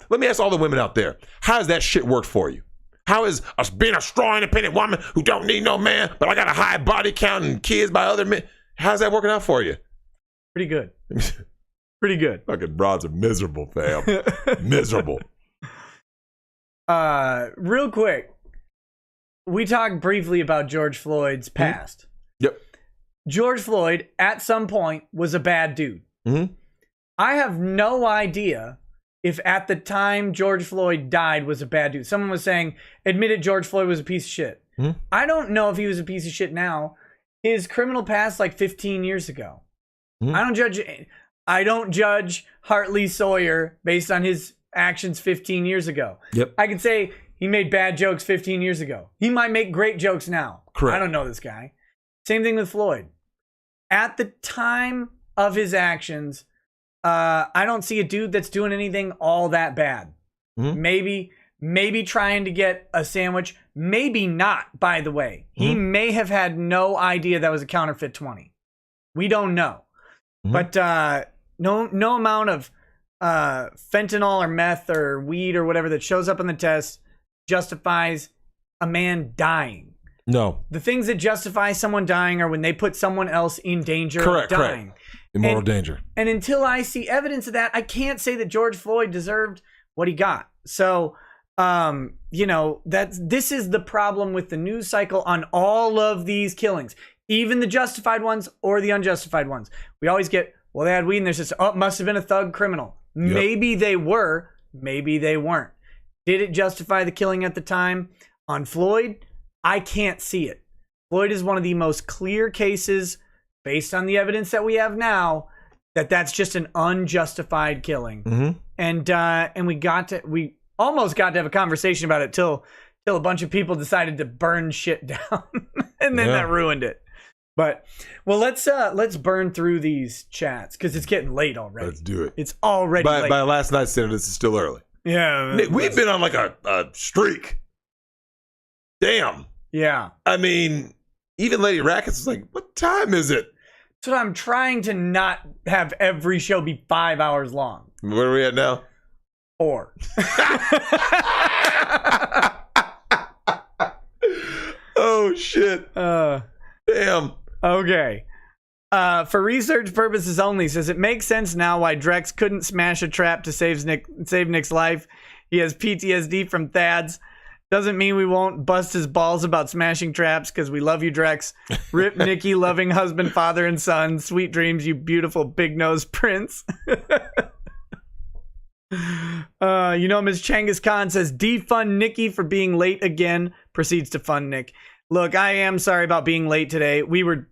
Let me ask all the women out there. How does that shit work for you? How is us being a strong, independent woman who don't need no man, but I got a high body count and kids by other men? How's that working out for you? Pretty good. Pretty good. Fucking broads are miserable, fam. Miserable. Real quick. We talked briefly about George Floyd's past. Yep. George Floyd, at some point, was a bad dude. Mm-hmm. I have no idea if at the time George Floyd died was a bad dude. Someone was saying, admitted George Floyd was a piece of shit. Mm-hmm. I don't know if he was a piece of shit now. His criminal past like 15 years ago. Mm-hmm. I don't judge Hartley Sawyer based on his actions 15 years ago. Yep. I can say he made bad jokes 15 years ago. He might make great jokes now. Correct. I don't know this guy. Same thing with Floyd. At the time of his actions, I don't see a dude that's doing anything all that bad. Mm-hmm. Maybe trying to get a sandwich. Maybe not, by the way. Mm-hmm. He may have had no idea that was a counterfeit 20. We don't know. Mm-hmm. But no amount of fentanyl or meth or weed or whatever that shows up in the test justifies a man dying. No. The things that justify someone dying are when they put someone else in danger of dying. Correct. Immoral danger. And until I see evidence of that, I can't say that George Floyd deserved what he got. So, this is the problem with the news cycle on all of these killings, even the justified ones or the unjustified ones. We always get, well, they had weed in their system. Oh, it must have been a thug criminal. Yep. Maybe they were. Maybe they weren't. Did it justify the killing at the time? On Floyd, I can't see it. Floyd is one of the most clear cases, based on the evidence that we have now, that's just an unjustified killing. Mm-hmm. And we almost got to have a conversation about it till a bunch of people decided to burn shit down, and then that ruined it. But let's burn through these chats because it's getting late already. Let's do it. It's already late. By last night's standard, this is still early. Yeah, we've been on like a streak. Damn. Yeah. I mean, even Lady Rackets was like, "What time is it?" So I'm trying to not have every show be 5 hours long. Where are we at now? 4. Oh shit. Damn. Okay. For research purposes only, says it makes sense now why Drex couldn't smash a trap to save Nick's life. He has PTSD from Thad's. Doesn't mean we won't bust his balls about smashing traps because we love you, Drex. Rip Nikki, loving husband, father, and son. Sweet dreams, you beautiful big-nosed prince. Ms. Changus Khan says, defund Nikki for being late again. Proceeds to fund Nick. Look, I am sorry about being late today. We were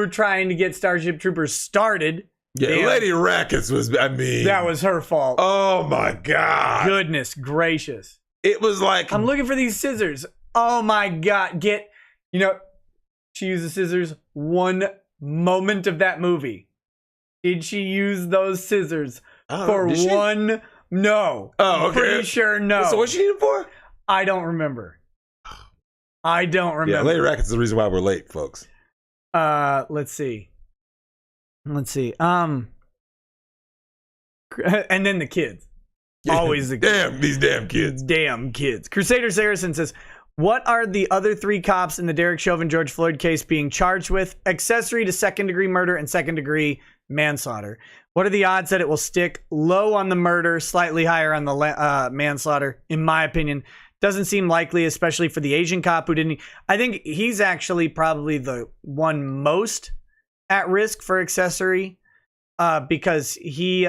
trying to get Starship Troopers started. Yeah, Damn. Lady Rackets was, That was her fault. Oh my God. Goodness gracious. It was like, I'm looking for these scissors. Oh my God. She used the scissors one moment of that movie. Did she use those scissors for one? No. Oh, okay. Pretty sure no. So what's she needed for? I don't remember. Yeah, Lady Rackets is the reason why we're late, folks. Let's see. And then the kids. Always the kids. These damn kids. Damn kids. Crusader Saracen says, what are the other 3 cops in the Derek Chauvin George Floyd case being charged with? Accessory to second-degree murder and second-degree manslaughter. What are the odds that it will stick low on the murder, slightly higher on the manslaughter? In my opinion, doesn't seem likely, especially for the Asian cop who didn't. I think he's actually probably the one most at risk for accessory because he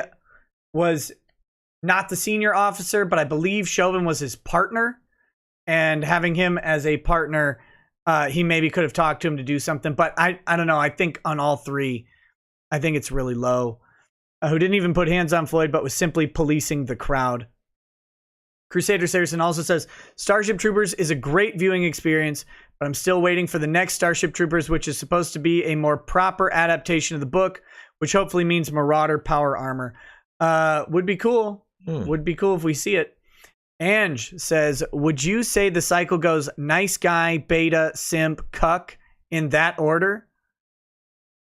was not the senior officer, but I believe Chauvin was his partner. And having him as a partner, he maybe could have talked to him to do something. But I don't know. I think on all 3, I think it's really low. Who didn't even put hands on Floyd, but was simply policing the crowd. Crusader Saracen also says, Starship Troopers is a great viewing experience, but I'm still waiting for the next Starship Troopers, which is supposed to be a more proper adaptation of the book, which hopefully means Marauder power armor. Would be cool. Would be cool if we see it. Ange says, would you say the cycle goes nice guy, beta, simp, cuck in that order?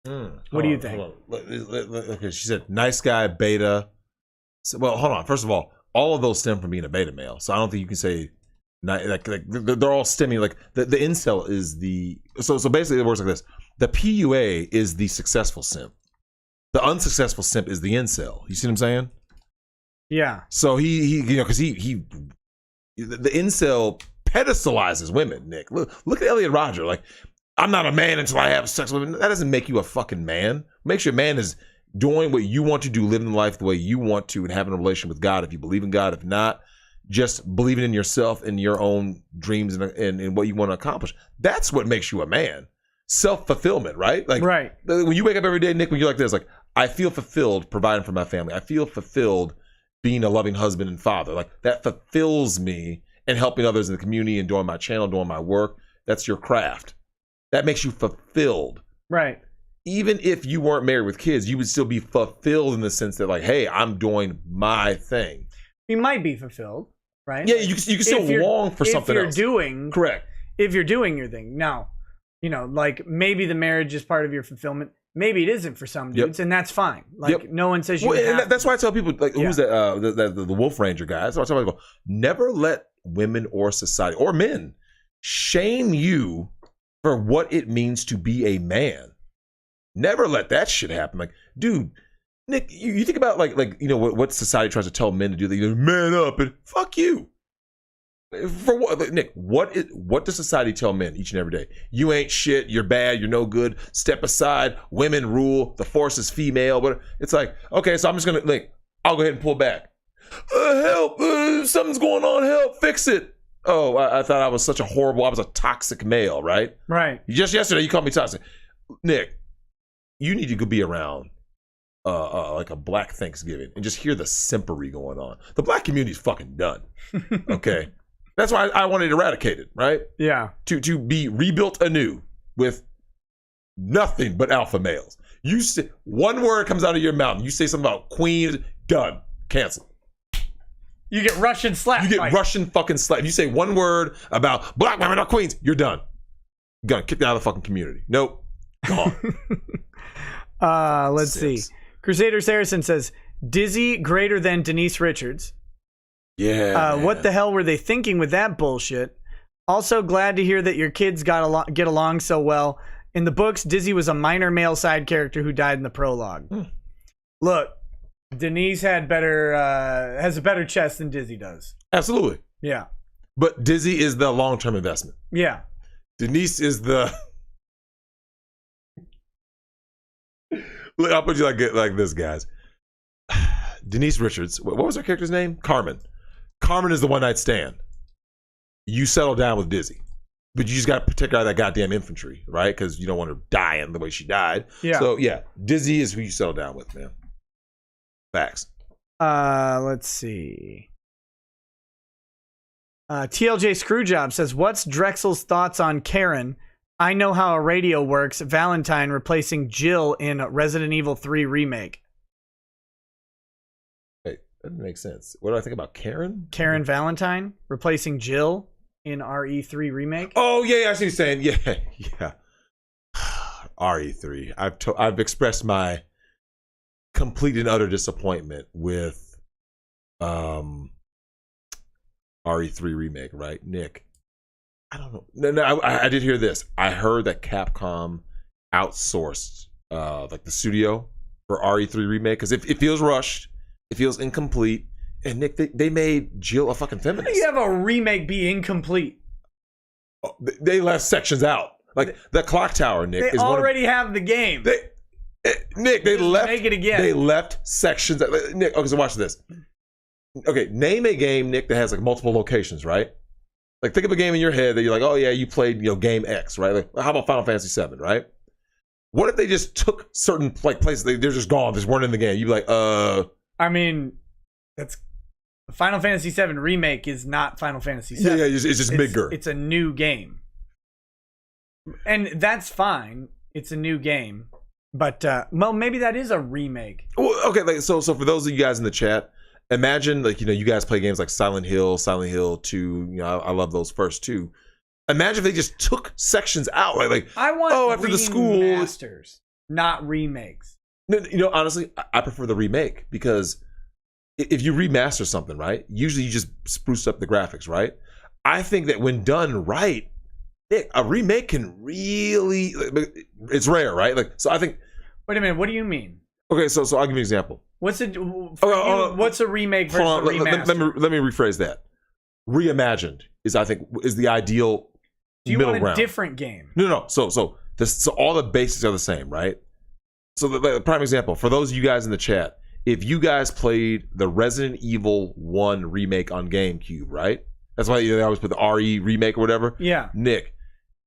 What do you think? Okay, she said nice guy, beta. Well, hold on. First of all of those stem from being a beta male. So I don't think you can say like they're all stemming. Like the incel is the so basically it works like this. The PUA is the successful simp. The unsuccessful simp is the incel. You see what I'm saying? Yeah. So he because the incel pedestalizes women. Nick, look at Elliot Rodger. Like, I'm not a man until I have sex with women. That doesn't make you a fucking man. Makes you a man is doing what you want to do, living life the way you want to, and having a relation with God. If you believe in God, if not, just believing in yourself and your own dreams and what you want to accomplish. That's what makes you a man. Self-fulfillment, right? Like, right. When you wake up every day, Nick, when you're like this, like, I feel fulfilled providing for my family. I feel fulfilled being a loving husband and father. Like, that fulfills me and helping others in the community and doing my channel, doing my work. That's your craft. That makes you fulfilled. Right. Even if you weren't married with kids, you would still be fulfilled in the sense that, like, hey, I'm doing my thing. You might be fulfilled, right? Yeah, you can still long for something else. Correct. If you're doing your thing. Now, like, maybe the marriage is part of your fulfillment. Maybe it isn't for some dudes, and that's fine. Like, no one says you have that's why I tell people, like, who's the Wolf Ranger guy? That's why I tell people, never let women or society or men shame you for what it means to be a man. Never let that shit happen. Like, dude, Nick, you think about what society tries to tell men to do. They go, man up, and fuck you. For what, like, Nick? What does society tell men each and every day? You ain't shit. You're bad. You're no good. Step aside. Women rule. The force is female. But it's like, okay, so I'm just gonna I'll go ahead and pull back. Help! Something's going on. Help! Fix it. Oh, I thought I was such a horrible. I was a toxic male, right? Right. Just yesterday, you called me toxic. Nick, you need to go be around like a Black Thanksgiving and just hear the simpery going on. The Black community is fucking done. Okay. That's why I wanted it eradicated, right? Yeah. To be rebuilt anew with nothing but alpha males. You say one word comes out of your mouth. You say something about queen, done, cancel. You get Russian slapped. You get Russian fucking slapped. You say one word about black women are queens, you're done. You're gonna kick out of the fucking community. Nope, gone. Let's see. Crusader Saracen says Dizzy greater than Denise Richards. Yeah. What the hell were they thinking with that bullshit? Also, glad to hear that your kids get along so well. In the books, Dizzy was a minor male side character who died in the prologue. Look, Denise has a better chest than Dizzy does. Absolutely. Yeah. But Dizzy is the long-term investment. Yeah. Denise is the. Look, I'll put you like this, guys. Denise Richards. What was her character's name? Carmen. Carmen is the one-night stand. You settle down with Dizzy, but you just got to protect her out of that goddamn infantry, right? Because you don't want her dying the way she died. Yeah. So yeah, Dizzy is who you settle down with, man. Facts. Let's see. TLJ Screwjob says, "What's Drexel's thoughts on Karen? I know how a radio works. Valentine replacing Jill in Resident Evil 3 remake." Wait, that doesn't make sense. What do I think about Karen? Karen Valentine replacing Jill in RE3 remake. Oh yeah, I see what you're saying. Yeah. RE3. I've expressed my complete and utter disappointment with RE3 remake, right? Nick, I don't know. No, I did hear this. I heard that Capcom outsourced like the studio for RE3 remake because it feels rushed, it feels incomplete. And Nick, they made Jill a fucking feminist. How do you have a remake be incomplete? They left sections out, like the clock tower. Nick, They already have the game. Nick, they left. Make it again. They left sections. Nick, okay, so watch this. Okay, name a game, Nick, that has like multiple locations, right? Like think of a game in your head that you're like, oh yeah, you played, game X, right? Like how about Final Fantasy VII, right? What if they just took certain like places, they're just gone, just weren't in the game? You'd be like, I mean, that's Final Fantasy VII remake is not Final Fantasy VII. Yeah, it's just bigger. It's a new game, and that's fine. It's a new game, but well, maybe that is a remake. Well, okay, like so for those of you guys in the chat, imagine like you guys play games like Silent Hill 2. I love those first two. Imagine if they just took sections out, like I want after the school remasters, not remakes. No, honestly, I prefer the remake because if you remaster something, right, usually you just spruce up the graphics, right? I think that when done right, a remake can really, it's rare, right? Like, so I think. Wait a minute, what do you mean? Okay, so I'll give you an example. What's a remake versus a remaster? Let me rephrase that. Reimagined is the ideal Do you middle want a ground. different game? No. So all the basics are the same, right? So the prime example for those of you guys in the chat, if you guys played the Resident Evil 1 remake on GameCube, right? That's why they always put the RE remake or whatever. Yeah. Nick,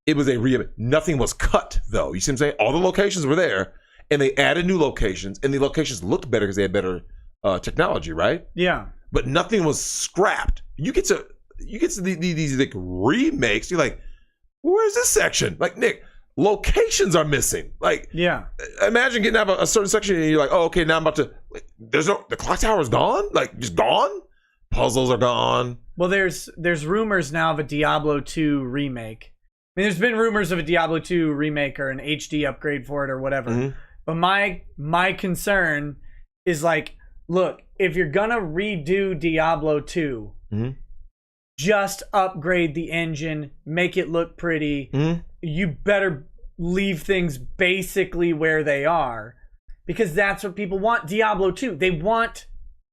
it was a remake. Nothing was cut though. You see what I'm saying? All the locations were there, and they added new locations, and the locations looked better because they had better technology, right? Yeah. But nothing was scrapped. You get to these like remakes. You're like, where's this section? Like Nick, locations are missing. Like, yeah. Imagine getting out of a certain section and you're like, oh, okay, now I'm about to. The clock tower is gone. Like, just gone. Puzzles are gone. Well, there's rumors now of a Diablo 2 remake. I mean, there's been rumors of a Diablo 2 remake or an HD upgrade for it or whatever. Mm-hmm. But my concern is like, look, if you're gonna redo Diablo 2, mm-hmm. just upgrade the engine, make it look pretty. Mm-hmm. You better leave things basically where they are, because that's what people want. Diablo 2, they want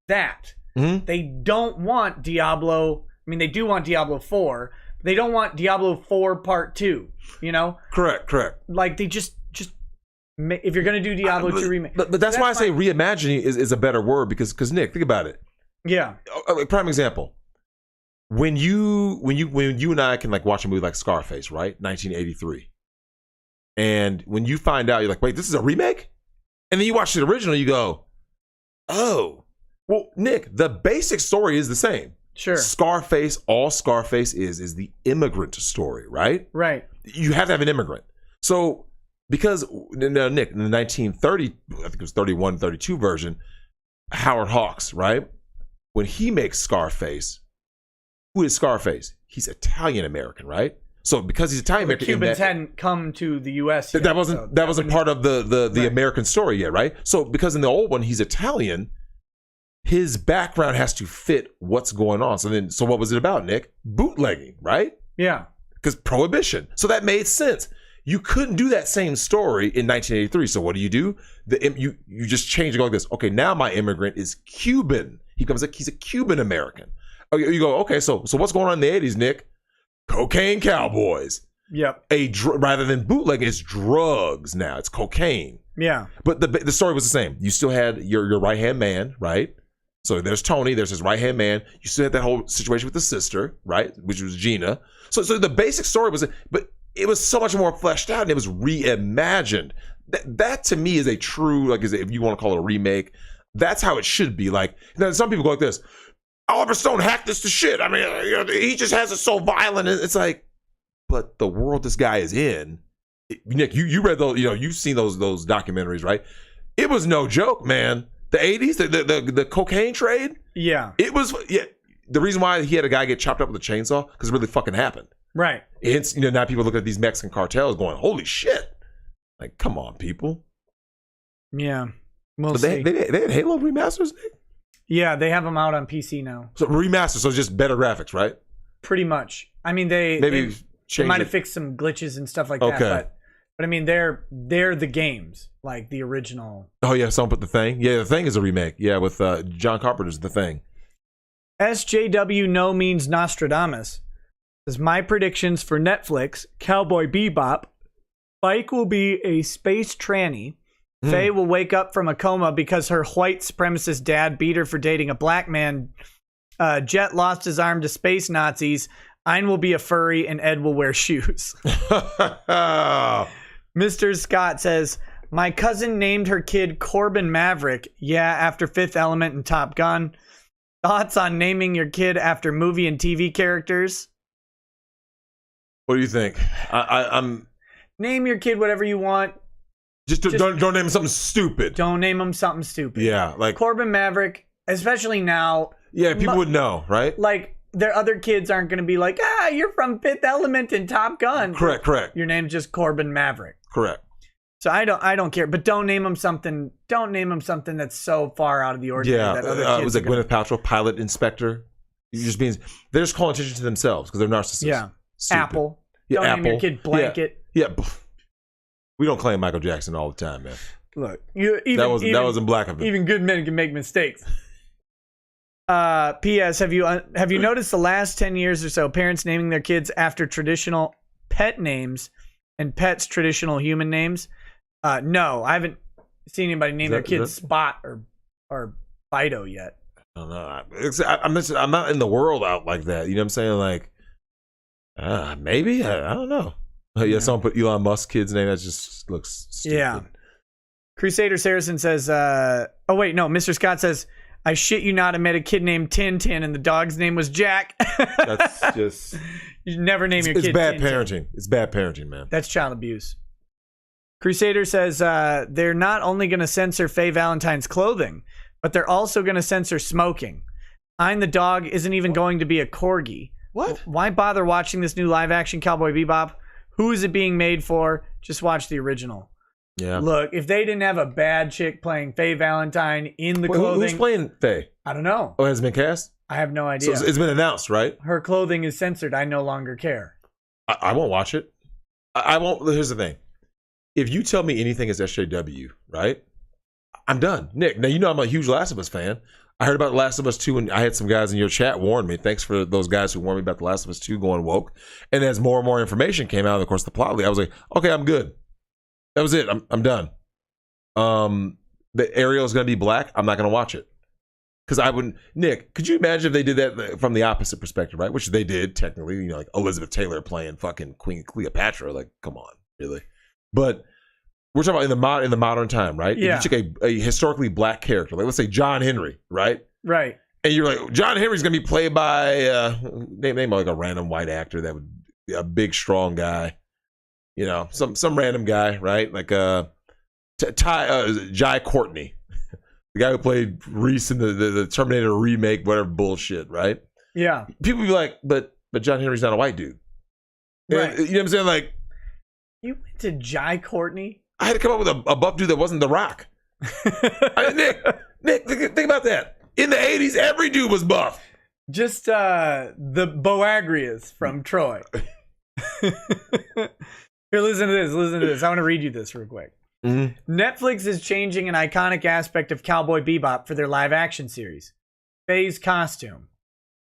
that. Mm-hmm. They don't want Diablo. I mean, they do want Diablo 4. But they don't want Diablo 4 Part 2. You know? Correct. Like they just if you're gonna do Diablo 2 remake, but that's why I say reimagining is a better word because Nick, think about it. Yeah. Prime example. When you and I can like watch a movie like Scarface, right? 1983. And when you find out, you're like, wait, this is a remake? And then you watch the original, you go, oh. Well, Nick, the basic story is the same. Sure. Scarface, all Scarface is the immigrant story, right? Right. You have to have an immigrant. So, because, Nick, in the 1930, I think it was 31, 32 version, Howard Hawks, right? When he makes Scarface, who is Scarface? He's Italian-American, right? So because he's Italian-American... The Cubans hadn't come to the U.S. yet. That wasn't part of the right. American story yet, right? So because in the old one, he's Italian, his background has to fit what's going on. So what was it about, Nick? Bootlegging, right? Yeah. Because prohibition. So that made sense. You couldn't do that same story in 1983. So what do? You just change it like this. Okay, now my immigrant is Cuban. He's a Cuban American. You go, okay, so what's going on in the 80s, Nick? Cocaine cowboys. Yep. Rather than bootleg, it's drugs now. It's cocaine. Yeah. But the story was the same. You still had your right-hand man, right? So there's Tony, there's his right-hand man. You still had that whole situation with the sister, right? Which was Gina. So the basic story was, but it was so much more fleshed out and it was reimagined. That to me is a true, like, if you want to call it a remake, that's how it should be. Like, some people go like this, Oliver Stone hacked this to shit. I mean, he just has it so violent. It's like, but the world this guy is in, Nick, you read those, you've seen those documentaries, right? It was no joke, man. The 80s, the cocaine trade. Yeah. It was, the reason why he had a guy get chopped up with a chainsaw, because it really fucking happened. Right. It's, now people look at these Mexican cartels going, holy shit. Like, come on, people. Yeah. But they had Halo remasters, Nick? Yeah, they have them out on PC now. So remasters, so just better graphics, right? Pretty much. I mean, they might have fixed some glitches and stuff like that, but I mean, they're the games, like the original. Oh yeah, someone put The Thing. Yeah, The Thing is a remake. Yeah, with John Carpenter's The Thing. SJW No means Nostradamus. Says my predictions for Netflix: Cowboy Bebop. Spike will be a space tranny. Faye will wake up from a coma because her white supremacist dad beat her for dating a black man. Jet lost his arm to space Nazis. Ein will be a furry and Ed will wear shoes. Mr. Scott says, my cousin named her kid Corbin Maverick. Yeah, after Fifth Element and Top Gun. Thoughts on naming your kid after movie and TV characters? What do you think? I'm Name your kid whatever you want. Just don't name him something stupid. Don't name him something stupid. Yeah, like Corbin Maverick, especially now. Yeah, people would know, right? Like, their other kids aren't going to be like, you're from Fifth Element and Top Gun. Correct. Your name's just Corbin Maverick. Correct. So I don't care, but don't name him something. Don't name him something that's so far out of the ordinary. Yeah, that other kids was it Gwyneth Paltrow, pilot inspector? They're just calling attention to themselves because they're narcissists. Yeah. Stupid. Apple. Yeah, don't Apple. name your kid Blanket. Yeah. We don't claim Michael Jackson all the time, man. Look, that wasn't black of him. Even good men can make mistakes. P.S. Have you noticed the last 10 years or so, parents naming their kids after traditional pet names and pets traditional human names? No, I haven't seen anybody name their kids Spot or Fido yet. I don't know. I'm not in the world out like that. You know what I'm saying? Like, maybe I don't know. Yeah, someone put Elon Musk's kid's name. That just looks stupid. Yeah. Crusader Saracen says, Mr. Scott says, I shit you not, I met a kid named Tintin and the dog's name was Jack. That's just... You never name your kid It's bad Tintin. parenting. It's bad parenting, man. That's child abuse. Crusader says, they're not only going to censor Faye Valentine's clothing, but they're also going to censor smoking. Ein the dog isn't even going to be a corgi. What? Why bother watching this new live-action Cowboy Bebop? Who is it being made for? Just watch the original. Yeah. Look, if they didn't have a bad chick playing Faye Valentine in the clothing... Who's playing Faye? I don't know. Oh, has it been cast? I have no idea. So it's been announced, right? Her clothing is censored. I no longer care. I won't watch it. I won't. Here's the thing. If you tell me anything is SJW, right? I'm done. Nick, now you know I'm a huge Last of Us fan. I heard about Last of Us 2 and I had some guys in your chat warn me. Thanks for those guys who warned me about The Last of Us 2 going woke. And as more and more information came out, of course, the plot lead, I was like, okay, I'm good. That was it. I'm done. The Ariel is going to be black. I'm not going to watch it. Because I wouldn't. Nick, could you imagine if they did that from the opposite perspective, right? Which they did, technically. You know, like Elizabeth Taylor playing fucking Queen Cleopatra. Like, come on, really? But we're talking about in the modern time, right? Yeah. If you took a historically black character, like let's say John Henry, right? Right. And you're like, John Henry's gonna be played by name like a random white actor that would be a big, strong guy, you know, some random guy, right? Like Jai Courtney, the guy who played Reese in the Terminator remake, whatever bullshit, right? Yeah. People would be like, but John Henry's not a white dude, right? And, you know what I'm saying? Like, you went to Jai Courtney. I had to come up with a buff dude that wasn't The Rock. Nick, think about that. In the 80s, every dude was buff. Just the Boagrias from Troy. Here, listen to this. I want to read you this real quick. Mm-hmm. Netflix is changing an iconic aspect of Cowboy Bebop for their live-action series. Faye's costume.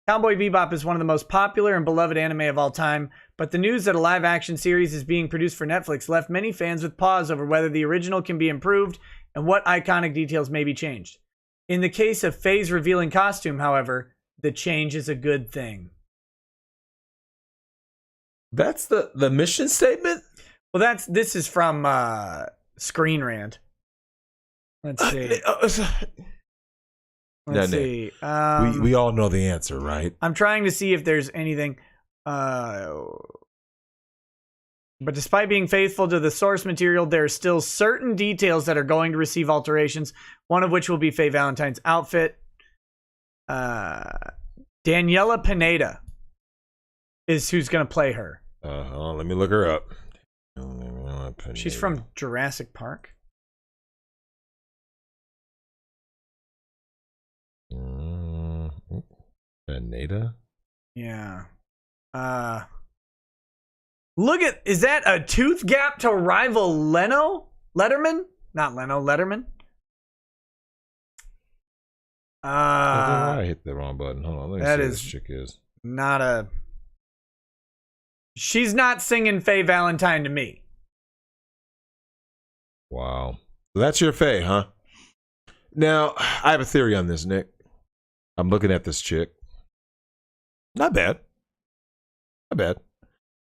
Cowboy Bebop is one of the most popular and beloved anime of all time, but the news that a live-action series is being produced for Netflix left many fans with pause over whether the original can be improved and what iconic details may be changed. In the case of Faye's revealing costume, however, the change is a good thing. That's the mission statement? Well, this is from Screen Rant. Let's see. Let's see. We all know the answer, right? I'm trying to see if there's anything. But despite being faithful to the source material, there are still certain details that are going to receive alterations, one of which will be Faye Valentine's outfit. Daniela Pineda is who's going to play her. Let me look her up. She's from Jurassic Park. Pineda? Yeah. Look at, is that a tooth gap to rival Letterman? Not Leno, Letterman. I hit the wrong button. Hold on, let me see who this chick is. Not a. She's not singing Faye Valentine to me. Wow. So that's your Faye, huh? Now, I have a theory on this, Nick. I'm looking at this chick. Not bad. Not bad.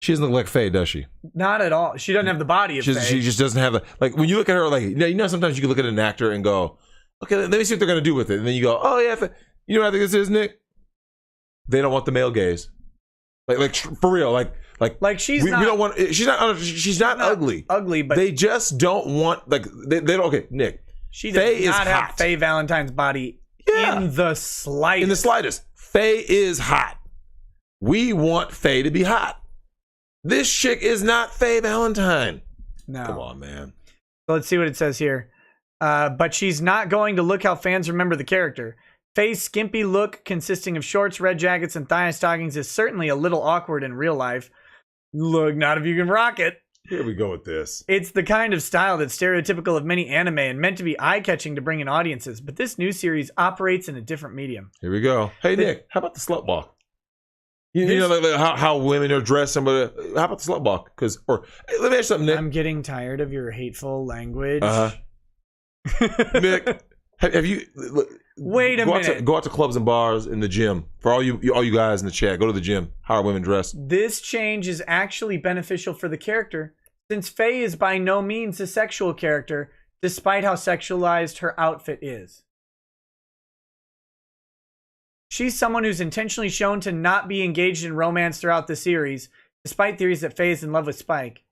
She doesn't look like Faye, does she? Not at all. She doesn't have the body of Faye. She just doesn't have the, like, when you look at her, like, you know, sometimes you can look at an actor and go, okay, let me see what they're going to do with it. And then you go, oh, yeah, you know what I think this is, Nick? They don't want the male gaze. Like for real, like she's we not. don't want. She's not ugly. Ugly, but they just don't want, like, they don't. Okay, Nick. She does Faye not is have hot. Faye Valentine's body in the slightest. In the slightest. Faye is hot. We want Faye to be hot. This chick is not Faye Valentine. No. Come on, man. So let's see what it says here. But she's not going to look how fans remember the character. Faye's skimpy look, consisting of shorts, red jackets, and thigh stockings, is certainly a little awkward in real life. Look, not if you can rock it. Here we go with this. It's the kind of style that's stereotypical of many anime and meant to be eye-catching to bring in audiences, but this new series operates in a different medium. Here we go. Hey, Nick, how about the slut walk? You know, like how women are dressed. How about the slut walk? Hey, let me ask you something, Nick. I'm getting tired of your hateful language. Nick, have you? Wait a minute. Go out to clubs and bars in the gym. For all you guys in the chat, go to the gym. How are women dressed? This change is actually beneficial for the character, since Faye is by no means a sexual character, despite how sexualized her outfit is. She's someone who's intentionally shown to not be engaged in romance throughout the series, despite theories that Faye is in love with Spike.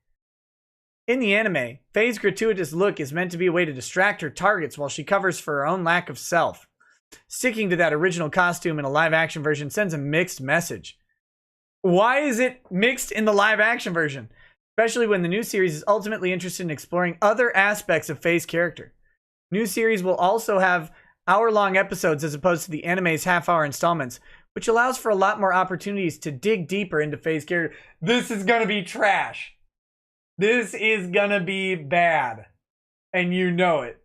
In the anime, Faye's gratuitous look is meant to be a way to distract her targets while she covers for her own lack of self. Sticking to that original costume in a live-action version sends a mixed message. Why is it mixed in the live-action version? Especially when the new series is ultimately interested in exploring other aspects of Faye's character. New series will also have hour-long episodes as opposed to the anime's half-hour installments, which allows for a lot more opportunities to dig deeper into Faye's character. This is gonna be trash. This is gonna be bad. And you know it.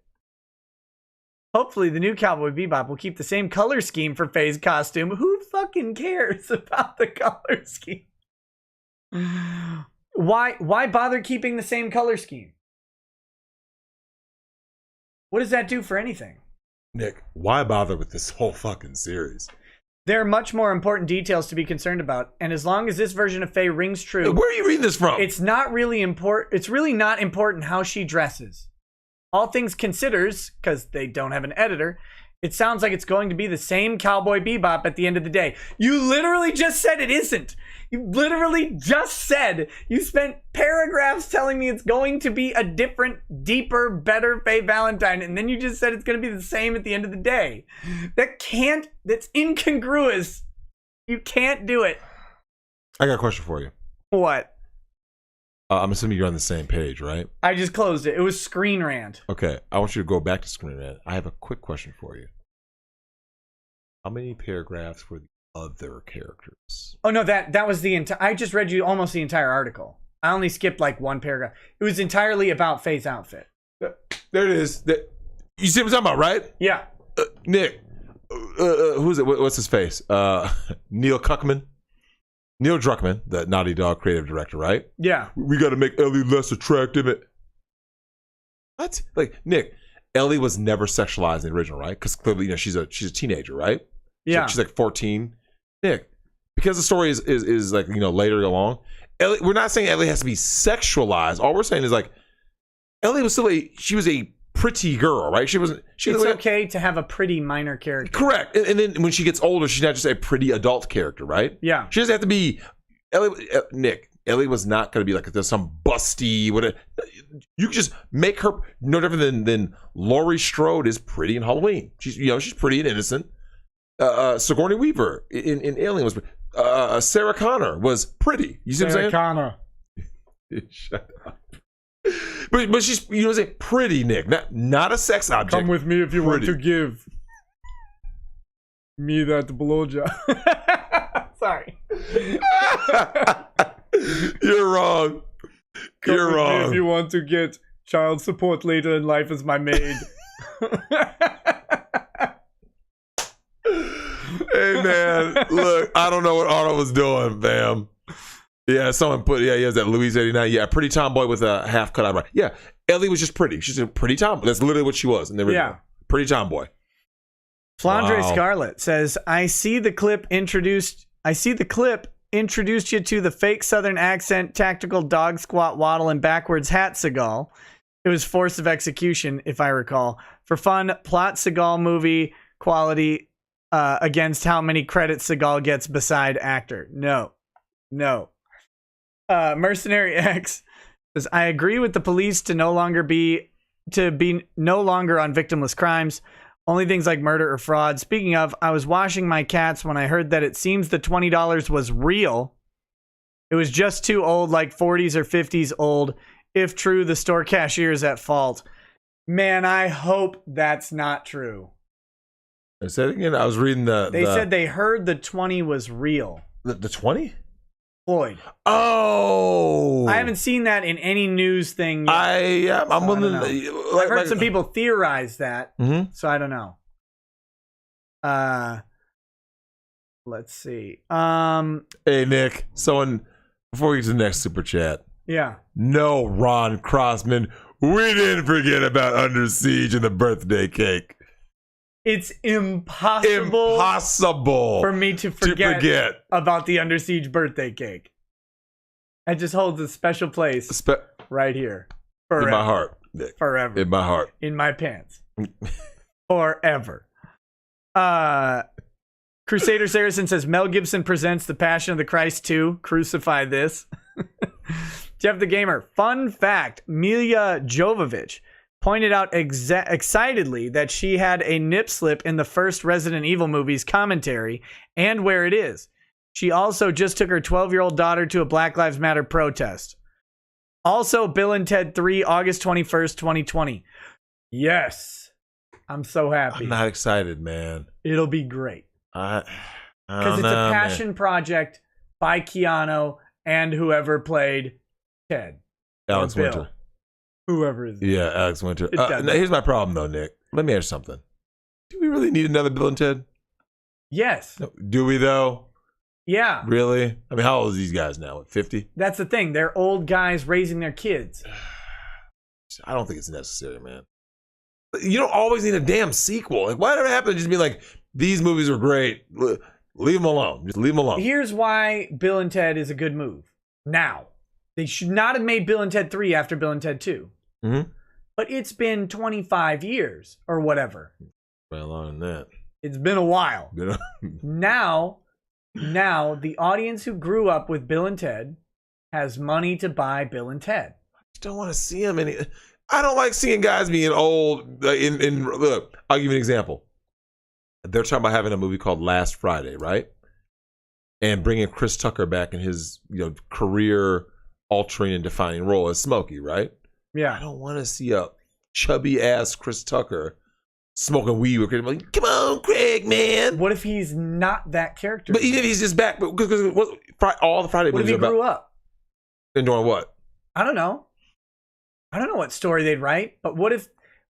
Hopefully the new Cowboy Bebop will keep the same color scheme for Faye's costume. Who fucking cares about the color scheme? Why bother keeping the same color scheme? What does that do for anything? Nick, why bother with this whole fucking series? There are much more important details to be concerned about, and as long as this version of Faye rings true... Where are you reading this from? It's not really important. It's really not important how she dresses. All things considered, because they don't have an editor, it sounds like it's going to be the same Cowboy Bebop at the end of the day. You literally just said it isn't. You literally just said, you spent paragraphs telling me it's going to be a different, deeper, better Faye Valentine, and then you just said it's going to be the same at the end of the day. That's incongruous. You can't do it. I got a question for you. What? I'm assuming you're on the same page, right? I just closed it. It was Screen Rant. Okay, I want you to go back to Screen Rant. I have a quick question for you. How many paragraphs were the other characters? Oh no, that was the entire. I just read you almost the entire article. I only skipped like one paragraph. It was entirely about Faye's outfit. There it is. You see what I'm talking about, right? Yeah. Nick, who's it? What's his face? Neil Druckmann, the Naughty Dog creative director, right? Yeah. We got to make Ellie less attractive. What? Like, Nick, Ellie was never sexualized in the original, right? Because clearly, you know, she's a teenager, right? Yeah. She's like 14. Nick, because the story is like, you know, later along. Ellie, we're not saying Ellie has to be sexualized. All we're saying is like, Ellie was still she was a pretty girl, right? She wasn't. It's okay to have a pretty minor character. Correct. And then when she gets older, she's not just a pretty adult character, right? Yeah. She doesn't have to be Nick. Ellie was not going to be like some busty whatever. You could just make her no different than Laurie Strode is pretty in Halloween. She's pretty and innocent. Sigourney Weaver in Alien was Sarah Connor was pretty. You see what I'm saying? Sarah Connor. Shut up. But she's, you know what I'm saying, pretty, Nick. Not a sex object. Come with me if you want to give me that blowjob. Sorry. You're wrong. You're wrong. If you want to get child support later in life as my maid. Hey, man. Look, I don't know what Arnold was doing, fam. Yeah, someone put, he has that Louise 89. Yeah, pretty tomboy with a half cut eyebrow. Yeah, Ellie was just pretty. She's a pretty tomboy. That's literally what she was in the original. Yeah. Pretty tomboy. Flandre Wow. Scarlett says, I see the clip introduced you to the fake Southern accent, tactical dog squat waddle, and backwards hat Seagal. It was force of execution, if I recall. For fun, plot Seagal movie quality against how many credits Seagal gets beside actor. No. Mercenary X says, I agree with the police to be no longer on victimless crimes. Only things like murder or fraud. Speaking of, I was washing my cats when I heard that it seems the $20 was real. It was just too old, like 40s or 50s old. If true, the store cashier is at fault. Man, I hope that's not true. I said again, I was reading They said they heard the 20 was real. the 20? Floyd. Oh, I haven't seen that in any news thing yet. I'm willing. I've heard some people theorize that, so I don't know. Let's see. Hey, Nick. Someone before we get to the next super chat. Yeah. No, Ron Crossman. We didn't forget about Under Siege and the birthday cake. It's impossible for me to forget about the Under Siege birthday cake. It just holds a special place right here. Forever. In my heart, Nick. Forever. In my heart. In my pants. Forever. Crusader Saracen says, Mel Gibson presents The Passion of the Christ 2. Crucify this. Jeff the Gamer. Fun fact. Mila Jovovich pointed out excitedly that she had a nip slip in the first Resident Evil movie's commentary and where it is. She also just took her 12-year-old daughter to a Black Lives Matter protest. Also, Bill and Ted 3, August 21st, 2020. Yes. I'm so happy. I'm not excited, man. It'll be great. I Because it's a passion project by Keanu and whoever played Ted. Alex Bill. Winter. Whoever is. Yeah, Alex Winter. It doesn't. Now, here's my problem, though, Nick. Let me ask you something. Do we really need another Bill and Ted? Yes. No. Do we, though? Yeah. Really? I mean, how old are these guys now? What, 50? That's the thing. They're old guys raising their kids. I don't think it's necessary, man. You don't always need a damn sequel. Like, whatever happened to just be like, these movies were great. Leave them alone. Just leave them alone. Here's why Bill and Ted is a good move. Now, they should not have made Bill and Ted 3 after Bill and Ted 2. Mm-hmm. But it's been 25 years or whatever. Well, longer than that. It's been a while. Now, the audience who grew up with Bill and Ted has money to buy Bill and Ted. I just don't want to see them any. I don't like seeing guys being old. Look, I'll give you an example. They're talking about having a movie called Last Friday, right? And bringing Chris Tucker back in his career altering and defining role as Smokey, right? Yeah. I don't want to see a chubby ass Chris Tucker smoking weed with Craig. Like, come on, Craig, man. What if he's not that character? But even if he's just back, because all the Friday what if movies he are about. grew up? And doing what? I don't know. I don't know what story they'd write, but what if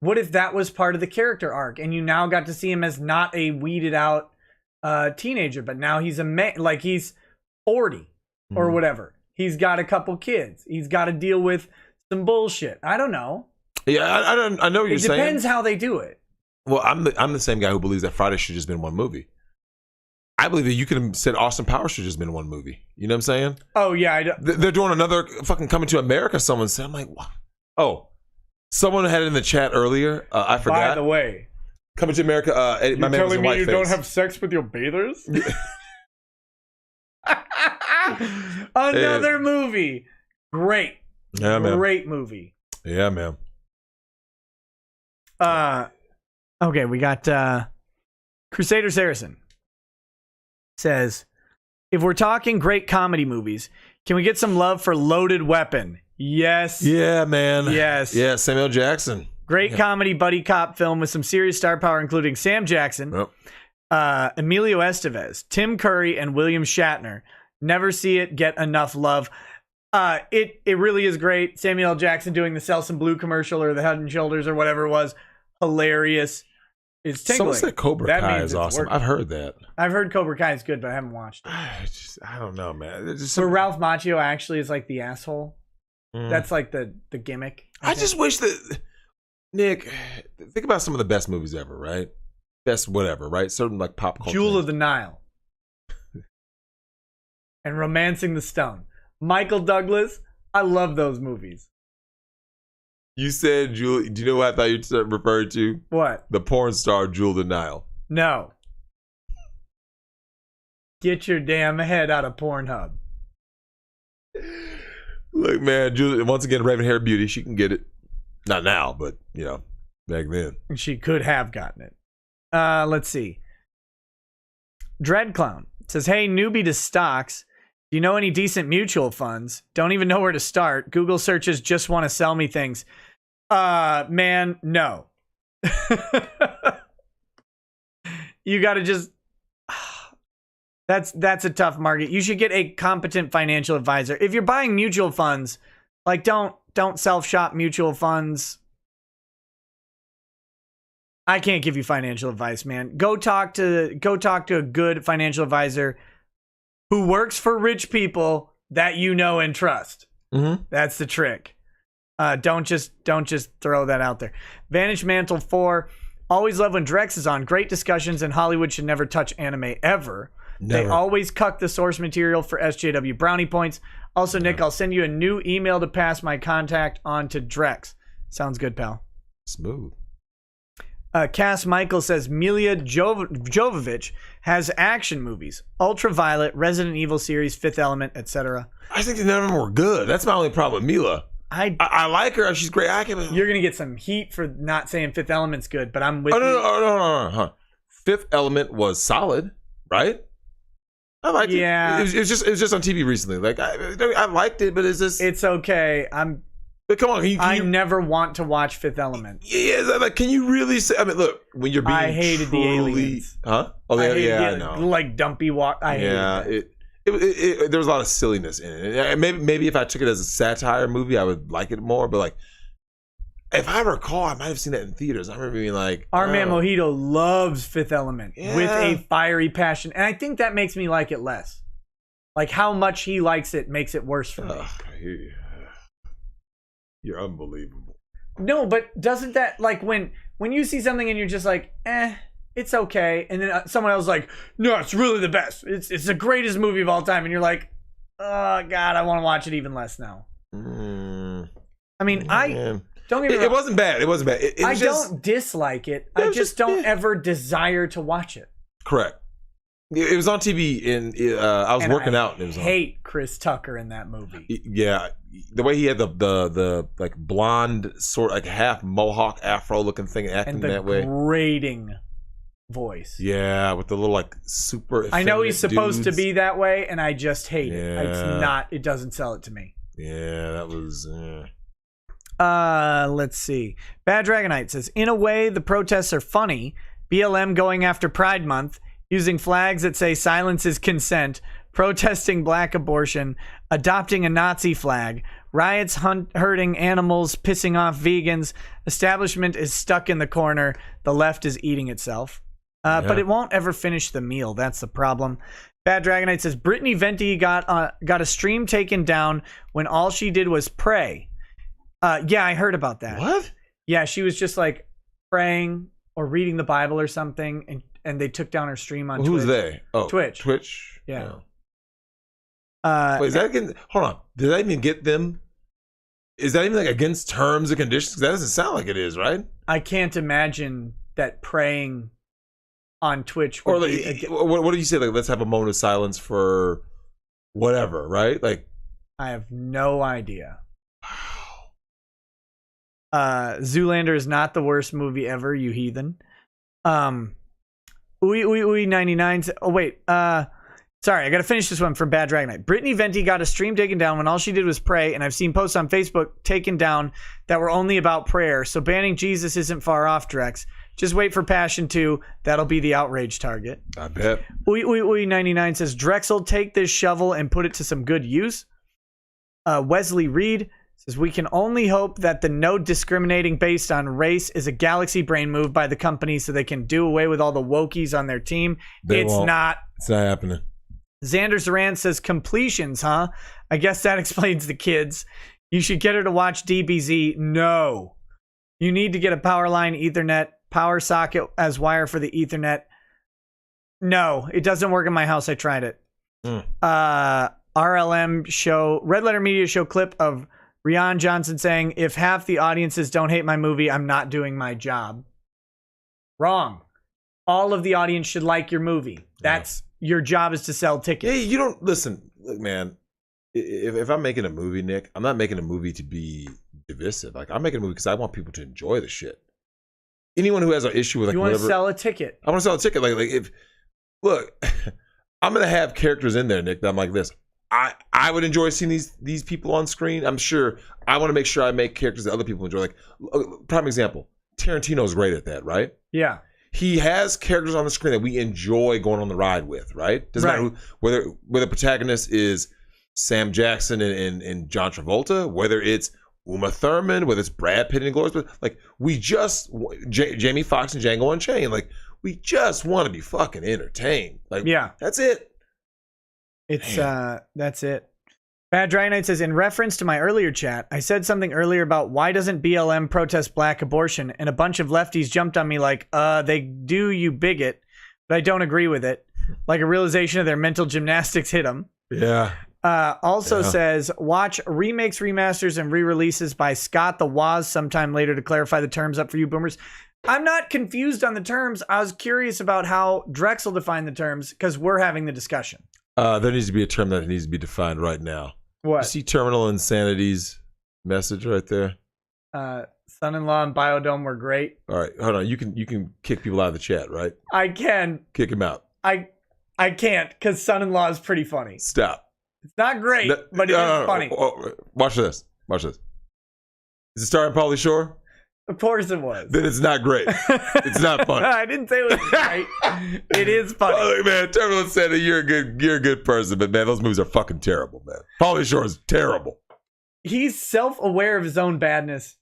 what if that was part of the character arc and you now got to see him as not a weeded out teenager, but now he's a man, like he's 40 or whatever. He's got a couple kids. He's got to deal with some bullshit. I don't know. Yeah, I know what you're saying. It depends how they do it. Well, I'm the same guy who believes that Friday should have just been one movie. I believe that you could have said Austin Powers should have just been one movie. You know what I'm saying? Oh, yeah. They're doing another fucking Coming to America, someone said. I'm like, what? Oh, someone had it in the chat earlier. I forgot. By the way, Coming to America, my man was in telling me whiteface. you don't have sex with your bathers? Another movie. Great. Yeah, man. Great movie. Yeah, man. Okay, we got Crusader Saracen says, if we're talking great comedy movies, can we get some love for Loaded Weapon? Yes. Yeah, man. Yes. Yeah, Samuel Jackson. Great comedy buddy cop film with some serious star power, including Sam Jackson, Emilio Estevez, Tim Curry, and William Shatner. Never see it get enough love. It really is great. Samuel L. Jackson doing the Selsun Blue commercial or the Head and Shoulders or whatever it was. Hilarious. It's tickling. Someone said Cobra That Kai means is it's awesome. working. I've heard that. I've heard Cobra Kai is good, but I haven't watched it. I don't know, man. It's just So Ralph Macchio actually is like the asshole. That's like the gimmick. I just wish that Nick, think about some of the best movies ever, right? Best whatever, right? Certain like pop culture. Jewel of the Nile. And Romancing the Stone. Michael Douglas. I love those movies. You said Jewel. Do you know what I thought you referred to? What? The porn star Jewel of the Nile. No. Get your damn head out of Pornhub. Look, man, Jewel, once again, Raven Hair Beauty. She can get it. Not now, but you know, back then. She could have gotten it. Let's see. Dread Clown says, hey, newbie to stocks. Do you know any decent mutual funds? Don't even know where to start. Google searches just want to sell me things. Man, no. You got to just... That's a tough market. You should get a competent financial advisor. If you're buying mutual funds, like don't self-shop mutual funds. I can't give you financial advice, man. Go talk to a good financial advisor who works for rich people that you know and trust. Mm-hmm. That's the trick. Don't just throw that out there. Vanish Mantle 4. Always love when Drex is on. Great discussions, and Hollywood should never touch anime ever. Never. They always cuck the source material for SJW brownie points. Also, Nick, I'll send you a new email to pass my contact on to Drex. Sounds good, pal. Smooth. Cass Michael says Mila Jovovich has action movies: Ultraviolet, Resident Evil series, Fifth Element, etc. I think none of them were good. That's my only problem with Mila. I like her. She's great. You're gonna get some heat for not saying Fifth Element's good, but I'm with you. No. Fifth Element was solid, right? I liked it. Yeah. It was just on TV recently. Like I liked it, but it's okay. But come on, I never want to watch Fifth Element. Yeah, like, can you really say? I mean, look, when you're being I hated the aliens. Huh? Oh, I know. Like dumpy walk. I hated it. There was a lot of silliness in it. Maybe if I took it as a satire movie, I would like it more. But like, if I recall, I might have seen that in theaters. I remember being like, our man Mojito loves Fifth Element with a fiery passion, and I think that makes me like it less. Like how much he likes it makes it worse for me. You're unbelievable. No, but doesn't that, like, when you see something and you're just like, it's okay, and then someone else is like, no, it's really the best. It's the greatest movie of all time, and you're like, oh God, I want to watch it even less now. I mean, don't get me wrong. It wasn't bad. It wasn't bad. I don't dislike it. I just don't ever desire to watch it. Correct. It was on TV, and I was working out. And it was hate Chris Tucker in that movie. Yeah, the way he had the like blonde sort like half mohawk afro looking thing acting that way, and the grating voice. Yeah, with the little like super. I know he's supposed to be that way, and I just hate it. It's not. It doesn't sell it to me. Yeah, that was. Let's see. Bad Dragonite says, in a way, the protests are funny. BLM going after Pride Month, using flags that say silence is consent, protesting black abortion, adopting a Nazi flag, Riots hurting animals, pissing off vegans. Establishment is stuck in the corner. The left is eating itself. But it won't ever finish the meal. That's the problem. Bad Dragonite says, Brittany Venti got a stream taken down when all she did was pray. Yeah, I heard about that. What? Yeah, she was just like praying or reading the Bible or something, and they took down her stream on Twitch. Who's they? Oh, Twitch. Twitch? Yeah. Wait, is that against... Hold on. Did that even get them... Is that even like against terms and conditions? 'Cause that doesn't sound like it is, right? I can't imagine that praying on Twitch Or would like, be what do you say? Like, let's have a moment of silence for whatever, right? Like, I have no idea. Zoolander is not the worst movie ever, you heathen. Ooey 99. Oh wait. Sorry, I gotta finish this one from Bad Dragonite. Brittany Venti got a stream taken down when all she did was pray, and I've seen posts on Facebook taken down that were only about prayer. So banning Jesus isn't far off, Drex. Just wait for Passion 2. That'll be the outrage target. I bet. Ooey 99 says, Drexel, take this shovel and put it to some good use. Wesley Reed says, we can only hope that the no discriminating based on race is a galaxy brain move by the company so they can do away with all the wokies on their team. It's not. It's not happening. Xander Zaran says, completions, huh? I guess that explains the kids. You should get her to watch DBZ. No. You need to get a power line Ethernet power socket as wire for the Ethernet. No, it doesn't work in my house. I tried it. RLM show, Red Letter Media show clip of Rian Johnson saying, if half the audiences don't hate my movie, I'm not doing my job. Wrong. All of the audience should like your movie. That's your job, is to sell tickets. Yeah, you don't listen. Look, man. If I'm making a movie, Nick, I'm not making a movie to be divisive. Like, I'm making a movie because I want people to enjoy the shit. Anyone who has an issue with like you want to whatever, sell a ticket. I want to sell a ticket. Like if look, I'm gonna have characters in there, Nick, that I'm like this. I would enjoy seeing these people on screen. I'm sure I want to make sure I make characters that other people enjoy. Like, prime example, Tarantino's great at that, right? Yeah. He has characters on the screen that we enjoy going on the ride with, right? Doesn't matter whether the protagonist is Sam Jackson and John Travolta, whether it's Uma Thurman, whether it's Brad Pitt and Glorious, but like we just Jamie Foxx and Django Unchained, like we just want to be fucking entertained. Like, yeah, that's it. It's that's it. Bad Dragonite says, in reference to my earlier chat, I said something earlier about why doesn't BLM protest black abortion, and a bunch of lefties jumped on me like, they do, you bigot, but I don't agree with it. Like a realization of their mental gymnastics hit them. Yeah. Also says, watch remakes, remasters, and re-releases by Scott the Woz sometime later to clarify the terms up for you boomers. I'm not confused on the terms. I was curious about how Drexel defined the terms because we're having the discussion. There needs to be a term that needs to be defined right now. What? You see Terminal Insanity's message right there? Son-in-law and Biodome were great. All right, hold on. You can kick people out of the chat, right? I can. Kick him out. I can't because Son-in-law is pretty funny. Stop. It's not great, but it is funny. Watch this. Watch this. Is it starring Pauly Shore? Of course it was. Then it's not great. It's not funny. I didn't say it was great. It is funny. Oh, man, Terminal Insanity, you're a good person, but man, those movies are fucking terrible, man. Pauly Shore is terrible. He's self-aware of his own badness.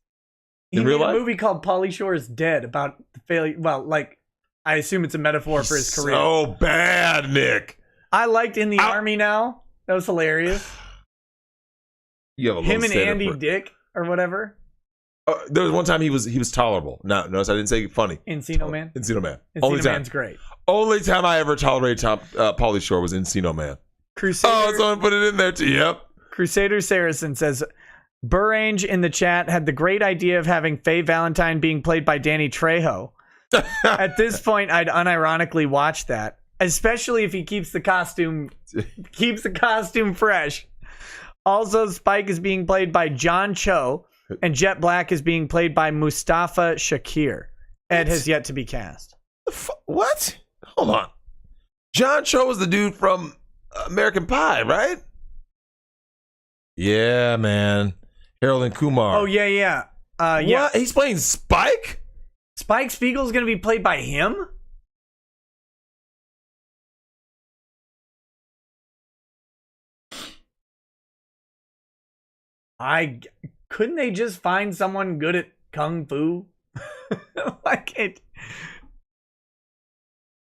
In real life? He made a movie called Pauly Shore is Dead about the failure. Well, like, I assume it's a metaphor for his career. So bad, Nick. I liked In the Army Now. That was hilarious. You have a him and Andy Dick or whatever. There was one time he was tolerable. No, notice I didn't say funny. Encino Man. Encino Man. Encino Man's great. Only time I ever tolerated Pauly Shore was Encino Man. Crusader. Oh, someone put it in there too. Yep. Crusader Saracen says, Burrange in the chat had the great idea of having Faye Valentine being played by Danny Trejo. At this point, I'd unironically watch that, especially if he keeps the costume fresh. Also, Spike is being played by John Cho, and Jet Black is being played by Mustafa Shakir. Ed has yet to be cast. What? Hold on. John Cho was the dude from American Pie, right? Yeah, man. Harold and Kumar. Oh, yeah. What? Yeah. He's playing Spike? Spike Spiegel's going to be played by him? Couldn't they just find someone good at kung fu? Like it.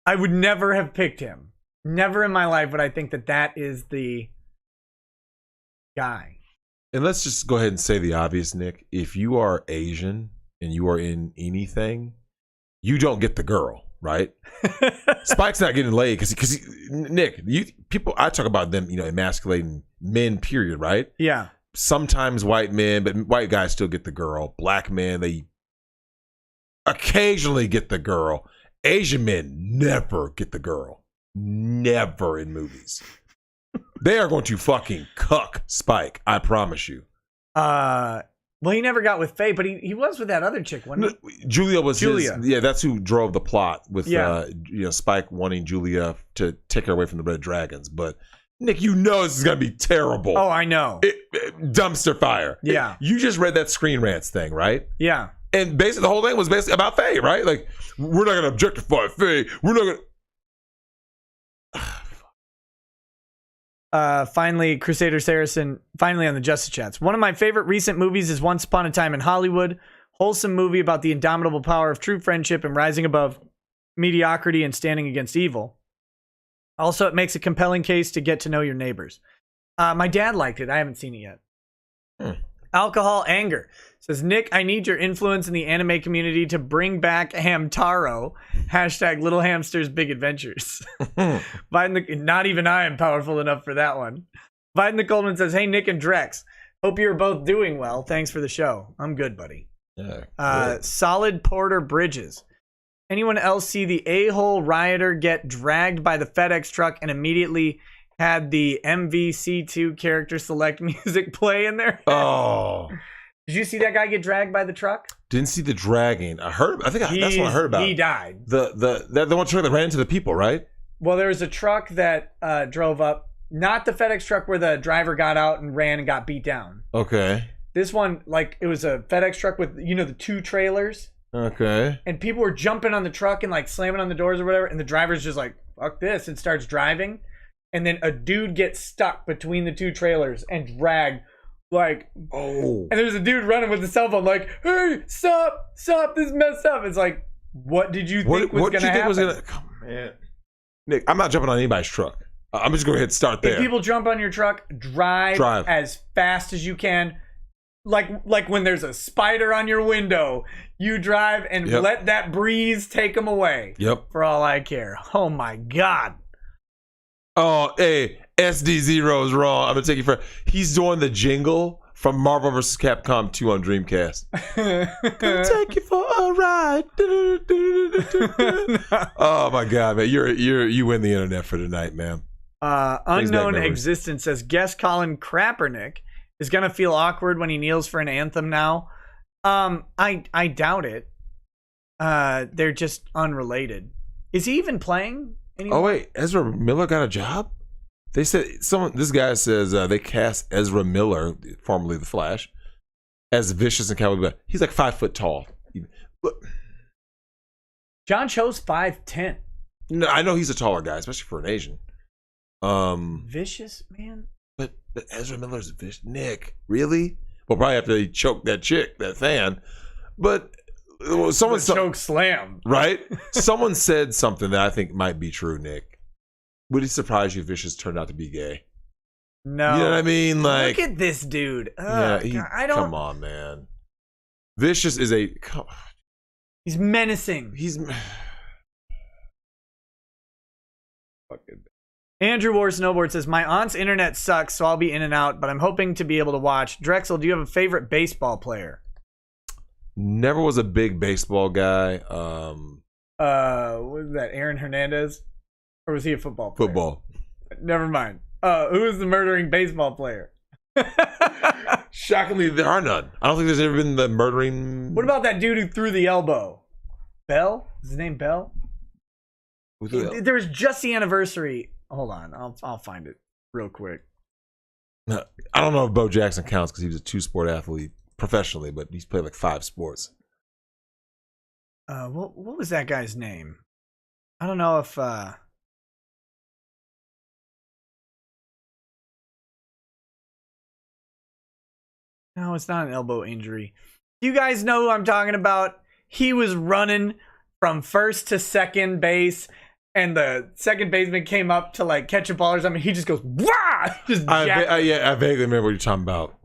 I would never have picked him. Never in my life would I think that is the guy. And let's just go ahead and say the obvious, Nick. If you are Asian and you are in anything, you don't get the girl, right? Spike's not getting laid because Nick, I talk about them, emasculating men, period, right? Yeah. Sometimes white men, but white guys still get the girl. Black men, they occasionally get the girl. Asian men never get the girl. Never in movies. They are going to fucking cuck Spike. I promise you. Well, he never got with Faye, but he was with that other chick, wasn't he? Julia was Julia. his. Yeah, that's who drove the plot with Spike wanting Julia to take her away from the Red Dragons. But Nick, this is gonna be terrible. Oh, I know. Dumpster fire. Yeah. You just read that Screen Rants thing, right? Yeah. And basically, the whole thing was basically about Faye, right? Like, we're not gonna objectify Faye. We're not gonna. Finally, Crusader Saracen, finally on the Justice Chats. One of my favorite recent movies is Once Upon a Time in Hollywood. Wholesome movie about the indomitable power of true friendship and rising above mediocrity and standing against evil. Also, it makes a compelling case to get to know your neighbors. My dad liked it. I haven't seen it yet. Alcohol Anger says, Nick, I need your influence in the anime community to bring back Hamtaro. Hashtag Little Hamster's Big Adventures. Not even I am powerful enough for that one. Biden the Coleman says, hey, Nick and Drex. Hope you're both doing well. Thanks for the show. I'm good, buddy. Yeah, Solid Porter Bridges. Anyone else see the a-hole rioter get dragged by the FedEx truck and immediately had the MVC2 character select music play in there? Oh. Did you see that guy get dragged by the truck? Didn't see the dragging. That's what I heard about. He died. The one truck that ran into the people, right? Well, there was a truck that drove up, not the FedEx truck where the driver got out and ran and got beat down. Okay. This one, like, it was a FedEx truck with, the two trailers. Okay. And people were jumping on the truck and, like, slamming on the doors or whatever. And the driver's just like, fuck this, and starts driving. And then a dude gets stuck between the two trailers and dragged. Like, oh. And there's a dude running with the cell phone like, hey, stop, this is messed up. It's like, what did you think was going to happen? Come on, man. Nick, I'm not jumping on anybody's truck. I'm just going to hit start there. If people jump on your truck, drive as fast as you can. Like when there's a spider on your window, you drive and let that breeze take them away. Yep. For all I care. Oh, my God. Oh, hey, SD0 is wrong. I'm going to take you for... He's doing the jingle from Marvel vs. Capcom 2 on Dreamcast. Gonna take you for a ride. Oh, my God, man. You win the internet for tonight, man. Unknown Existence says, guess Colin Kaepernick is going to feel awkward when he kneels for an anthem now. I doubt it. They're just unrelated. Is he even playing anymore? Oh, wait. Ezra Miller got a job? They said this guy says they cast Ezra Miller, formerly The Flash, as Vicious and Cowboy Bebop. He's like 5 foot tall. John Cho's 5'10". No, I know he's a taller guy, especially for an Asian. Vicious, man. But Ezra Miller's vicious. Nick, really? Well, probably after he choked that chick, that fan. But someone choke slam, right? Someone said something that I think might be true, Nick. Would it surprise you if Vicious turned out to be gay? No. You know what I mean? Like, look at this dude. Come on, man. Vicious is he's menacing. Fucking. Andrew War Snowboard says, my aunt's internet sucks, so I'll be in and out, but I'm hoping to be able to watch. Drexel, do you have a favorite baseball player? Never was a big baseball guy. Was that Aaron Hernandez? Or was he a football player? Football. Never mind. Who is the murdering baseball player? Shockingly, there are none. I don't think there's ever been the murdering. What about that dude who threw the elbow? Bell? Is his name Bell? There was just the anniversary. Hold on. I'll find it real quick. No, I don't know if Bo Jackson counts because he was a 2-sport athlete professionally, but he's played like 5 sports. What was that guy's name? I don't know if No, it's not an elbow injury. You guys know who I'm talking about. He was running from first to second base, and the second baseman came up to like catch a ball or something. He just goes, wah! Just I vaguely remember what you're talking about.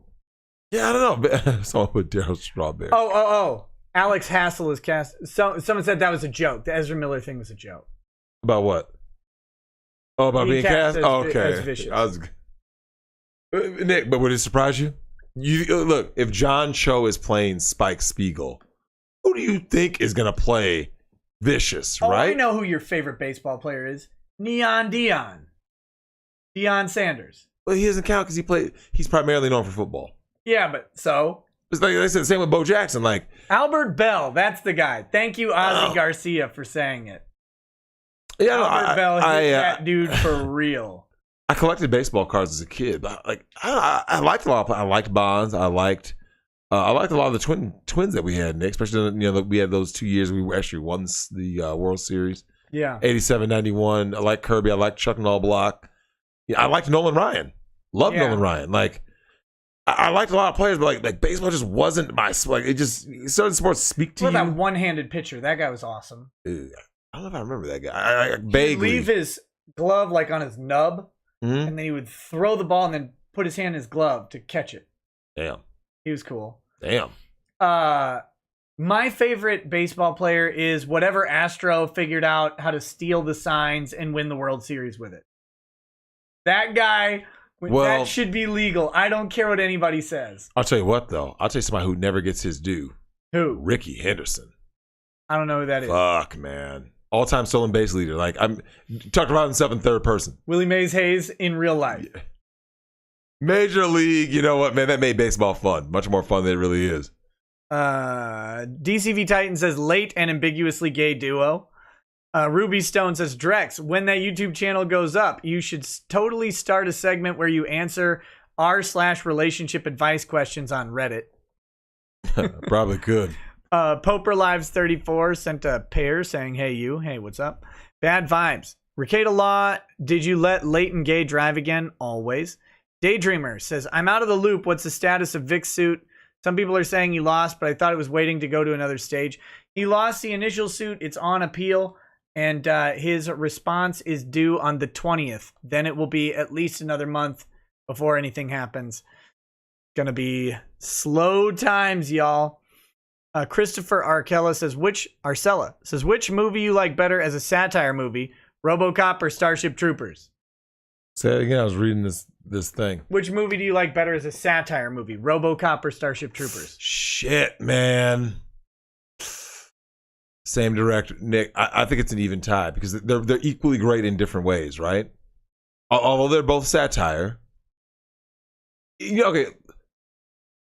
Yeah, I don't know. Someone with Daryl Strawberry. Oh. Alex Hassel is cast. Someone said that was a joke. The Ezra Miller thing was a joke. About what? Oh, about being cast? As Vicious. Nick, but would it surprise you? Look, if John Cho is playing Spike Spiegel, who do you think is going to play Vicious, right? I know who your favorite baseball player is. Neon Deion Sanders. Well, he doesn't count because he's primarily known for football. Yeah, but so? It's like I said, same with Bo Jackson. Like Albert Bell, that's the guy. Thank you, Ozzy Garcia, for saying it. Yeah, Albert Bell hit that dude for real. I collected baseball cards as a kid, but like I liked a lot. I liked Bonds. I liked a lot of the twins that we had, Nick. Especially we had those 2 years we actually won the World Series. Yeah, 87, 91. I liked Kirby. I liked Chuck Noll. Yeah, I liked Nolan Ryan. Loved Nolan Ryan. Like I liked a lot of players, but like baseball just wasn't my certain sports speak to you. That one-handed pitcher, that guy was awesome. I don't know if I remember that guy. I vaguely he'd leave his glove like on his nub, and then he would throw the ball and then put his hand in his glove to catch it. Damn, he was cool. Damn. My favorite baseball player is whatever Astro figured out how to steal the signs and win the World Series with it. That guy. That should be legal. I don't care what anybody says. I'll tell you what, though. I'll tell you somebody who never gets his due. Who? Ricky Henderson. I don't know who that is. Fuck, man. All-time stolen base leader. Like, I'm talked about himself in third person. Willie Mays Hayes in real life. Yeah. Major League. You know what, man? That made baseball fun. Much more fun than it really is. DCV Titan says late and ambiguously gay duo. Ruby Stone says, Drex, when that YouTube channel goes up, you should totally start a segment where you answer r/relationship advice questions on Reddit. Probably could. Poper Lives 34 sent a pair saying, hey, what's up? Bad vibes. Rekieta Law, did you let Leighton Gay drive again? Always. Daydreamer says, I'm out of the loop. What's the status of Vic's suit? Some people are saying he lost, but I thought it was waiting to go to another stage. He lost the initial suit. It's on appeal. And his response is due on the 20th. Then it will be at least another month before anything happens. Gonna be slow times, y'all. Christopher Arcella says, which movie you like better as a satire movie, RoboCop or Starship Troopers? Say it again. I was reading this thing. Which movie do you like better as a satire movie, RoboCop or Starship Troopers? Shit, man. Same director, Nick. I think it's an even tie because they're equally great in different ways, right? Although they're both satire. Okay,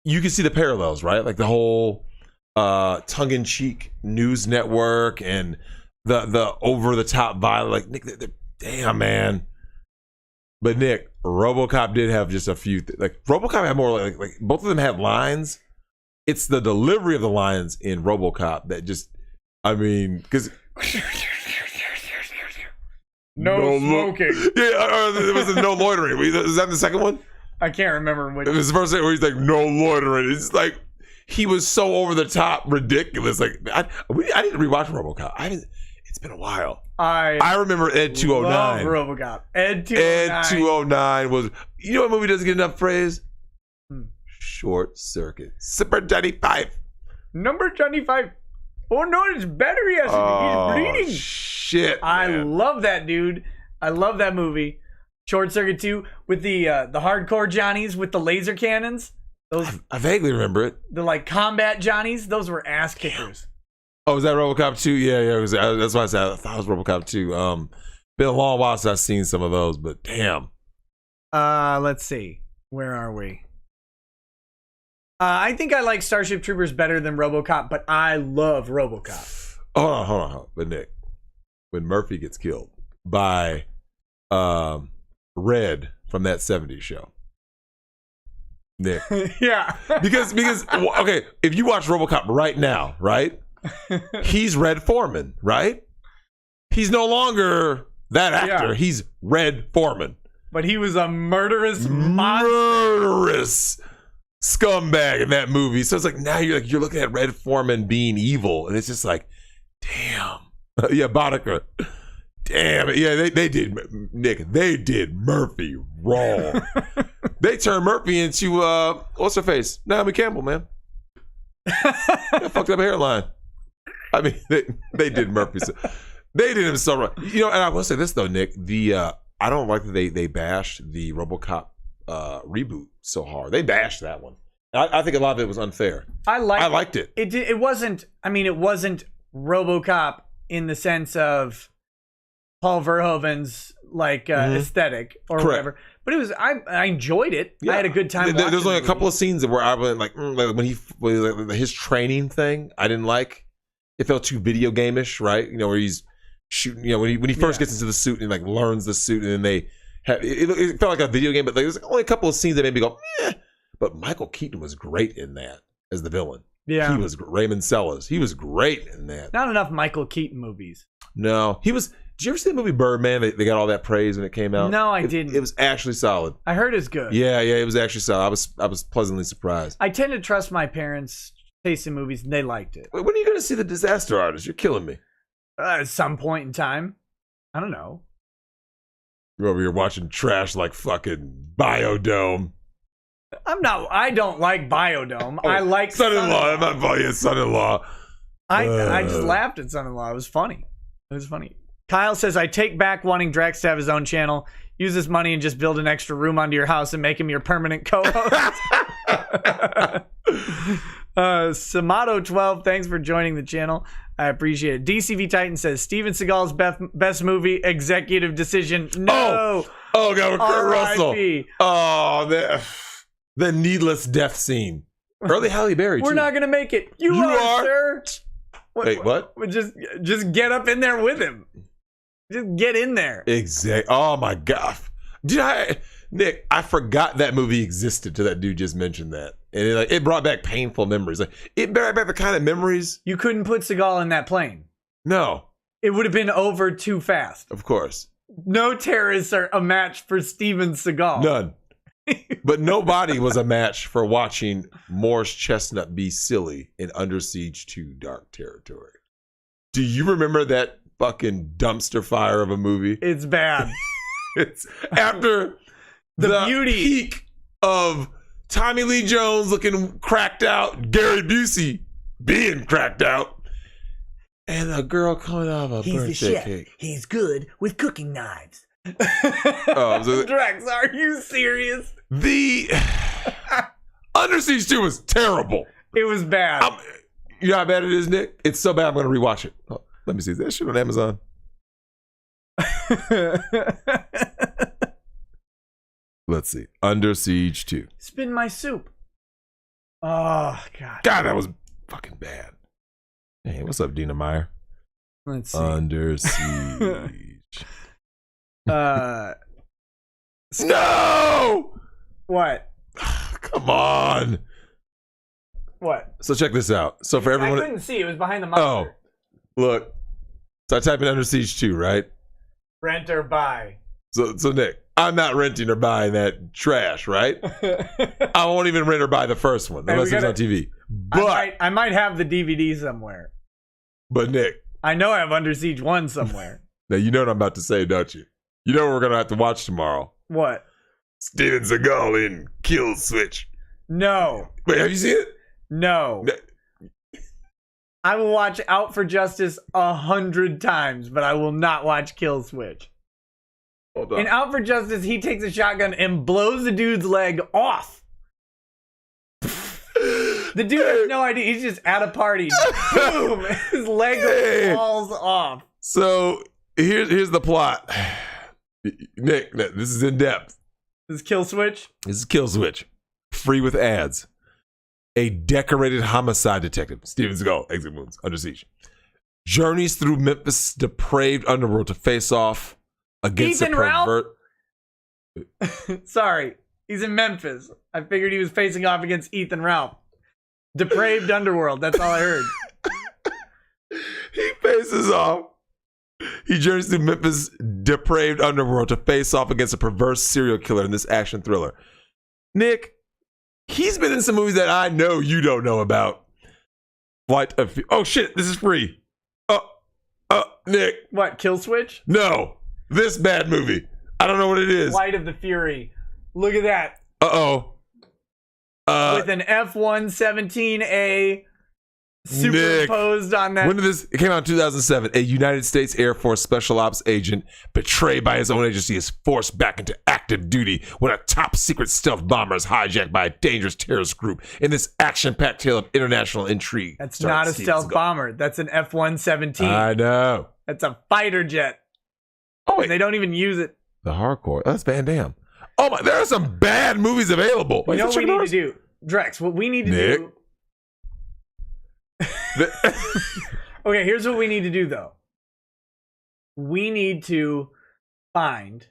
you can see the parallels, right? Like the whole tongue-in-cheek news network and the over-the-top violence. Like Nick, damn man. But Nick, RoboCop did have just a few. Like RoboCop had more like both of them had lines. It's the delivery of the lines in RoboCop that just. I mean, because no smoking. Yeah, there was no loitering. Is that the second one? I can't remember which. It was the first thing where he's like, no loitering. It's like he was so over the top, ridiculous. Like I need to rewatch RoboCop. It's been a while. I remember Ed 209. Love RoboCop. Ed 209. Ed 209 was. You know what movie doesn't get enough praise? Short Circuit. Super 25. Number 25. Oh no, it's better yesterday. He's bleeding. Shit. I love that dude. I love that movie. Short Circuit 2 with the hardcore Johnnies with the laser cannons. Those I vaguely remember it. The like combat Johnnies, those were ass kickers. Oh, was that RoboCop 2? Yeah. That's why I said I thought it was RoboCop 2. Been a long while since I've seen some of those, but damn. Let's see. Where are we? I think I like Starship Troopers better than RoboCop, but I love RoboCop. Hold on. But Nick, when Murphy gets killed by Red from that 70s show. Nick. Yeah. Because okay, if you watch RoboCop right now, right? He's Red Foreman, right? He's no longer that actor. Yeah. He's Red Foreman. But he was a murderous monster. Murderous. scumbag in that movie. So it's like now you're looking at Red Foreman being evil, and it's just like, damn. Yeah, Boddicker. Damn it. Yeah, they did, Nick. They did Murphy wrong. They turned Murphy into what's her face? Naomi Campbell, man. That fucked up hairline. I mean, they did Murphy. They did him so wrong. You know, and I will say this though, Nick. I don't like that they bashed the RoboCop reboot so hard. They bashed that one. I think a lot of it was unfair. I liked it. It wasn't. I mean, it wasn't RoboCop in the sense of Paul Verhoeven's aesthetic or whatever. But it was. I enjoyed it. Yeah. I had a good time. There's only a couple of scenes where I was like when his training thing. I didn't like. It felt too video game-ish, right? You know, where he's shooting. You know, when he first gets into the suit and like learns the suit, and then they have it felt like a video game. But there's only a couple of scenes that made me go, eh. But Michael Keaton was great in that as the villain. Yeah, he was Raymond Sellers. He was great in that. Not enough Michael Keaton movies. No, he was. Did you ever see the movie Birdman? They got all that praise when it came out. No, I didn't. It was actually solid. I heard it's good. Yeah, it was actually solid. I was pleasantly surprised. I tend to trust my parents' taste in movies, and they liked it. Wait, when are you going to see The Disaster Artist? You're killing me. At some point in time, I don't know. You're over here watching trash like fucking Biodome. I don't like Biodome. I like Son-in-Law. I'm not calling you Son-in-Law. I just laughed at Son-in-Law. It was funny. Kyle says, I take back wanting Drex to have his own channel. Use this money and just build an extra room onto your house and make him your permanent co-host. Samato12, thanks for joining the channel. I appreciate it. DCV Titan says, Steven Seagal's best movie, Executive Decision. No. Oh God, with Kurt Russell. R.I.P. Oh, the needless death scene. Early Halle Berry, too. We're not going to make it. You are, sir. Wait, what? Just get up in there with him. Just get in there. Exactly. Oh, my God. Nick, I forgot that movie existed till that dude just mentioned that. And it brought back painful memories. It brought back the kind of memories. You couldn't put Seagal in that plane. No. It would have been over too fast. Of course. No terrorists are a match for Steven Seagal. None. But nobody was a match for watching Morris Chestnut be silly in Under Siege 2 Dark Territory. Do you remember that fucking dumpster fire of a movie? It's bad. It's after the beauty peak of Tommy Lee Jones looking cracked out, Gary Busey being cracked out, and a girl coming out of a birthday cake. He's good with cooking knives. Drex, are you serious? The Under Siege 2 was terrible. It was bad. You know how bad it is, Nick? It's so bad I'm going to rewatch it. Oh, let me see. Is that shit on Amazon? Let's see. Under Siege 2. Spin my soup. Oh, God. God, that was fucking bad. Hey, what's up, Dina Meyer? Let's see. Under Siege. No! What? Come on. What? So check this out. So for everyone, I couldn't see. It was behind the monitor. Oh, look. So I type in Under Siege 2, right? Rent or buy. So Nick, I'm not renting or buying that trash, right? I won't even rent or buy the first one unless it's on TV. But I might have the DVD somewhere. But Nick, I know I have Under Siege 1 somewhere. Now you know what I'm about to say, don't you? You know what we're gonna have to watch tomorrow. What? Steven Seagal in Kill Switch. No. Wait, have you seen it? No. I will watch Out for Justice 100 times, but I will not watch Kill Switch. Hold on. In Out for Justice, he takes a shotgun and blows the dude's leg off. The dude has no idea. He's just at a party. Boom! His leg falls off. So here's the plot. Nick, this is in depth. This is Kill Switch? This is Kill Switch. Free with ads. A decorated homicide detective, Steven Seagal, exit wounds, Under Siege, journeys through Memphis' depraved underworld to face off against Ethan a pervert. Sorry, he's in Memphis. I figured he was facing off against Ethan Ralph. Depraved underworld, that's all I heard. He faces off. He journeys through Memphis' depraved underworld to face off against a perverse serial killer in this action thriller. Nick, He's been in some movies that I know you don't know about. Oh shit, this is free. Nick. What, Kill Switch? No, this bad movie. I don't know what it is. Light of the Fury. Look at that. With an F-117A superimposed Nick, on that. When did this? It came out in 2007. A United States Air Force Special Ops agent, betrayed by his own agency, is forced back into active duty when a top secret stealth bomber is hijacked by a dangerous terrorist group. In this action-packed tale of international intrigue. That's not a stealth bomber. That's an F-117. I know. That's a fighter jet. Oh wait, And they don't even use it. the hardcore. That's Van Damme. Oh my, there are some bad movies available. You know what we need to do? Drex, what we need to do... Okay, here's what we need to do, though. We need to look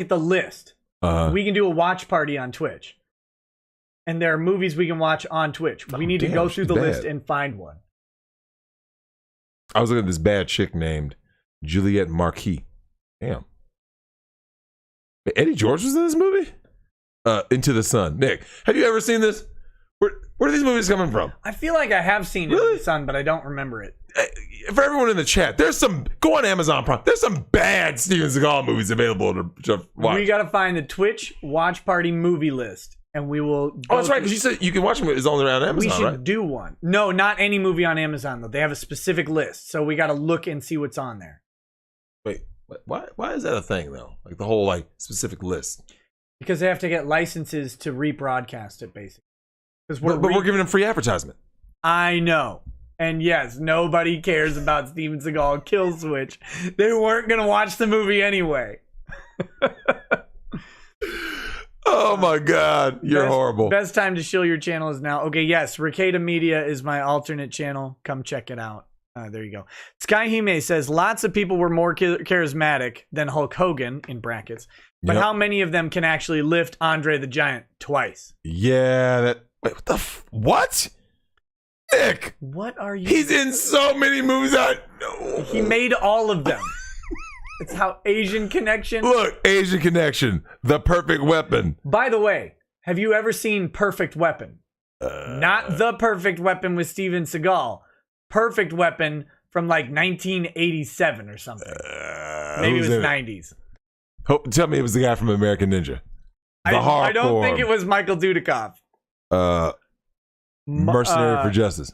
at the list. We can do a watch party on Twitch. And there are movies we can watch on Twitch. We need to go through the list and find one. I was looking at this bad chick named Juliette Marquis. Damn. Eddie George was in this movie? Into the Sun. Nick, have you ever seen this? Where are these movies coming from? I feel like I have seen it in the sun, but I don't remember it. For everyone in the chat, go on Amazon Prime. There's some bad Steven Seagal movies available to watch. We got to find the Twitch watch party movie list, and we will. Oh, that's right, because you said you can watch them. It's only around Amazon, we should right? do one. No, not any movie on Amazon though. They have a specific list, so we got to look and see what's on there. Wait, why is that a thing though? Like the whole specific list? Because they have to get licenses to rebroadcast it, basically. Because we're giving them free advertisement. I know. And yes, nobody cares about Steven Seagal Kill Switch. They weren't going to watch the movie anyway. Oh my God, you're horrible. Best time to shill your channel is now. Okay, yes, Rekieta Media is my alternate channel. Come check it out. There you go. Skyhime says, lots of people were more charismatic than Hulk Hogan, in brackets. But how many of them can actually lift Andre the Giant twice? Yeah, wait, what the what? Nick! What are you... He's in so many movies. He made all of them. It's how Asian Connection... Look, Asian Connection, The Perfect Weapon. By the way, have you ever seen Perfect Weapon? Not The Perfect Weapon with Steven Seagal. Perfect Weapon from like 1987 or something. Maybe it was 90s. Tell me it was the guy from American Ninja. I don't think it was Michael Dudikoff. Mercenary for Justice.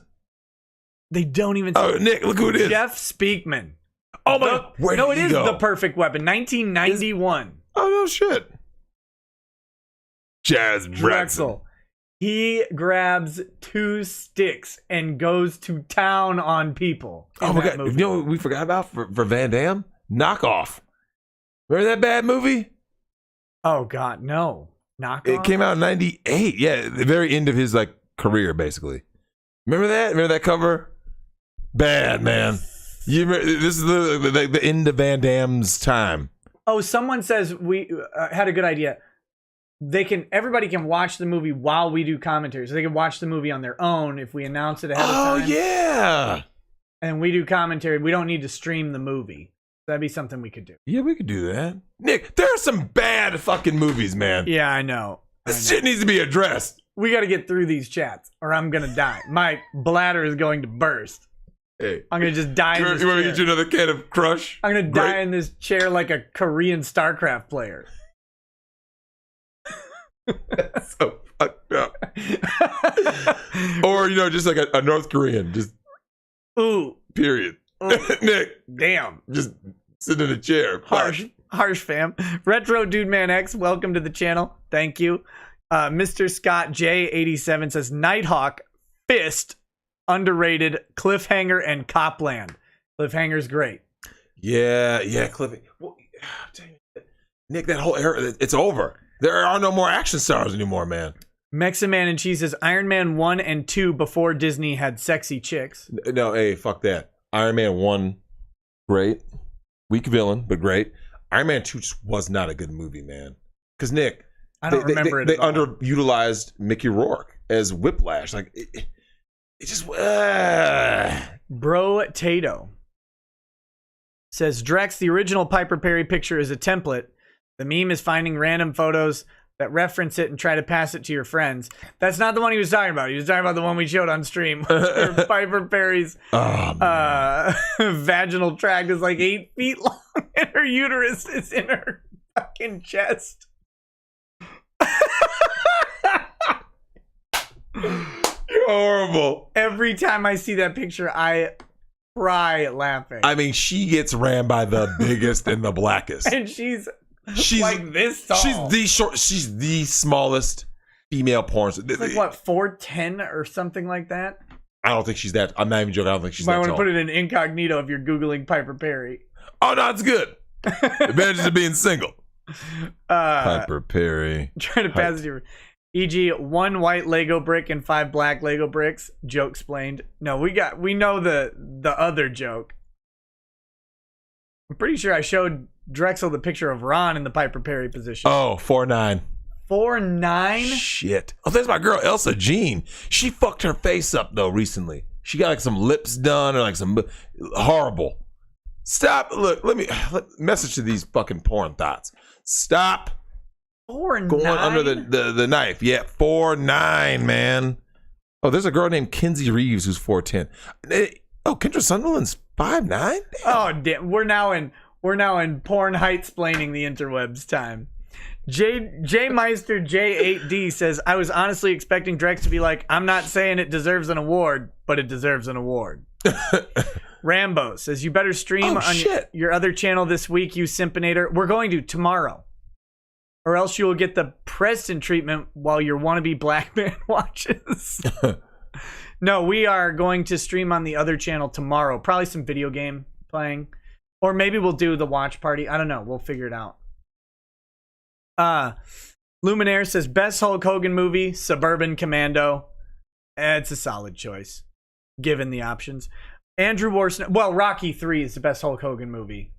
They don't even... Oh, Nick, look who it is. Jeff Speakman. Oh my... No, it is The Perfect Weapon. 1991. Oh, no shit. Jazz Drexel. He grabs 2 sticks and goes to town on people. Oh my God. Movie. You know what we forgot about for Van Damme? Knockoff. Remember that bad movie? Oh God, no. Knockoff? It came out in 98. Yeah, the very end of his career, basically. Remember that? Remember that cover? Bad, man. This is the end of Van Damme's time. Oh, someone says we had a good idea. Everybody can watch the movie while we do commentary. So they can watch the movie on their own if we announce it ahead of time. Oh, yeah. And we do commentary. We don't need to stream the movie. That'd be something we could do. Yeah, we could do that. Nick, there are some bad fucking movies, man. Yeah, I know. This shit needs to be addressed. We got to get through these chats or I'm going to die. My bladder is going to burst. Hey, I'm going to just die in this chair. You want to get you another can of Crush? I'm going to die in this chair like a Korean StarCraft player. That's so fucked up. Or, just like a North Korean. Just. Ooh. Period. Ooh. Nick. Damn. Just sit in a chair. Harsh fam. Retro Dude Man X, welcome to the channel. Thank you. Mr. Scott J87 says Nighthawk, Fist, underrated, Cliffhanger, and Copland. Cliffhanger's great. Yeah, Cliffhanger. Well, Nick, that whole era, it's over. There are no more action stars anymore, man. Meximan and Cheese says Iron Man 1 and 2 before Disney had sexy chicks. No, hey, fuck that. Iron Man 1, great. Weak villain, but great. Iron Man 2 just was not a good movie, man. Because, Nick, I don't remember it. They underutilized Mickey Rourke as Whiplash. It just... Bro Tato says Drex, the original Piper Perry picture is a template. The meme is finding random photos that reference it and try to pass it to your friends. That's not the one he was talking about. He was talking about the one we showed on stream. Where Piper Perry's vaginal tract is like 8 feet long and her uterus is in her fucking chest. You're horrible. Every time I see that picture, I cry laughing. I mean, she gets ran by the biggest and the blackest. And she's like this tall. She's the smallest female porn star. It's like what, 4'10" or something like that? I don't think she's that. I'm not even joking. I don't think she's Might that want tall. to put it in incognito if you're Googling Piper Perry. Oh no, it's good. Advantages of being single. Piper Perry. Trying to pass it to you. E.g., 1 white Lego brick and 5 black Lego bricks. Joke explained. No, we know the other joke. I'm pretty sure I showed Drexel the picture of Ron in the Piper Perry position. Oh, 4'9". 4'9"? Shit. Oh, there's my girl Elsa Jean. She fucked her face up though recently. She got like some lips done or like some horrible. Stop. Look, message to these fucking porn thoughts. Stop 4'9"? going under the knife. Yeah, 4'9", man. Oh, there's a girl named Kinsey Reeves who's 4'10". Oh, Kendra Sunderland's 5'9". Oh, damn. We're now in porn height splaining the interwebs time. J Meister J8D says, I was honestly expecting Drex to be like, I'm not saying it deserves an award, but it deserves an award. Rambo says, you better stream on your other channel this week, you Simpinator. We're going to tomorrow. Or else you will get the Preston treatment while your wannabe black man watches. No, we are going to stream on the other channel tomorrow. Probably some video game playing. Or maybe we'll do the watch party. I don't know. We'll figure it out. Luminaire says, best Hulk Hogan movie, Suburban Commando. It's a solid choice, given the options. Andrew Warson. Well, Rocky 3 is the best Hulk Hogan movie.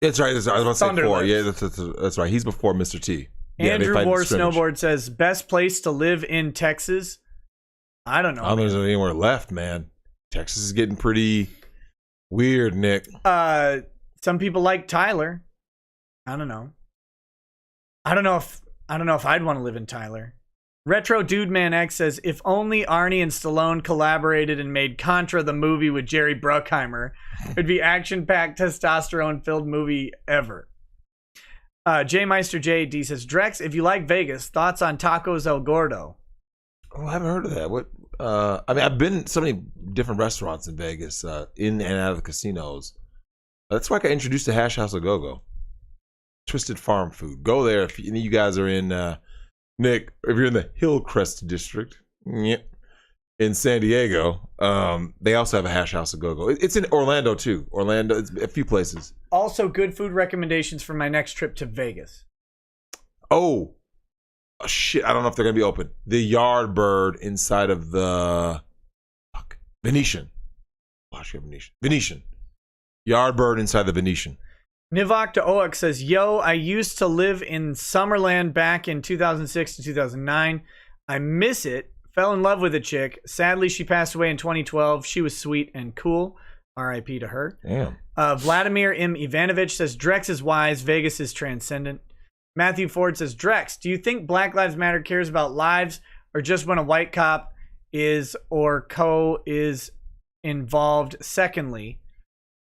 That's right. I was about to say 4. Yeah, that's right. He's before Mr. T. Yeah, Andrew War Snowboard says, best place to live in Texas. I don't know. I don't think there's anywhere left, man. Texas is getting pretty weird, Nick. Some people like Tyler. I don't know. I don't know if I'd want to live in Tyler. Retro Dude Man X says, if only Arnie and Stallone collaborated and made Contra the movie with Jerry Bruckheimer, it'd be action-packed, testosterone-filled movie ever. J Meister JD says, Drex, if you like Vegas, thoughts on Tacos El Gordo? Oh, I haven't heard of that. What? I mean, I've been to so many different restaurants in Vegas, in and out of the casinos. That's why I got introduced to Hash House A Go-Go. Twisted Farm Food. Go there if any of you guys are in, Nick, if you're in the Hillcrest district, in San Diego, they also have a Hash House A Go-Go. It's in Orlando too. It's a few places. Also, good food recommendations for my next trip to Vegas. Oh shit! I don't know if they're gonna be open. The Yardbird inside of the Venetian. Venetian. Yardbird inside the Venetian. Nivok to Oak says, yo, I used to live in Summerland back in 2006 to 2009. I miss it. Fell in love with a chick. Sadly, she passed away in 2012. She was sweet and cool. R.I.P. to her. Damn. Vladimir M. Ivanovich says, Drex is wise. Vegas is transcendent. Matthew Ford says, Drex, do you think Black Lives Matter cares about lives or just when a white cop is or is involved? Secondly,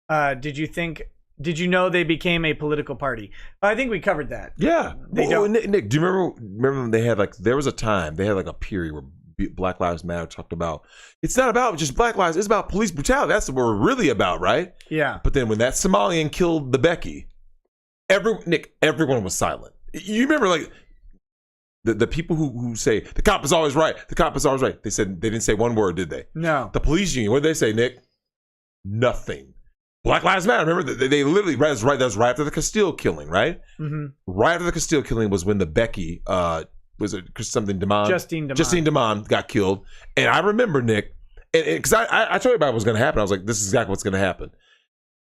did you know they became a political party? I think we covered that. Yeah. Nick, do you remember when they had there was a time, they had a period where Black Lives Matter talked about, it's not about just Black Lives, it's about police brutality. That's what we're really about, right? Yeah. But then when that Somalian killed the Becky, everyone was silent. You remember the people who say, the cop is always right, the cop is always right. They didn't say one word, did they? No. The police union, what did they say, Nick? Nothing. Black Lives Matter. Remember, they literally, that was right after the Castile killing, right? Mm-hmm. Right after the Castile killing was when the Becky, was it something Demond? Justine Demond got killed. And I remember, Nick, because I told you about what was going to happen. I was like, this is exactly what's going to happen.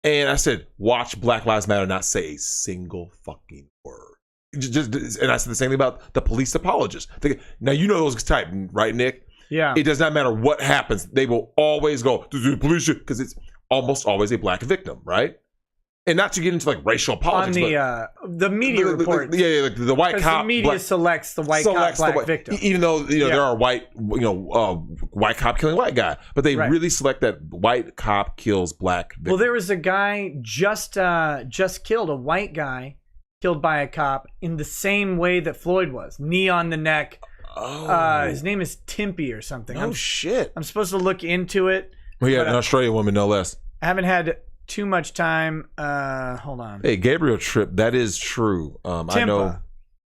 And I said, watch Black Lives Matter not say a single fucking word. And I said the same thing about the police apologists. Now, you know those type, right, Nick? Yeah. It does not matter what happens. They will always go, the police, because it's almost always a black victim, right? And not to get into like racial politics, on the media reports. Like the white cop. The media selects the white cop black victim. Even though there are white cop killing white guy, but they really select that white cop kills black victim. Well, there was a guy just killed, a white guy killed by a cop in the same way that Floyd was, knee on the neck. His name is Timpy or something. Shit! I'm supposed to look into it. Well, yeah, an Australian woman, no less. I haven't had too much time. Hold on. Hey, Gabriel Tripp, that is true. I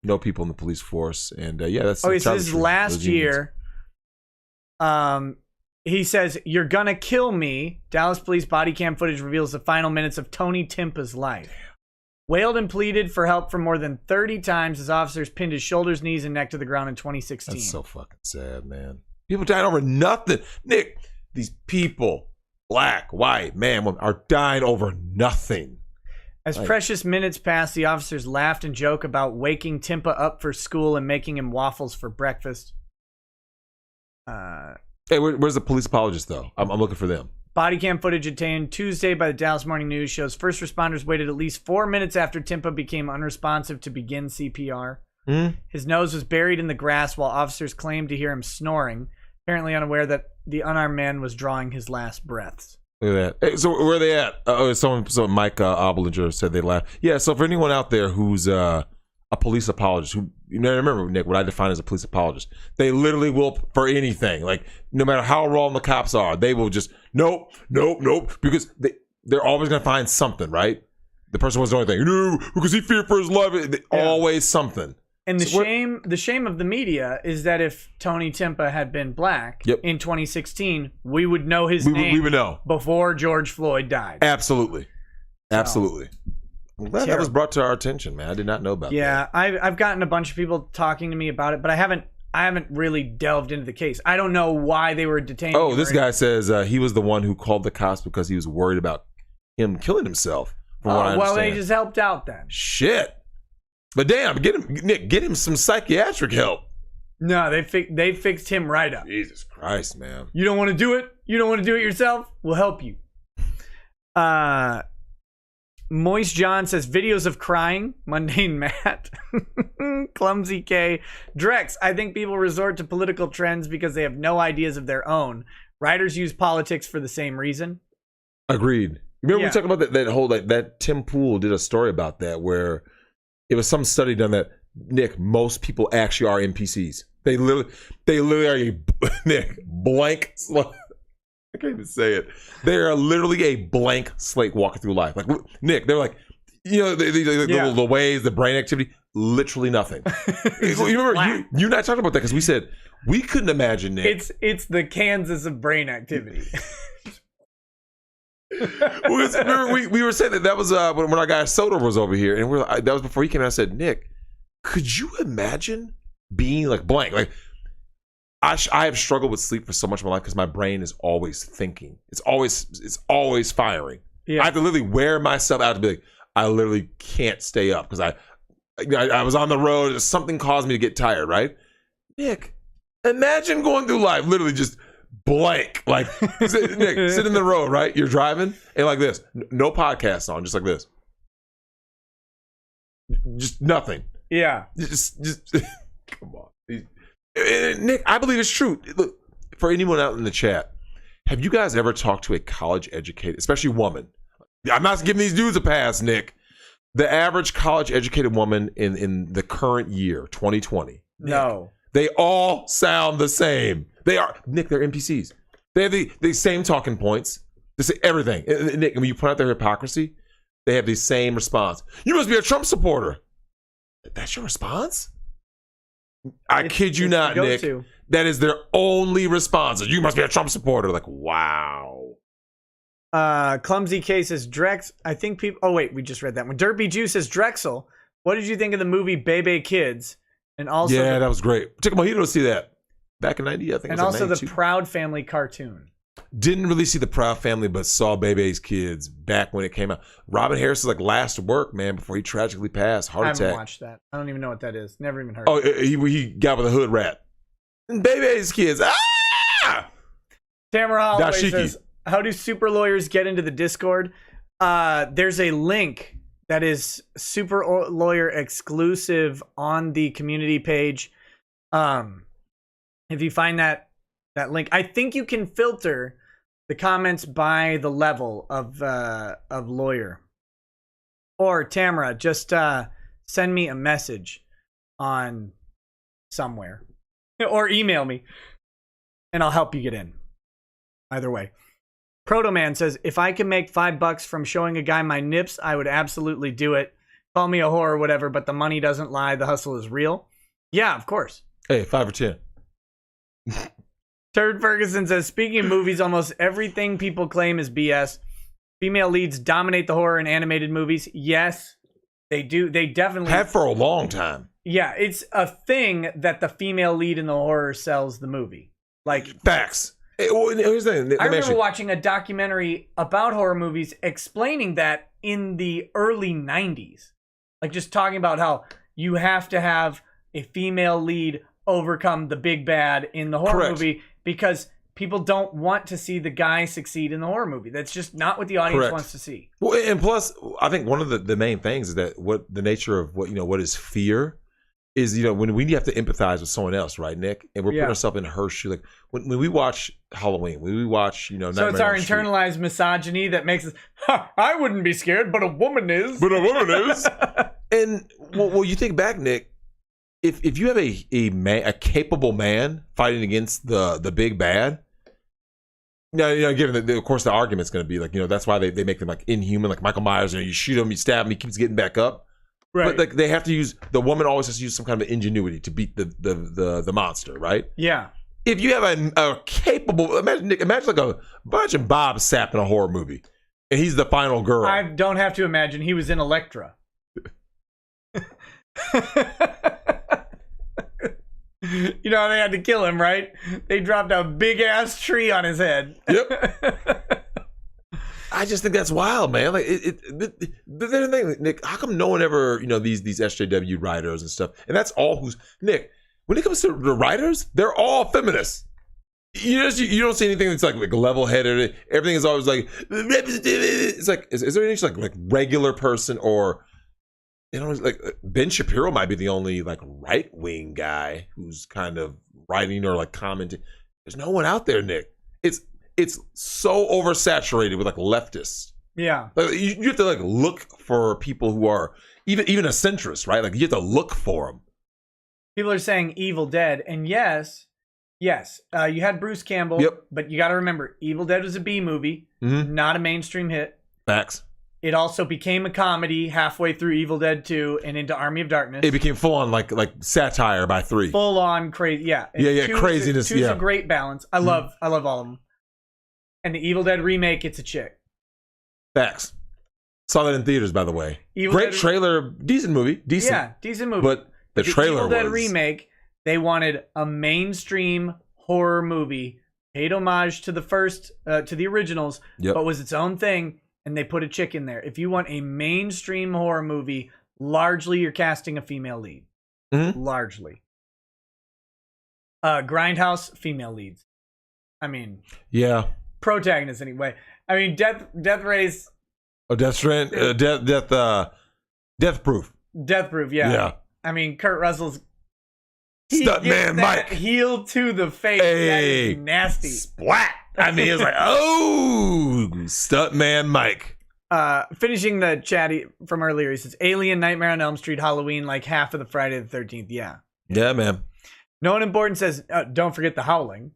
know people in the police force, and that's. This is last year. He says, "You're gonna kill me." Dallas police body cam footage reveals the final minutes of Tony Timpa's life. Wailed and pleaded for help for more than 30 times as officers pinned his shoulders, knees, and neck to the ground in 2016. That's so fucking sad, man. People dying over nothing. Nick, these people, black, white, man, women, are dying over nothing. As precious minutes passed, the officers laughed and joked about waking Timpa up for school and making him waffles for breakfast. Hey, where's the police apologist, though? I'm looking for them. Body cam footage obtained Tuesday by the Dallas Morning News shows first responders waited at least 4 minutes after Timpa became unresponsive to begin CPR. His nose was buried in the grass while officers claimed to hear him snoring, apparently unaware that the unarmed man was drawing his last breaths. Look at that. Hey, so where are they at? Mike Oblinger said they laughed. Yeah, so for anyone out there who's a police apologist, who remember, Nick, what I define as a police apologist, they literally will for anything. Like, no matter how wrong the cops are, they will just nope, because they're always gonna find something, right? The person wasn't doing anything, no, because he feared for his life. Always something. And the shame of the media is that if Tony Timpa had been black in 2016, we would know his name. We would know before George Floyd died. Absolutely. I'm glad that was brought to our attention, man. I did not know about that. Yeah, I've gotten a bunch of people talking to me about it, but I haven't really delved into the case. I don't know why they were detained. Oh, this guy says he was the one who called the cops because he was worried about him killing himself. Well, they just helped out then. Shit. But damn, get him some psychiatric help. No, they fixed him right up. Jesus Christ, man. You don't want to do it? You don't want to do it yourself? We'll help you. Moist John says videos of crying. Mundane Matt. Clumsy K. Drex, I think people resort to political trends because they have no ideas of their own. Writers use politics for the same reason. Agreed. Remember we talked about that whole that Tim Pool did a story about that where it was some study done that, Nick, most people actually are NPCs. They literally are a blank slate. I can't even say it. They are literally a blank slate walking through life. Like, Nick, they're like, the ways, the brain activity, literally nothing. You remember, you and I talked about that because we said we couldn't imagine, Nick. It's the Kansas of brain activity. Remember, we were saying that was when our guy Soder was over here, and that was before he came out. I said, Nick, could you imagine being like blank? Like, I have struggled with sleep for so much of my life because my brain is always thinking. It's always firing. Yeah. I have to literally wear myself out to be like, I literally can't stay up because I was on the road. Something caused me to get tired, right? Nick, imagine going through life literally just blank. Like, Nick, sit in the road, right? You're driving and like this. No podcast on, just like this. Just nothing. Yeah. Just come on. Nick, I believe it's true. Look, for anyone out in the chat, have you guys ever talked to a college educated, especially woman? I'm not giving these dudes a pass, Nick. The average college educated woman in the current year, 2020. No. Nick, they all sound the same. They are, Nick, they're NPCs. They have the same talking points. They say everything. Nick, when you point out their hypocrisy, they have the same response. You must be a Trump supporter. That's your response? I kid you not, Nick. That is their only response. You must be a Trump supporter. Like, wow. Clumsy K says Drex. I think people. Oh wait, we just read that one. Derpy Jew says Drexel. What did you think of the movie Bebe Kids? And also, that was great. Took a mojito to see that back in '90. I think. And it was also the Proud Family cartoon. Didn't really see the Proud Family, but saw Bebe's Kids back when it came out. Robin Harris is last work, man, before he tragically passed. Heart attack. I haven't watched that. I don't even know what that is. Never even heard. Oh, he got with a hood rat. And Bebe's Kids. Ah! Tamara Holloway says, how do super lawyers get into the Discord? There's a link that is Super Lawyer exclusive on the community page. If you find that link, I think you can filter the comments by the level of lawyer. Or Tamara, just send me a message on somewhere, or email me, and I'll help you get in. Either way. Proto Man says, if I can make $5 from showing a guy my nips, I would absolutely do it. Call me a whore or whatever, but the money doesn't lie. The hustle is real. Yeah, of course. Hey, 5 or 10. Turd Ferguson says, speaking of movies, almost everything people claim is BS. Female leads dominate the horror and animated movies. Yes, they do. They definitely have for a long time. Yeah, it's a thing that the female lead in the horror sells the movie. Like facts. Here's the thing. I remember watching a documentary about horror movies explaining that in the early 90s. Like just talking about how you have to have a female lead overcome the big bad in the horror movie because people don't want to see the guy succeed in the horror movie. That's just not what the audience wants to see. Well, and plus, I think one of the main things is that what the nature of what is fear is, when we have to empathize with someone else, right, Nick? And we're putting ourselves in her shoe. Like when we watch Halloween, when we watch, so it's our internalized misogyny that makes us, I wouldn't be scared, but a woman is. But a woman is. And well, you think back, Nick, if you have a capable man fighting against the big bad, given that of course the argument's going to be like, that's why they make them like inhuman, like Michael Myers. You shoot him, you stab him, he keeps getting back up. Right. But like they have to use, the woman always has to use some kind of ingenuity to beat the monster, right? Yeah. If you have a capable, imagine like a bunch of Bob Sapp in a horror movie, and he's the final girl. I don't have to imagine, he was in Elektra. They had to kill him, right? They dropped a big ass tree on his head. Yep. I just think that's wild, man. Like the thing, Nick. How come no one ever, these SJW writers and stuff, and that's all who's Nick. When it comes to the writers, they're all feminists. You don't see anything that's like level-headed. Everything is always like, it's like, is there any like regular person or? Like Ben Shapiro might be the only like right-wing guy who's kind of writing or like commenting. There's no one out there, Nick. It's so oversaturated with like leftists. Yeah. Like, you have to like look for people who are even a centrist, right? Like you have to look for them. People are saying Evil Dead, and yes, you had Bruce Campbell. Yep. But you got to remember, Evil Dead was a B movie, not a mainstream hit. Facts. It also became a comedy halfway through Evil Dead 2 and into Army of Darkness. It became full on like satire by 3. Full on crazy, yeah. And craziness. Two's a great balance. I love all of them. And the Evil Dead remake, it's a chick. Facts. Saw that in theaters, by the way. Great trailer, decent movie, decent. Yeah, decent movie. But the trailer Evil Dead remake, they wanted a mainstream horror movie, paid homage to the first, to the originals, but was its own thing. And they put a chick in there. If you want a mainstream horror movie, largely you're casting a female lead. Largely. Grindhouse, female leads. I mean, protagonists anyway. I mean, Death Race. Oh, Death Proof. Death Proof, yeah. I mean, Kurt Russell's Stuntman Mike. Heel to the face. Hey, that is nasty. Splat. I mean, it's like, oh, Stuntman Mike. Finishing the chat from earlier, he says, Alien, Nightmare on Elm Street, Halloween, like half of the Friday the 13th. Yeah, man. No one important says, don't forget the Howling.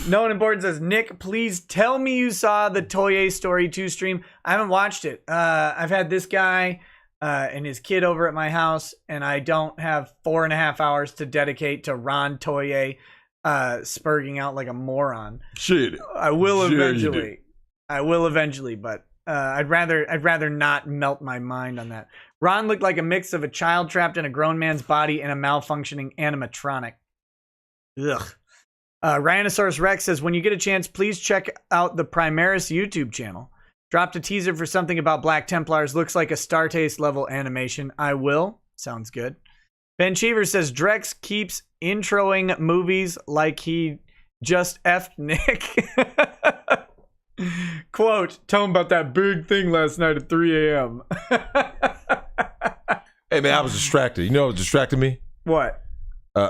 No one important says, Nick, please tell me you saw the Toye Story 2 stream. I haven't watched it. I've had this guy and his kid over at my house, and I don't have 4.5 hours to dedicate to Ron Toye spurging out like a moron. Shit. I will eventually. But I'd rather not melt my mind on that. Ron looked like a mix of a child trapped in a grown man's body and a malfunctioning animatronic. Ugh. Rhinosaurus Rex says, when you get a chance, please check out the Primaris YouTube channel. Dropped a teaser for something about Black Templars. Looks like a Star Taste level animation. I will. Sounds good. Ben Cheever says, Drex keeps introing movies like he just effed Nick. Quote, tell him about that big thing last night at 3 a.m. Hey, man, I was distracted. You know what distracted me? What?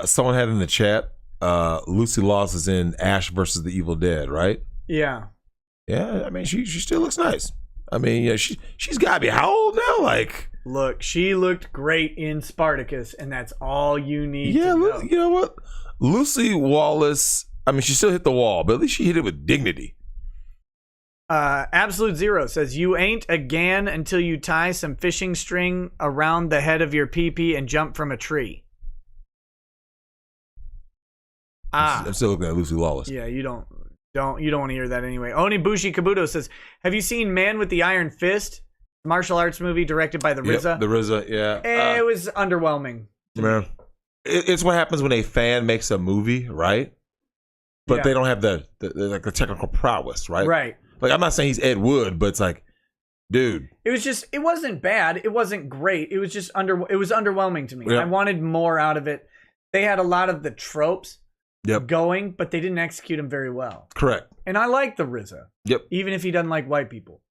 Someone had in the chat, Lucy Lawless is in Ash versus the Evil Dead, right? Yeah. Yeah, I mean, she still looks nice. I mean, yeah, she's got to be how old now? Like, Look, she looked great in Spartacus, and that's all you need to know. You know what? Lucy Wallace, I mean, she still hit the wall, but at least she hit it with dignity. Absolute Zero says, you ain't a gan until you tie some fishing string around the head of your pee-pee and jump from a tree. I'm still looking at Lucy Lawless. Yeah, you don't want to hear that anyway. Onibushi Kabuto says, have you seen Man with the Iron Fist? Martial arts movie directed by the RZA. Yep, the RZA, yeah. It was underwhelming. Man, it's what happens when a fan makes a movie, right? But they don't have the technical prowess, right? Right. Like, I'm not saying he's Ed Wood, but it's like, dude. It wasn't bad. It wasn't great. It was just it was underwhelming to me. Yep. I wanted more out of it. They had a lot of the tropes going, but they didn't execute them very well. Correct. And I like the RZA. Yep. Even if he doesn't like white people.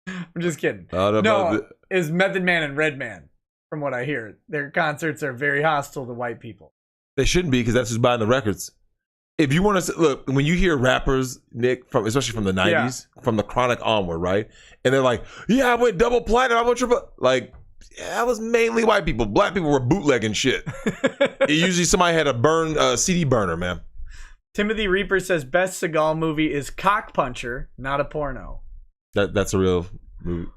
I'm just kidding. No, it's Method Man and Redman, from what I hear. Their concerts are very hostile to white people. They shouldn't be, because that's who's buying the records. If you want to look, when you hear rappers, Nick, especially from the 90s, from the Chronic onward, right? And they're like, yeah, I went double platinum, I went triple. Like, yeah, that was mainly white people. Black people were bootlegging shit. Usually somebody had a CD burner, man. Timothy Reaper says, best Seagal movie is Cock Puncher, not a porno. That's a real movie.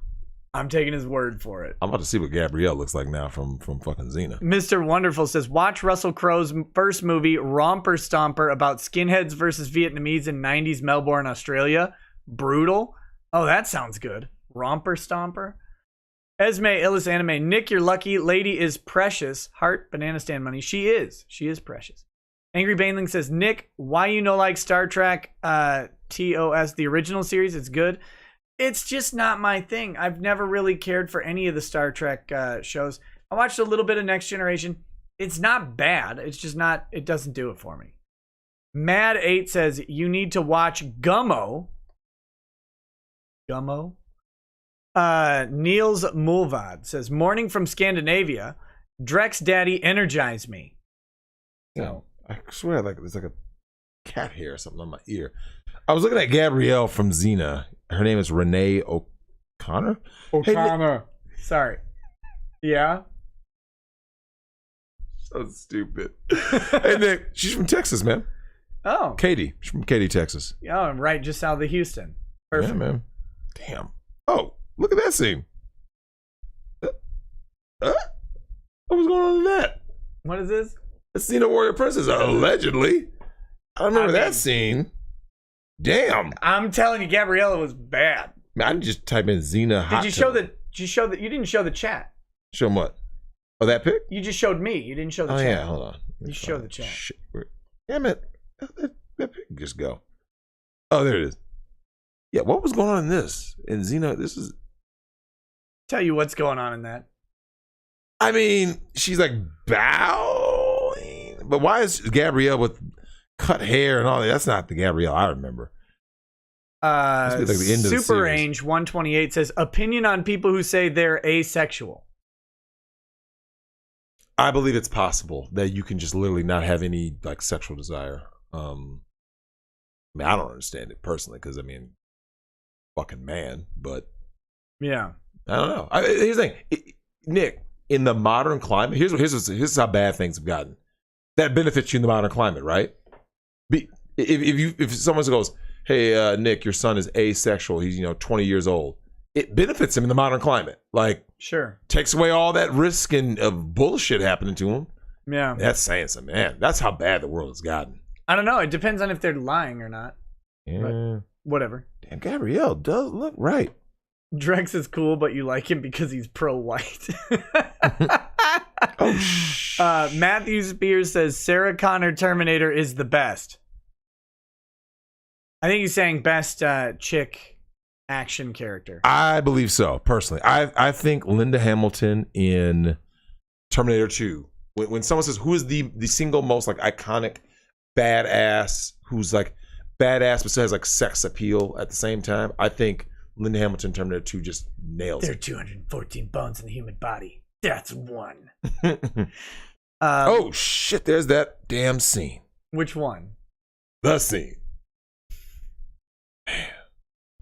I'm taking his word for it. I'm about to see what Gabrielle looks like now from fucking Xena. Mr. Wonderful says, watch Russell Crowe's first movie, Romper Stomper, about skinheads versus Vietnamese in 90s Melbourne, Australia. Brutal. Oh, that sounds good. Romper Stomper. Esme Illis Anime. Nick, you're lucky. Lady is precious. Heart, banana stand money. She is. She is precious. Angry Baneling says, Nick, why you know like Star Trek TOS, the original series? It's good. It's just not my thing. I've never really cared for any of the Star Trek shows. I watched a little bit of Next Generation. It's not bad. It's just not, it doesn't do it for me. Mad8 says, you need to watch Gummo. Gummo? Niels Mulvad says, morning from Scandinavia. Drex Daddy energize me. So, I swear, like there's like a cat hair or something on my ear. I was looking at Gabrielle from Xena. Her name is Renee O'Connor. O'Connor. Sorry. Yeah? So stupid. Hey, Nick, she's from Texas, man. Oh. Katy. She's from Katy, Texas. Oh, right, just south of Houston. Perfect. Yeah, man. Damn. Oh, look at that scene. What was going on in that? What is this? It's Xena Warrior Princess, allegedly. I remember that scene. Damn. I'm telling you, Gabriella was bad. Man, I just type in Xena hot. Did you show the you didn't show the chat. Show them what? Oh, that pic? You just showed me. You didn't show the chat. Oh, yeah, hold on. You show the chat. Shit. Damn it. That pic can just go. Oh, there it is. Yeah, what was going on in this? In Xena, this is... Tell you what's going on in that. I mean, she's like bowing. But why is Gabrielle with cut hair and all that? That's not the Gabrielle I remember. Like the end of the Super series. Range 128 says, opinion on people who say they're asexual. I believe it's possible that you can just literally not have any like sexual desire. I mean, I don't understand it personally because I mean, fucking man, but yeah, I don't know. Here's the thing, Nick. In the modern climate, here's how bad things have gotten. That benefits you in the modern climate, right? If someone goes, hey, Nick, your son is asexual. He's 20 years old. It benefits him in the modern climate. Like, sure, takes away all that risk and of bullshit happening to him. Yeah, that's saying something, man. That's how bad the world has gotten. I don't know. It depends on if they're lying or not. Yeah, but whatever. Damn, Gabrielle does look right. Drex is cool, but you like him because he's pro-white. Matthew Spears says Sarah Connor Terminator is the best. I think he's saying best chick action character. I believe so, personally. I think Linda Hamilton in Terminator 2. When someone says who is the single most like iconic badass, who's like badass, but still has like sex appeal at the same time. I think Linda Hamilton Terminator 2 just nails There are it. 214 bones in the human body. That's one. Oh shit! There's that damn scene. Which one? The scene. Man.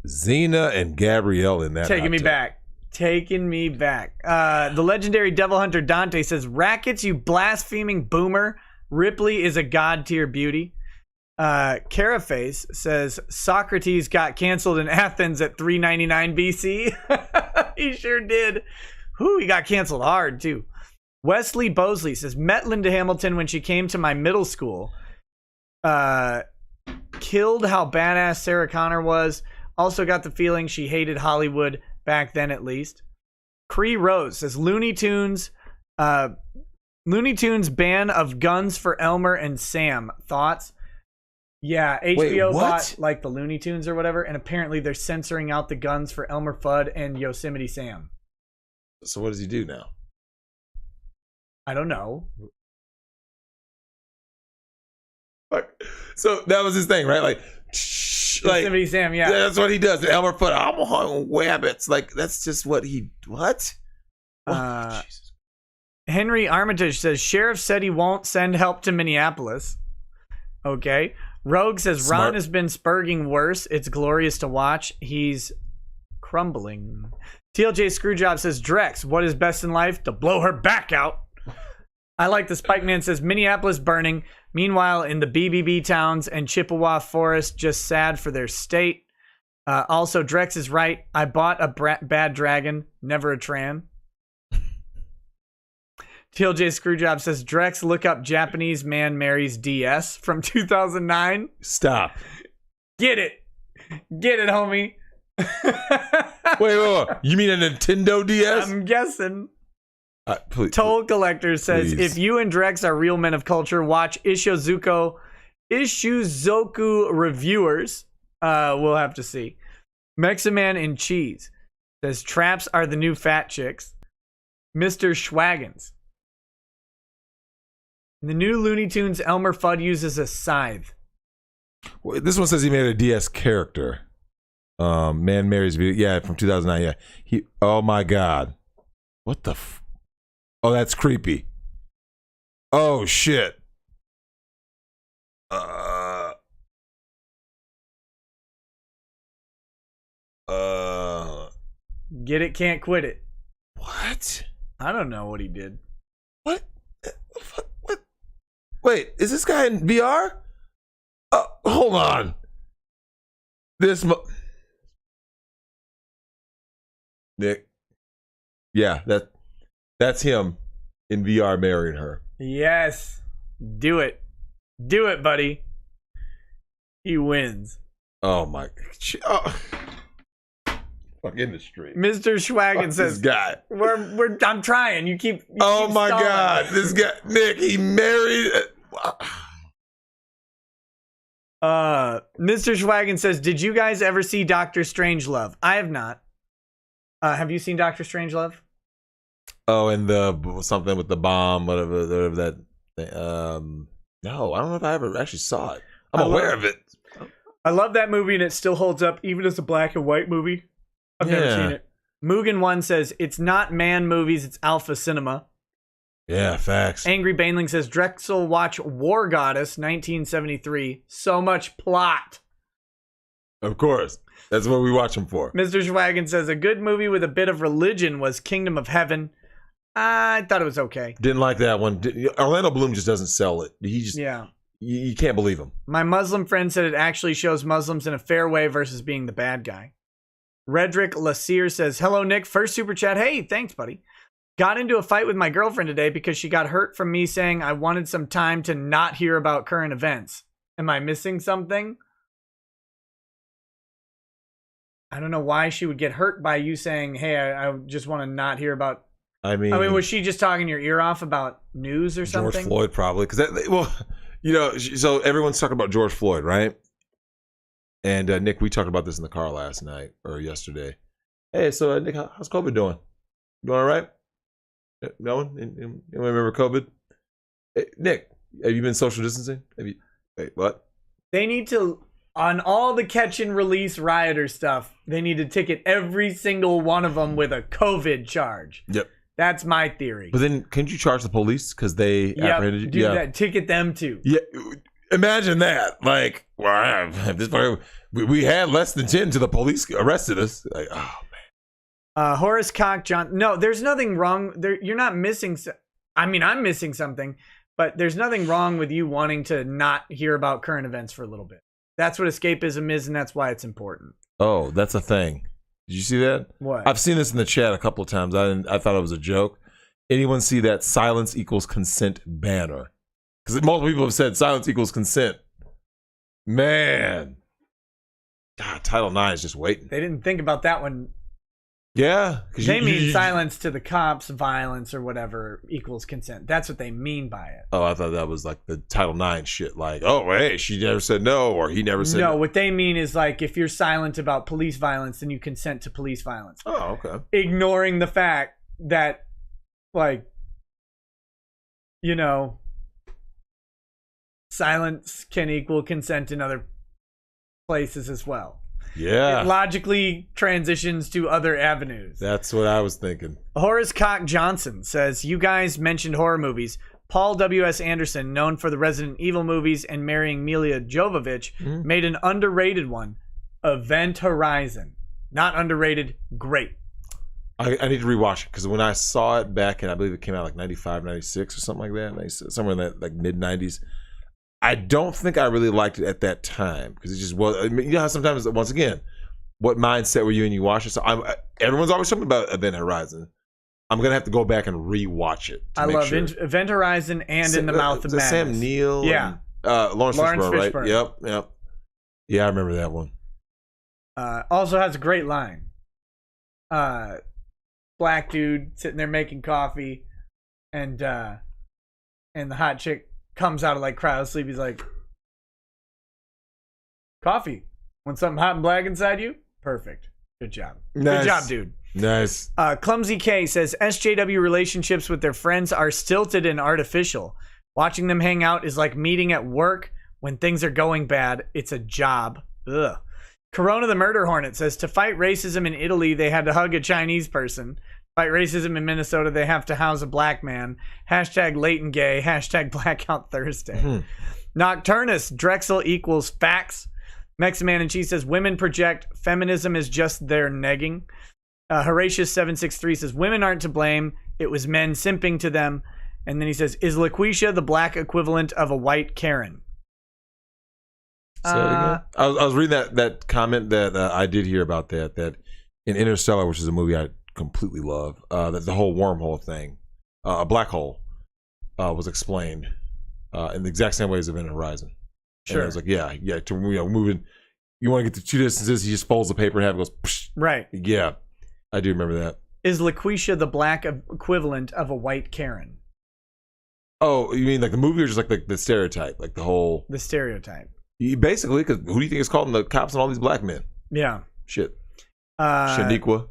Xena and Gabrielle in that. Taking me hot tub. back. Taking me back. The legendary devil hunter Dante says, "Rackets, you blaspheming boomer. Ripley is a god tier beauty." Caraface says, "Socrates got canceled in Athens at 399 BC." He sure did. Whew, he got canceled hard too. Wesley Bosley says, "Met Linda Hamilton when she came to my middle school. Killed how badass Sarah Connor was. Also got the feeling she hated Hollywood back then, at least." Cree Rose says, Looney Tunes ban of guns for Elmer and Sam. Thoughts?" Yeah, HBO what? bought like the Looney Tunes or whatever, and apparently they're censoring out the guns for Elmer Fudd and Yosemite Sam. So what does he do now? I don't know. So that was his thing, right? Like Yosemite Sam, yeah. that's what he does. Elmer Fudd, I'm on wabbits. Like that's just what he. What? Jesus. Henry Armitage says, "Sheriff said he won't send help to Minneapolis." Okay. Rogue says, Smart. "Ron has been spurging worse. It's glorious to watch. He's crumbling." TLJ Screwjob says, "Drex, what is best in life? To blow her back out." I like the Spike Man says, "Minneapolis burning. Meanwhile, in the BBB towns and Chippewa forest, just sad for their state." Also, Drex is right. I bought a bad dragon, never a Tran. TLJ Screwjob says, "Drex, look up Japanese man marries DS from 2009. Stop. Get it. Get it, homie. Wait. You mean a Nintendo DS? I'm guessing. Please. Toll Collector says, Please. "If you and Drex are real men of culture, watch Ishizuku reviewers." We'll have to see. Meximan and Cheese says, "Traps are the new fat chicks." Mr. Schwaggins. In the new Looney Tunes, Elmer Fudd uses a scythe. Wait, this one says he made a DS character. Man marries video. Yeah, from 2009. Yeah. Oh my god. What the? Oh, that's creepy. Oh shit. Get it, can't quit it. What? I don't know what he did. What? What? Wait, is this guy in VR? Hold on. Nick. Yeah, that's him in VR marrying her. Yes. Do it. Do it, buddy. He wins. Oh my. Fuck industry. Mr. Schwaggin This says, guy. I'm trying. You keep Oh my stalling. god, this guy, Nick, he married. Mr. Schwaggin says, "Did you guys ever see Dr. Strangelove?" I have not. Have you seen Dr. Strangelove? Oh, and the something with the bomb, whatever that. No, I don't know if I ever actually saw it. I'm aware of it. I love that movie, and it still holds up, even as a black and white movie. I've never seen it. Mugen1 says, "It's not man movies, it's alpha cinema." Yeah, facts. Angry Baneling says, "Drexel watch War Goddess 1973. So much plot." Of course, that's what we watch him for. Mr. Schwaggin says, "A good movie with a bit of religion was Kingdom of Heaven." I thought it was okay. Didn't like that one. Orlando Bloom just doesn't sell it. He just you can't believe him. My Muslim friend said it actually shows Muslims in a fair way versus being the bad guy. Redrick Lassier says, "Hello, Nick. First super chat. Hey, thanks, buddy. Got into a fight with my girlfriend today because she got hurt from me saying I wanted some time to not hear about current events. Am I missing something?" I don't know why she would get hurt by you saying, "Hey, I just want to not hear about." I mean, was she just talking your ear off about news or something? George Floyd probably, because so everyone's talking about George Floyd, right? And Nick, we talked about this in the car last night or yesterday. Hey, so Nick, how's COVID doing? You all right? No one? Anyone remember COVID? Hey, Nick, have you been social distancing? Wait, what? They need to on all the catch and release rioter stuff, they need to ticket every single one of them with a COVID charge. Yep. That's my theory. But then, can't you charge the police because they apprehended you? Do that. Ticket them too. Yeah. Imagine that. Like, well, this part, we had less than 10 till the police arrested us. Like, oh man. Horace Cock John. No, there's nothing wrong. You're not missing. I mean, I'm missing something, but there's nothing wrong with you wanting to not hear about current events for a little bit. That's what escapism is, and that's why it's important. Oh, that's a thing. Did you see that? What? I've seen this in the chat a couple of times. I thought it was a joke. Anyone see that silence equals consent banner? Because multiple people have said silence equals consent. Man. God, Title IX is just waiting. They didn't think about that one. Yeah. They mean silence to the cops, violence or whatever equals consent. That's what they mean by it. Oh, I thought that was like the Title IX shit. Like, oh, hey, she never said no, or he never said no. No, what they mean is like if you're silent about police violence, then you consent to police violence. Oh, okay. Ignoring the fact that, like, you know, silence can equal consent in other places as well. Yeah. It logically transitions to other avenues. That's what I was thinking. Horace Cock Johnson says, you guys mentioned horror movies. Paul W.S. Anderson, known for the Resident Evil movies and marrying Mila Jovovich, made an underrated one, Event Horizon. Not underrated, great. I need to rewatch it because when I saw it back in, I believe it came out like 95, 96 or something like that, somewhere in that like mid-90s. I don't think I really liked it at that time because it just was. I mean, you know how sometimes, once again, what mindset were you in? You watch it. So everyone's always talking about Event Horizon. I'm gonna have to go back and rewatch it. I love Event Horizon and In the Mouth of Madness. Sam Neill. Yeah. And, Lawrence Fishburne, right? Fishburne. Yep. Yeah, I remember that one. Also has a great line. Black dude sitting there making coffee, and the hot chick comes out of like cryo sleep. He's like, coffee. Want something hot and black inside you? Perfect. Good job. Nice. Good job, dude. Nice. Clumsy K says SJW relationships with their friends are stilted and artificial. Watching them hang out is like meeting at work when things are going bad. It's a job. Ugh. Corona the Murder Hornet says to fight racism in Italy, they had to hug a Chinese person. Fight racism in Minnesota, they have to house a black man. Hashtag latent gay. Hashtag Blackout Thursday. Nocturnus, Drexel equals facts. Meximan and Cheese says women project. Feminism is just their negging. Horatius763 says women aren't to blame. It was men simping to them. And then he says, is LaQuisha the black equivalent of a white Karen? Say it again. I was reading that comment that I did hear about that in Interstellar, which is a movie I completely love, that the whole wormhole thing, a black hole, was explained in the exact same way as Event Horizon. Sure. And I was like, yeah, to moving, you want to get to two distances, he just folds the paper in half and goes, psh. Right. Yeah, I do remember that. Is LaQuisha the black equivalent of a white Karen? Oh, you mean like the movie or just like the stereotype, like the whole... The stereotype. Basically, because who do you think is calling the cops on all these black men? Yeah. Shit. Shaniqua.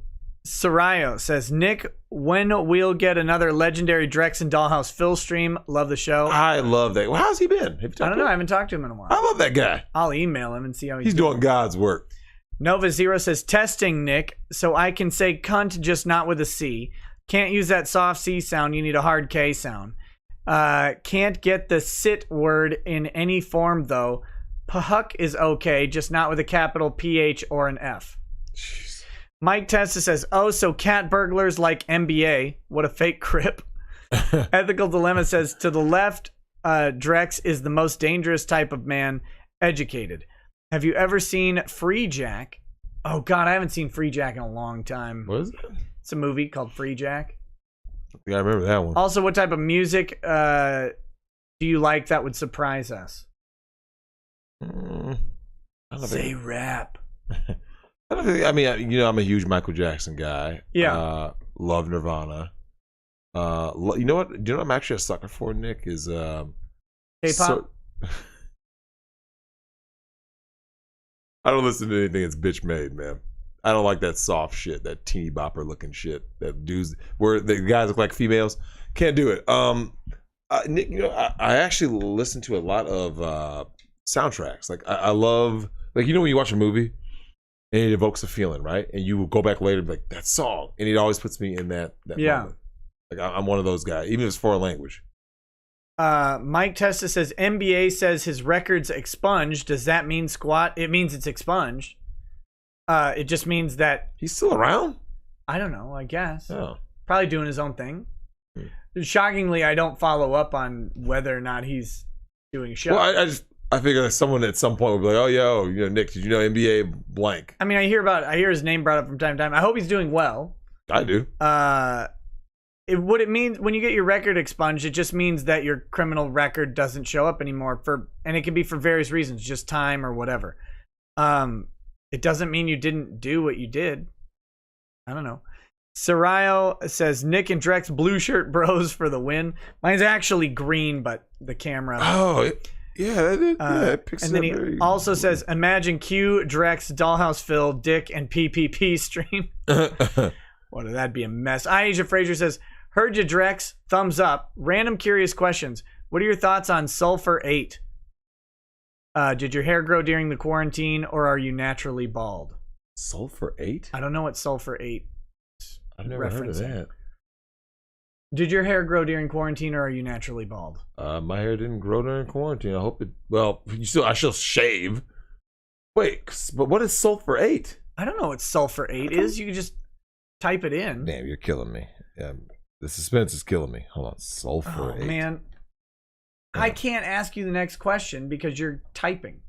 Sarayo says, Nick, when we'll get another legendary Drex and Dollhouse Phil stream? Love the show. I love that. Well, how's he been? I don't know. I haven't talked to him in a while. I love that guy. I'll email him and see how he's doing God's work. Nova Zero says, testing, Nick, so I can say cunt, just not with a C. Can't use that soft C sound. You need a hard K sound. Can't get the sit word in any form, though. Puck is okay, just not with a capital PH or an F. Jeez. Mike Testa says, oh, so cat burglars like NBA. What a fake crip. Ethical Dilemma says, to the left, Drex is the most dangerous type of man, educated. Have you ever seen Free Jack? Oh, God, I haven't seen Free Jack in a long time. What is it? It's a movie called Free Jack. Yeah, I remember that one. Also, what type of music do you like that would surprise us? Say rap. I mean, I'm a huge Michael Jackson guy. Yeah. Love Nirvana. You know what? Do you know what I'm actually a sucker for, Nick? Is K-pop? I don't listen to anything that's bitch made, man. I don't like that soft shit, that teeny bopper looking shit. That dudes where the guys look like females. Can't do it. Nick, I actually listen to a lot of soundtracks. Like I love Like, you know when you watch a movie and it evokes a feeling, right? And you will go back later and be like, that song. And it always puts me in that moment. Like, I'm one of those guys, even if it's foreign language. Mike Testa says, NBA says his record's expunged. Does that mean squat? It means it's expunged. It just means that... He's still around? I don't know, I guess. Oh. Probably doing his own thing. Shockingly, I don't follow up on whether or not he's doing shows. Well, I figure that someone at some point would be like, oh, yo, Nick, did you know NBA blank? I mean, I hear his name brought up from time to time. I hope he's doing well. I do. What it means when you get your record expunged, it just means that your criminal record doesn't show up anymore and it can be for various reasons, just time or whatever. It doesn't mean you didn't do what you did. I don't know. Sarayo says, Nick and Drex blue shirt bros for the win. Mine's actually green, but the camera. Oh, yeah, it picks and then he also says, imagine Q, Drex, Dollhouse Phil, Dick, and PPP stream. What, that'd be a mess. Aisha Frazier says, heard you, Drex. Thumbs up. Random curious questions. What are your thoughts on Sulfur 8? Did your hair grow during the quarantine, or are you naturally bald? Sulfur 8? I don't know what Sulfur 8 I've never heard of that. Did your hair grow during quarantine, or are you naturally bald? My hair didn't grow during quarantine. I hope it... Well, I still shave. Wait, but what is Sulfur 8? I don't know what Sulfur 8 is. You can just type it in. Damn, you're killing me. The suspense is killing me. Hold on. Sulfur 8. Man. I can't ask you the next question because you're typing.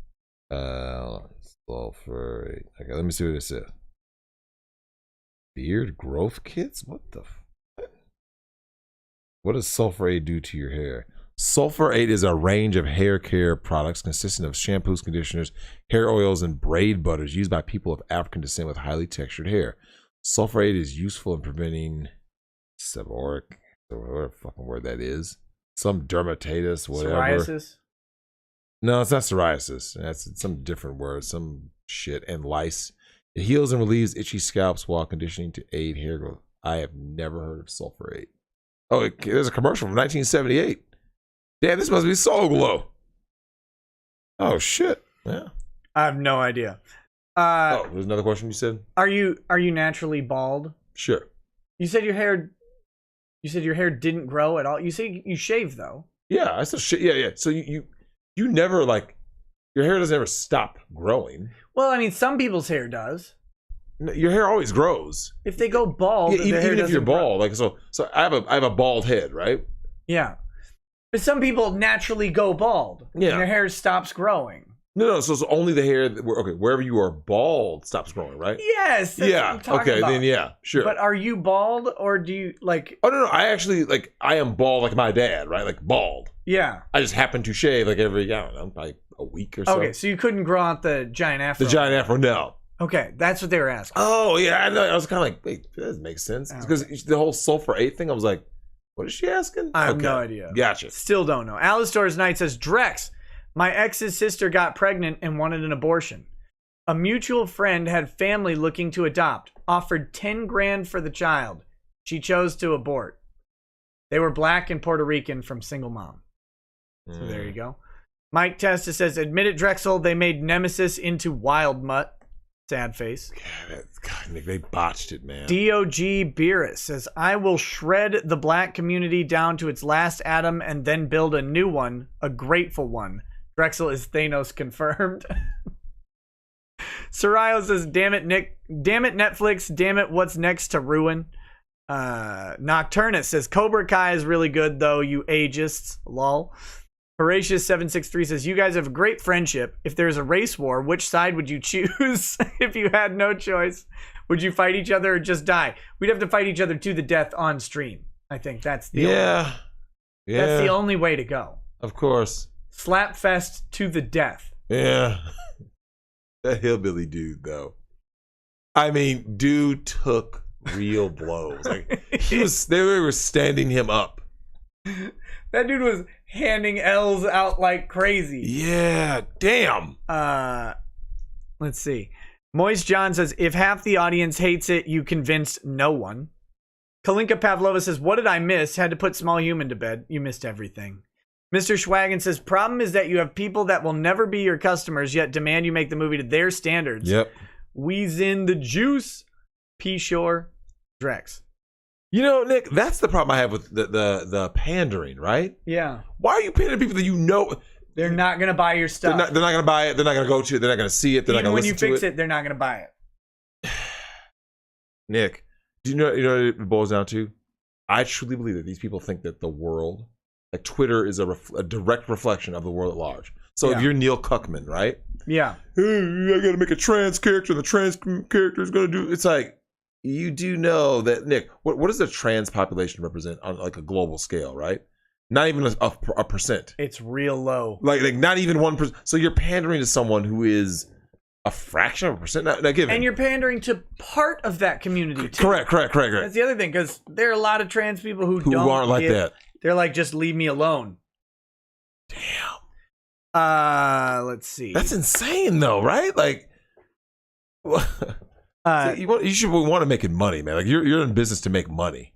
Hold on. Sulfur 8. Okay, let me see what it says. Beard growth kits? What the fuck? What does Sulfur 8 do to your hair? Sulfur 8 is a range of hair care products consisting of shampoos, conditioners, hair oils, and braid butters used by people of African descent with highly textured hair. Sulfur 8 is useful in preventing seborrheic, whatever fucking word that is. Some dermatitis, whatever. Psoriasis? No, it's not psoriasis. That's some different word, some shit. And lice. It heals and relieves itchy scalps while conditioning to aid hair growth. I have never heard of Sulfur 8. Oh, there's a commercial from 1978. Damn, this must be Soul Glow. Oh, shit. Yeah. I have no idea. There's another question you said? Are you naturally bald? Sure. You said your hair didn't grow at all. You say you shave though. Yeah, I still shave. Yeah. So you never your hair doesn't ever stop growing. Well, I mean, some people's hair does. No, your hair always grows. If they go bald, yeah, even if you're bald, so I have a bald head, right? Yeah, but some people naturally go bald. Yeah, and their hair stops growing. No. So it's only the hair wherever you are bald stops growing, right? Yes. That's yeah. what I'm talking okay. about. Then yeah. Sure. But are you bald or do you like? Oh no. I actually I am bald like my dad, right? Like bald. Yeah. I just happen to shave every like a week or so. Okay, so you couldn't grow out the giant afro. The giant afro, no. Okay, that's what they were asking. Oh yeah, I know. I was kind of like, wait, that doesn't make sense because the whole Sulfur 8 thing. I was like, what is she asking? I have no idea. Gotcha. Still don't know. Alice Doors Night says, Drex, my ex's sister got pregnant and wanted an abortion. A mutual friend had family looking to adopt, offered 10 grand for the child. She chose to abort. They were black and Puerto Rican from single mom. So there you go. Mike Testa says, admit it, Drexel, they made Nemesis into Wild Mutt. Sad face. God, they botched it, man. DOG Beerus says, I will shred the black community down to its last atom and then build a new one, a grateful one. Drexel is Thanos confirmed. Sarayo says, damn it, Nick. Damn it, Netflix. Damn it, what's next to ruin? Nocturnus says, Cobra Kai is really good, though, you ageists. Lol. Horatius763 says, you guys have a great friendship. If there's a race war, which side would you choose? If you had no choice, would you fight each other or just die? We'd have to fight each other to the death on stream. I think that's the That's the only way to go. Of course. Slapfest to the death. Yeah. That hillbilly dude, though. I mean, dude took real blows. They were standing him up. That dude was handing L's out like crazy. Yeah, damn. Let's see. Moist John says, if half the audience hates it, you convinced no one. Kalinka Pavlova says, what did I miss? Had to put Small Human to bed. You missed everything. Mr. Schwagan says, problem is that you have people that will never be your customers, yet demand you make the movie to their standards. Yep. Wheeze in the juice. P. Shore. Drex. You know, Nick, that's the problem I have with the pandering, right? Yeah. Why are you pandering to people that you know They're not going to buy your stuff. they're not going to buy it? They're not going to go to it. They're not going to see it. They're not Even going to when listen you fix to it, they're not going to buy it. Nick, do you know what it boils down to? I truly believe that these people think that the world, like Twitter, is a direct reflection of the world at large. So if you're Neil Cuckman, right? Yeah. Hey, I got to make a trans character. The trans character is going to do. It's like, you do know that, Nick. What does the trans population represent on like a global scale, right? Not even a percent. It's real low. Like not even 1%. So you're pandering to someone who is a fraction of a percent. Not given. And you're pandering to part of that community too. Correct. That's the other thing, because there are a lot of trans people who aren't like that. They're like, just leave me alone. Damn. Let's see. That's insane, though, right? Like, you should want to make money, man. Like you're in business to make money.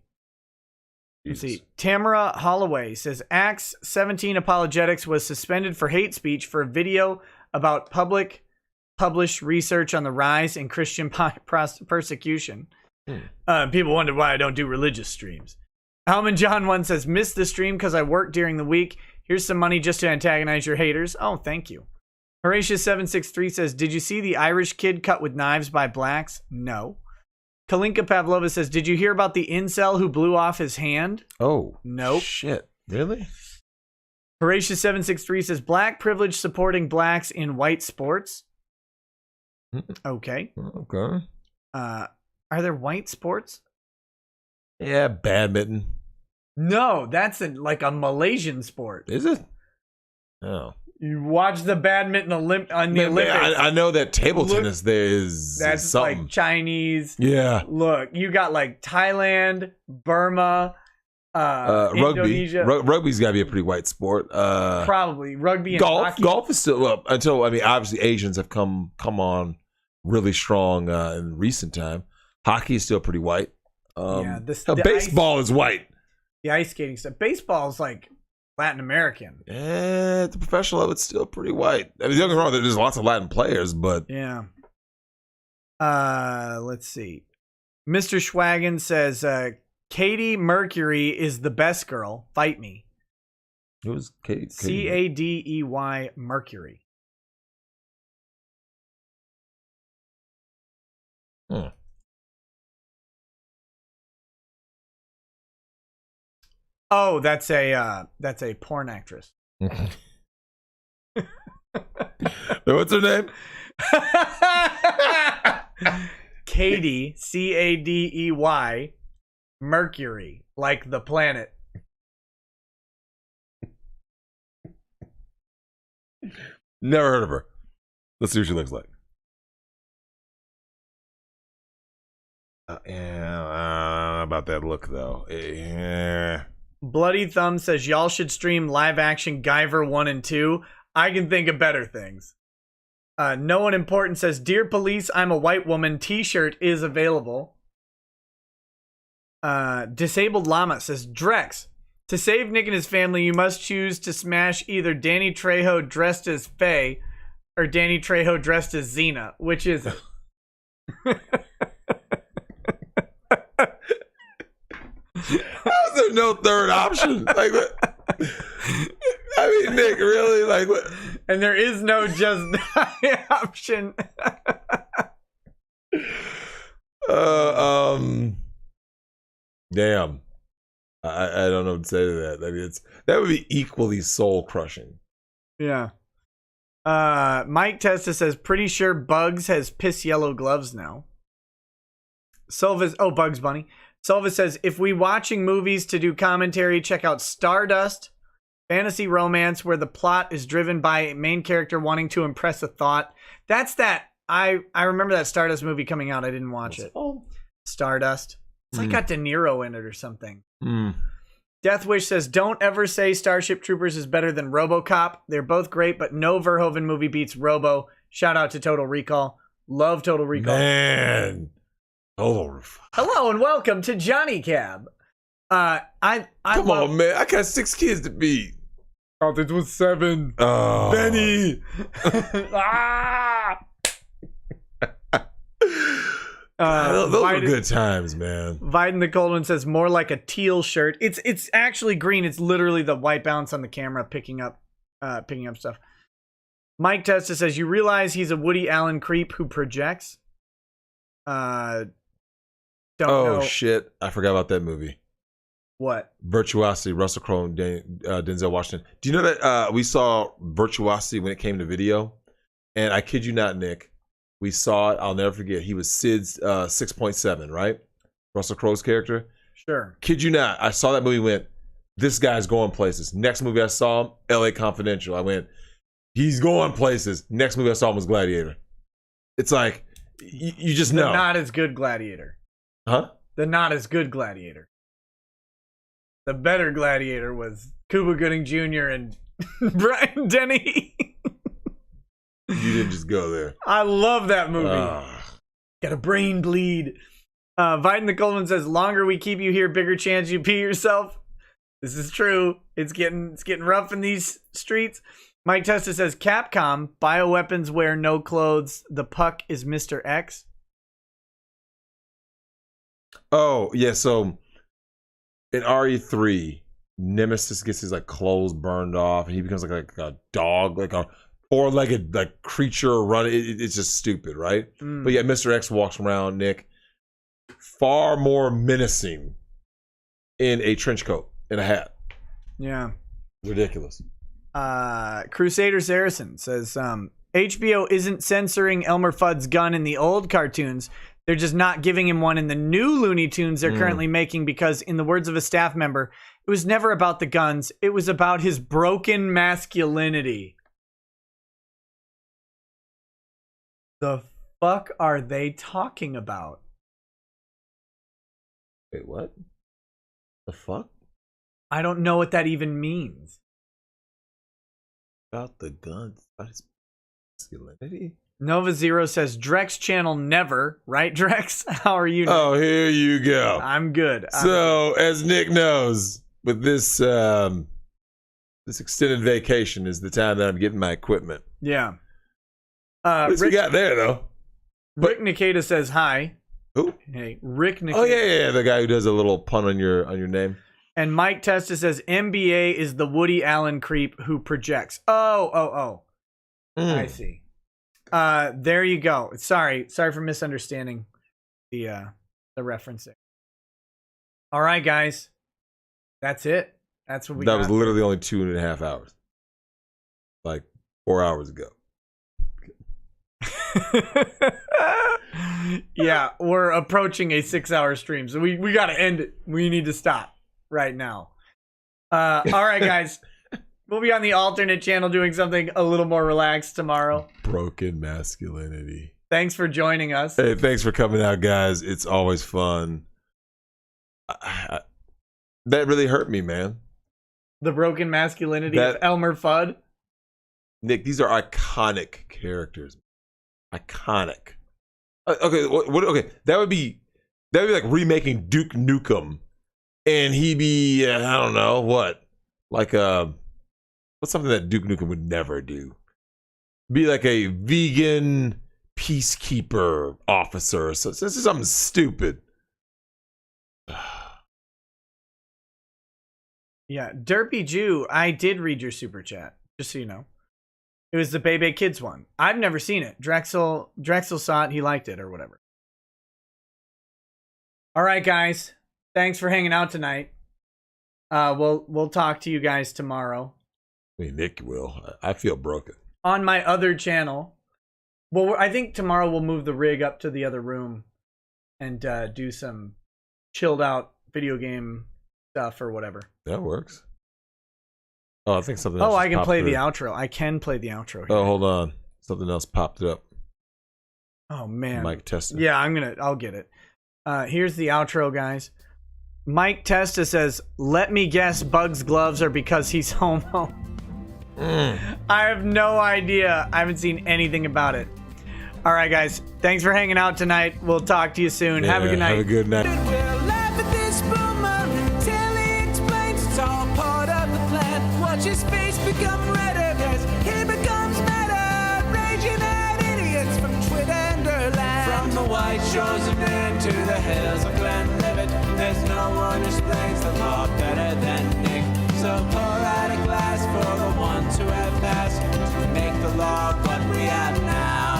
Let's see. Tamara Holloway says Acts 17 Apologetics was suspended for hate speech for a video about published research on the rise in Christian persecution. People wonder why I don't do religious streams. Alman John 1 says, missed the stream because I work during the week. Here's some money just to antagonize your haters. Oh, thank you. Horatius763 says, did you see the Irish kid cut with knives by blacks? No. Kalinka Pavlova says, did you hear about the incel who blew off his hand? Oh. Nope. Shit. Really? Horatius763 says, black privilege supporting blacks in white sports. Okay. Okay. Are there white sports? Yeah, badminton. No, that's like a Malaysian sport. Is it? Oh. You watch the badminton on the Olympics. I know that table tennis there is that's something. like Chinese. Yeah. Look, you got like Thailand, Burma, Indonesia. Rugby's got to be a pretty white sport. Probably rugby and golf. hockey. Golf is still up until obviously Asians have come on really strong in recent time. Hockey is still pretty white. Baseball is white. The ice skating stuff. Baseball is like Latin American. Yeah, the professional level, it's still pretty white. I mean, don't get me wrong, there's lots of Latin players, but yeah. Let's see. Mr. Schwagan says, Katie Mercury is the best girl. Fight me. Who's Katie? Cadey Mercury. Hmm. Oh, that's a porn actress. What's her name? Katie, Cadey, Mercury, like the planet. Never heard of her. Let's see what she looks like. Yeah, about that look though. Yeah. Bloody Thumb says y'all should stream live action Guyver 1 and 2. I can think of better things. No One Important says, Dear Police, I'm a White Woman. T-shirt is available. Disabled Llama says, Drex, to save Nick and his family, you must choose to smash either Danny Trejo dressed as Faye or Danny Trejo dressed as Xena. Which is it? How's there no third option? Like, I mean, Nick, really? Like, what? And there is no just option. Damn. I don't know what to say to that. I mean, that would be equally soul crushing. Yeah. Mike Testa says, pretty sure Bugs has piss yellow gloves now. Bugs Bunny. Silva says, if we watching movies to do commentary, check out Stardust, fantasy romance where the plot is driven by a main character wanting to impress a thought. That's that. I remember that Stardust movie coming out. I didn't watch it. Stardust. It's like got De Niro in it or something. Deathwish says, don't ever say Starship Troopers is better than RoboCop. They're both great, but no Verhoeven movie beats Robo. Shout out to Total Recall. Love Total Recall. Man. Hello and welcome to Johnny Cab. Come on, man. I got 6 kids to beat. Thought it was 7. Oh. Benny. Those were good times, man. Viden the Cold One says more like a teal shirt. It's actually green. It's literally the white balance on the camera picking up stuff. Mike Testa says you realize he's a Woody Allen creep who projects. Don't know. Shit! I forgot about that movie. What? Virtuosity. Russell Crowe and Denzel Washington. Do you know that we saw Virtuosity when it came to video? And I kid you not, Nick. We saw it. I'll never forget. He was Sid's 6.7, right? Russell Crowe's character. Sure. Kid you not. I saw that movie. Went, this guy's going places. Next movie I saw him, L.A. Confidential. I went, he's going places. Next movie I saw him was Gladiator. It's like you just know. The not as good Gladiator. Huh? The not as good Gladiator. The better Gladiator was Cuba Gooding Jr. and Brian Denny. You didn't just go there. I love that movie. Got a brain bleed. Viden the Coleman says, longer we keep you here, bigger chance you pee yourself. This is true. It's getting rough in these streets. Mike Testa says, Capcom, bioweapons wear no clothes. The puck is Mr. X. Oh, yeah, so in RE3, Nemesis gets his like clothes burned off and he becomes like a dog, like a four-legged like creature running. It's just stupid, right? But yeah, Mr. X walks around, Nick, far more menacing in a trench coat and a hat. Yeah. Ridiculous. Crusader Saracen says, HBO isn't censoring Elmer Fudd's gun in the old cartoons. They're just not giving him one in the new Looney Tunes they're currently making because, in the words of a staff member, it was never about the guns. It was about his broken masculinity. The fuck are they talking about? Wait, what? The fuck? I don't know what that even means. About the guns? About his masculinity? Nova Zero says, Drex channel never. Right, Drex? How are you? Oh, here you go. I'm good. So, as Nick knows, with this this extended vacation is the time that I'm getting my equipment. Yeah. What we got there, though? Rick Nikita says hi. Who? Hey, Rick Nikita. Oh, yeah, the guy who does a little pun on your name. And Mike Testa says NBA is the Woody Allen creep who projects. Oh. I see. There you go. Sorry for misunderstanding the referencing. All right, guys. That's it. That's what we got. That was literally only 2.5 hours. Like 4 hours ago. Yeah, we're approaching a 6-hour stream, so we got to end it. We need to stop right now. All right, guys. We'll be on the alternate channel doing something a little more relaxed tomorrow. Broken masculinity. Thanks for joining us. Hey, thanks for coming out, guys. It's always fun. That really hurt me, man. The broken masculinity of Elmer Fudd. Nick, these are iconic characters. Iconic. Okay, okay. That would be like remaking Duke Nukem, and he'd be I don't know what, like what's something that Duke Nukem would never do? Be like a vegan peacekeeper officer. So this is something stupid. Yeah, Derpy Jew, I did read your super chat, just so you know. It was the Bebe Kids one. I've never seen it. Drexel saw it, he liked it or whatever. All right, guys. Thanks for hanging out tonight. We'll talk to you guys tomorrow. I mean, Nick will. I feel broken. On my other channel. Well, I think tomorrow we'll move the rig up to the other room and do some chilled out video game stuff or whatever. That works. Oh, I think something else. Oh, I can play through. the outro. I can play the outro here. Oh, hold on. Something else popped up. Oh, man. Mike Testa. Yeah, I'll get it. Here's the outro, guys. Mike Testa says, let me guess Bug's gloves are because he's homo. I have no idea. I haven't seen anything about it. All right, guys. Thanks for hanging out tonight. We'll talk to you soon. Yeah, have a good night. Have a good night. We'll laugh at this boomer till he explains it's all part of the plan. Watch his face. white shores of Nain to the hills of Glenlivet, there's no one who explains the law better than Nick. So pour out a glass for the ones who have passed to make the law what we have now.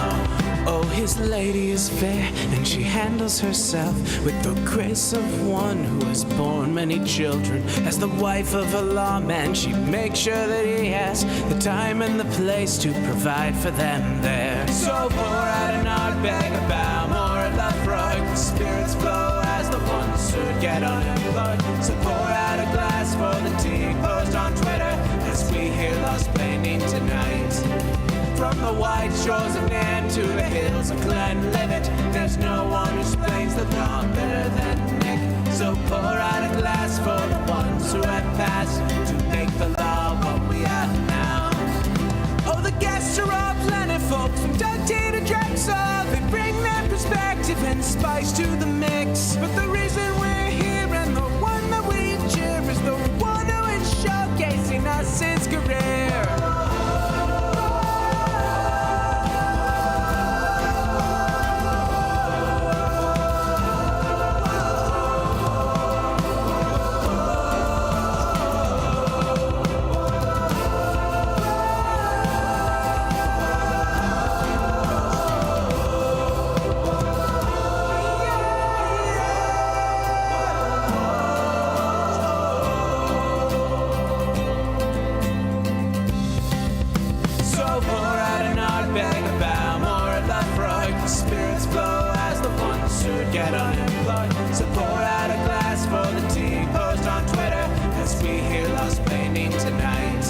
Oh, his lady is fair, and she handles herself with the grace of one who has borne many children. As the wife of a lawman, she makes sure that he has the time and the place to provide for them there. So pour out an Ardbeg, a Balmore, a Lafroig, the spirits flow as the ones who get unemployed. So pour out a glass for the tea post on Twitter as we hear Lost Planing tonight. From the white shores of Nain to the hills of Glenlivet, there's no one who explains the law better than Nick. So pour out a glass for the ones who have passed to make the law what we are now. Oh, the guests are all plentiful, from Dundee to Drexel. They bring their perspective and spice to the mix. But the reason we're here and the one that we cheer is the one who is showcasing us his career. Get unemployed. So pour out a glass for the tea post on Twitter as we hear Lost Planing tonight.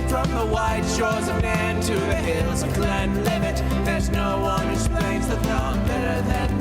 From the white shores of Nain to the hills of Glenlivet, there's no one who explains the law better than